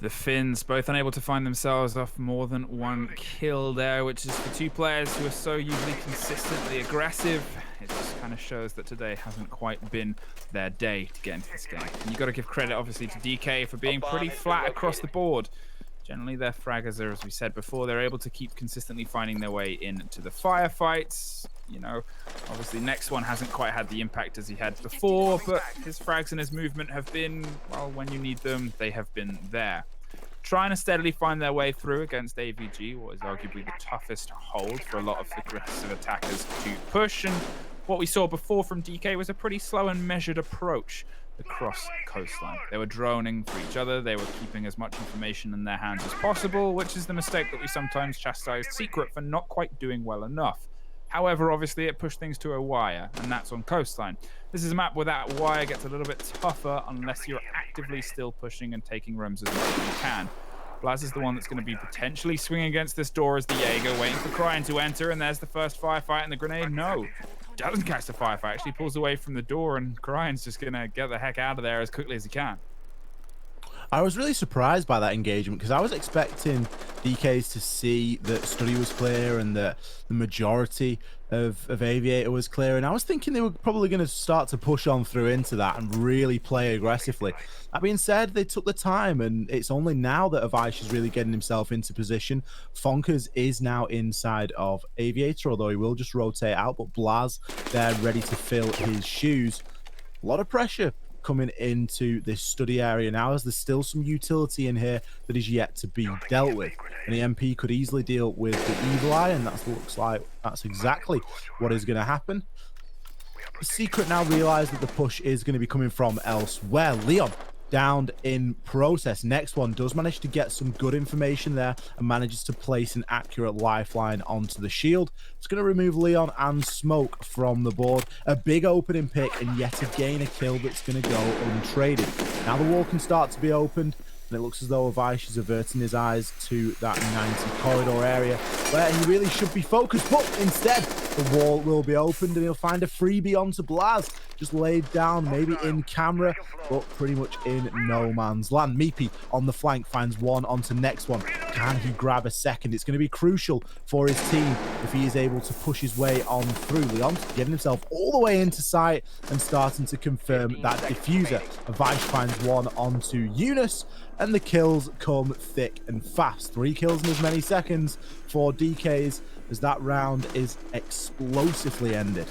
[SPEAKER 2] The Finns both unable to find themselves off more than 1 kill there, which is for 2 players who are so usually consistently aggressive. It just kind of shows that today hasn't quite been their day to get into this game. And you've got to give credit, obviously, to DK for being pretty flat across the board. Generally, their fraggers are, as we said before, they're able to keep consistently finding their way into the firefights. You know, obviously, next one hasn't quite had the impact as he had before, but his frags and his movement have been, well, when you need them, they have been there. Trying to steadily find their way through against AVG, what is arguably the toughest hold for a lot of aggressive attackers to push. And what we saw before from DK was a pretty slow and measured approach across Coastline. They were droning for each other, they were keeping as much information in their hands as possible, which is the mistake that we sometimes chastise Secret for not quite doing well enough. However, obviously it pushed things to a wire, and that's on Coastline. This is a map where that wire gets a little bit tougher unless you're actively still pushing and taking rooms as much as you can. Blaz is the one that's going to be potentially swinging against this door as the Jaeger, waiting for Cryan to enter, and there's the first firefight, and the grenade, no, doesn't catch the firefight, actually pulls away from the door, and Cryan's just going to get the heck out of there as quickly as he can.
[SPEAKER 1] I was really surprised by that engagement, because I was expecting DKs to see that Study was clear and that the majority of Aviator was clear, and I was thinking they were probably going to start to push on through into that and really play aggressively. That being said, they took the time, and it's only now that Avish is really getting himself into position. Fonkers is now inside of Aviator, although he will just rotate out, but Blaz there ready to fill his shoes. A lot of pressure coming into this study area now, as there's still some utility in here that is yet to be dealt with, and the MP could easily deal with the Evil Eye, and that looks like that's exactly what is going to happen. Secret now realize that the push is going to be coming from elsewhere. Leon downed in process. Next one does manage to get some good information there and manages to place an accurate lifeline onto the shield. It's going to remove Leon and Smoke from the board. A big opening pick, and yet again a kill that's going to go untraded. Now the wall can start to be opened, and it looks as though Avish is averting his eyes to that 90 corridor area where he really should be focused, but instead The wall will be opened and he'll find a freebie onto Blaz. Just laid down, maybe in camera, but pretty much in no man's land. Meepy on the flank finds one onto next one. Can he grab a second? It's going to be crucial for his team if he is able to push his way on through. Leon getting himself all the way into sight and starting to confirm that diffuser. Vice finds one onto Eunice, and the kills come thick and fast. 3 kills in as many seconds for DKs as that round is explosively ended.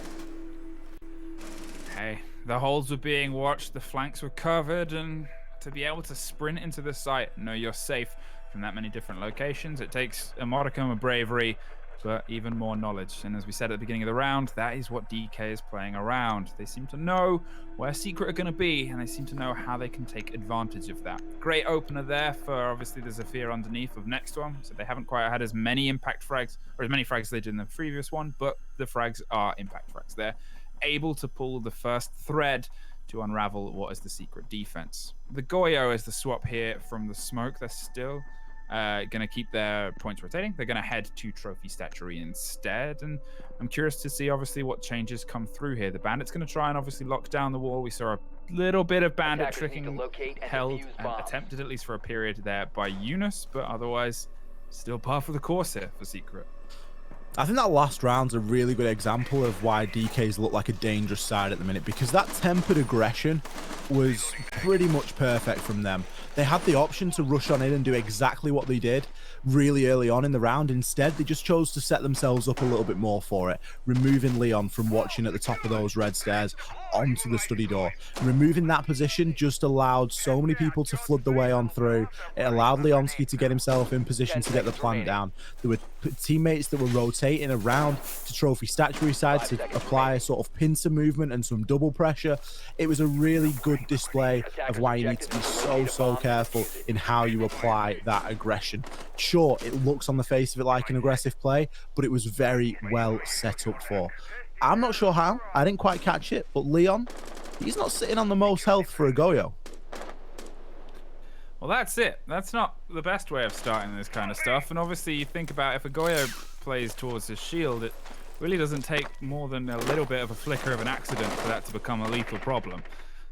[SPEAKER 2] Hey, the holes were being watched, the flanks were covered, and to be able to sprint into the site, know you're safe from that many different locations, it takes a modicum of bravery, but even more knowledge. And as we said at the beginning of the round, that is what DK is playing around. They seem to know where Secret are going to be, and they seem to know how they can take advantage of that. Great opener there for, obviously, the Zephyr underneath of next one. So they haven't quite had as many impact frags, or as many frags as they did in the previous one, but the frags are impact frags. They're able to pull the first thread to unravel what is the Secret defense. The Goyo is the swap here from the smoke. They're still going to keep their points rotating. They're going to head to Trophy Statuary instead, and I'm curious to see obviously what changes come through here. The Bandit's going to try and obviously lock down the wall. We saw a little bit of Bandit tricking held and attempted, at least for a period there, by Eunice, but otherwise still par for the course here for Secret.
[SPEAKER 1] I think that last round's a really good example of why DKs look like a dangerous side at the minute, because that tempered aggression was pretty much perfect from them. They had the option to rush on in and do exactly what they did really early on in the round. Instead, they just chose to set themselves up a little bit more for it, removing Leon from watching at the top of those red stairs onto the study door. Removing that position just allowed so many people to flood the way on through. It allowed Leonsky to get himself in position to get the plant down. There were teammates that were rotating around to Trophy Statuary side to apply a sort of pincer movement and some double pressure. It was a really good display of why you need to be so careful in how you apply that aggression. Sure, it looks on the face of it like an aggressive play, but it was very well set up for. I'm not sure how. I didn't quite catch it, but Leon, he's not sitting on the most health for a Goyo.
[SPEAKER 2] Well, that's it. That's not the best way of starting this kind of stuff. And obviously, you think about if a Goyo plays towards his shield, it really doesn't take more than a little bit of a flicker of an accident for that to become a lethal problem.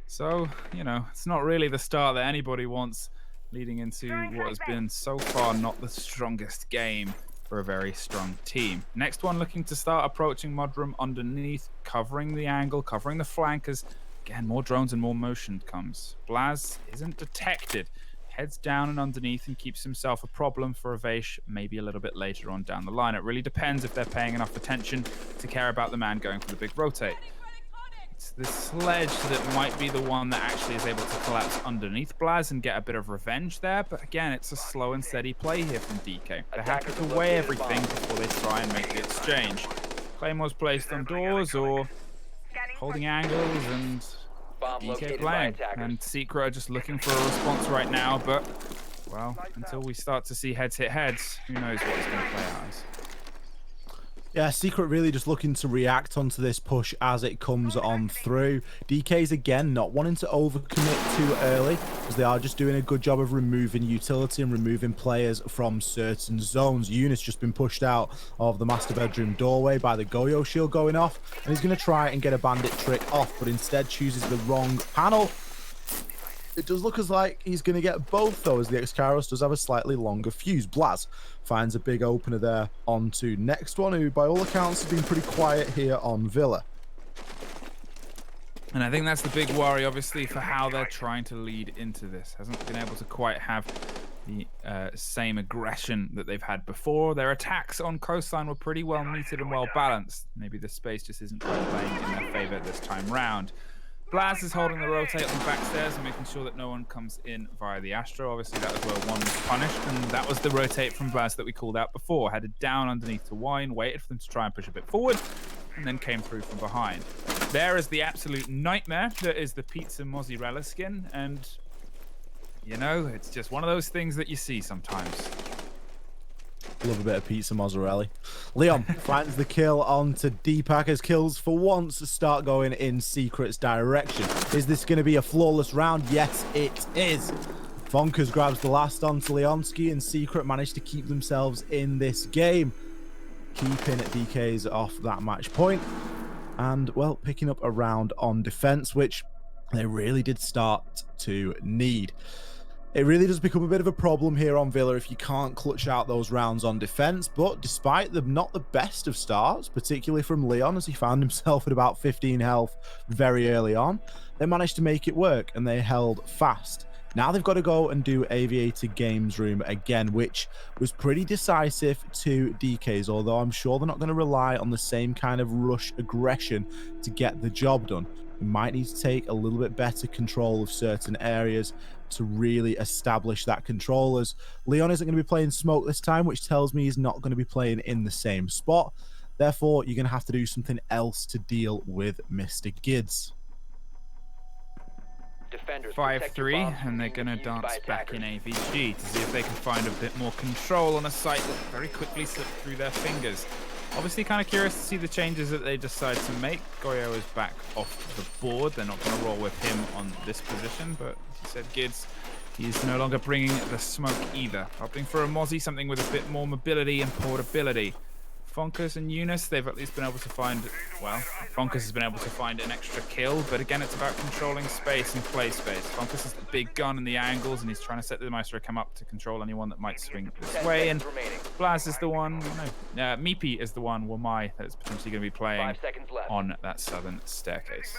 [SPEAKER 2] So, you know, it's not really the start that anybody wants leading into what has been so far not the strongest game for a very strong team. Next one looking to start approaching Mudroom underneath, covering the angle, covering the flank as, again, more drones and more motion comes. Blaz isn't detected, heads down and underneath and keeps himself a problem for Avesh maybe a little bit later on down the line. It really depends if they're paying enough attention to care about the man going for the big rotate. It's the sledge that might be the one that actually is able to collapse underneath Blaz and get a bit of revenge there. But again, it's a slow and steady play here from DK. They're happy to weigh everything before they try and make the exchange. Claymore's placed on doors or holding angles, and DK playing. And Secret are just looking for a response right now. But, well, until we start to see heads hit heads, who knows what it's going to play out as.
[SPEAKER 1] Yeah, Secret really just looking to react onto this push as it comes on through. DK's again not wanting to overcommit too early, as they are just doing a good job of removing utility and removing players from certain zones. Eunice just been pushed out of the master bedroom doorway by the Goyo shield going off, and he's going to try and get a bandit trick off, but instead chooses the wrong panel. It does look as like he's going to get both, though, as the X-Kairos does have a slightly longer fuse. Blaz finds a big opener there onto next one, who, by all accounts, has been pretty quiet here on Villa.
[SPEAKER 2] And I think that's the big worry, obviously, for how they're trying to lead into this. Hasn't been able to quite have the same aggression that they've had before. Their attacks on Coastline were pretty well meted and well balanced. Maybe the space just isn't quite playing in their favor this time round. Blaz is holding the rotate on the back stairs and making sure that no one comes in via the Astro. Obviously, that was where one was punished, and that was the rotate from Blaz that we called out before. Headed down underneath to Wine, waited for them to try and push a bit forward, and then came through from behind. There is the absolute nightmare that is the Pizza Mozzarella skin, and, you know, it's just one of those things that you see sometimes.
[SPEAKER 1] Love a bit of pizza mozzarella. Leon finds the kill onto Deepak as kills for once start going in Secret's direction. Is this going to be a flawless round? Yes, it is. Vonkers grabs the last onto Leonsky, and Secret managed to keep themselves in this game. keeping DKs off that match point, and, well, picking up a round on defense, which they really did start to need. It really does become a bit of a problem here on Villa if you can't clutch out those rounds on defense, but despite them not the best of starts, particularly from Leon, as he found himself at about 15 health very early on, they managed to make it work and they held fast. Now they've got to go and do Aviator Games Room again, which was pretty decisive to DKs, although I'm sure they're not going to rely on the same kind of rush aggression to get the job done. We might need to take a little bit better control of certain areas to really establish that control, as Leon isn't going to be playing smoke this time, which tells me he's not going to be playing in the same spot. Therefore, you're going to have to do something else to deal with Mr. Gids.
[SPEAKER 2] 5-3, and they're going to dance back in AVG to see if they can find a bit more control on a site that very quickly slipped through their fingers. Obviously kind of curious to see the changes that they decide to make. Goyo is back off the board. They're not going to roll with him on this position, but as I said, Gids, he's no longer bringing the smoke either. Opting for a Mozzie, something with a bit more mobility and portability. Fonkers and Eunice, they've at least been able to find, well, Fonkers has been able to find an extra kill, but again, it's about controlling space and play space. Fonkers is the big gun and the angles, and he's trying to set the Maestro come up to control anyone that might swing this way, and Blaz is the one, Meepy is the one, Wamai, that is potentially going to be playing on that southern staircase.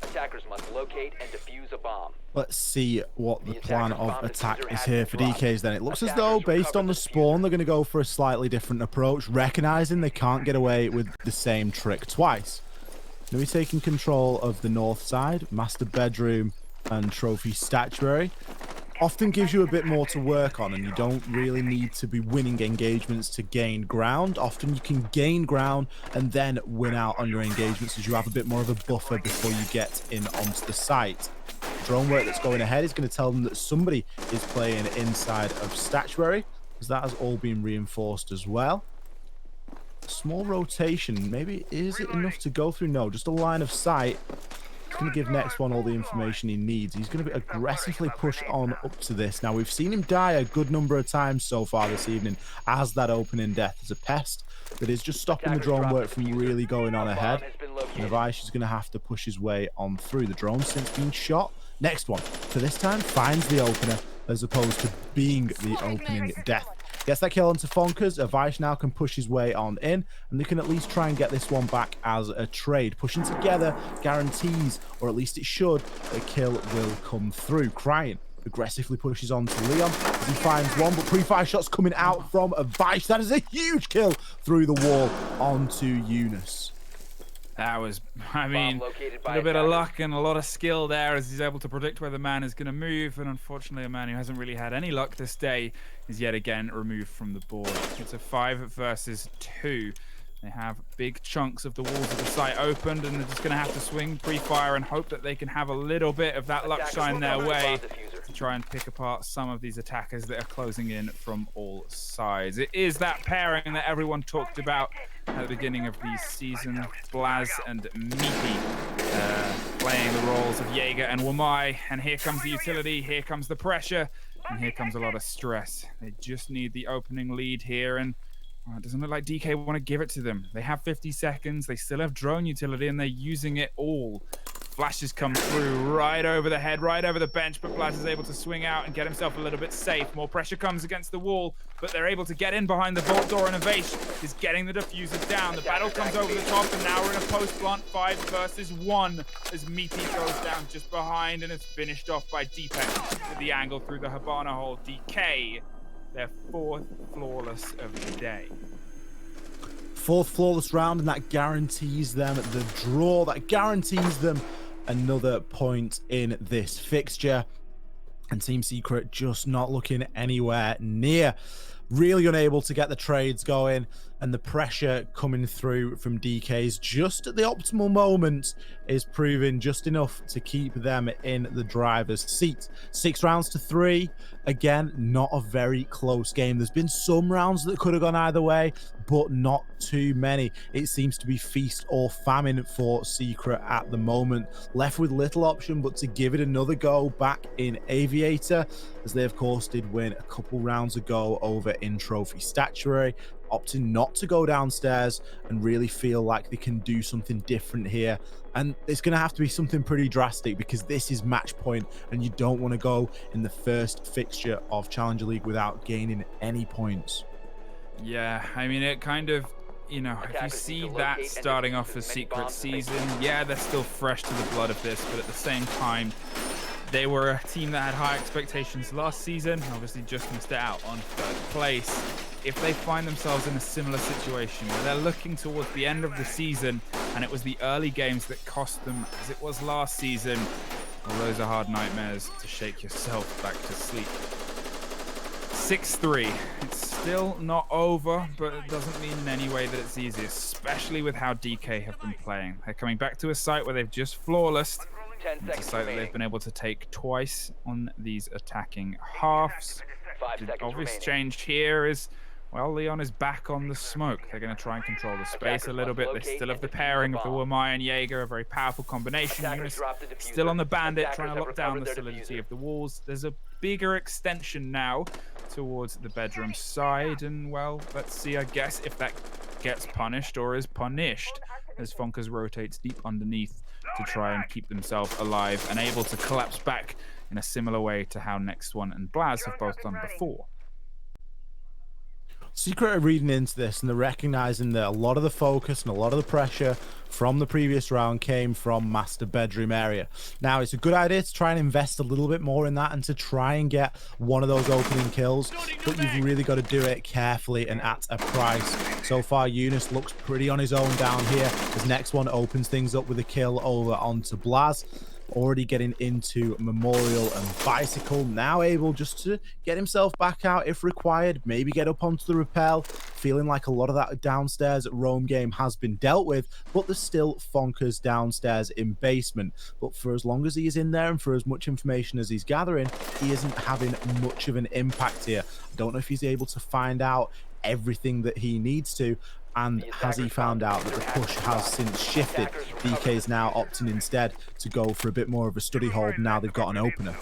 [SPEAKER 3] Attackers must locate and defuse a bomb.
[SPEAKER 1] Let's see what the plan of attack is here for DKs then. It looks as though, based on the spawn, they're going to go for a slightly different approach, recognizing they can't get away with the same trick twice. Now we're taking control of the north side, master bedroom and trophy statuary. Often gives you a bit more to work on, and you don't really need to be winning engagements to gain ground. Often you can gain ground and then win out on your engagements, as you have a bit more of a buffer before you get in onto the site. The drone work that's going ahead is going to tell them that somebody is playing inside of statuary, because that has all been reinforced as well. A small rotation, maybe is it enough to go through? No, just a line of sight. He's going to give next one all the information he needs. He's going to aggressively push on up to this. Now, we've seen him die a good number of times so far this evening as that opening death as a pest that is just stopping the drone work from really going on ahead. Navish is going to have to push his way on through. The drone since being shot. Next one, for this time, finds the opener as opposed to being the opening death. Gets that kill onto Fonkers. Avish now can push his way on in, and they can at least try and get this one back as a trade. Pushing together guarantees, or at least it should, a kill will come through. Crying aggressively pushes on to Leon as he finds one, but pre-fire shots coming out from Avish. That is a huge kill through the wall onto Eunice.
[SPEAKER 2] That was, I mean, a little bit of luck and a lot of skill there as he's able to predict where the man is going to move. And unfortunately, a man who hasn't really had any luck this day is yet again removed from the board. It's a 5 versus 2. They have big chunks of the walls of the site opened, and they're just going to have to swing pre-fire and hope that they can have a little bit of that luck shine their way to try and pick apart some of these attackers that are closing in from all sides. It is that pairing that everyone talked about at the beginning of the season. Blaz and Meepy playing the roles of Jaeger and Wamai. And here comes the utility, here comes the pressure, and here comes a lot of stress. They just need the opening lead here, and it doesn't look like DK want to give it to them. They have 50 seconds, they still have drone utility, and they're using it all. Flashes come through right over the head, right over the bench, but Blaz is able to swing out and get himself a little bit safe. More pressure comes against the wall, but they're able to get in behind the vault door, and Avish is getting the diffuser down. The battle comes over the top, and now we're in a post-plant 5 versus 1 as Meepy goes down just behind and is finished off by Deepak with the angle through the Habana hole. DK, their 4th flawless of the day.
[SPEAKER 1] 4th flawless round, and that guarantees them the draw. That guarantees them another point in this fixture. And Team Secret just not looking anywhere near. Really unable to get the trades going, and the pressure coming through from DKs just at the optimal moment is proving just enough to keep them in the driver's seat. 6 rounds to 3. Again, not a very close game. There's been some rounds that could have gone either way, but not too many. It seems to be feast or famine for Secret at the moment. Left with little option but to give it another go back in Aviator, as they of course did win a couple rounds ago over in trophy statuary, opting not to go downstairs and really feel like they can do something different here. And it's going to have to be something pretty drastic because this is match point and you don't want to go in the first fixture of Challenger League without gaining any points.
[SPEAKER 2] Yeah, I mean, it kind of, if you
[SPEAKER 3] Attackers
[SPEAKER 2] see
[SPEAKER 3] need to
[SPEAKER 2] that
[SPEAKER 3] locate and
[SPEAKER 2] starting
[SPEAKER 3] defuse
[SPEAKER 2] off
[SPEAKER 3] as
[SPEAKER 2] as
[SPEAKER 3] many
[SPEAKER 2] Secret
[SPEAKER 3] bombs as they
[SPEAKER 2] Season,
[SPEAKER 3] can.
[SPEAKER 2] yeah, they're still fresh to the blood of this, but at the same time, they were a team that had high expectations last season, obviously just missed out on third place. If they find themselves in a similar situation where they're looking towards the end of the season and it was the early games that cost them as it was last season, well, those are hard nightmares to shake yourself back to sleep. 6-3. It's still not over, but it doesn't mean in any way that it's easy, especially with how DK have been playing. They're coming back to a site where they've just flawless.
[SPEAKER 3] 10
[SPEAKER 2] It's a
[SPEAKER 3] seconds
[SPEAKER 2] site that they've
[SPEAKER 3] remaining.
[SPEAKER 2] been able to take twice on these attacking halves.
[SPEAKER 3] 5
[SPEAKER 2] The
[SPEAKER 3] seconds
[SPEAKER 2] obvious
[SPEAKER 3] remaining.
[SPEAKER 2] change here is, well, Leon is back on the smoke. They're going to try and control the space a little bit. They still have the pairing of the Wamai and Jaeger, a very powerful combination.
[SPEAKER 3] Attackers
[SPEAKER 2] Eunice
[SPEAKER 3] drop the diffuser.
[SPEAKER 2] still on the bandit,
[SPEAKER 3] Attackers
[SPEAKER 2] trying to
[SPEAKER 3] have
[SPEAKER 2] lock down the
[SPEAKER 3] recovered their
[SPEAKER 2] solidity
[SPEAKER 3] diffuser.
[SPEAKER 2] of the walls. There's a bigger extension now towards the bedroom side, and well, let's see, I guess, if that gets punished or is punished as Fonkers rotates deep underneath to try and keep themselves alive and able to collapse back in a similar way to how Next One and Blaz have both done before.
[SPEAKER 1] Secret are reading into this and they're recognizing that a lot of the focus and a lot of the pressure from the previous round came from master bedroom area. Now, it's a good idea to try and invest a little bit more in that and to try and get one of those opening kills, but you've really got to do it carefully and at a price. So far, Eunice looks pretty on his own down here as Next One opens things up with a kill over onto Blaz. Already getting into Memorial and Bicycle, now able just to get himself back out if required, maybe get up onto the rappel, feeling like a lot of that downstairs roam game has been dealt with, but there's still Fonkers downstairs in basement. But for as long as he is in there and for as much information as he's gathering, he isn't having much of an impact here. I don't know if he's able to find out everything that he needs to, and has he found out that the push has since shifted? DK is now opting instead to go for a bit more of a study hold now they've got an opener.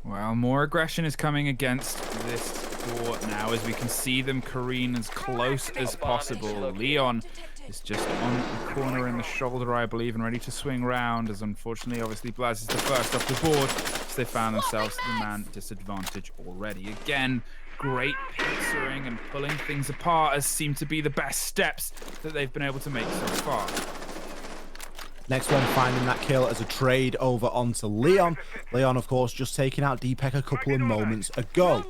[SPEAKER 2] Well, more aggression is coming against this door now as we can see them careen as close as possible. Leon is just on the corner in the shoulder, I believe, and ready to swing round as unfortunately, obviously, Blaz is the first off the board as they found themselves at the man disadvantage already. Again, great pincering and pulling things apart as seem to be the best steps that they've been able to make so far.
[SPEAKER 1] Next One finding that kill as a trade over onto Leon. Leon, of course, just taking out Deepak a couple of moments ago.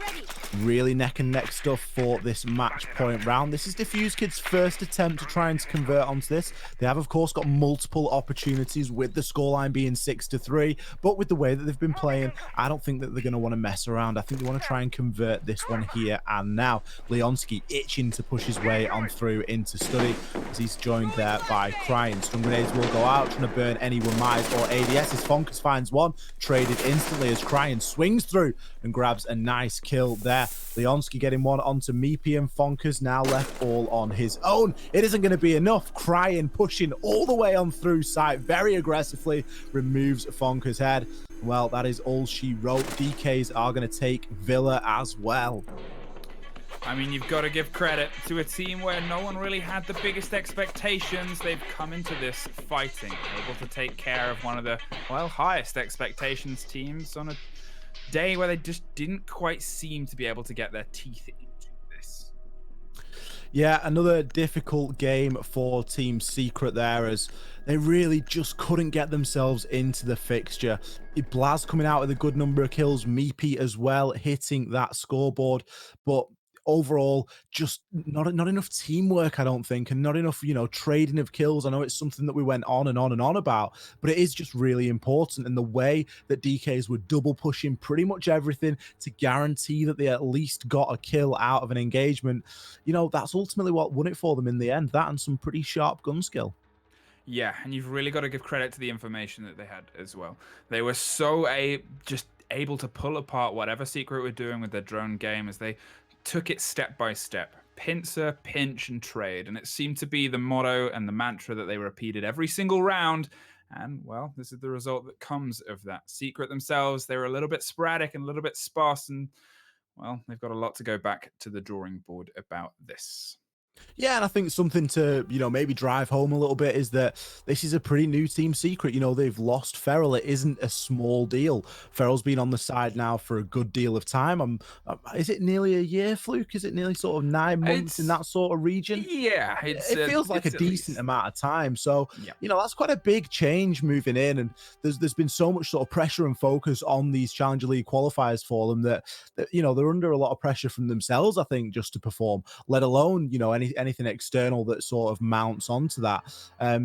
[SPEAKER 1] Really neck and neck stuff for this match point round. This is Diffused Kids' first attempt to try and convert onto this. They have, of course, got multiple opportunities with the scoreline being 6-3, but with the way that they've been playing, I don't think that they're going to want to mess around. I think they want to try and convert this one here and now. Leonski itching to push his way on through into study as he's joined there by Crying. Stun grenades will go out, trying to burn any Wamais or ADS as Fonkers finds one, traded instantly as Crying swings through and grabs a nice kill there. Leonski getting one onto Meepy, and Fonkers now left all on his own. It isn't going to be enough. Crying pushing all the way on through site very aggressively, removes Fonkers' head. Well, that is all she wrote. DKs are going to take Villa as well.
[SPEAKER 2] I mean, you've got to give credit to a team where no one really had the biggest expectations. They've come into this fighting, able to take care of one of the, well, highest expectations teams on a day where they just didn't quite seem to be able to get their teeth into this.
[SPEAKER 1] Yeah, another difficult game for Team Secret there as they really just couldn't get themselves into the fixture. Blaz coming out with a good number of kills, Meepy as well, hitting that scoreboard, but overall, just not enough teamwork, I don't think, and not enough, trading of kills. I know it's something that we went on and on and on about, but it is just really important. And the way that DKs were double pushing pretty much everything to guarantee that they at least got a kill out of an engagement, that's ultimately what won it for them in the end. That and some pretty sharp gun skill.
[SPEAKER 2] Yeah, and you've really got to give credit to the information that they had as well. They were so just able to pull apart whatever Secret were doing with their drone game as they took it step by step. Pincer, pinch, and trade. And it seemed to be the motto and the mantra that they repeated every single round. And, well, this is the result that comes of that. Secret themselves, they were a little bit sporadic and a little bit sparse. And, well, they've got a lot to go back to the drawing board about this.
[SPEAKER 1] Yeah, and I think something to, maybe drive home a little bit is that this is a pretty new team secret. They've lost Ferrell. It isn't a small deal. Ferrell's been on the side now for a good deal of time. Is it nearly a year, Fluke? Is it nearly sort of 9 months in that sort of region?
[SPEAKER 2] Yeah,
[SPEAKER 1] It feels like a
[SPEAKER 2] at
[SPEAKER 1] decent
[SPEAKER 2] least.
[SPEAKER 1] amount of time. So,
[SPEAKER 2] Yeah.
[SPEAKER 1] that's quite a big change moving in. And there's been so much sort of pressure and focus on these Challenger League qualifiers for them that they're under a lot of pressure from themselves, I think, just to perform, let alone, anything external that sort of mounts onto that.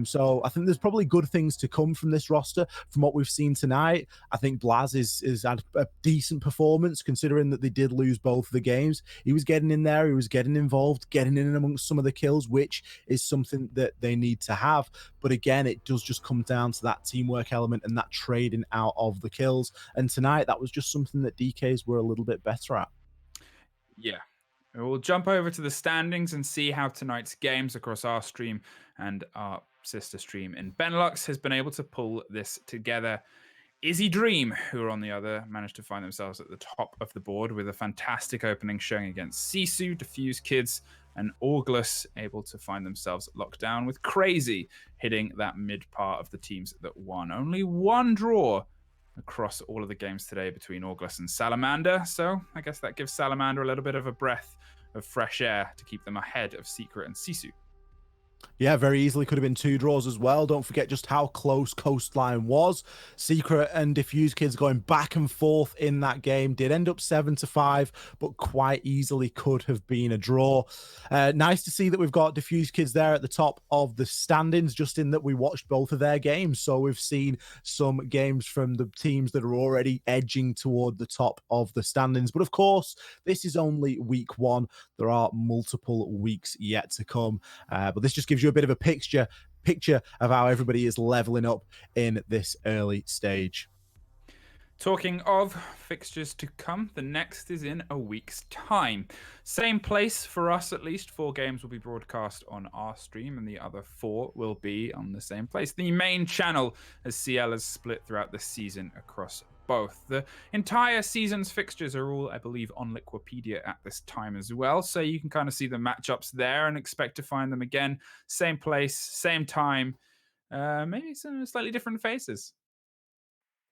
[SPEAKER 1] So I think there's probably good things to come from this roster. From what we've seen tonight, I think Blaz is had a decent performance considering that they did lose both of the games. He was getting in there, he was getting involved, getting in amongst some of the kills, which is something that they need to have. But again, it does just come down to that teamwork element and that trading out of the kills. And tonight, that was just something that DKs were a little bit better at.
[SPEAKER 2] Yeah. We'll jump over to the standings and see how tonight's games across our stream and our sister stream in Benelux has been able to pull this together. Izzy Dream, who are on the other, managed to find themselves at the top of the board with a fantastic opening showing against Sisu, Diffused Kids, and August, able to find themselves locked down with Crazy, hitting that mid part of the teams that won. Only one draw across all of the games today between August and Salamander, so I guess that gives Salamander a little bit of a breath of fresh air to keep them ahead of Secret and Sisu.
[SPEAKER 1] Yeah, very easily could have been 2 draws as well. Don't forget just how close Coastline was. Secret and Diffused Kids going back and forth in that game. Did end up 7-5, but quite easily could have been a draw. Nice to see that we've got Diffused Kids there at the top of the standings, just in that we watched both of their games. So we've seen some games from the teams that are already edging toward the top of the standings. But of course, this is only week 1. There are multiple weeks yet to come. But this just gives you a bit of a picture of how everybody is leveling up in this early stage.
[SPEAKER 2] Talking of fixtures to come, the next is in a week's time. Same place for us, at least. 4 games will be broadcast on our stream, and the other 4 will be on the same place. The main channel, as CL is split throughout the season across both. The entire season's fixtures are all, I believe, on Liquipedia at this time as well, so you can kind of see the matchups there and expect to find them again. Same place, same time, maybe some slightly different faces.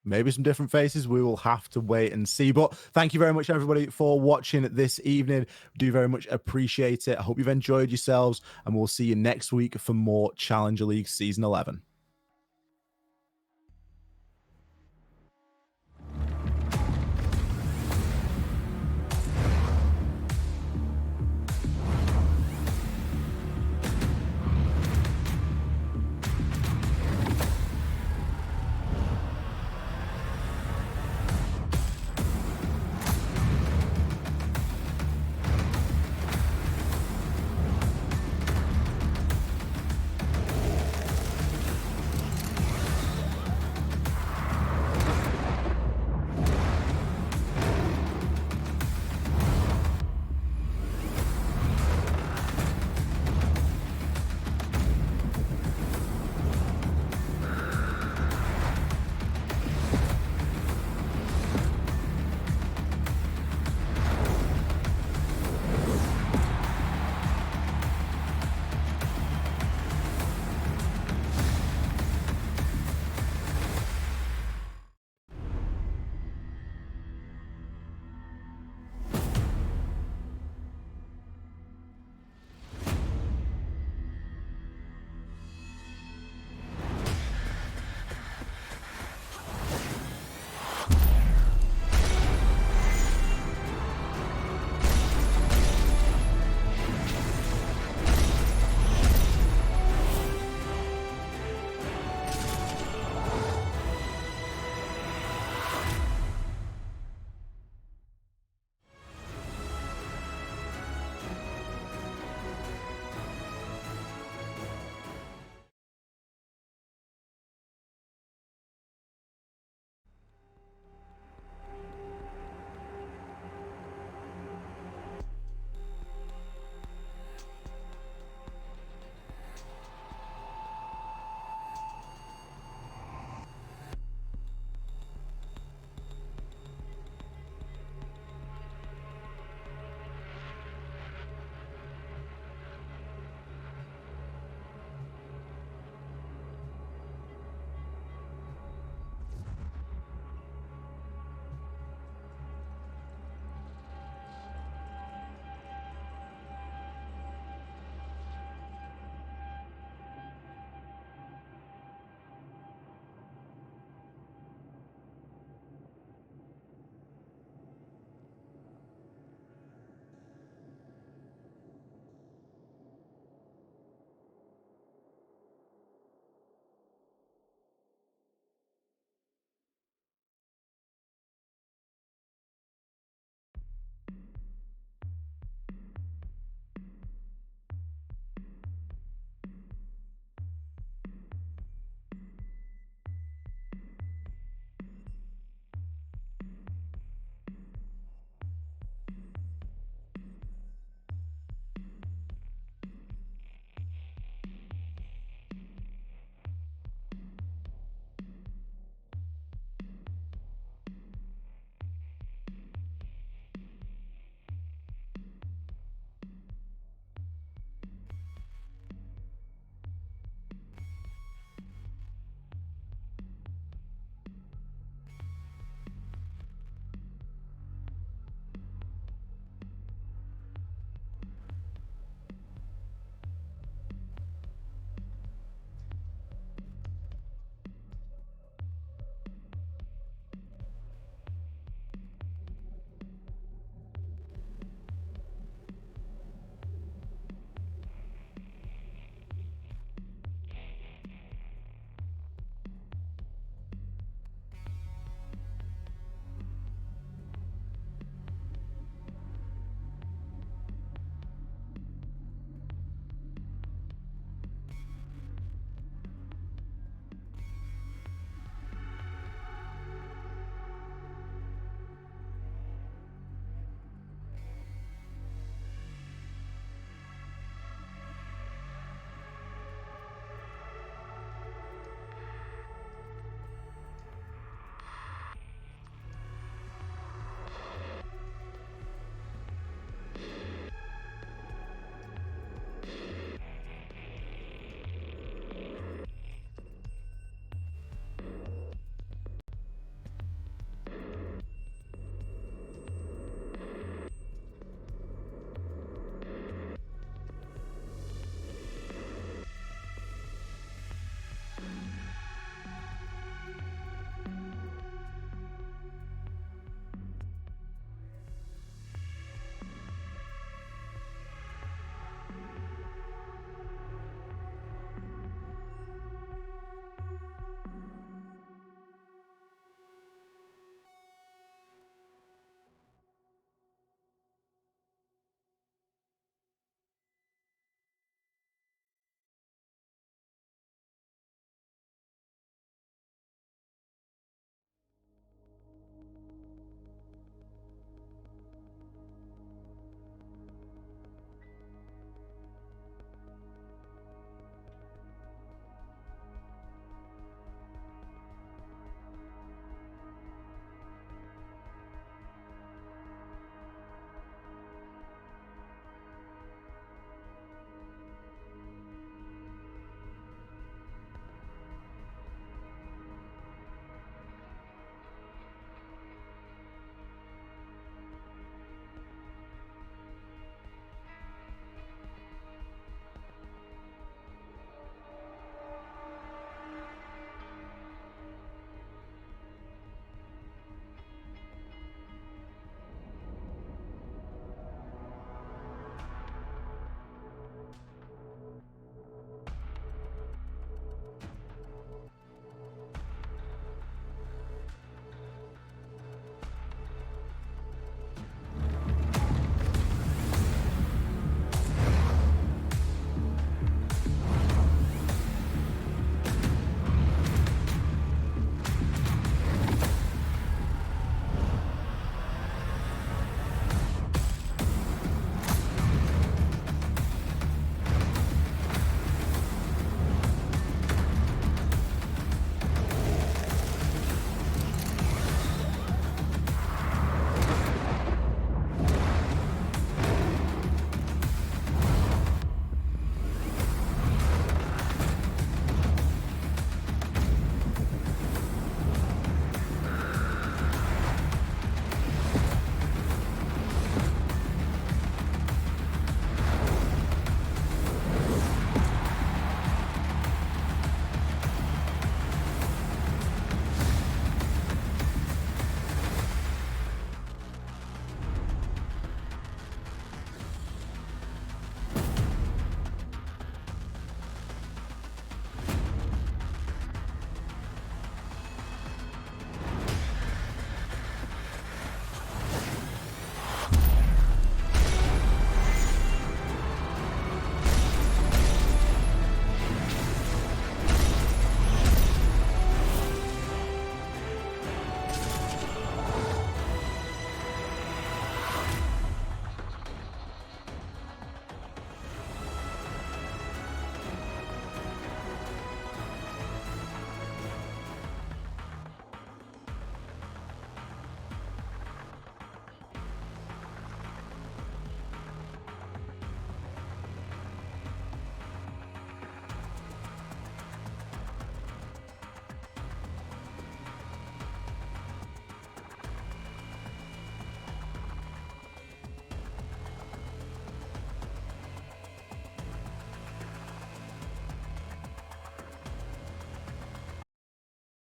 [SPEAKER 1] Maybe some different faces. We will have to wait and see. But thank you very much, everybody, for watching this evening. Do very much appreciate it. I hope you've enjoyed yourselves, and we'll see you next week for more Challenger League Season 11.